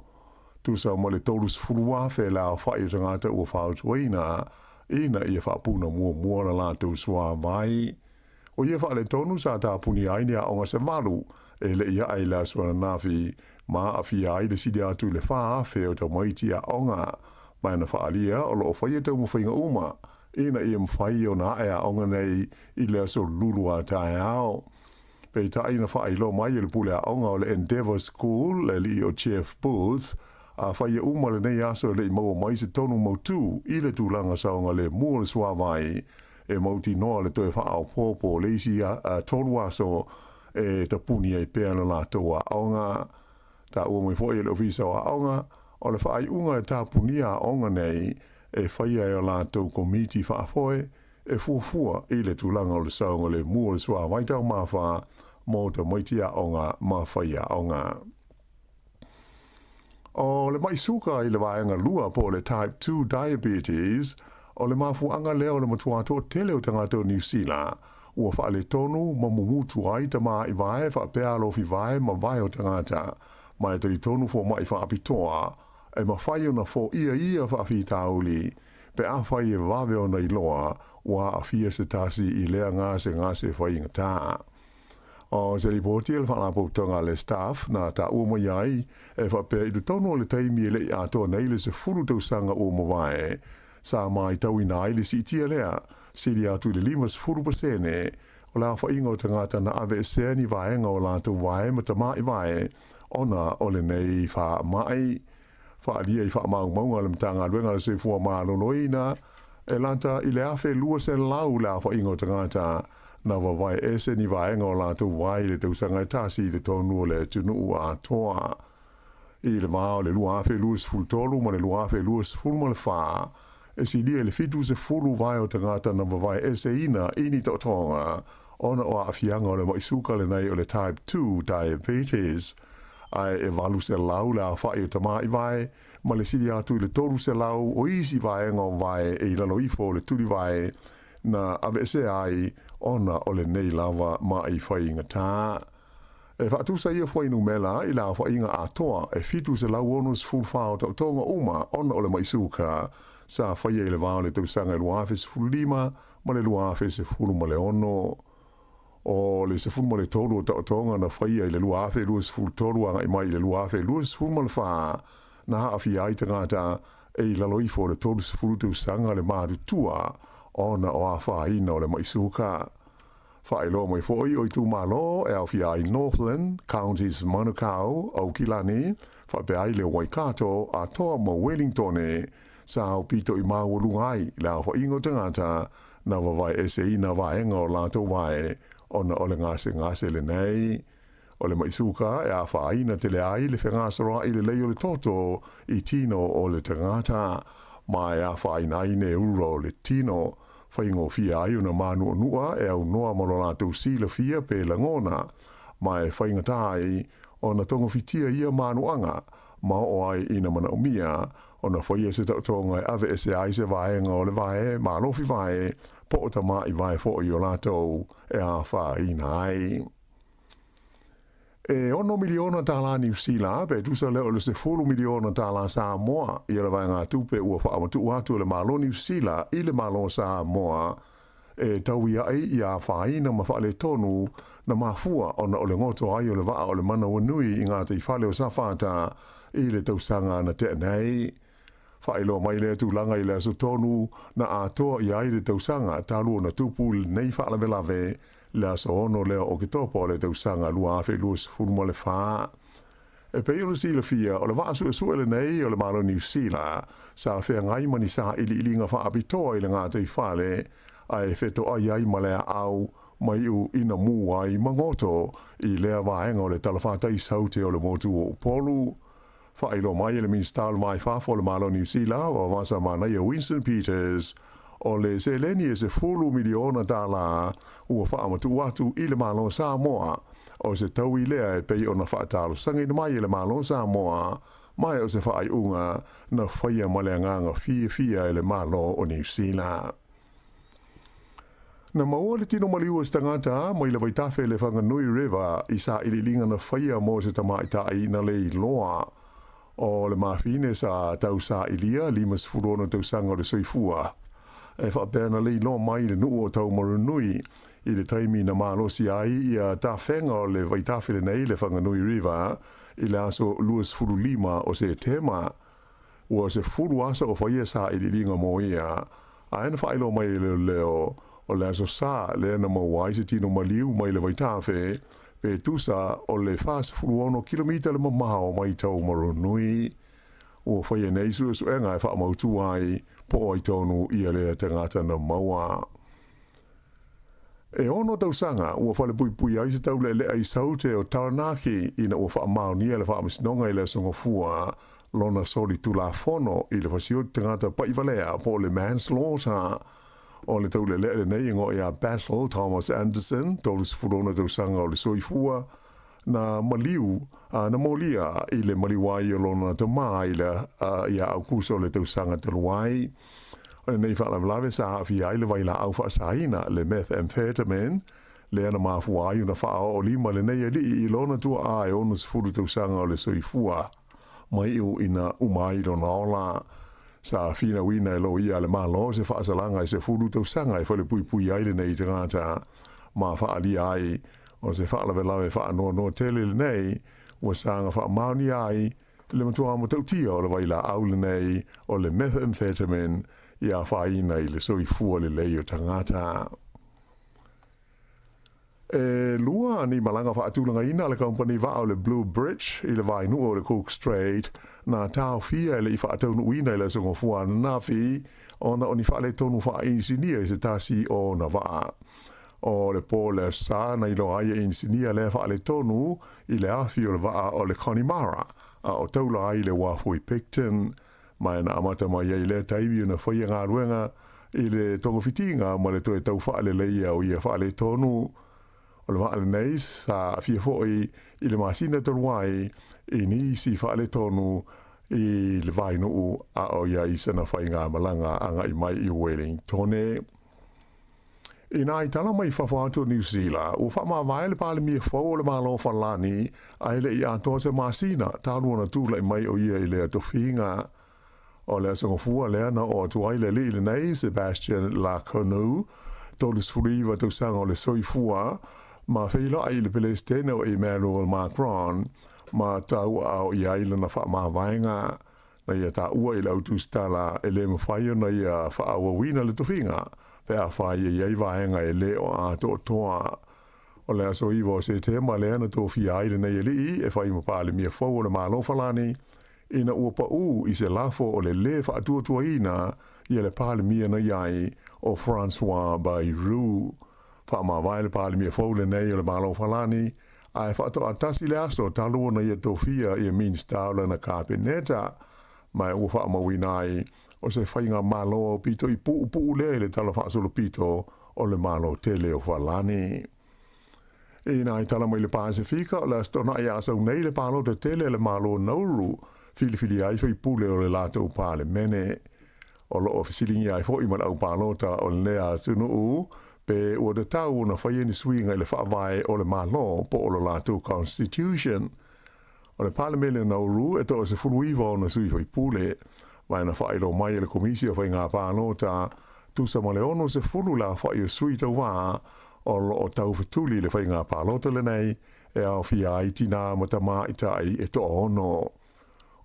Tusa mo le tolus furua fe la wha i tangata ua whautuaina ina i a whapuna mua na lātou sua mai. O ia wha le tonu sa tā puni aini a onga se malu e le ia ai la sua nafi ma a fi ai le sidi atu le wha fe o ta maiti a onga. Mai na wha alia o lo o whaia tau mwhainga uma ina i mwhai o na ea onga nei i le aso lulu a tae ao. Pei ta ina wha ilo mai i le pule a onga o le Endeavour School le li o Jeff Booth a whaia uma le nei aso le i maua mai se tonu mautu i le tūlanga saonga le mua le sua mai e mauti noa le toe wha au pōpō le isi a tonu aso e ta puni e pēr na la toa onga. Ta ua mai fwoi le ofisa o onga o le whaai unga e ta puni a onga nei e whaia e o la tau komiti whaafoe e fuafua i le tūlanga o le saonga le mua le sua mai tau mawha mō ta maiti a onga ma whaia onga. O le mai suka i le vaenga lua po le type 2 diabetes, o le mafuanga leo le matuato tele o tangata o New Zealand, ua wha le tonu ma mumutu ai ta maa i vae wha pēa lo fi vae ma vae o tangata, mai tari tonu fo mai wha apitoa, e ma whai o na fo ia wha fi tauli, pe a whai e vave o na iloa, ua a fia se tasi i lea ngase whai ingataa. O se ripoti e le whanapoutonga le staff na ta uoma iai e whapea i le tono o le taimi e le i atoa nei le se furu tausanga uoma wae. Sa mai tau ina ai le si itia lea, siri atu le 5% o la whainga o tangata na ave e seani vaenga o la tau wae ma tamai vae, ona o le nei wha mai. Wha alia i wha maunga le mtanga luenga le se fua maa lonoina, e lanta i le afe lua se lau la whainga o tangata, na wawai ese ni vaenga o la tu wai le tausanga tasi le tonu le tunu a toa. I le mao le lua fe luas fultolu ma le lua fe luas fulma le fa. E si lia le fitu se fulu vai o tangata na mawai e se ina ini to tonga ona o afianga o le maisuka le nei o le type 2 diabetes. Ai e valu se lau le a whai o tamai vai ma le siri atu le toru se lau o isi vai ngo vai e lalo ifo le turi vai na ave se ai ona o le nei lava ma i whai inga tā. E whaatu sa ia whai numela i la whai inga atoa e fitu se lau onus fulwhao tau tonga uma ona o le maisuka sa whai e le vao le tau sanga luafe se fulu lima ma le luafe se fulu ma le ono. O le se fulu ma le tolu o tau tonga na whai e le luafe lua se fulu tolu anga i mai le luafe lua se fulu ma le wha na haafi ai tangata e lalo ifo le tolu se fulu tau sanga le maadu tua ona o a whaina o le maisuka. Whaelo mai foi o i tu malo e au fia i Northland, Counties Manukau, au Kilani, whapeai le Waikato a toa mo Wellington e sa au pito i mau lungai le au ingo tangata na wawai SEI na waenga o lato wae ona ole ngase le nei. O le maisuka e a whaina te le ai le whengasara i le leo le toto i tino o le tangata ma e a whaina i ne uro le tino whaingo fia ai una manu onua e au noa malona tau sila fia pe langona ma e whainga tai o na tongo fitia ia manuanga ma o ai ina mana umia o na whaia se tau tonga e ave ese ai se vaenga o le vae ma lofi vae po o tama i vae fo i o lato e a whaina ai. E ono miliona tala New Zealand pe tu sa leo le se fulu miliona tala Samoa i le vai ngā tupe ua whaamatu atu le malo New Zealand i le malo Samoa e tau ia ai i a whaina ma whaale tonu na mafua ona o le ngoto ai o le waa o le mana wanui i ngā te i whale o sa whata i le tausanga na te nei. Whaelo mai le tu langa i le aso tonu na a toa i ai le tausanga talu o na tupu nei whaala velave la so ono leo o ke topo le tausanga lua afe luas fulmo le wha. E pe o le sila fia o le waasu e suele nei o le malo New Zealand sa whea ngai mani sa ili nga wha apitoa i le ngā te whale ai wheto ai ai malea au mai u ina mua i mangoto i lea waenga o le talawhata i saute o le motu o upolu. Whaelo mai le minstal mai whafo le malo New Zealand o wasa mana i Winston Peters o le se leni e se fulu miliona dala ua whaamatu atu i le malo Samoa o se tau i lea e pei o na whaatalo sangi na mai le malo Samoa mai o se whaai unga na whaia maleanganga fia le malo o New Zealand. Na maua le tino maliua stangata mai le waitafe le Whanganui River i sa ililinga na whaia mo se tamaita i na le loa o le mawhine sa tau sa ilia limas furono tau sanga o le soifua. E whapena lei lo mai le nuu o tau marunui i le taimi na malosi ai i a ta whenga o le waitawhile nei le Whanganui River i le aso luas furu lima o se tema ua se furu asa o whaia sa i li linga mo ia a ena whailo mai le leo o le aso sa le ena mawai se tino maliu mai le waitawhe pe tusa o le fas furu ono kilomita le mamao mai tau marunui ua whaia nei su enga e wha mautu ai po ai tonu ia lea tangata na maua. E ono tau sanga, ua whale pui ai se tau le ai saute o Taranaki ina ua wha maonia le wha amasinonga i le songa fua lona sori tu la fono i le whasio tangata paivalea po le manslaughter o le tau le nei ingo ia Basil Thomas Anderson tolus furona tau sanga o le soifua na maliu na molia i le maliwai o lona tama i le ia au kuso le tau sanga te luai. O le nei whaala vlawe sa hafi ai le waila au whaasaina le methamphetamine le ana mafua ai una wha o lima le nei ali i lona tua ai onus furu tau sanga o le soifua mai u ina umai lona ola sa fina wina e lo ia le malo se whaasalanga i se furu tau sanga i whale pui ai le nei tangata ma whaali ai o se whaala lawe wha no tele le nei ua sanga wha mauni ai le matua mo tautia o le waila au le nei o le methamphetamine ia whaina i le soifua le lei o tangata. E lua ni malanga whaatulanga ina le company wa o le Blue Bridge i le vainu o le Cook Strait na tau fia le i whaataunu ina i le songofua na nafi ona o ni whaale tonu wha insinia i se tasi o na waa. o le po le sa na ilo ai insinia le fa le tonu i le afi o le va o le Connemara o taula ai le Wafui Picton mai na amata mai i le taibi na foi ngā ruenga i le tongo fitinga ma le toe tau fa le leia o ia fa le tonu o le va le nei sa fia foi i le masina toluai i ni si fa le tonu i le vai no a o ia i sana fai ngā malanga anga i mai i Wellington e nai tala mai whawhātua New Zealand o wha mai le pāle mia whau le malo whalani ai le i ato se masina tāluana tūla i mai o ia i le atowhinga o le asanga fua le ana o atu ai le li le nei Sebastian Laconu tolu suriva tau sanga o le soifua ma whila ai le Palestine o Emmanuel Macron ma tau au i aile na wha mawainga na ia ta ua i lau tūstala e le mawhaia na ia wha awa wina le towhinga pe a whai e iei vaenga e le o a to toa o le aso iwa o se te ma le ana tō fia aile nei e li e whai mapale mia fau o le malo falani ina ua pa u i se lafo o le wha atua tua ina i le pale mia na iai o François Bayrou wha mawai le pale mia fau le nei o le malo falani ai wha ato atasi le aso talua na ia tō fia i a minsta o le na kabineta mai ua wha mawinai o se whainga malo o pito i puu le tala whaasolo pito o le malo tele o whalani. E nā i tala mai le Pasifika o le astona i asau nei le palo te tele le malo Nauru fili ai whai pule o le lātou pāle mene. O lo ofisilingi ai fo i man au palota o le lea tunu u pe ua te tau na whaieni swinga i le whaavai o le malo po o le lātou Constitution. O le pāle mene Nauru e to se fuluiva o na sui whai pule mai na whaero mai le komisia whai ngā pānota tusa ma le ono se fulu la whai o sui tau wā o tau whetuli le whai ngā pānota le nei e au fia ai tina matama i tai e to ono.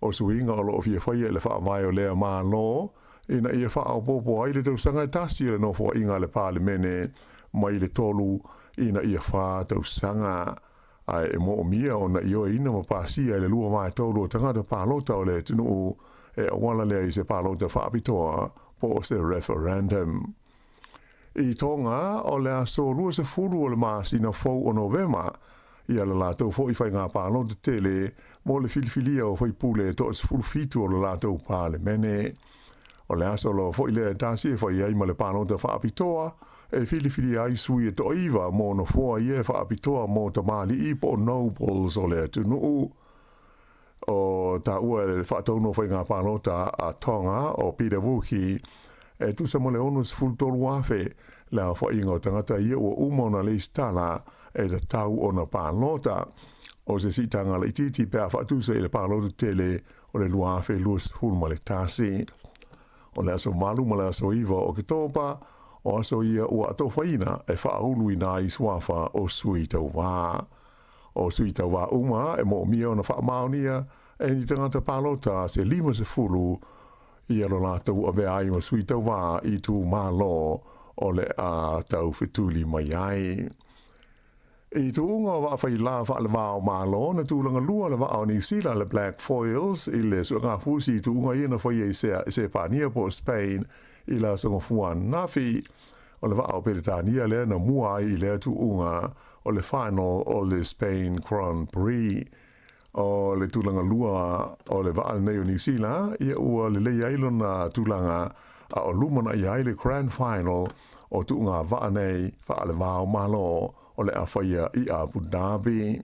O suinga o lo fia whai e le wha mai o lea mā lo ina ia wha au popo ai le tau sanga tasi le no wha inga le pāle mene mai le tolu ina ia wha tau sanga ai e mo mia o na io ina ma pasia le lua mai tolu o tangata pānota o le tunu e wala lea i se palo te whaapitoa po se referendum. I tonga o le aso lua se furu o le maasina fau o Novema i ala lātou fo i whai ngā palo te tele mo le filifilia o whai pule to se furu fitu o le lātou pāle mene. O le aso lo fo i lea tasi e whai ai ma le palo te whaapitoa e filifilia ai sui e to iwa mo no fua i e whaapitoa mo ta mali i po nobles o le tunu o ta ua le whaatauno whai ngā pānota a Tonga o Peter Wuki e tu sa mo le onus full tolu wafe la whai ngā tangata ia ua umona le istala e ta tau o na pānota o se sitanga le ititi pēr whaatusa i le pānota tele o le luafe luas hulma le tasi o le aso malu ma le aso iwa o ke tōpa o aso ia ua ato whaina e whaahulu i nā i swafa o sui tau wā. O sui tau wā uma e mo mia o na whaamaunia e ni tangata pālota se lima se fulu i alo lātou a vea ai ma sui tau wā i tū mālo o le a tau whetuli mai ai. I tū unga wā whai la wha le wā o mālo na tūlanga lua le wā o New Zealand le Black Foils i le sua ngā fusi i tū unga i na whai e se pānia po Spain i la songa fuan nafi o le wā o Peritania le na mua i le tū unga o le final o le Spain Grand Prix o le tūlanga lua o le wā nei o New Zealand ia ua le lei ailo na tūlanga a o lumana i ai le Grand Final o tūnga wā nei wha le wā o malo o le awhaia i Abu Dhabi.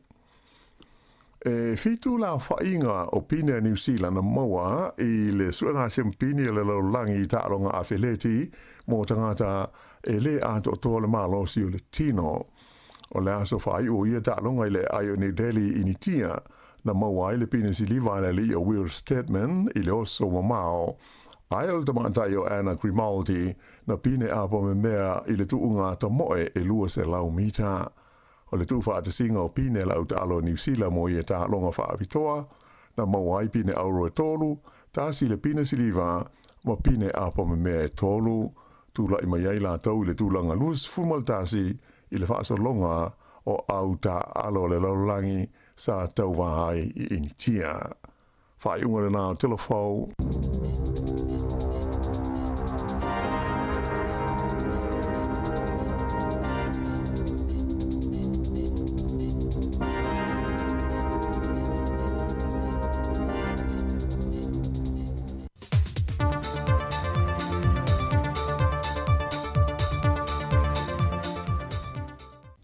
E fitu la whainga o pine New Zealand na maua i le suanga sempini le laulangi i tāronga a Feleti mo tangata e le ato o tō le malo si o le tino. O le aso whai o ia tāronga i le Ione Deli initia na maua i le pine si liwana li o Will Stedman i le oso mamao. Ai o le tamatai o Anna Grimaldi na pine apo me mea i le tuunga ta moe e lua se lau mita. O le tu whaatasinga o pine lau tālo New Zealand mo i e tālonga whaapitoa na maua i pine auro e tolu, tāsi le pine si liwa ma pine apo me mea e tolu. Tūla i mai la tau i le tūlanga lus fumaltasi i le whaaso longa o au tā alo le laulangi sa tau wahai i initia. Whai unga le nā telefau.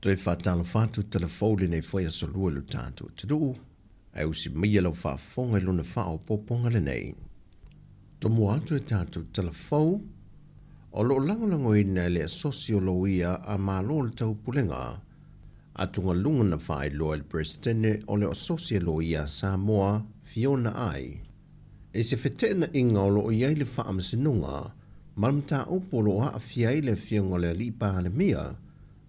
Toi whātalo whātu telefoni nei whaia solua lu tātou te duu. Ai usi mia lau whaafonga i luna whao poponga le nei. Tomo atu e tātou telefou, o lo langolango i nei le sosioloia a mālo le tau pulenga, a tunga lunga na whae loa le presidente o le sosioloia Samoa Fiona Ai. E se whetena inga o lo iai le whaamasinunga, malamta upolo a fiai le fionga le lipa le mia,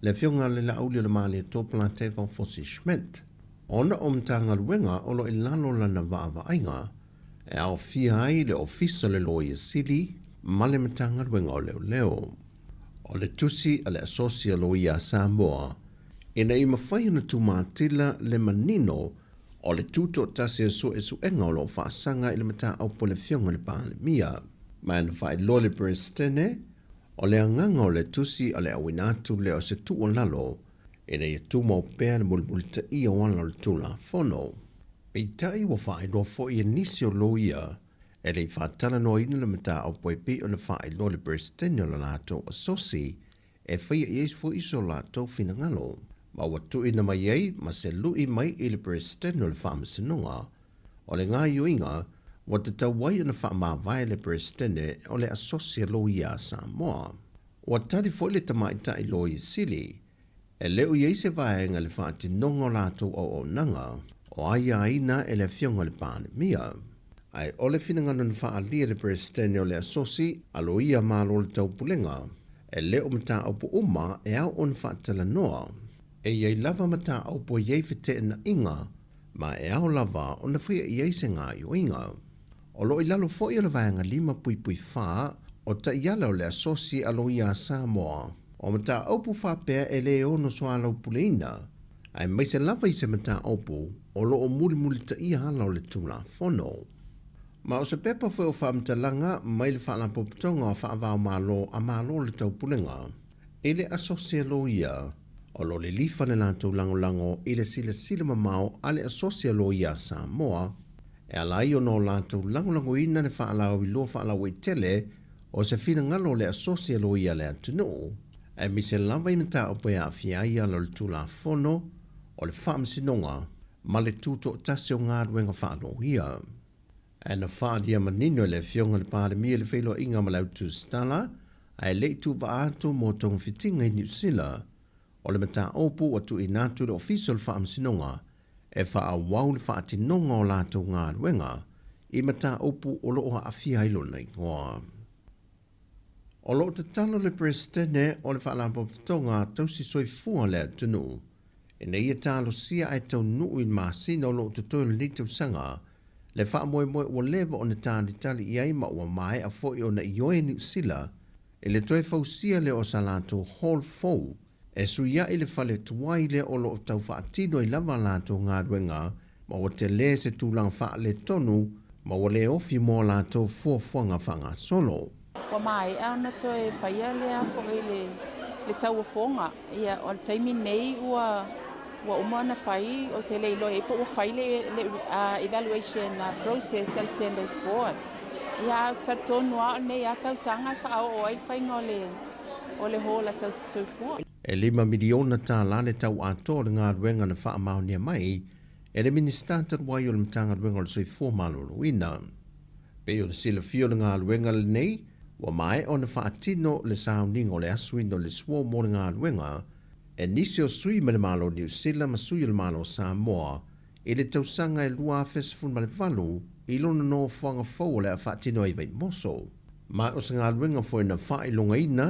le fionga le lauli le mali tōpula te whao Fosi Schmidt. Ona o mtanga luenga o lo ilalo lana vaava ainga, e au fiai le ofisa le loia sili, male mtanga luenga o leo leo. O le tusi a le asosia loia Samoa, ina i mawhai na tumatila le manino o le tuto tasi e su enga o lo whaasanga i le mata au po le fionga le pāle mia. Mai na whai lo le prestene, o le anganga o le tusi a le awinatu le o se tu o lalo, ina i tu mau pēr le mulmulta i o wala le tula fono. Pei tai wa whai lo fo i nisi o lo ia, e le i whaatala no ina le mata au po e pi o le whai lo le prestene o le lato o sosi, e whai i eis fo iso lato fina ngalo. Ma watu ina mai ei, ma se lui mai i le prestene o le whaamasinunga, o le ngā yuinga, wa te tawai na whaamawai le prestene o le asosia lo ia Samoa. Wa tari fo le tamaita i lo i sili, e leo i eise vaenga le whaati nongo lato o nanga, o aia aina e le fionga le pāne mia. Ai ole finangana na whaalia le prestene o le asosi, alo ia malo le taupulenga, e leo mata aupo uma e au on whaatala noa. E iei lava mata aupo iei fite na inga, ma e au lava o na whia i eise ngā inga. O lo i lalo foi o le vaenga 5 pui wha, o ta iala o le asosi alo ia Samoa. O mata aupu whapea e le ono soa lau puleina, ai mai se lava i se mata aupu, o lo o muli ta ia hala o le tula fono. Ma o se pepa foi o whaamtalanga, mai le whaala popitonga o whaavao malo a malo le tau pulenga. E le asosi alo ia, o lo le lifa le lantou langolango i le sila mamao a le asosi alo ia Samoa, e alai o no lantou langolango ina le whaalau i loa whaalau i tele, o se fina ngalo le asosi alo ia le atunu, e mi se lava i mata o pea a fiaia lo le tula fono o le whaamsinonga ma le tuto tasi o ngā ruenga whaalo ia. E na whaadia manino le fionga le pāre mia le whailo inga ma lau tu stala, e le tu vaato mo tong fitinga i New Zealand, o le mata opu o tu inatu le official whaamsinonga, e wha wau le whaatinonga o lato ngā ruenga, i mata opu o loo a fiailo nei ngoa. O lo te talo le prestene o le whaalapopitonga tausi soifua le atunu. E nei e talo sia ai tau nuu i masina o lo te toi le tau sanga, le wha moe o lewa o ne tāli tali i aima ua mai a foi o na ioe New Zealand, e le toi fausia le o salato Hall Fou, e suia i le whale tuai le o lo tau whaatino i lava lato ngā ruenga, ma o te le se tūlang wha le tonu, ma o le ofi mo lato fuafuanga whanga solo. Wa mai au na toe whaia lea fo le tau fonga. Ia o le taimi nei ua umana whai o te leilo e po ua whai le evaluation process al tenders board. Ia au tatonu a nei a tau sanga wha au o ai whainga o le hola tau soifua. E 5 miliona tā lane tau ato le ngā ruenga na wha maonia mai, e le minister wai o le mtanga ruenga o le soifua malolo ina. Pe o le sila fio le ngā ruenga le nei, wa mai o na whaatino le sauningo le asuino le suo mo le ngā ruenga, e nisi o sui me le malo New Zealand ma sui le malo Samoa, e le tausanga e lua fesifun ma le valu, i lona no whanga fau le a whaatino i vei moso. Mai o sa ngā ruenga fo na wha ilonga ina,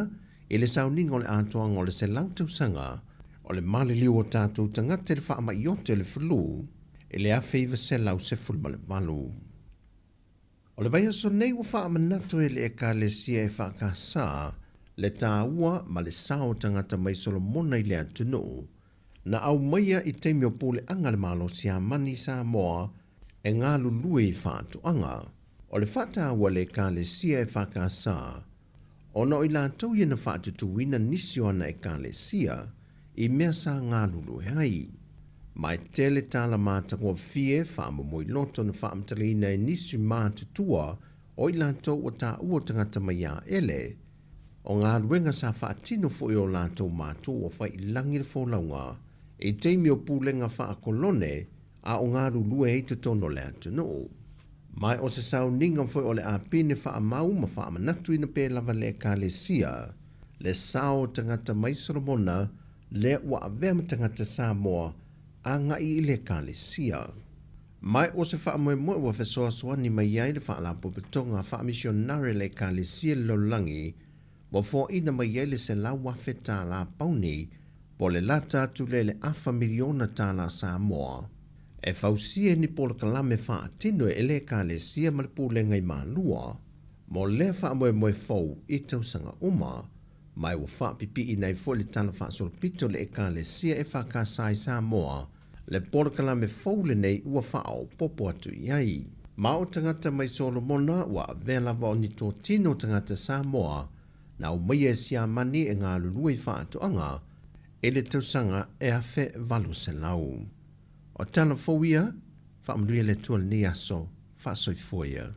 e le sauningo le atoanga o le se lang tausanga, o le mali liu o tātou tangate le wha ama iote le fulu, e le a feiva se lau se ful ma le valu. O le vai aso nei ua wha amanato e le eka le sia e wha ka saa, le tā ua ma le sao tangata mai Solomona i le atunu, na au maia i teimio pōle anga le malo si a mani Samoa e ngā lulue i whātu anga. O le whata ua le eka le sia e wha ka saa, ona o i lātou i na whātutuina nisi o ana e ka le sia, i mea sa ngā lulue hai. Mai tele tala mata ngō fie whaama moi loto na whaamtalina e nisi mātutua o i lātou o tā ua tangata mai a ele. O ngā ruenga sa whaatino fo i o lātou mātou o whai ilangi le wholaunga, e teimi o pūlenga whaakolone a o ngā rulue e te tono le atu no. Mai o se sau ninga fo o le a pine whaamau ma whaamanatu ina pē lava le Ekalesia, le sao tangata mai Solomona, le ua avea tangata Samoa, a ngai i le Ekalesia. Mai o se whaamoe wa fesoa soani mai ai le whaalapo betonga whaamisionare le Ekalesia lolangi, wa fo ina mai ai le se la wafe tā la pauni, po le lata atu le afa miliona tā la Samoa. E fausia ni polo kalame whaatino e le Ekalesia ma le pūlenga i mālua, mo le whaamoe fau i tausanga uma, mai wa whaapipi i nei fo le tala whaasolpito le Ekalesia e whakasai Samoa, le polo kalame fau le nei ua whaao popo atu iai. Ma o tangata mai Solomona wa vela wa o ni tō tino tangata Samoa, na o mai e sia mani e ngā lulua i whaatoanga, e le tausanga e a whe valu se lau. O tana fōia, whaamruia le tua ni aso, whaasoi fōia.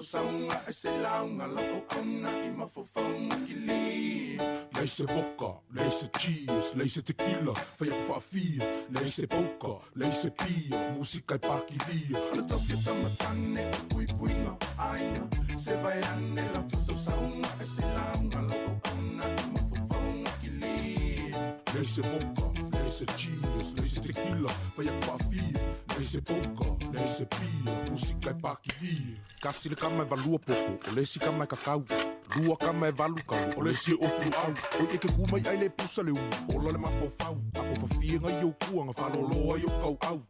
saunga e se launga lau auna I mafofaunga ki li. Lei se boka, lei se cheese, lei se tequila, fai aku whaafia. Lei se boka, lei se pia, musika I pakilia. Le tauke tamatane, pui puinga aina. Se vai ane la fasa saunga e se launga lau auna I mafofaunga ki li. Lei se boka, lei se cheese, lei se tequila, fai aku whaafia. Lei se boka, lei se pia, musika I pakilia. Kasi le kama e valua popo, o lesi kama e kakau. Lua kama e valu kau, o lesi e ofu au. O eke kumai ai le pusa le u, ola le mafofau. Ako fafia ngai au kuanga, whaloloa i o kau au.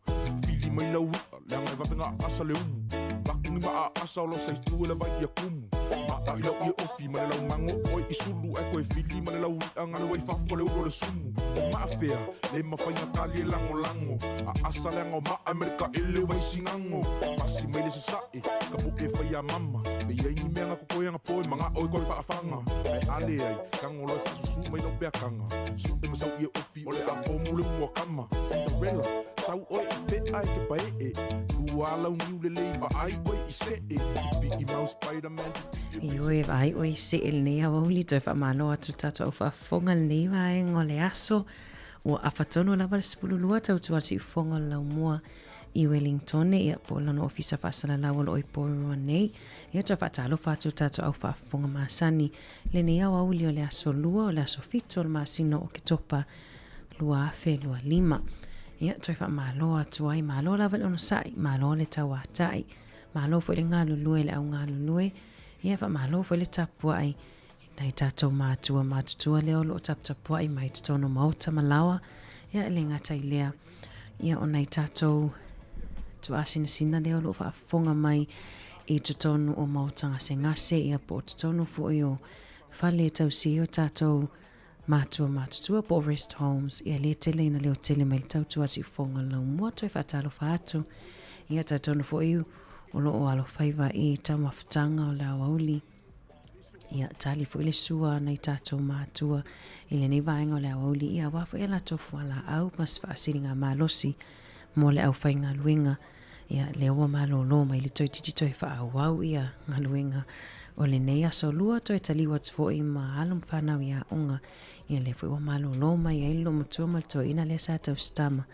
Fili mai lau ua, le anga e wapenga asa le umu. Wakungi ma a asa o lo saistu e le vai i a kumu. Ma a ilau i e ofi, ma le lau mango, oi I sulu e koe fili, ma le lau ua ngana wai fafo le uro le sumu. O ma a fea, le mawhainga kali e lango lango. A asa le anga o ma Amerika e le wai singango. Pasi mai le se sae, ka po e whai a mama. Me iai ni mea nga kukoianga poe, mga oi koe whaafanga. Ai ale ai, kango loi whasusu mai no pea kanga. Su te masau i e ofi, o le a o mule mua kama. Cinderella, sau oi I pe ai ke pae e. Lua lau niu le lei, va ai oi I se e. Biggie Mouse, Spider-Man. I oe vai oi se el nei a wauli toi whamalo atu tata o whafonga nei vai ngole aso. O awhatono lava le sipululua tautua si ufonga lau mua I Wellington e a polano ofisa whasala lau alo I porua nei. Ia toi whatalo whatu tata au whafonga maasani. Le nei a wauli o le aso lua o le aso fito o le maasino o ke topa lua afe lua lima. Ia toi whamalo atu ai malo lava le ono sai, malo le tawa tai. Malo fo le ngā lulue le au ngā lulue. Ia whamalo fo le tapua ai. Nei tātou mātua mātutua leo lo taputapua I mai tutono mauta malawa. Ia le ngata I lea. Ia o nei tātou tua sina leo lo whaafonga mai I tutono o mauta ngase ngase. Ia po tutono fo I o whale tau si o tātou mātua mātutua po rest homes. Ia le tele ina leo tele mai tau tua si fonga lau mua toi whaatalo whaatu. Ia tātono fo I o lo o alo whaiva I tau mawhitanga o la wauli. Ia tali fo ile sua nei tātou mātua I le nei vaenga o le awauli ia wafo ia la tofu ala au mas whaasiringa malosi mo le au whainga luenga ia le oa malolo mai le toi titi toi whaawau ia ngā luenga o le nei aso lua toi taliwa tfo I ma alum whanau ia unga ia le fo oa malolo mai ia ilo matua maltoa ina le sa tau stama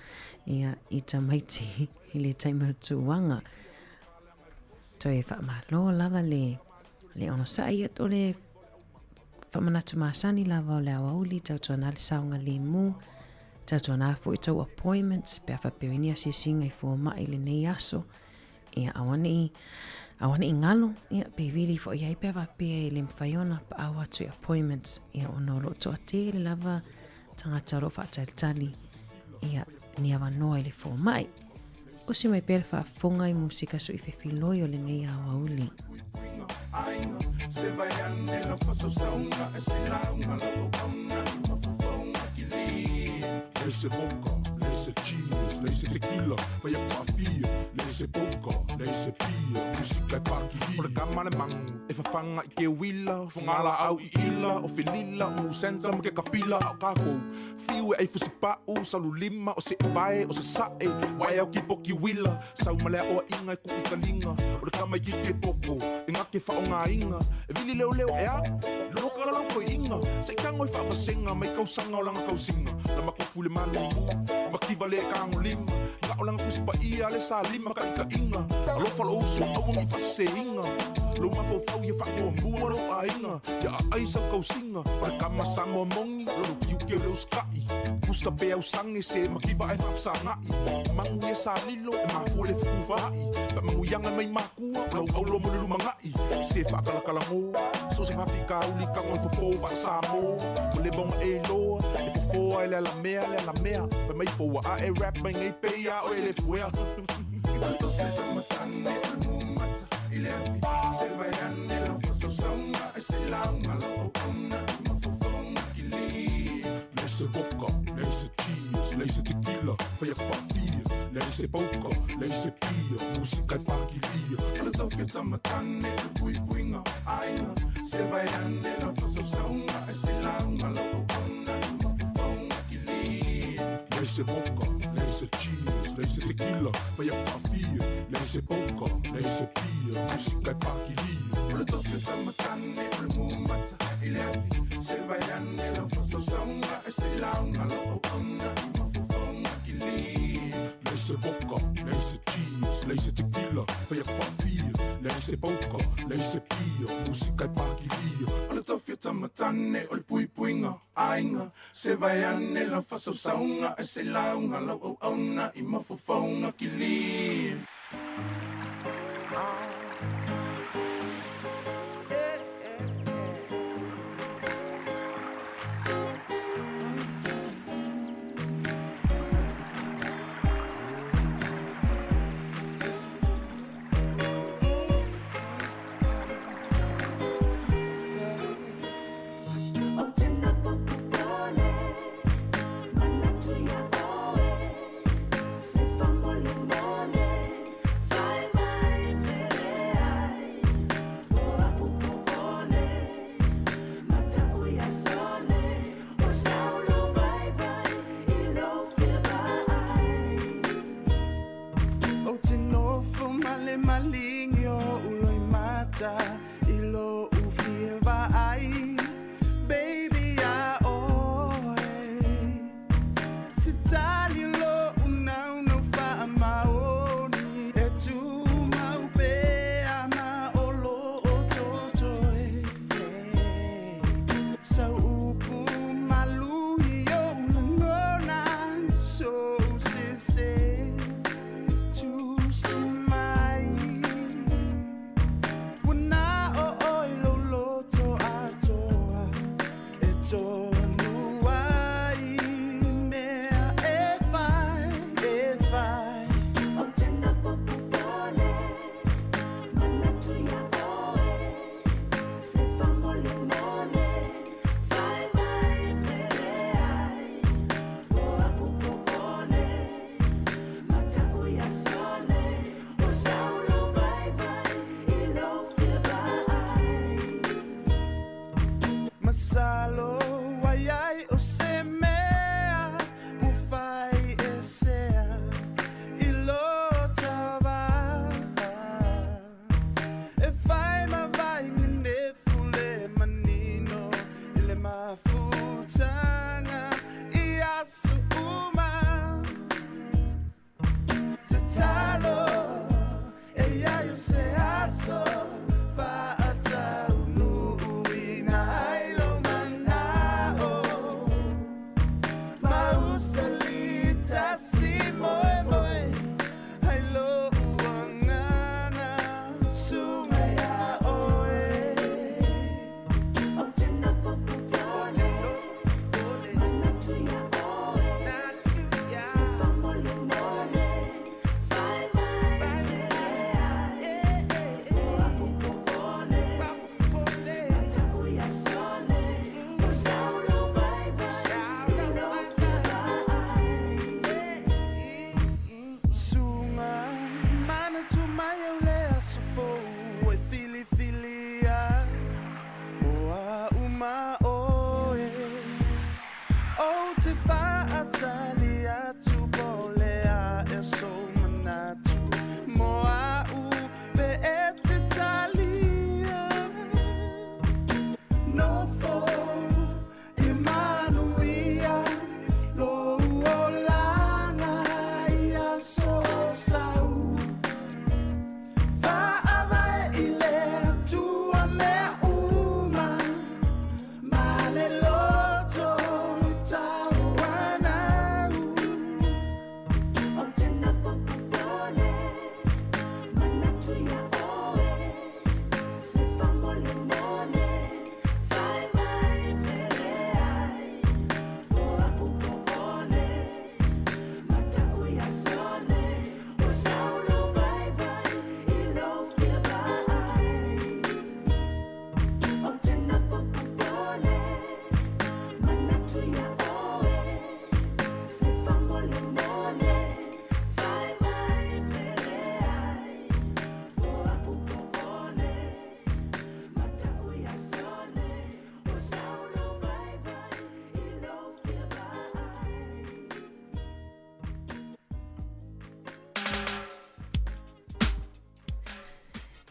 ia I tamaiti I le taimau tuwanga toi wha malo lava le ono sai at ole whamanatu maasani lava o le awauli tautua nā le saunga le mu tautua nā fo I tau appointments pia whapewini a singa I fo mai le nei aso ia awane I ngalo ia pe vili fo iai pia wapea le mwhaiona pa awa tui appointments ia ono lo toa te le lava tangata ro whaatalitali ia ni awa noa I le fo mai o si mai pere whaafonga I musika so I whewhiloi o le nei awauli. Se vai ane la fasa saunga e se launga lau auna I mafofaunga ki li. Lei se boka, lei se cheese, lei se tequila, fai aku whaafia. Lei se boka, lei se pia, musika I pakilia. O le kama le mangu, e whawhanga I ke wila, whangala au I ila, o whenila, o musenta ma ke kapila au kako. Fiu e ai fusipau, salu lima, o se vai, o se sae, wai au ki poki wila, sau malea oa inga I kuki kalinga, o le kama I ke poko, e ngake whaonga inga, e vili leo leo ea, loka la loko inga, se kango I whapasenga, mai kausanga o langa kausinga, na makofu le manu, makiva le kango lima, nga o langa kusipa ia le sa lima ka ika inga, alofa lo uso, awangi fase inga, lo mafofau ia whako mua lo a inga, ia a aisa kausinga, o le kama samo mongi, lo kiuke leo skai, kusa pe au sange se makiva e whafsa ngai, mangu ia sa lilo, e mafu le whakufai, whamangu yanga mai makua, lo au lo mo le lumangai, se whakalakalango, so se whawhika uli kango I fofo whasamo, o le bonga e loa, e fofo ai le la mea, pa mai foa a e rap mai ngai peia o e le fuea. Se vai ane la fasa saunga e se launga lau auna I mafofaunga ki li. Lei se boka, lei se cheese, lei se tequila, fai aku whaafia. Lei se boka, lei se pia, musika I pakilia. Ala tau ke tamatane e pui puinga aina. Se vai ane la fasa saunga e se launga lau auna I mafofaunga ki li. Lei se boka, lei se cheese, lei se tequila, fai aku whaafia. Lei se boka, lei se pia, pia, musika e pakilia. O le tofi o tamatane, o le mumata, i le afi. Se vai ane la fasausanga, e se launga lo o ana, i mafufonga ki li. Leise vodka, leise cheese, leise tequila, fai a whawhia. Leise boka, leise pia, musika e pakilia. O le tofi o tamatane, o le pui puinga, ainga. Se vai ane la fasausanga, e se launga lo o ana, i mafufonga ki li. Ilo ufiva ai baby ya oe sitali lo una fa maoni e tu maupe ama olo ototoe sa upu malu yo ngona so se tu simai Masalo wayai o semea ufai esea ilotava e fai ma vai ne fule manino ile mafutanga iasu uma tatalo e ya yo se aso fa ata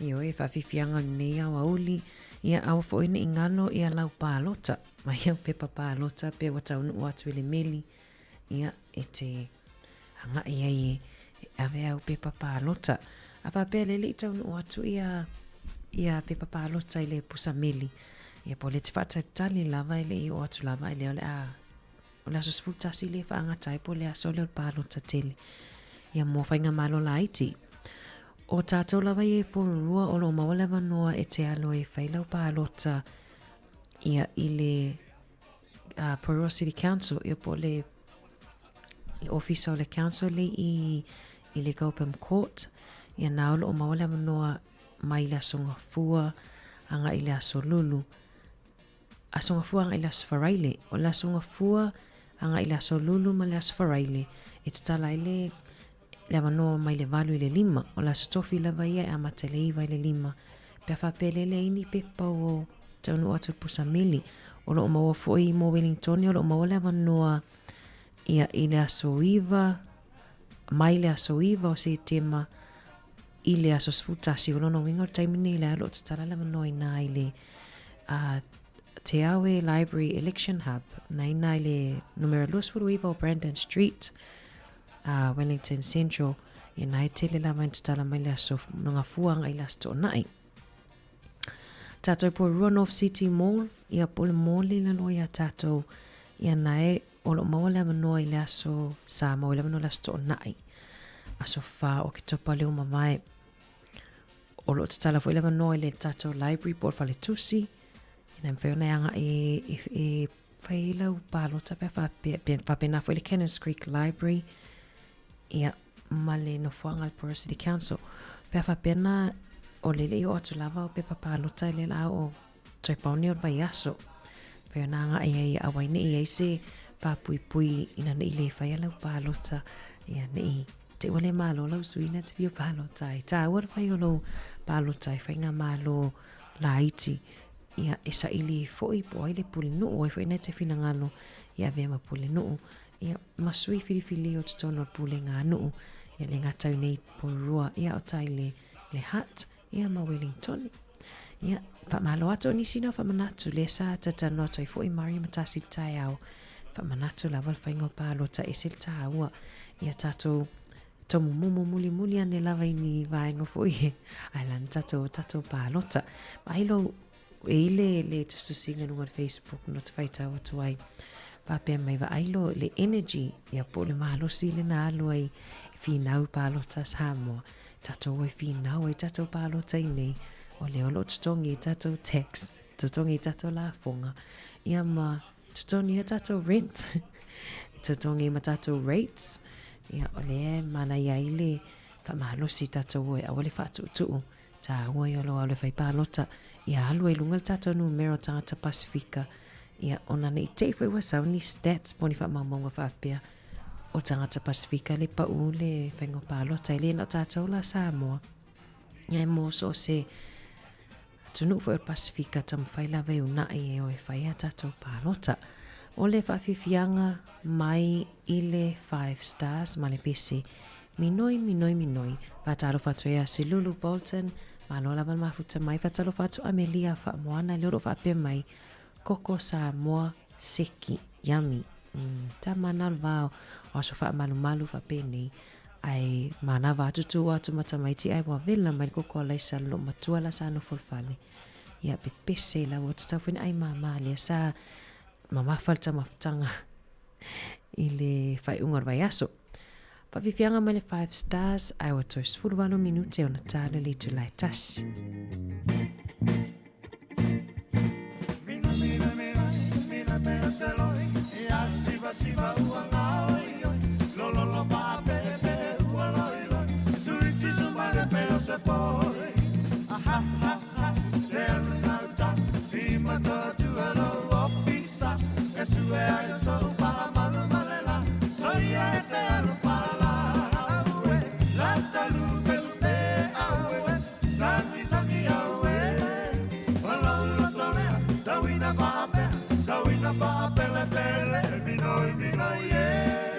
I oe whawhiwhianga nei au auli, ia au fo ina ingalo ia lau pālota, mai au pepa pālota, pe watau nu atu ele meli, ia e te hanga ia i ave au pepa pālota. A whapele le tau nu atu ia pepa pālota ile pusa meli, ia po le te whatatali lava ile i o atu lava ile ole a o le aso sfutasi le whaangatai po le aso le o pālota tele, ia mo whainga malo la iti. O tātou lawa i e porurua o lo mawalewa noa e te alo e whailau pālota ia i le Porua City Council ia po le office o le council le i le Gopem Court ia naolo o mawalewa noa mai le asonga fua anga i le aso lulu. Asonga fua anga i le aso wharaile. O le asonga fua anga i le aso lulu ma le aso wharaile e te tala i le manoa mai le valu i le lima. O la sotofi lava ia e amata le iwa i le lima. Pea whapele le ini pepa o taunu atu pusa meli. O lo maua fo i mo Wellington o lo maua le manoa ia i le aso iwa, mai le aso iwa o se tema i le aso sfutasi. O lo no wingo taimini le alo te tala le manoa i nā i le Te Awe Library Election Hub. Na ina i le numero 2 o Brandon Street. Wellington Central i nai tele la mai tala mai le aso nunga fuanga i las to nai. Tato po North City Mall ia pole mall i la loia tato ia nai o lo mawale manoa i le aso sa mawale manoa las to nai. Aso fa o ki topa leo mamae o lo tala fo i le manoa i le tato library por fale tusi ina mwheona anga e whailau palota pe whapena fo i le Kenneth Creek Library ia male no fuanga al Porua City Council. Pea whapena o lele o atu lava o pepa pālota i lela o taipauni o vai aso. Pea nanga ia awaine ia se pāpui pui ina nei le whai alau pālota ia nei te wale malo lau suina te pio pālota i tā ua whai o lau pālota i whainga malo la iti ia esa ili foi po ai le pulinu o i whaina te whinangalo ia vema pulinu ia masui filifili o tutono pule ngā nuu ia le ngā tau nei porua ia o tai le hat ia ma Wellington ia whamalo ato ni sino whamanatu le sa tatano ato i fo i Maria Matasi tai au whamanatu la wal whaingo pālota e sel tā ua ia tato tomu mumu muli muli ane lava ini vaengo fo i ailan tato pālota ma ilo e le tususinga nunga Facebook no te whaita o tuai Pape mai va ailo le energy ia po le malo si le na alo ai finau palota Samoa. Tato e finau ai tato palota i nei o le olo tutongi tato text, tutongi tato la fonga. Ia ma tutongi tato rent, tutongi ma tato rates. Ia o le mana ia ile fa malo si tato e awale fatu tu. Ta ua i olo le fai palota ia alu e lunga tato numero tangata Pasifika. Ia ona nei te fai wa sauni stats poni wha mamonga whapea o tangata Pasifika le pa le whaingo pālota le na tātou la Samoa. Ia e moso se tunu fai o Pasifika tam whai la vei una e o e whai a tātou pālota. O le whawhiwhianga mai i le 5 stars ma le pese minoi patalo fatu ea si Lulu Bolton ma lola man mafuta mai patalo fatu Amelia wha moana le oro whapea mai Koko Samoa seki yummy. Ta mana vao o aso wha malu wha pene ai mana vatu tu atu matamaiti ai wa vila mai koko laisa lo matua la sa no fulfale. Ia pe pese la o tstafun ai mama le sa mama falta maftanga ile fai ungar vai aso. Pa vifianga mai le 5 stars ai o tos fulvalo minute ona tale le tu lai tas. Siva uangao lo ba pepe ualo suitsi sumare pero se poi aha serna imata tu alo opisa esue ai so pa mano malela soy te alo para la talu te awe tani awe wala lo tole dawina ba pele pele minoi yeah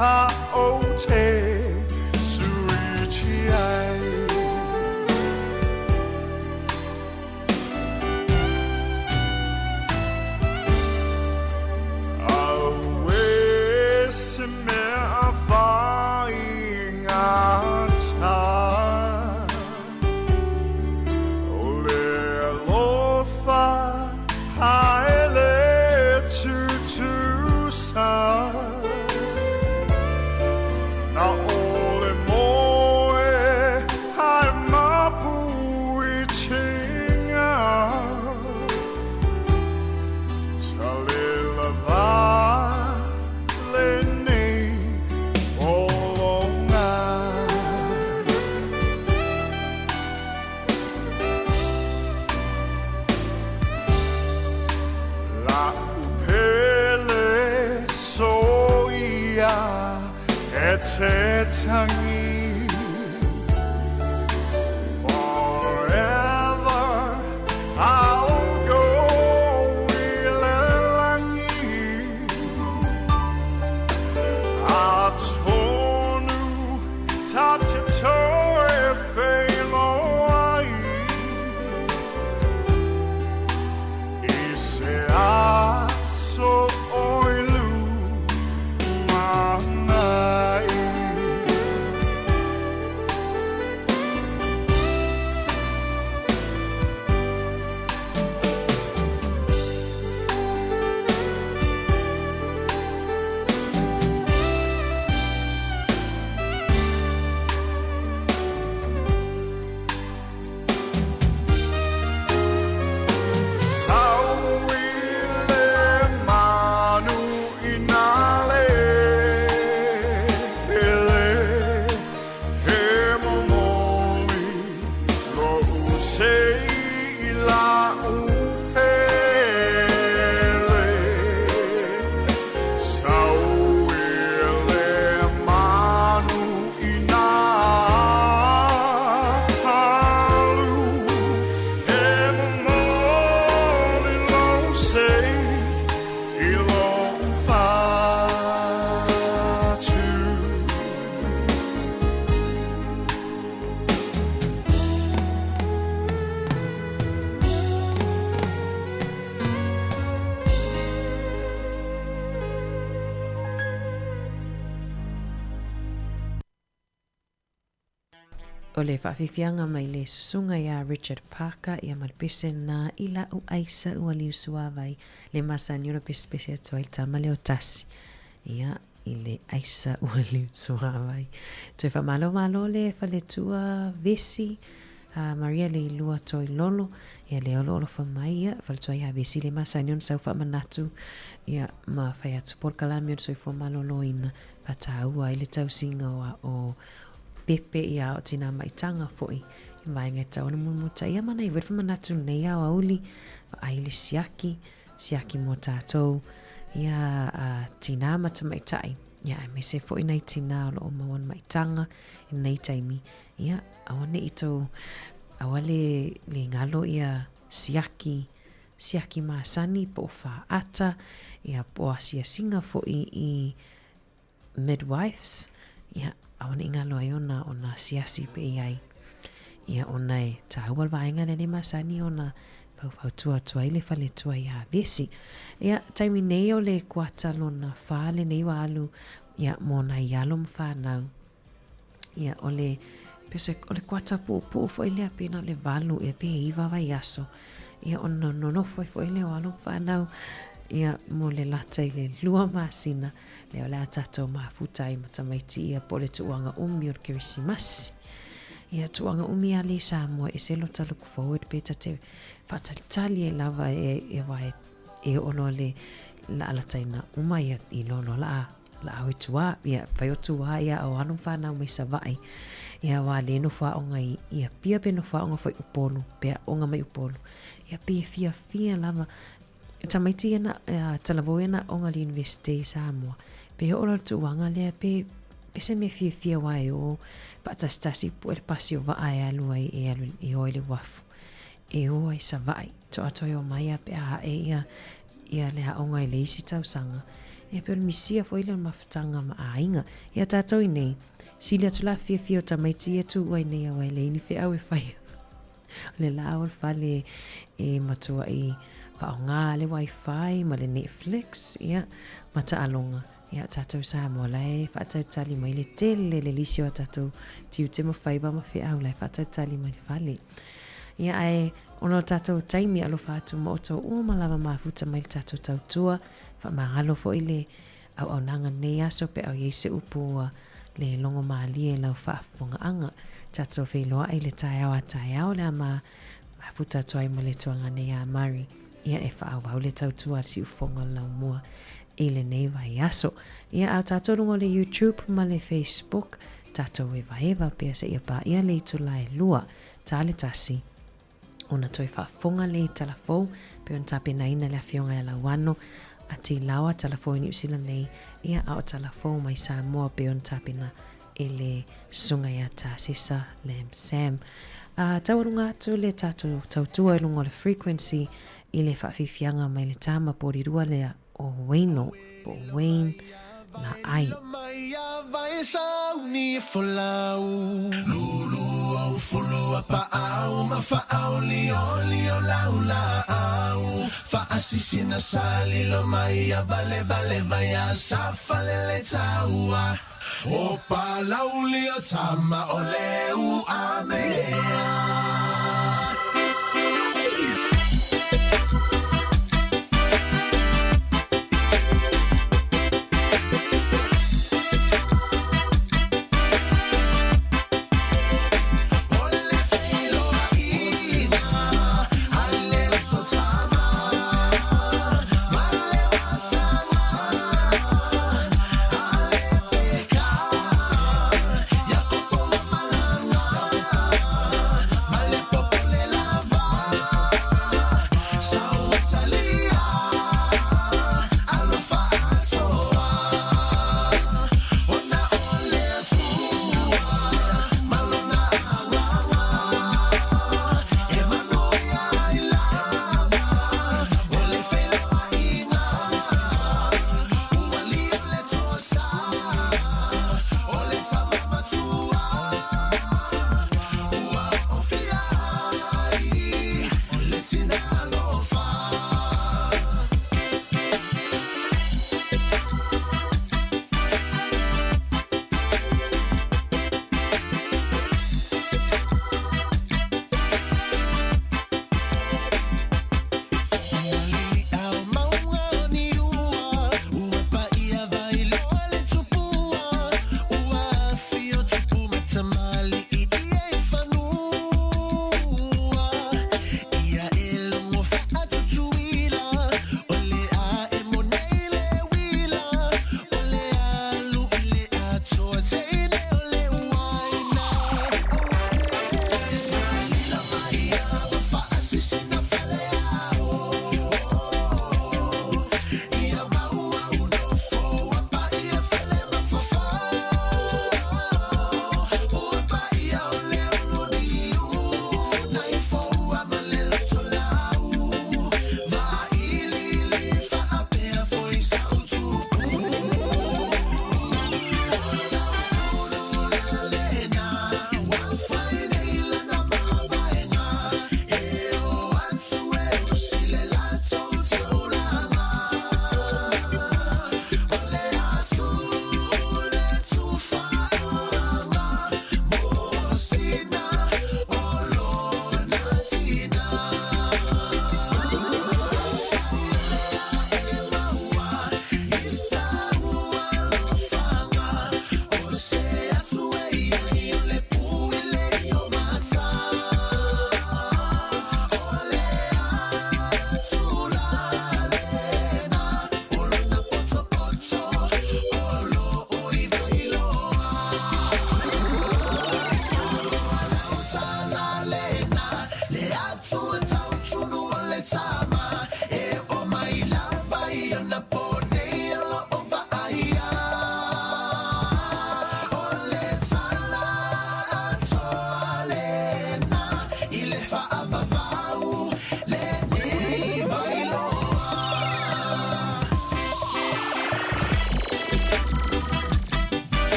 ta o te sui chi ai 세상이 forever I'll go 이래랑이 아토누 타치토에 페이로아이 이세 아소 오일루 만나이 O le whawhiwhianga mai le susunga ia Richard Parker ia marpese na ila u aisa ua liu suawai le masa niura pespese atua i tamale o tasi. Ia i le aisa ua liu suawai. Toi whamalo malo le whaletua vesi Maria le ilua toi lolo ia le olo whamai ia whaletua ia vesi le masa niura sau whamanatu ia ma whai atu porkalami o soi whamalo loina pataua i le tausinga o pepe ia o tina maitanga foi i mai ngai tau na mumuta ia mana i werfa manatu nei au auli ai le siaki mo tātou ia tina mata maitai ia me se foi nei tina o lo mawan maitanga i nei taimi ia awane ito awale le ngalo ia siaki masani po fa ata ia po asia singa foi i midwives ia awana inga loa iona ona siasi pe iai. Ia ona e tahua waenga nene masani ona pau tua ile whale tua ia vesi. Ia taimi nei o le kuata lona whale nei wa alu ia mona i alum whanau. Ia o le kuata po fo ile apena le valu e pe iwa vai aso. Ia ona no fo ile o alum whanau. Ia mo le lata i le lua masina leo le atato mafutai matamaiti ia po le tuanga umi o kirisimasi. Ia tuanga umi ali Samoa e se lota look forward peta te whatalitali e lava e wae e ono le la alataina uma ia i lolo la au tua ia whaiotu wa ia o anu whanau mai savai. Ia wa le no wha onga ia pia pe no wha onga whai upolu pea onga mai upolu. Ia pia fia lava tamaiti ena talavo ena onga li University Samoa. Pe ora tuanga le pe se me fia wai o patastasi po el pasio va ai alu ai e o le wafu. E o ai savai to atoyo mai pe a ia le onga le isi tau sanga. e pe misia foi le mafutanga ma ainga ia tatou nei sili atu la fia o tamaiti e tu ai nei au le ni fe au e fai le la o fale e matua i faonga le wifi ma le Netflix ia mata alonga ia tatou sa mo lai fa tali mai le tele le lisio tatou tiu te mo fai ba ma fe au lai fa tali mai fale ia ai ono tatou taimi alo fa tu mo to o malama mafuta mai tatou tautua fa mahalo fo ile au nanga nei aso pe au yese upu le longo mali e lau whaafunga anga tatou wheloa ai le tai au le mafuta toi mo le tuanga nei a mari ia e whaau le tautua si ufonga lau mua ile nei vai aso ia au tatou rungo le YouTube ma le Facebook tatou eva pia se ia pa ia le itu lai lua tale tasi ona toi whaafunga le talafou pe on tape na ina le afionga e lau wano ati lawa talafou i New Zealand nei ia au talafou mai Samoa pe on tape na ele sunga ia ta sisa le Sam taurunga atu le tautua e lungo le frequency ile whaafifianga mai le tama porirua le o Waino po Wayne na ai vai sau ni folau lulu au fulu apa au ma fa au li o laula au fa asisi na sali lo mai vale vai a safale le taua o pa lauli o tama o leu amea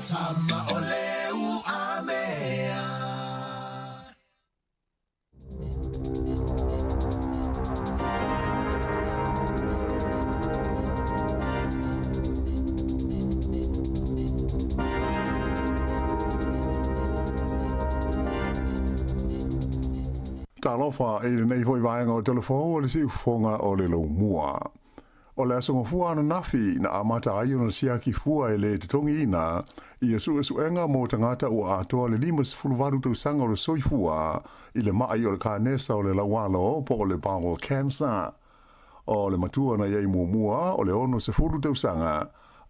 tama o leu a mea. Talofa e nei foi vaenga o telefon o le si fonga o le lo mua. O le asonga fua ana nafi na amata ai ona sia ki fua e le te tongi ina i asu enga mo tangata o atoa le limas fulvaru tau sanga o le soifua i le maa i o le kānesa o le lawalo po o le bowel cancer. O le matua na iei mua o le ono se fulu tau sanga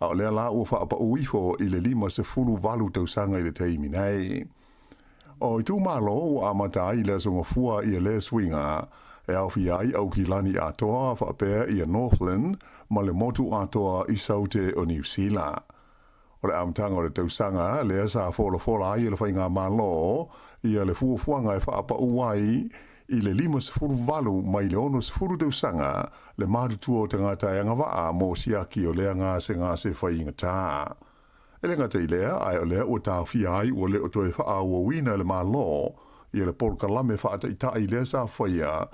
a o le ala ua whaapa uifo i le lima se fulu valu tau sanga i le teimi nei. O i tū malo o amata ai le asonga fua i le swinga e au fi ai au ki lani atoa whaapea i a Northland ma le motu atoa i saute o New Zealand. O le amtanga o le tausanga le asa fola ai le whainga malo i a le fuafuanga e whaapa uai i le 5 mai le 6 tausanga le mātutua o tangata e ngawaa mo siaki o lea ngā se whainga tā. E le ngata i lea ai o lea o tā fi ai o le o toe wha ua wina le malo i le polkalame whaata i ta i lea sa whaia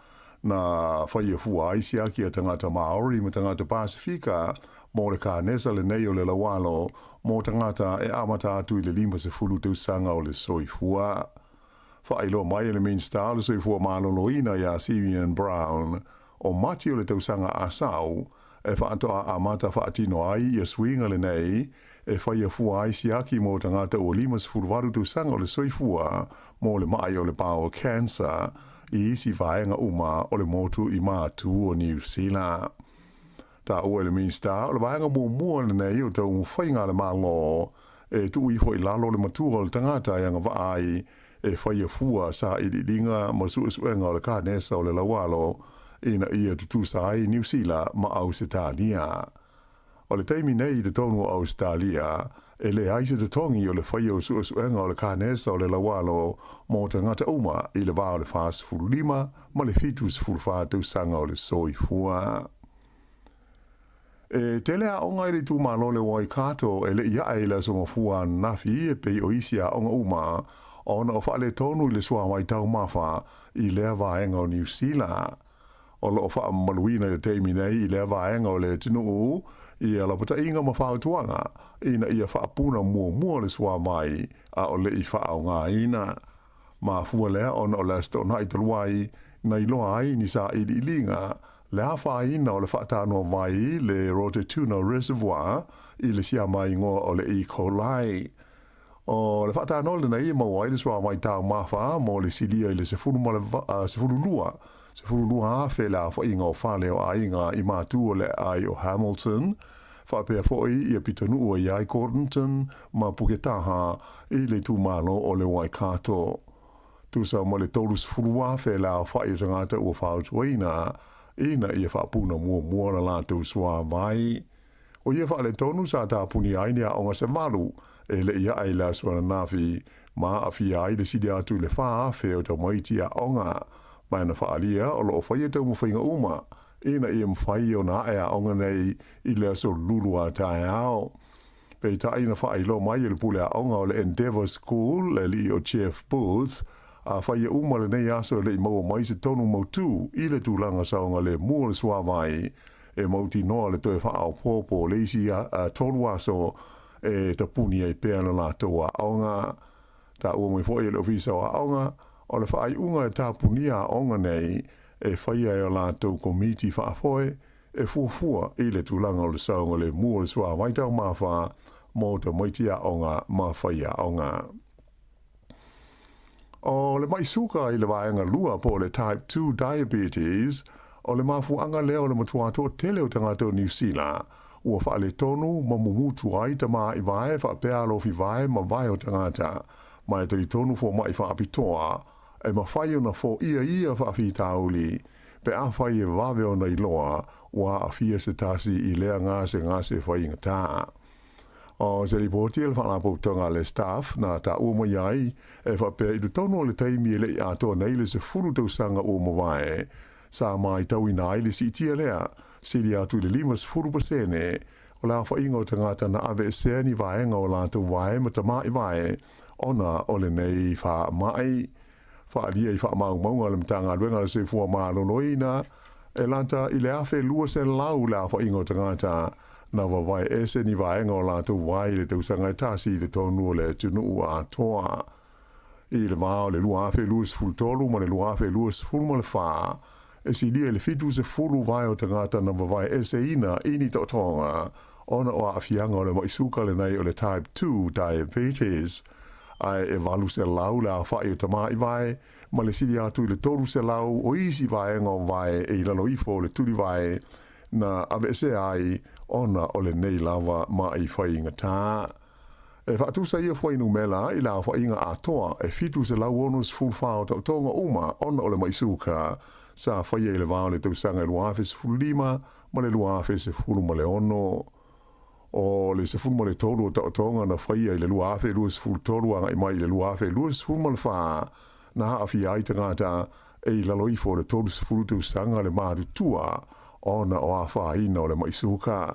na whaia fua ai siaki a tangata Maori ma tangata Pasifika mo le kānesa le nei o le lawalo mo tangata e amata atu i le 5 tausanga o le soifua. Whailo mai le main star le soifua maloloina ia Simeon Brown o mati o le tausanga asau e whaatoa amata whaatino ai i swinga le nei e whaia fua ai siaki mo tangata o 5 tausanga o le soifua mo le mai o le bowel cancer i isi vaenga uma o le motu i mātu o New Zealand. Ta ua le main star o le vaenga mua le nei o tau whainga le malo e tu i hoi lalo le matua o le tangata i anga vaai e whaia fua sa i ringa ma suenga o le kānesa o le lawalo ina ia tutu sa ai New Zealand ma Australia. O le teimi nei te tonu o Australia e le aise te tongi o le whaia o suenga o le kānesa o le lawalo mo tangata uma i le vāo le fās 5 ma le fitus 4 sanga o le soifua. E tele a onga i le tu malo le Waikato e le ia e la songa fua nafi e pei o isi a onga uma ona o whaale tonu i le sua mai tau mawha i lea vaenga o New Zealand. O lo o wha maluina i le teimi nei i lea vaenga o le tinu i a lapata inga ma whaatuanga ina ia whaapuna mua le sua mai a o le i whaau ngā ina. Ma fua lea ona o lea stona i taluai na i loa ai ni sa i linga le hawha ina o le whaatano mai le Rototuna Reservoir i le sia mai ngoa o le E. coli. O le whaatano le nei mawai le sua mai tau mawha mo le silia i le sefuru lua hawhe la wha inga o whale o ainga i mātu o le ai o Hamilton, whapea foi i a pitanu o iai Gordonton ma Puketaha i le tūmalo o le Waikato. Tusa mo le tolu sefuru hawhe la wha i tangata ua whautuaina ina ia whaapuna mua la lātou sua mai. O ia whaale tonu sa tāpuni aini a onga se malu e le ia ai la suana nafi ma a fia ai le sidi atu le wha awhe o ta maiti a onga. Mai na whaalia o lo o whaia tau mwhainga uma ina ia mwhai o na a onga nei i le aso lulu a tae ao. Pei ta ina whailo mai le pule a onga o le Endeavour School le li o Jeff Booth a whaia uma le nei aso le i maua mai se tonu mautu i le tūlanga saonga le mua le sua mai e mauti noa le toe whaao pōpō le isi a tonu aso e ta puni e pēna la toa aonga. Ta ua mai fwoi le ofisa o aonga o le whaai unga e ta puni a aonga nei e whaia e o la tau komiti whaafoe e fuafua i le tūlanga o le saonga le mua le sua mai tau mawha mō ta maiti a aonga ma whaia aonga. O le mai suka i le vaenga lua po le type 2 diabetes o le mafuanga leo le matuato tele o tangata o New Zealand ua whaale tonu ma mumutu ai ta maa i vae whaapea lo fi vae ma vae o tangata mai tari tonu fo mai whaapitoa e ma whai ona fo ia whaafi tauli pe a whai e vave ona i loa ua a fia se tasi i lea ngase whai inga taa. O se ripoti e le whanapoutonga le staff na ta uoma iai e whapea i le tonu o le taimi e le i atoa nei le se furu tausanga uoma vae sa mai tau ina ai le si itia lea siri atu le 5% o la fa ingo tangata na ave se ni vaenga o la tu vai ma tama i vai ona o le nei fa mai fa dia i fa mau mau le tanga luenga se fu ma lo loina e lanta i le afe lua se lau la fa ingo tangata na va vai ese ni vaenga o la tu vai le tu sanga tasi le tonu le tunu a toa i le mao le lua afe luas ful tolu ma le lua afe luas ful ma le fa e si dia le fitu se fulu vai o tangata na va vai ese ina ini to tonga ona o afianga o le maisuka le nei o le type 2 diabetes ai e valu se lau la fa i tama i vai ma le sidi atu le toru se lau o isi vai ngo vai e lalo ifo le turi vai na ave se ai ona o le nei lava ma i fai ngata e fa tu sa ia foi numela i la fa inga atoa e fitu se lau onus full fa o tonga uma ona o le maisuka sa fa ia le vale tu sanga luafes full lima ma le luafes full ma le ono o le se fumo le tolu o tonga na whaia i le lua afe luas ful tolu anga i mai le lua afe luas fumo le wha na haafi ai tangata e i laloifo le tolu se fulu te usanga le maru tua o na o a wha ina o le maisuka.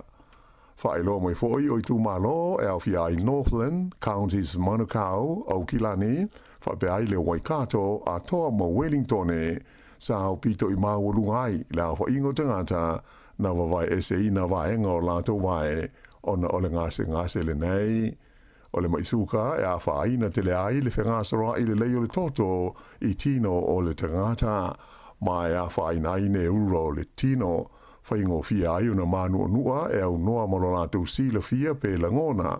Wha i lo mai foi o i tu malo e au fi ai Northland, Counties Manukau, au Kilani, wha pe ai le Waikato a toa mo Wellington e sa au pito i mau lungai le au wha ingo tangata na wawai ese ina waenga o lato wae ona ole ngase le nei o le maisuka e a whaina te le ai le whengasara i le leo le toto i tino o le tangata ma e a whaina i ne uro le tino whaingo fia ai una manu o nua e au noa malo lato sila fia pe langona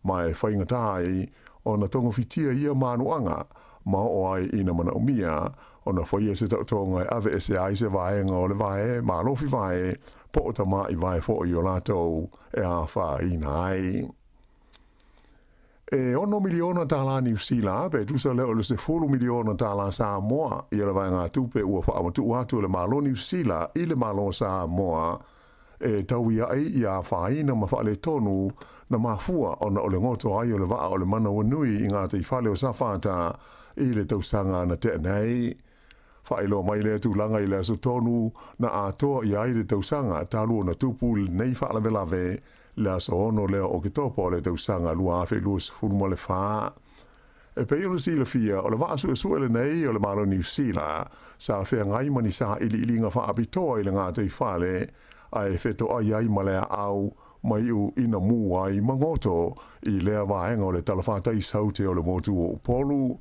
ma e whaingatai o na tongo fitia ia manuanga ma o ai ina mana umia o na whaia se tautonga e ave ese ai se vaenga o le vae ma lofi vae po o tama i vai fo i o lato e a wha ina ai. E ono miliona tala New Zealand, pe tu sa leo le se fulu miliona tala Samoa, i le vai ngā tupe ua wha amatu atu le malo New Zealand, i le malo Samoa, e tau ia ai i a wha ina ma wha le tonu na mafua ona o le ngoto ai o le waa o le mana wanui i ngā te i whale o safata i le tausanga na te nei. Whaelo mai le tu langa i le aso tonu na atoa i ai le tausanga talu o na tupu nei whaalawe lawe le aso ono leo o ke topo le tausanga lua afe luas fulmo le wha. E pei o le sila fia o le waasu e suele nei o le malo New Zealand sa whea ngai mani sa ili ilinga wha apitoa i le ngā te i whale ai wheto ai ai malea au mai u ina mu ai mangoto i lea vaenga o le talawhata i saute o le motu o upolu.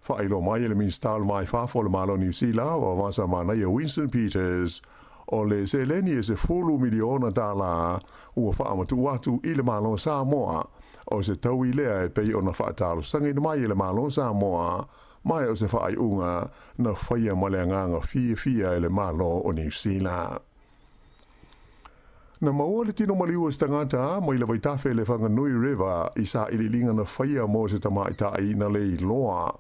Whaelo mai le minstal mai whafo le malo New Zealand o wasa mana i Winston Peters o le se leni e se fulu miliona dala ua whaamatu atu i le malo Samoa o se tau i lea e pei o na whaatalo sangi mai le malo Samoa mai o se whaai unga na whaia maleanganga fia le malo o New Zealand. Na maua le tino maliua stangata mai le waitafe le Whanganui River i sa ililinga na whaia mo se tamaita i na le loa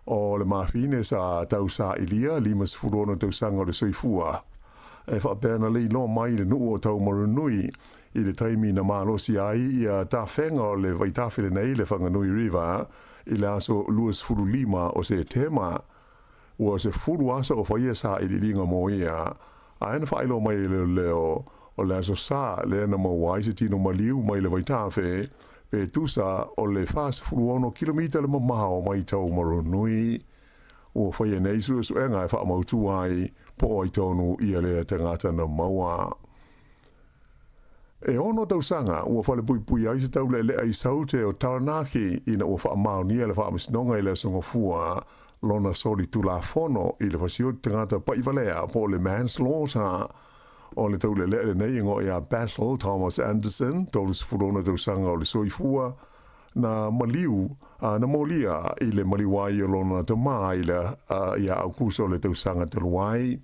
o le mawhine sa tau sa ilia limas furono tau sanga le soifua. E whapena le loa mai le nuu o tau marunui i le taimi na malosi ai i a ta whenga o le waitafe le nei le Whanganui River i le aso luas furu lima o se tema ua se furu asa o whaia sa ililinga mo ia a ena whailo mai le leo o le aso sa le ana mawai se tino maliu mai le waitafe pe tusa o le fast furuono kilomita le mamao mai tau marunui o whaia nei su enga e wha mautu ai po ai tonu ia le tangata na maua. E ono tau sanga ua whale pui ai se tau le ai saute o Taranaki ina ua wha maonia le wha amasinonga i le songofua lona soli tu la fono i le fasio tangata paivalea po le manslaughter o le tau le nei ngo ia Basil Thomas Anderson tolus furona tau sanga o le soifua na maliu na molia i le maliwai o lona te mai le ia aukuso le tau sanga te luai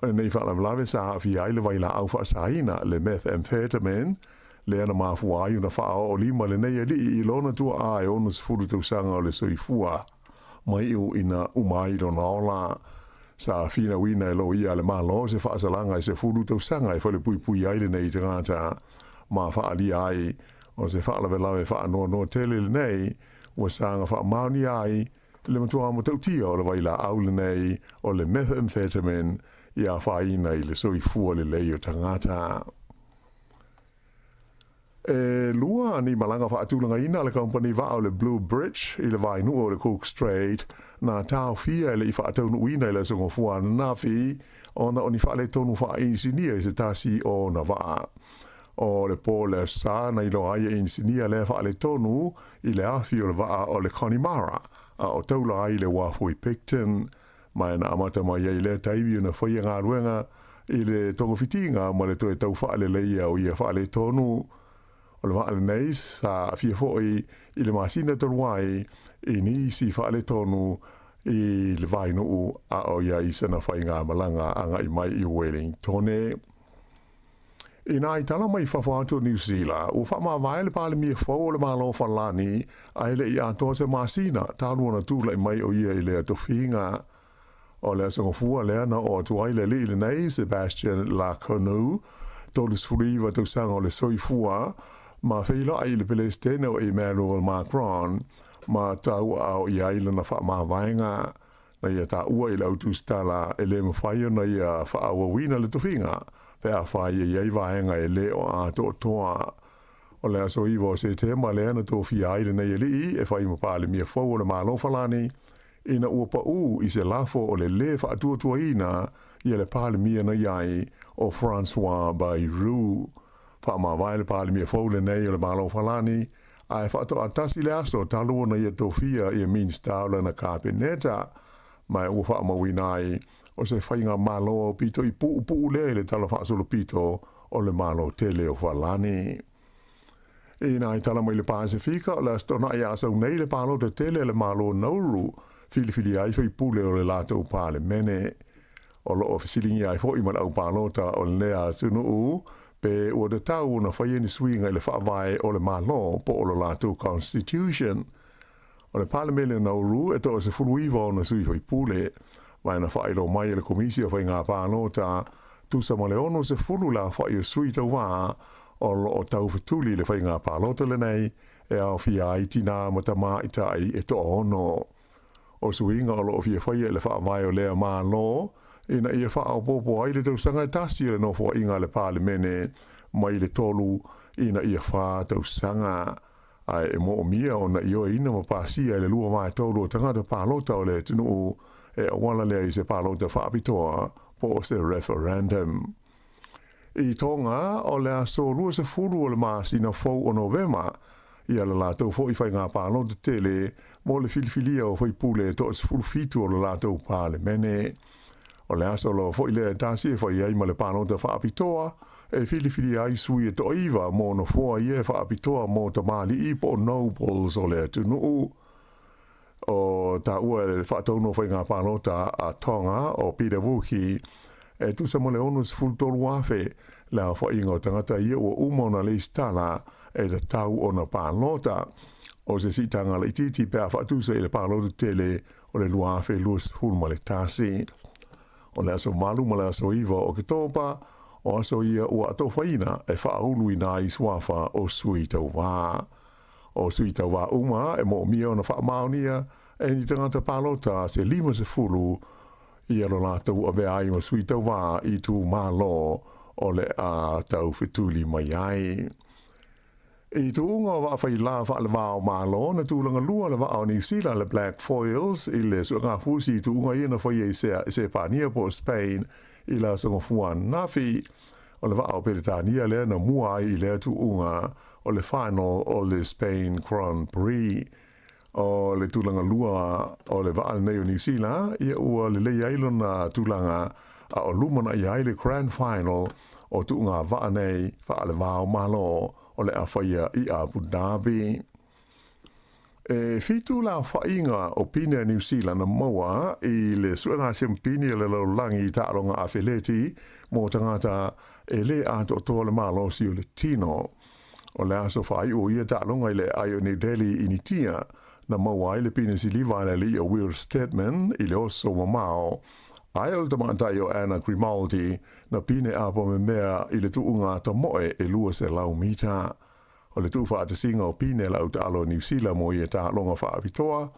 o nei wha lave sa fi ai le waila au wha saina le methamphetamine le ana mafuai una wha o lima le nei li i lona tua ai onus furu tau sanga o le soifua mai u ina umai lona ola sa fina wina e lo ia le malo se fa salanga se fulu tau sanga e fale pui ai le nei tangata ma fa ali ai o se fa la fa no tele le nei o sanga fa mauni ai le matua mo tau tia o le waila au le nei o le methamphetamine ia fa ina i le soifua le lei o tangata. Lua ni malanga whaatulanga ina le company wa o le Blue Bridge i le vai nu o le Cook Strait na tau fia le i whaatau ina i le songo fua nafi ona o ni whaale tonu wha insinia i se tasi o na waa. O le pole sa na i lo aia insinia le whaale tonu i le afi o le waa o le Connemara a o taula ai le Wafui Picton mai na amata mai i le taiwi o na whaia ngā ruenga i le tongo fitinga ma le toe tau whaale leia o ia whaale tonu o le whaale nei sa fia foi i le masina toruai i ni si whaale tonu i le vainu a o ia i sana whai ngā malanga anga i mai i Wellingtone. I nā i tala mai whawhātua New Zealand, o wha vai le pāle mia whau le mālo whalani a ele i atoa se masina, tāluana tūla i mai o ia i le atowhinga. O le asanga fua lea na o atuai le li nei Sebastian Laconu, tolu suriwa tau sanga o le soifua, ma whila ai le Palestine o Emmanuel Macron, ma tau au i aila na wha mawainga, na ia ta ua i le autustala e le mawhaia na ia wha awawina le towhinga, pe a whai e iei vaenga e le o a to toa. O le aso iwa o se te ma lea na tō fia aile nei e li e whai mapale mia whau o le mālo whalani, ina ua pa u i se lafo o le wha atua ina i le pāle mia na iai o François Bayrou. Wha ma vai le pāle mia whau le nei o le mālo whalani, a e wha ato atasi le aso talua na ia tō fia i a minstaula na kāpeneta, mai ua wha mawinai o se whainga malo o pito i puu le tala whaasolo pito o le malo tele o whalani. E nā i tala mai le Pasifika o le astona i asau nei le palo te tele le malo Nauru, fili ai whai pule o le lātou pāle mene. O lo o fisilingi ai fo i man au palota o le lea tunu u, pe ua de tau na whaieni swinga i le whaavai o le malo po o le lātou Constitution. O le pāle mene Nauru e to o se fulu iwa o na sui whai pule, mai na whaelo mai le komisia whai ngā pālota, tu sa maleono se fulu la whai o sui tau wā, o lo o tau whatuli le whai ngā pālota le nei, e au fia ai tina matama i tai e to ono. O suinga o lo o fia whai e le whaavai o lea mā lo, ina ia wha au popo ai le tau sanga e tasi le no fua inga le pāle mene, mai le tolu ina ia wha tau sanga. Ai e mo o mia o na io ina ma pāsia e le lua mai tolu o tangata pālota o le tunu e wala lea i se pālota whaapitoa po se referendum. I tonga o le aso lua se furu o le māsina fau o Novema, ia le lātou fo i whai ngā pālota tele, mo le filifilia o whai pule to se furu fitu o le lātou pāle mene. O le aso lo fo i le tasi e whai ai ma le pālota whaapitoa, e filifilia ai sui e to iwa mo no fua ie whaapitoa mo ta mali i po nobles o le tunu o ta ua le whaatauno whai ngā pālota a Tonga o Peter Wuki, e tu sa mo le onu se fultolu wafe, la whai ingo tangata ia ua umona le istala e le tau o na pālota, o se sitanga le ititi pēr whaatusa i le pālota tele o le luafe luas hulma le tasi. O le aso malu ma le aso iwa o ke topa, o aso ia ua ato whaina e whaahulu i nā i swafa o sui tau wā. O sui tau wā uma e mo mia o na whaamaunia e ni tangata pālota se 50 i alo lātou a vea ai ma sui tau wā i tū mālo o le a tau whituli mai ai. I tū unga wa whai la wha le wā o mālo na tūlanga lua le wā o New Zealand le Black Foils i le sua ngā fusi i tū unga i na whai e se pānia po Spain i la songa fuan nafi o le wā o Peritania le na mua ai i le tū unga o le final o le Spain Grand Prix o le tūlanga lua o le wā nei o New Zealand ia ua le lei ailo na tūlanga a o lumana i ai le Grand Final o tū unga wā nei wha le wā o malo o le awhaia i Abu Dhabi. E fitu la whainga o pine New Zealand na maua i le suenga sempini le laulangi i tāronga a Feleti mō tangata e le ato o tō le malo si o le tino. O le aso whai o ia tāronga i le ai o New Delhi initia na maua i le pine si liwaina li o Will Stedman i le oso mamao. Ai o le tamatai o Anna Grimaldi na pine apo me mea i le tuunga ta moe e lua se lau mita. O le tuwha ata singa o pine lau ta alo New Zealand mo i e ta longa whaapitoa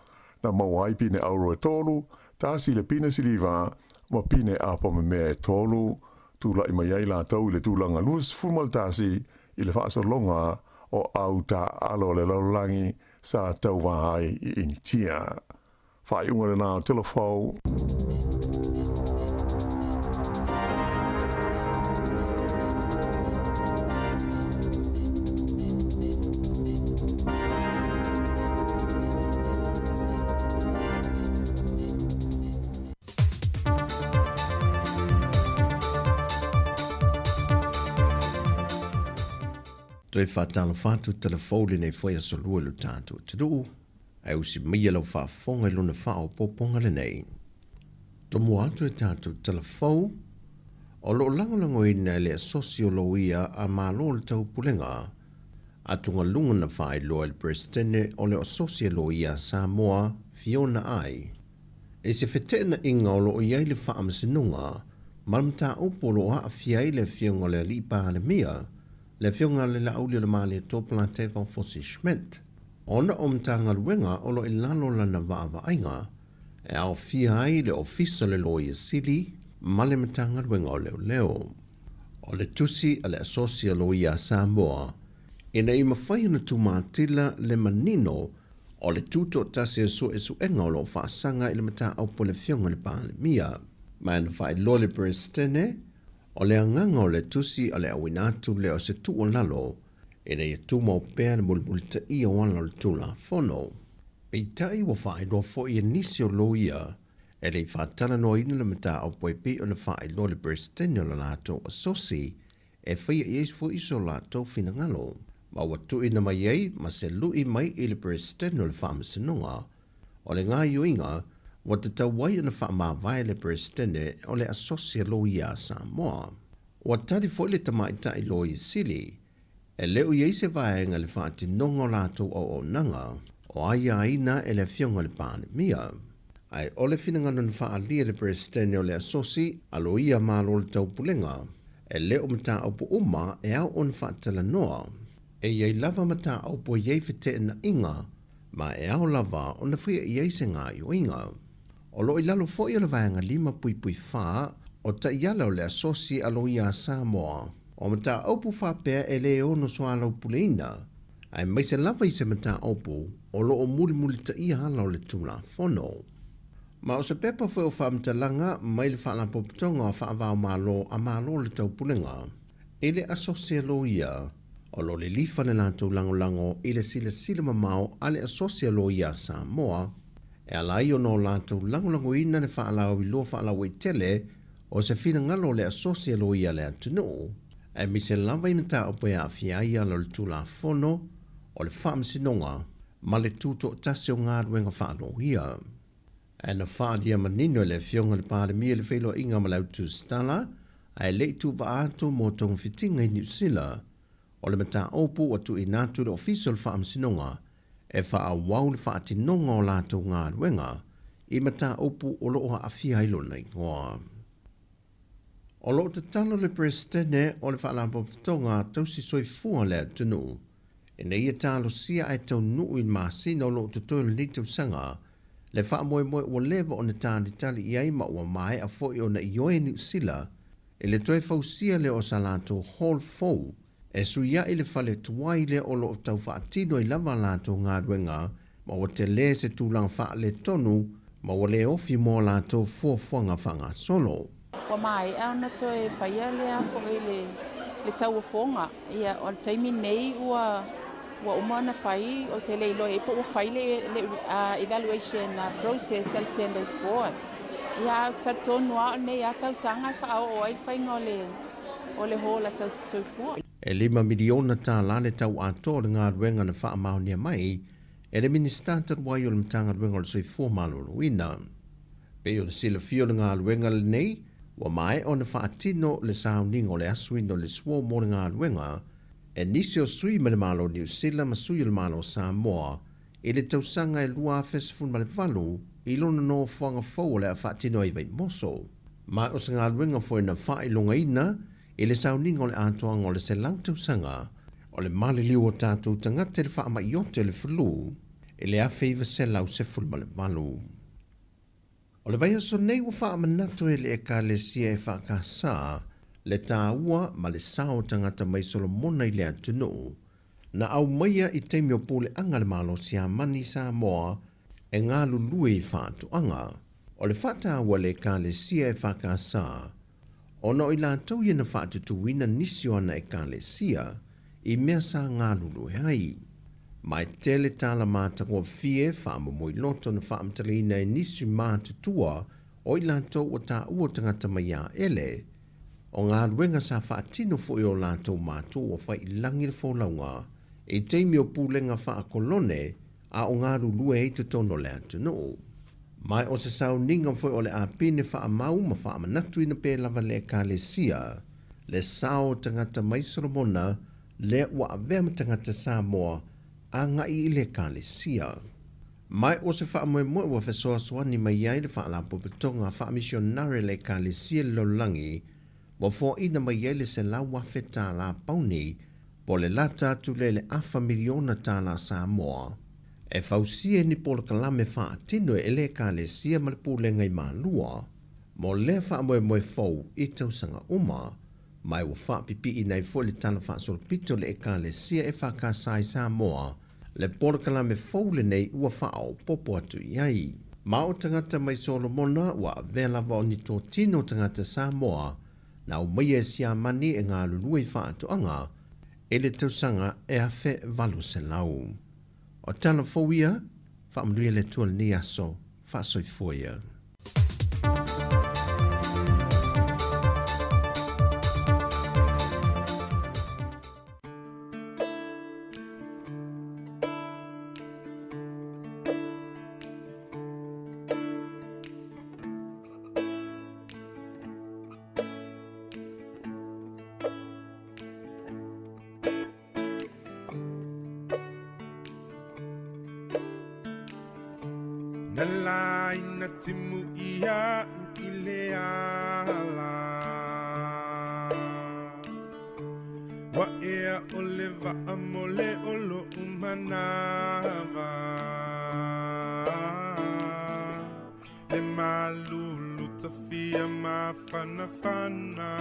na mawai pine auro e tolu, ta si le pine siliva ma pine apo me mea e tolu, tula i mai la tau i le tūlanga luas fumaltasi i le whaaso longa o au ta alo le laulangi sa tau wahai I initia. Whai unga le nā telefau. Toi whātalo whātu telefoli nei whaia solua lu tātou te ruu, ai usi mia lau whaafonga I luna whao poponga le nei. Tomo atu e tātou telefou, o lo langolango I nei le sosioloia a mālo le tau pulenga, atunga lunga na whae loa le Prestene o le sosioloia Samoa Fiona ai. E se whetena inga o lo iai le whaamasinunga, malamta upolo a fiai le fionga le lipa le mia, le fionga le la auli le mali topla te van Fossi Schmidt. Ona omtanga luenga o lo ilalo lana vaava ainga, e au fia ai le ofisa le loia sili, male matanga luenga o leo leo. O le tusi a le asosia loia Samoa, ina I mawhai na tumatila le manino o le tuto tasi e su enga o lo whaasanga I le mata au po le fionga le pāle mia. Ma ina whai lo le Prestene, o le anganga o le tusi a le awinatu le o se tu o lalo, e nei tu mau pēr le mulmulta I o wala le tula fono. Pei tai wa whae roa fo I nisi o loia, e le whaatala no ina le mata au poe pi o le whae lo le Prestene o la lato o sosi, e whaia ies fo iso lato fina ngalo. Ma watu ina mai ei, ma se lui mai I le Prestene o le whaamasinonga, o le ngā yuinga, wa te tawai na wha maa vai le Prestene o le asosia loia Samoa. Wa tari fo le tamaita I loia sili, e leo iei se vaenga le wha ati nongo lato o nanga, o aia aina e le fionga le pane mia. Ai ole finangano na wha alia le Prestene o le asosi, aloia malo le taupulenga, e leo mata aupo uma e au on wha tala noa. E iei lava mata aupo iei fete na inga, ma e au lava o na whia iei se ngā yuinga. O lo I lalo foi le vaenga 5 pui wha o ta iala o le asosi aloia Samoa. O mata aupu wha pēr e le ono soa lau puleina. Ai mai se lava I se mata aupu o lo o muli ta ia hala o le tula fono. Ma o se pepa foi o wha mtalanga mai le wha la popitonga o wha avao malo a malo le tau pulenga. E le asosi aloia o lo le lifa le lantou lango I le sila mamao a le asosi aloia Samoa. E alai o no lātou langolango ina ne whaalau I loa whaalau I tele o se whina ngalo le asosia loia le atunu. E mi se lava I mata o pia a fiaia lo le tula fono o le whaamsinonga ma le tuto tasi o ngā ruenga whaalo ia. E na whaadia manino le fionga le pāre mia le whailo inga ma lau tu stala a le tu vaato mo tong fitinga I New Zealand o le mata opu o tu inatu le official whaamsinonga e wha a wau le wha ati nonga o lātou ngā ruenga, I mata opu o loo a fia ilo nei ngoa. O loo te talo le Prestene o le wha lampo tonga tausi soi fua le atunu, e nei e talo sia ai tau nuu I masina o loo tutoe le nitau sanga, le wha moe o lewa o ne tādi tali iai ma ua mai a foi o na ioe New Zealand, e le toe fausia le o sa lātou hall fou, e suia I le whale tuai le o loo tau whaatino I lava lātou ngā ruenga, ma o te le se tūlang wha le tonu, ma o le ofi mō lātou fuafuanga whanga solo. Wa mai au na toe whaia lea fo le tau o fonga. Ia o le taimi nei ua umana whai o te leilo e po o whai le evaluation process al tenders board. Ia au tatonu a nei a tau sanga wha o ai whainga o le hola tau soifua. E 5 miliona tā lane tau ato le ngā ruenga na wha maonia mai, e le minister wai o le mtanga ruenga o le soifua malolo ina. Pe o le sila fio le ngā ruenga le nei, wa mai o na wha atino le sauninga o le asuino le suo mo le ngā ruenga, e nisi o sui ma le malo New Zealand ma sui o le malo Samoa, e le tausanga e lua fesifun ma le valu, I lona no whanga fau le a wha atino i vei moso. Mai o sa ngā ruenga fo na wha ilonga ina, e le sauninga o le atoanga o le se langtau sanga, o le mali liu o tātou tangata le wha ama iote le fulu, e le awhaiva se lau se fulma le malu. O le vai aso nei o wha ama nato e le eka le sia e wha ka sa, le tā ua ma le sao tangata mai solo mona I le atunu, Na au maia I teimio pole anga le malo sia mani Samoa e ngā lulue I whātu anga. O le whata wale ka le sia e whakasa. Ono I lātou I na whātutuina nisi o ana e ka le sia I mea sa ngā lulue hai. Mai tele tala māta kua fie whaamamoi loto na whaamtalina e nisi mātutua o I lātou o tā ua tangata mai a ele. O ngā ruenga sa whaatino fo I o lātou mātou o whai ilangi le wholaunga. E teimi o pūlenga whaakolone a o ngā rulue e te tono le atu no. Mai o se sau ninga fo o le a pene whaamau ma whaamanatu ina pē lava le ka le sia. Le sao tangata mai Solomona le ua avea tangata Samoa a ngai I le ka le sia. Mai o se whaamoe moe wa whesoa soani mai iai le whaalapo petonga whaamisionare le ka le sia lolangi wa fo ina mai iai le se la wafeta la pauni po le lata tu le afa miliona tala Samoa. E fausie ni polo kalame wha tino e le ka le sia malipu le ngai malua, mo le wha moe fau I tausanga uma, mai wa wha pipi I nei fo le tala wha solpito le e ka le sia e wha ka sai Samoa, le polo kalame fau le nei ua wha au popo atu iai. Ma o tangata mai Solomona wa vela wa o ni tō tino tangata Samoa, na o mai e sia mani e ngā lulue wha atu anga, e le tausanga e a fe valu se lau. O tala fowia, whaamruia le tua ni aso, whaasoi foia. Nalaina timu ia ileala Wa ea oleva amole olo umanava Le malulu tafia mafana fana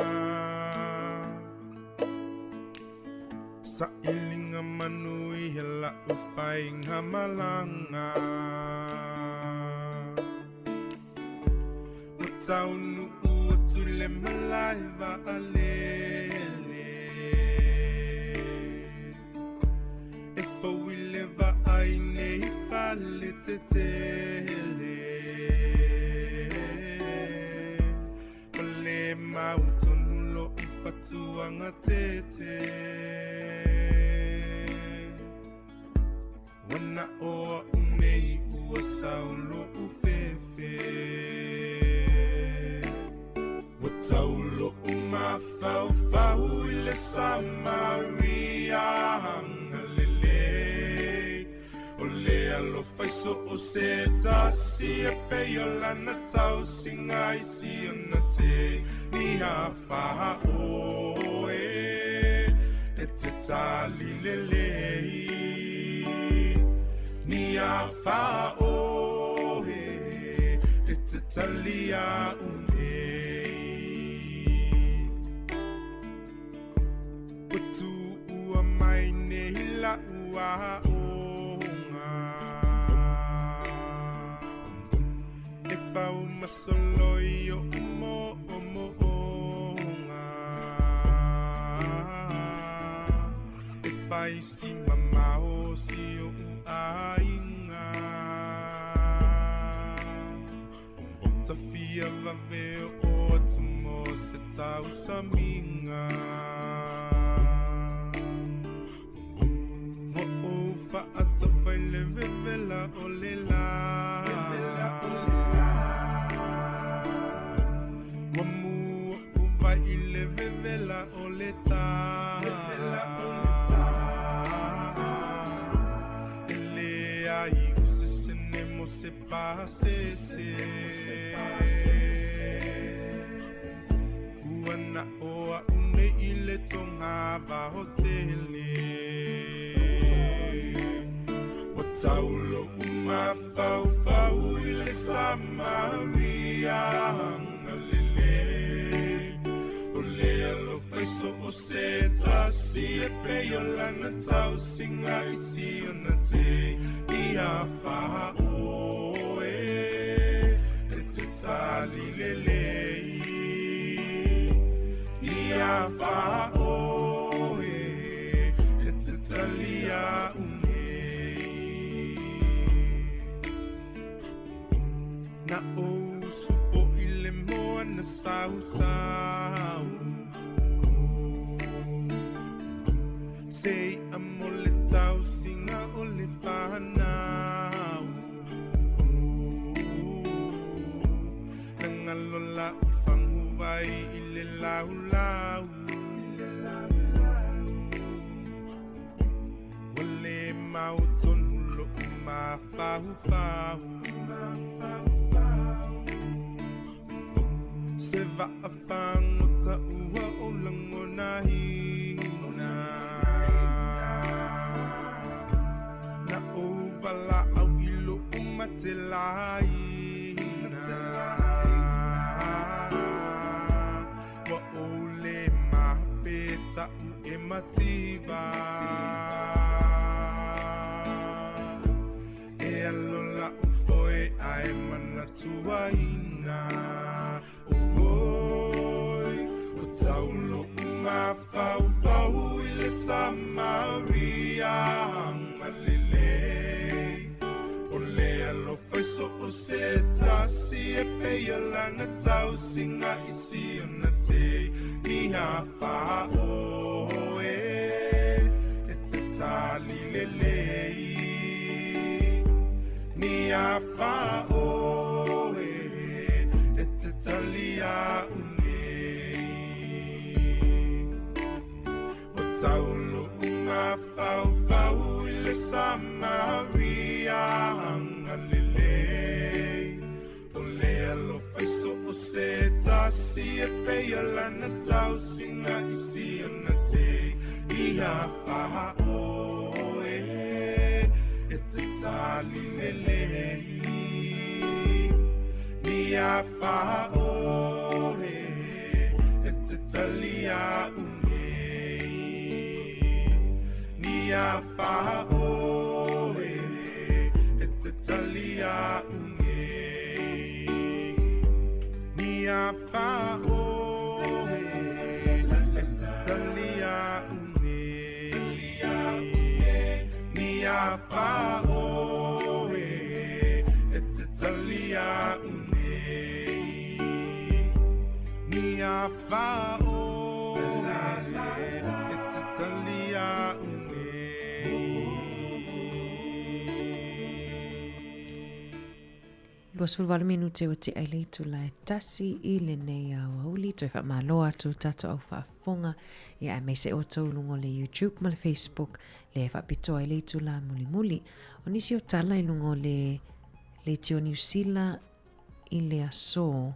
Sa ilinga manui hela ufainga malanga Taunu uatu le malaiva alele E fau ileva aine I fale tetele Pale mautonu lo ufatuanga tete Wana oa unei ua saulo ufefe Wataulo umafau fau ile Samaria hangalele Ole alo faiso o se tasi e peyola na tau singa isi ona te Ni hafa oe e te tali lele Ni hafa oe e te tali a une Putu ua mai ne hila ua onga E fau masoloi o umo onga E fai si mamao si o uainga Tafia vave o tumo se tau saminga Fa ata fai le vevela o le la Wamu uva I le vevela o le ta Ele ai se senemo se pase Uana oa une I le tonga va hotele Taulo umafau fau ile Samaria hangalele Ole alo faiso o o se tasi e pe o lana tau singa I si o na te I a wha o e te tali lelei I a wha o e te tali a na o supo I le moa na sau sau sei amo le tau singa o le whanau nangalo la o whangu vai I le lau lau wale mau tonu lo ma fau fau se va a fango ta ua o lango na hina na o vala au ilo o matelaina wa o le mapeta u e mativa e alola o foe ai mana tuaina Taulo ma fau fau I le Samaria ngalele o le alo faiso o se tasi e pe lana tau singa I si o na te I ha wha o e te tali lelei ni a wha o e te tali a Taulo ma fau fau I le Samaria ngalele o le alo faiso o se tasi e pe lana tau singa I si o na te I a wha o e te tali lelei ni a wha o e te tali a a wha o e te tali a ni a wha o e te tali a ni a wha o e te tali a ni a wha o e te tali a Luasfulwalu minute o te ailei tu la tasi I le nei au auli toi wha maloa tu tato au whaafonga ia e meise o tau lungo le YouTube ma le Facebook le wha pito ailei tu la muli muli o nisi o tala I lungo le tio New Zealand I le aso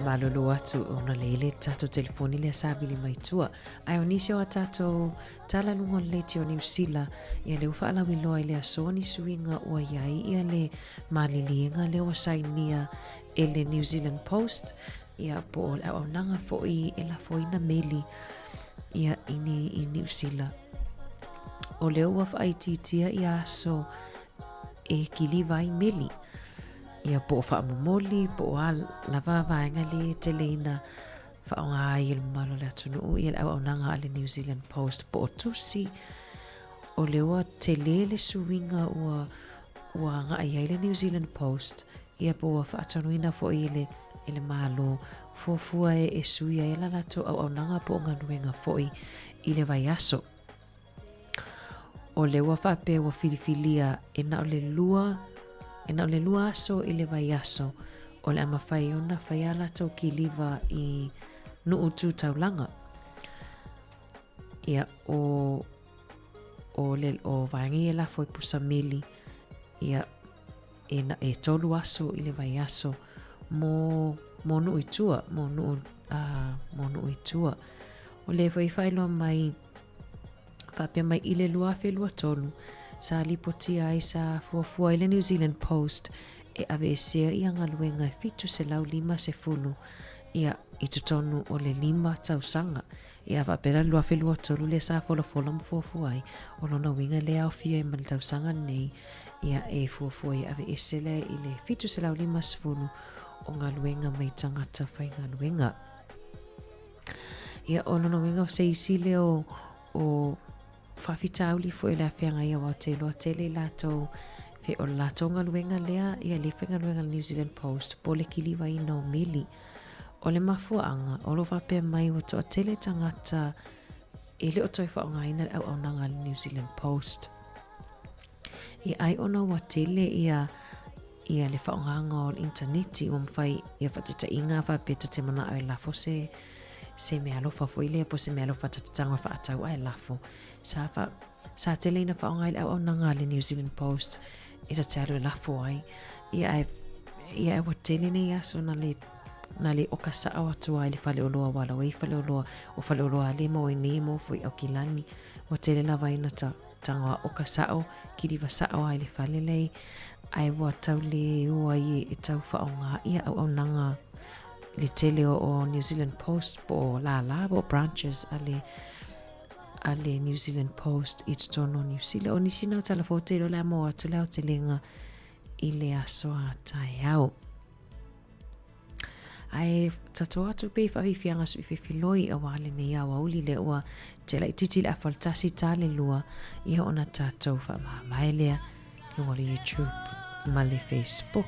Malolo atu ona lele tato telefoni le sabili maitua ai onisio a tato tala lungo le tio New Zealand ia le ufa ala wiloa ile asoni suinga ua iai ia le malilienga le wasainia ele New Zealand Post ia po au nanga foi e la foina meli ia ini I New Zealand o le ua faititia ia so e kilivai meli ia po fa momoli po al lava vainga le teleina fa nga il malo le tunu ia au nanga ale New Zealand Post po tusi o le wa telele suinga ua nga ia le New Zealand Post ia po fa atanuina fo ile malo fofua e suia ia la to au nanga po nga nuenga fo ile vai aso o le wa fa pe wa filifilia ena o le lua aso I le vai aso o le ama fai ona fai ala tau ki liva I nuu tu taulanga. Ia o vaengi e la foi pusamili ia e tolu aso i le vai aso mo nuu itua mo nuu itua o le foi whailoa mai whapea mai i le lua whelua tolu sa lipotia ai sa fuafua i le New Zealand Post e ave e sea i anga luenga e fitu se lau 5 ia i tutonu o le 5 tausanga ia whapera lua whelua tolu le sa fola mo fuafua ai o lona winga le au fia i mali tausanga nei ia e fuafua i ave e sele i le fitu se lau 5 o ngā luenga mai tangata whai ngā luenga. Ia o lona winga o se isile o whawhitauli fo e la whianga ia wau te loa tele lato fe o lato ngā luenga lea ia le whenga luenga New Zealand Post po le kiliwa i no mili. O le mafuanga o lo whapea mai o toa tele tangata e le o toi whaongaina au au nanga le New Zealand Post. Ia ai ona wa tele ia le whaonganga o interneti o mwhai ia whatita inga whapeta te mana au e lafo se mea lofa fo ile po se mea lofa tatatanga whaatau ai lafo. Sa tele ina whaonga ile au nanga le New Zealand Post e ta te alu e lafo ai. Ia e wa tele ne aso na le o kasa au atua le whale oloa wala wei whale oloa le mo e nemo fo i au kilani wa tele la vaina tanga o kasa au ki di vasa au ai le whale lei ai wa tau le ua i e tau whaonga ia au nanga le tele o New Zealand Post po la po branches a le New Zealand Post i tono New Zealand o nisi nau tala fo te le mo atu leo te lenga i le aso a tai au ai tato atu pe whawhiwhianga su i whiloi a wale nei au auli le ua te lai titi le afaltasi tale lua i ona tatou whamamaelea lunga le YouTube ma le Facebook.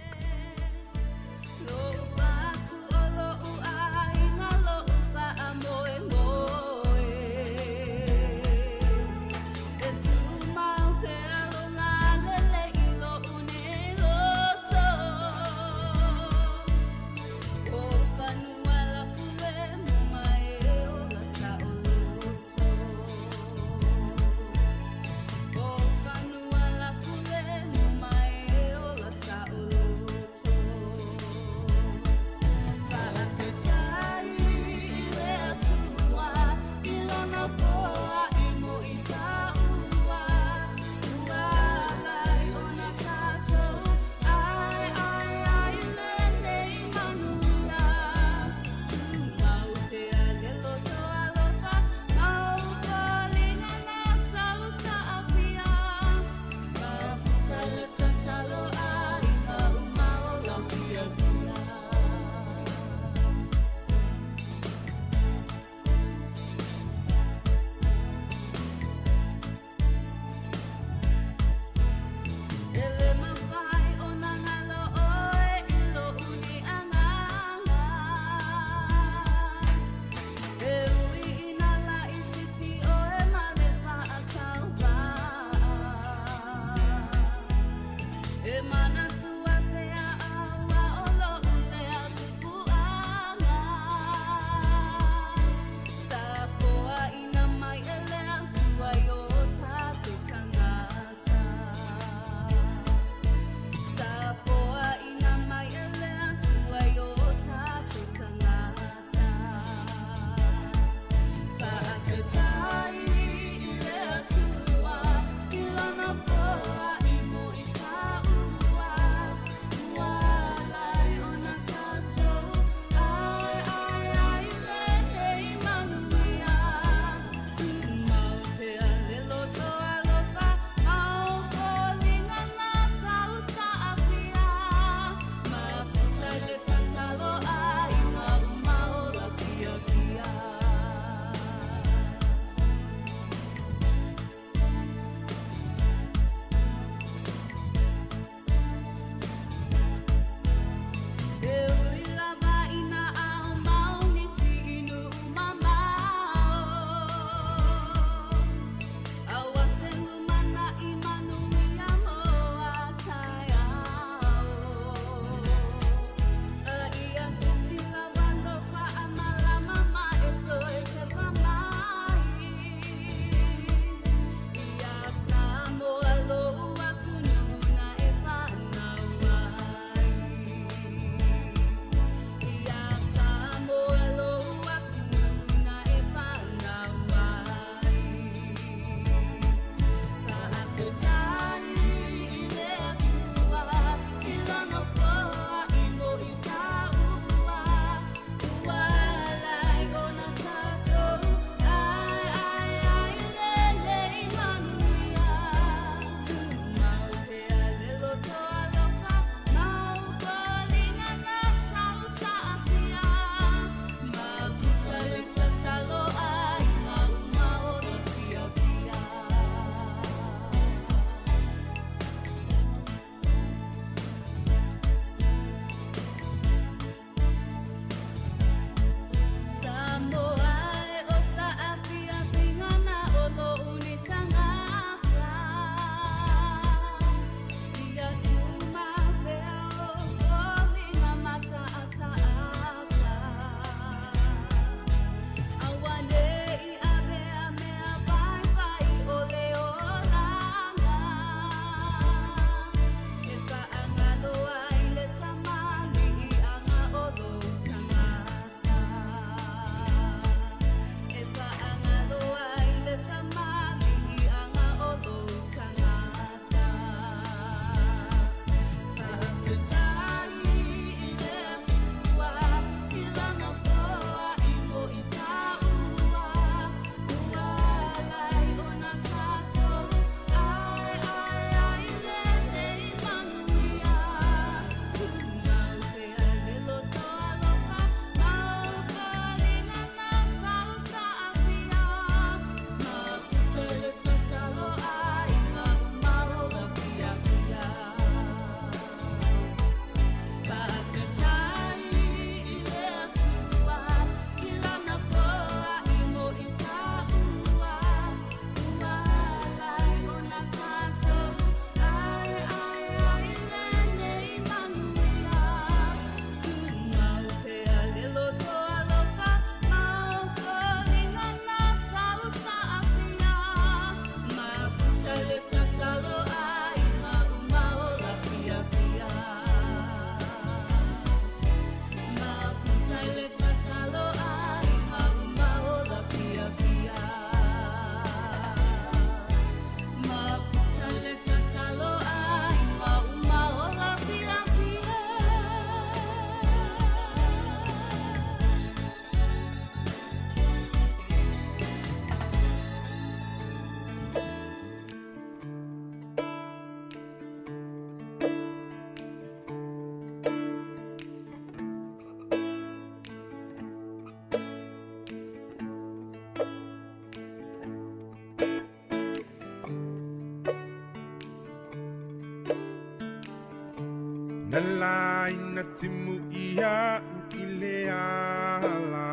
Nala ina timu ia ile ala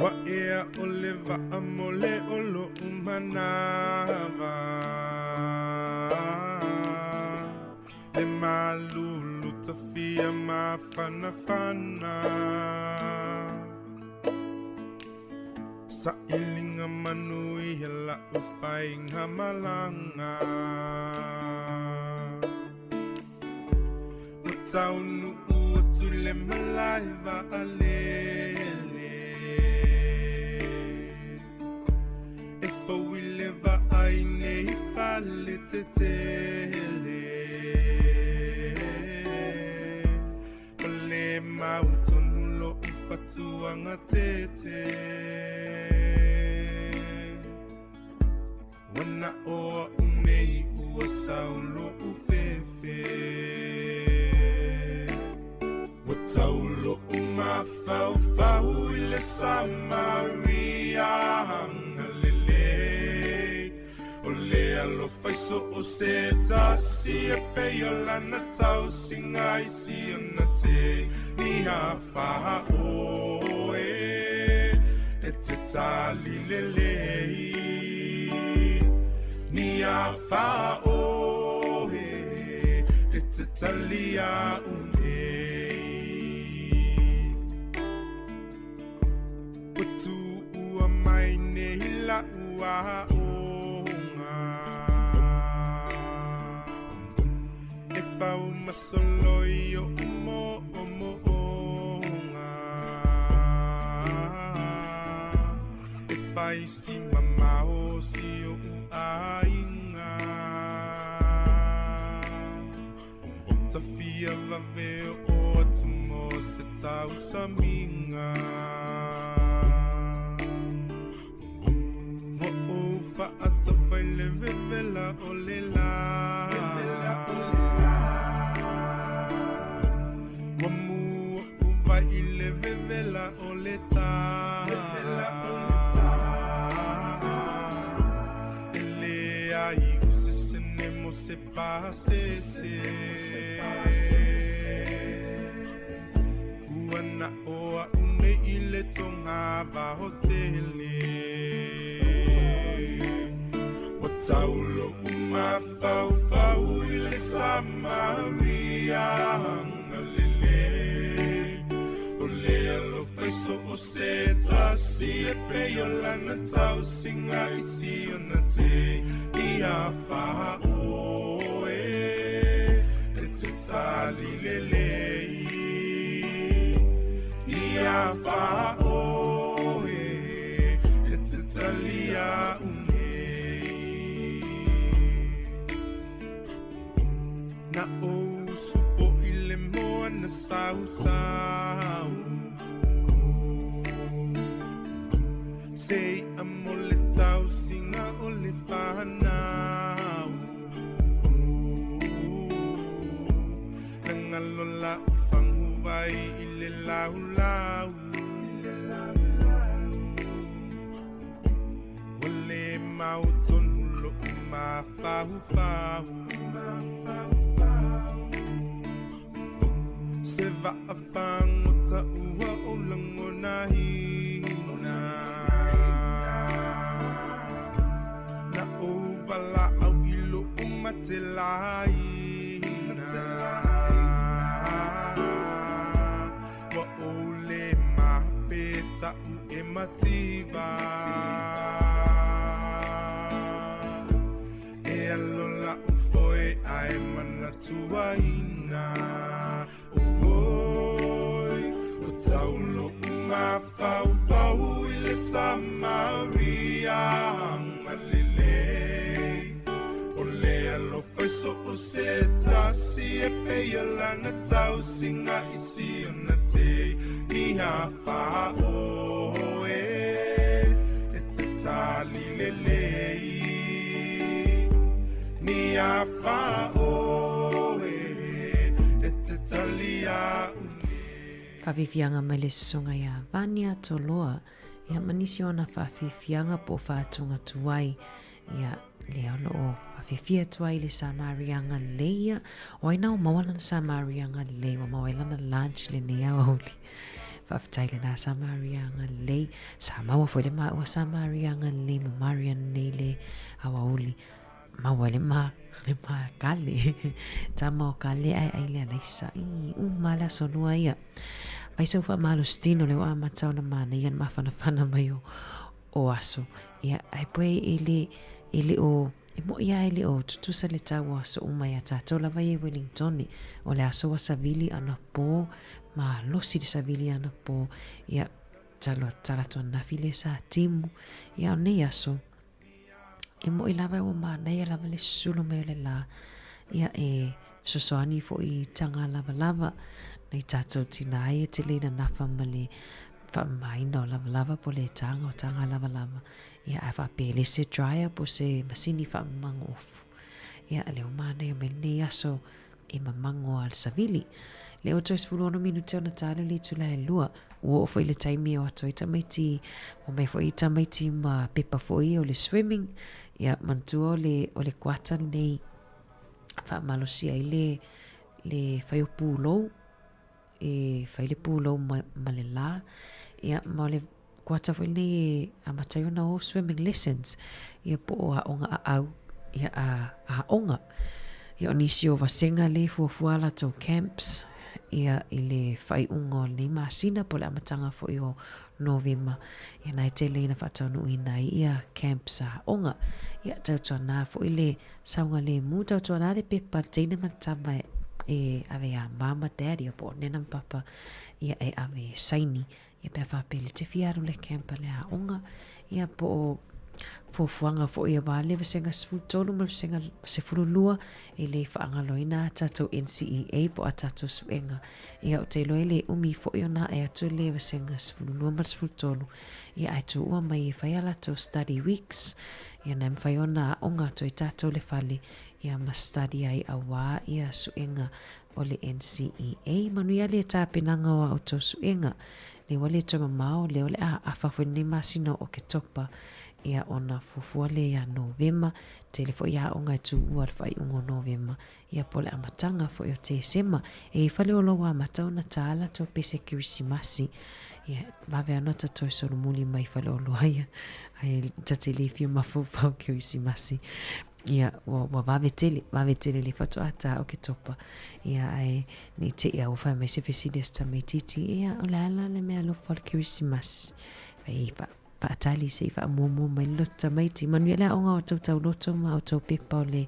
Wa ea oleva amole olo umanava Le malulu tafia mafana fana Sa ilinga manui hela ufaing hamalanga Utaunu uatule malaiva alele Efo wileva aine ifale tetele Ole mautonulo ufatuanga tete Wana oa unei ua saulo ufefe Wataulo umafau ile Samaria hangalele Ole alo faiso o se tasi e peyola na tau singa isi ona te Ni hafa oe e te tali lelei Ni hafa oe e te talia Utu ua mai ne hila ua onga E fau masolo i o umo onga E fai si mamao si o uainga Tafia vave o atumo se tau saminga Fa ata fai le vevela o le la Wamu uva i le vevela o le ta Ele ai usese nemo se pasese Uana oa une i le tonga va hotele Wataulo umafau ile Samaria hangalele Ole alo faiso o se tasi e peyola na tau singa isi ona te I hafa oe e te tali lelei I hafa oe e te talia Na o supo ile moa na sau Sei amole tau singa ole whanau Nangalola ufangu vai ile lau lau Ole mautonu lo umafau fau Se va a fangota ua o langona hina Na o vala au ilo umatelaina Wa o le mapeta u emativa E alola u foe ai mana tuaina Taulo umafau ile Samaria hangalele Ole alo faiso o se tasi e peyola na tau singa isi ona te Ni hafa oe e te tali lelei Ni hafa oe e te talia Whawhiwhianga mai le songa ia Vania Toloa ia manisi ona whawhiwhianga po whātunga tuai ia lea loo awhiawhia tua i le Samarianga leia. O ai nao mawalana Samarianga lei, wa mawalana lunch le nea auli. Whaftai le nā Samarianga lei, sa maua fwele maa ua Samarianga lei, ma Marian nei le awauli. Maua le maa kale, ta maa kale ai le anaisa, mala sonua ia. Pai sau wha malo stino le waa matau na mana, ian mawhana mai o aso. Ia, ai poe ele o, e mo ia ele o tutusa le tau aso umai a tātou lava e Wellingtoni, o le aso wa savili ana pō, ma losi de savili ana pō, ia talatua nafi le sa timu, ia o nei aso, e mo i lava o mana, ia lava le sulu meo le la, ia e sosoani fo i tanga lava, nei tātou tina ai e te leina nafa ma le whamaina o lava po le tanga o tanga lava, ia a whapele se dryer po se masini whamango ofu. Ia leo mana ia me nei aso e mamango al savili. Leo tois fulono minute o na tale li tula e lua. Ua o fo i le taimi o ato i tamaiti, o mai fo i tamaiti ma pepa fo i o le swimming. Ia mantua o le kuata nei whamalosia i le whaio pūlou. E whai le pūlou ma le la. Ia ma le kuata fo i nei a matai ona o swimming lessons. Ia po o a onga a au. Ia a onga. Ia o nisi o vasenga le fuafuala tau camps. Ia i le whai ungo le masina po le amatanga fo i o Novema. Ia nai te leina whatanu i nai ia camps a onga. Ia tautua nā fo i le saunga le mu tautua nā le pepa teina matama e ave a mama daddy o po nena papa ia e ave saini. Ia pia whapele te fiaru le campa le a onga. Ia po o fuafuanga fo ia wale vasenga sfutolu ma vasenga sefululua e le whaangaloina tatou NCEA po a tatou suenga. Ia o te loe le umi fo ia na e atu le vasenga sefululua ma sfutolu. Ia ai tu ua mai e whaiala tau study weeks. Ia na mwhaiona onga to i tatou le whale. Ia ma study ai a wā ia suenga o le NCEA. Manu ia le tāpenanga o au tau suenga. Le wale toma mao le ole a whawhene masino o ke topa. Ia ona fufua le ia Novema, te le fo ia onga tu ua whai ungo Novema. Ia pole amatanga fo ia te sema, e whale o loa amatau na tāla tō pese kirisimasi. Ia mawe anata toi soro muli mai whale o loa ia. Ai tate le fiu mafufau kirisimasi. Ia wa wawe tele le whatu ata o ke topa. Ia ai ni te ia o whai mai se fesides ta mai titi. Ia o la ala le mea lo whale kirisimasi. Vai whaatali se wha mua mai loto tamaiti. Manuela onga o tau loto ma o tau pepa o le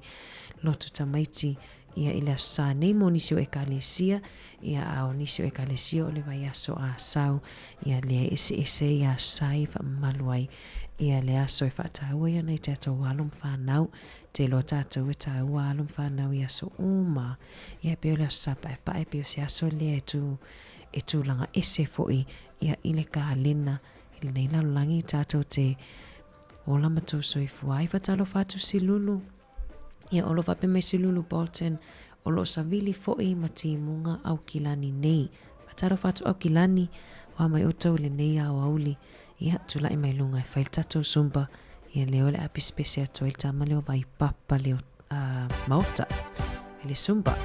loto tamaiti. Ia ila sa nei mo nisi o ekalesia. Ia au nisi o ekalesia o le vai aso a sau. Ia le ese ia sai wha maluai. Ia le aso e whaataua ia nei te atau alum whanau. Te lo tātou e tau alum whanau ia so uma. Ia peo le aso sapa e pae peo se aso le e tu langa ese foi. Ia ile ka alina. Ili nei lalulangi tātou te ola matou soifua. Ai whatalo whatu si lulu. Ia olo whape mai si lulu Bolton. Olo savili foi ma timunga au kilani nei. Whatalo whatu au kilani. Wa mai otau le nei au auli. Ia tula i mai lunga e whail tātou sumba. Ia leo le api specia toil tama leo vai papa leo maota. Ele sumba.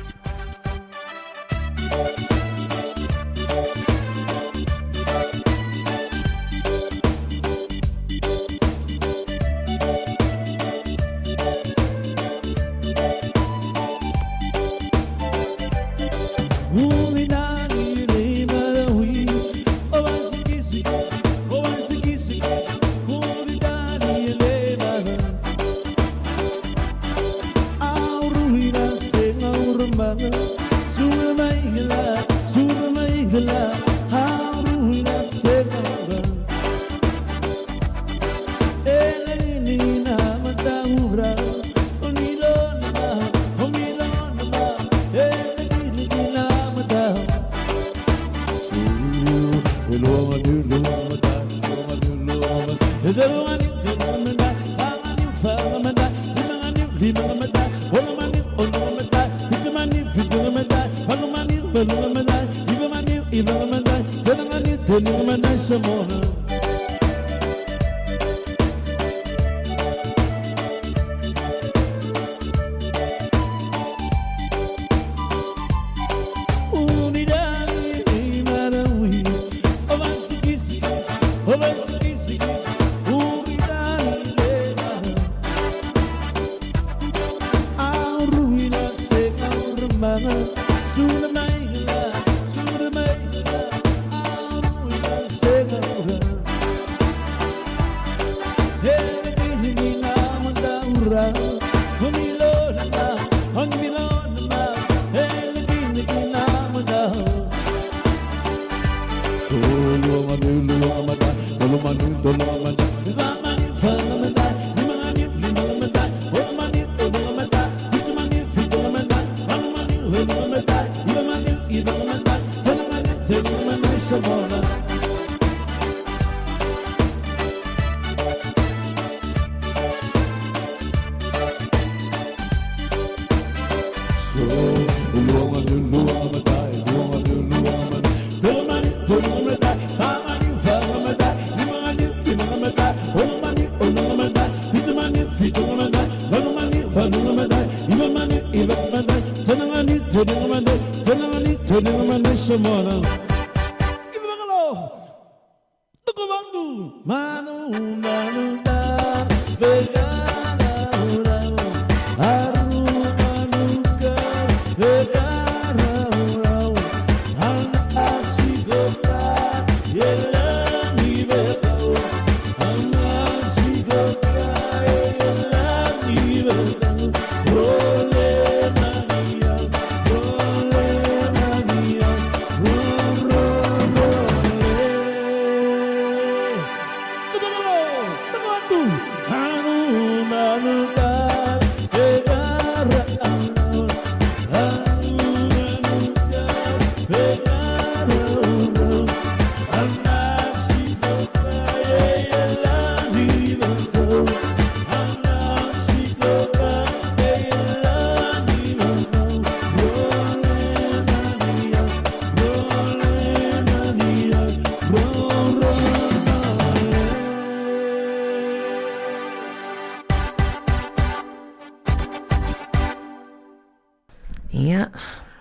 Ia,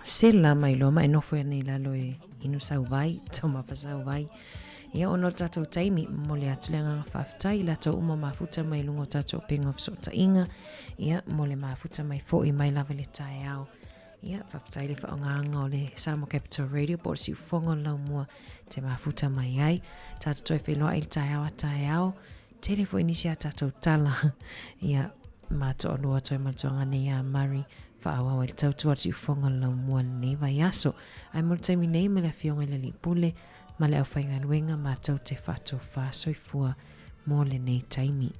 sela mai loa mai nofo ia nei lalo e inu sau vai, tau mawha sau vai. Ia ono tatou taimi mo le atu leanga whaafitai, la tau uma mafuta mai lungo tatou pingo fsota inga. Ia, mo le mafuta mai fo i mai lava le tae au. Ia, whaafitai le whaonganga o le Samo Capital Radio, por si ufongo lau mua te mafuta mai ai. Tatou toi wheloa il tae au, tere fo inisi a tatou tala. Ia, mato o lua toi matoanga nei a Mari. Whaawa o le tautu atu ufonga lau mua nei vai aso. Ai mo taimi nei me le fionga le lipule, ma le au whainga luenga ma tau te whato whaasoifua mo le nei taimi.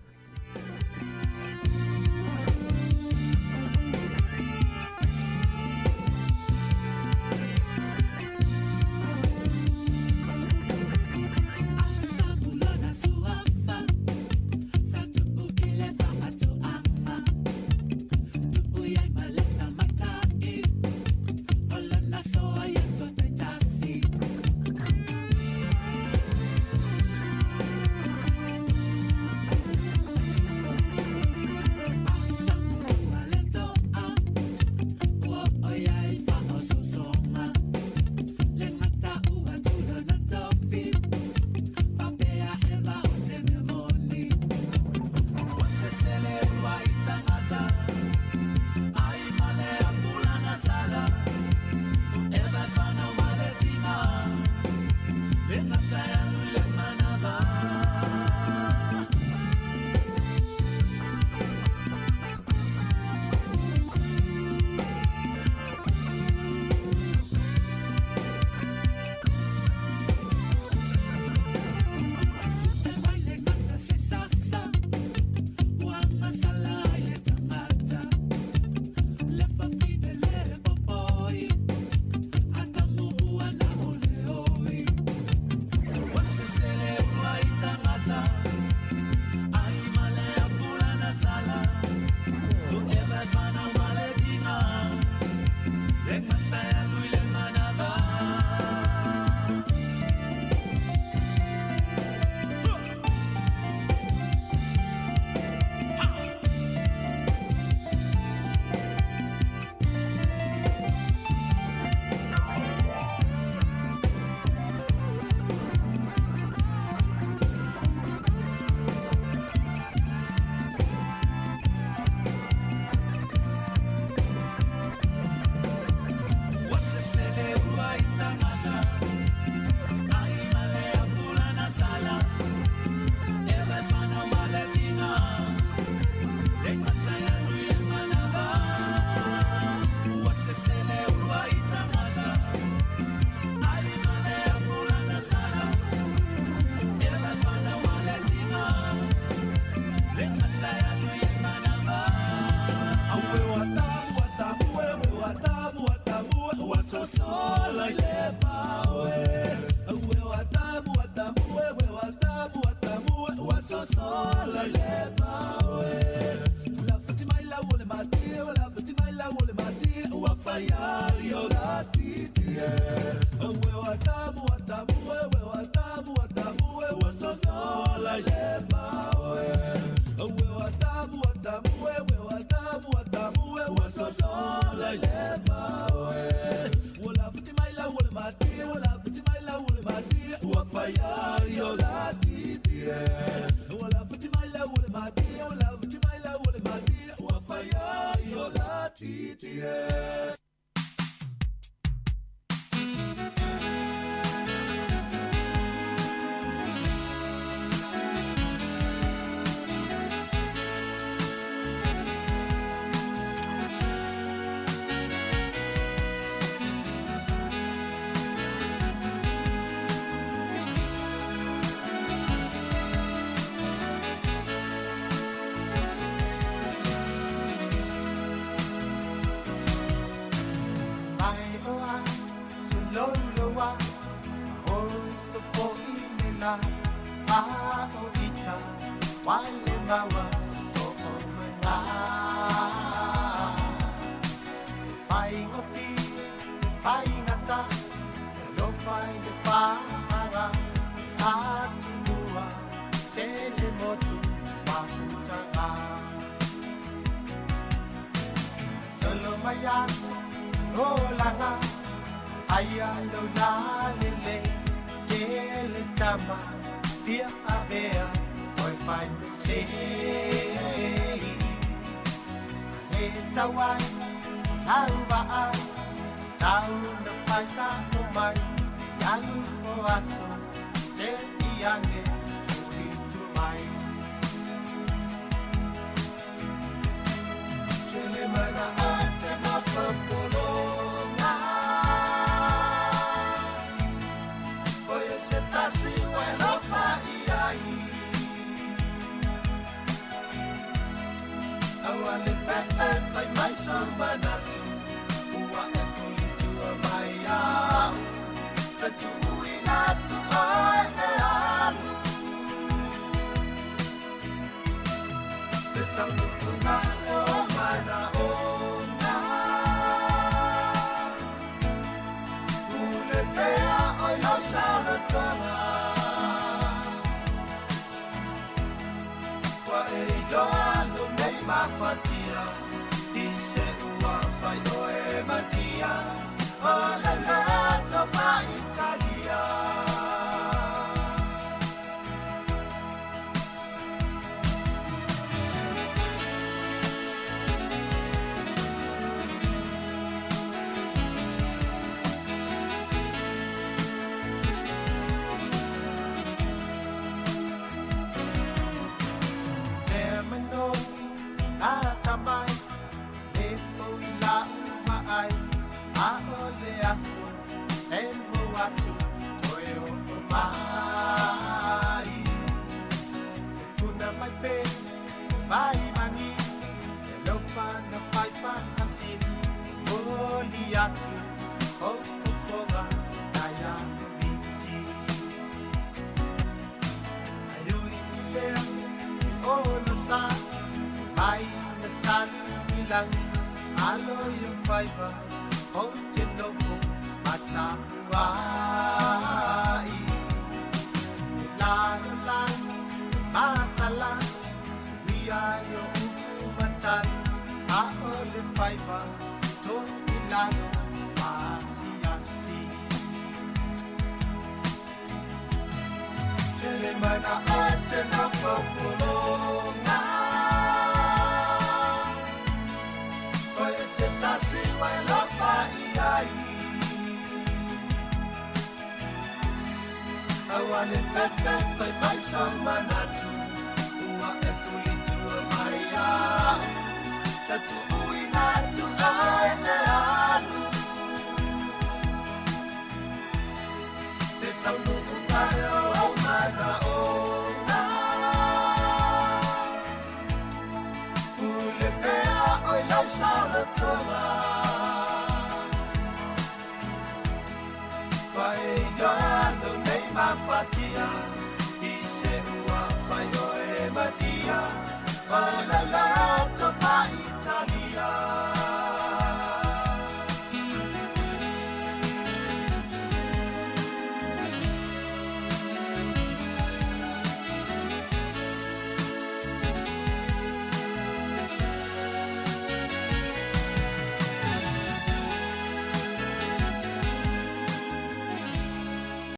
Vai yo ando nei ma fatia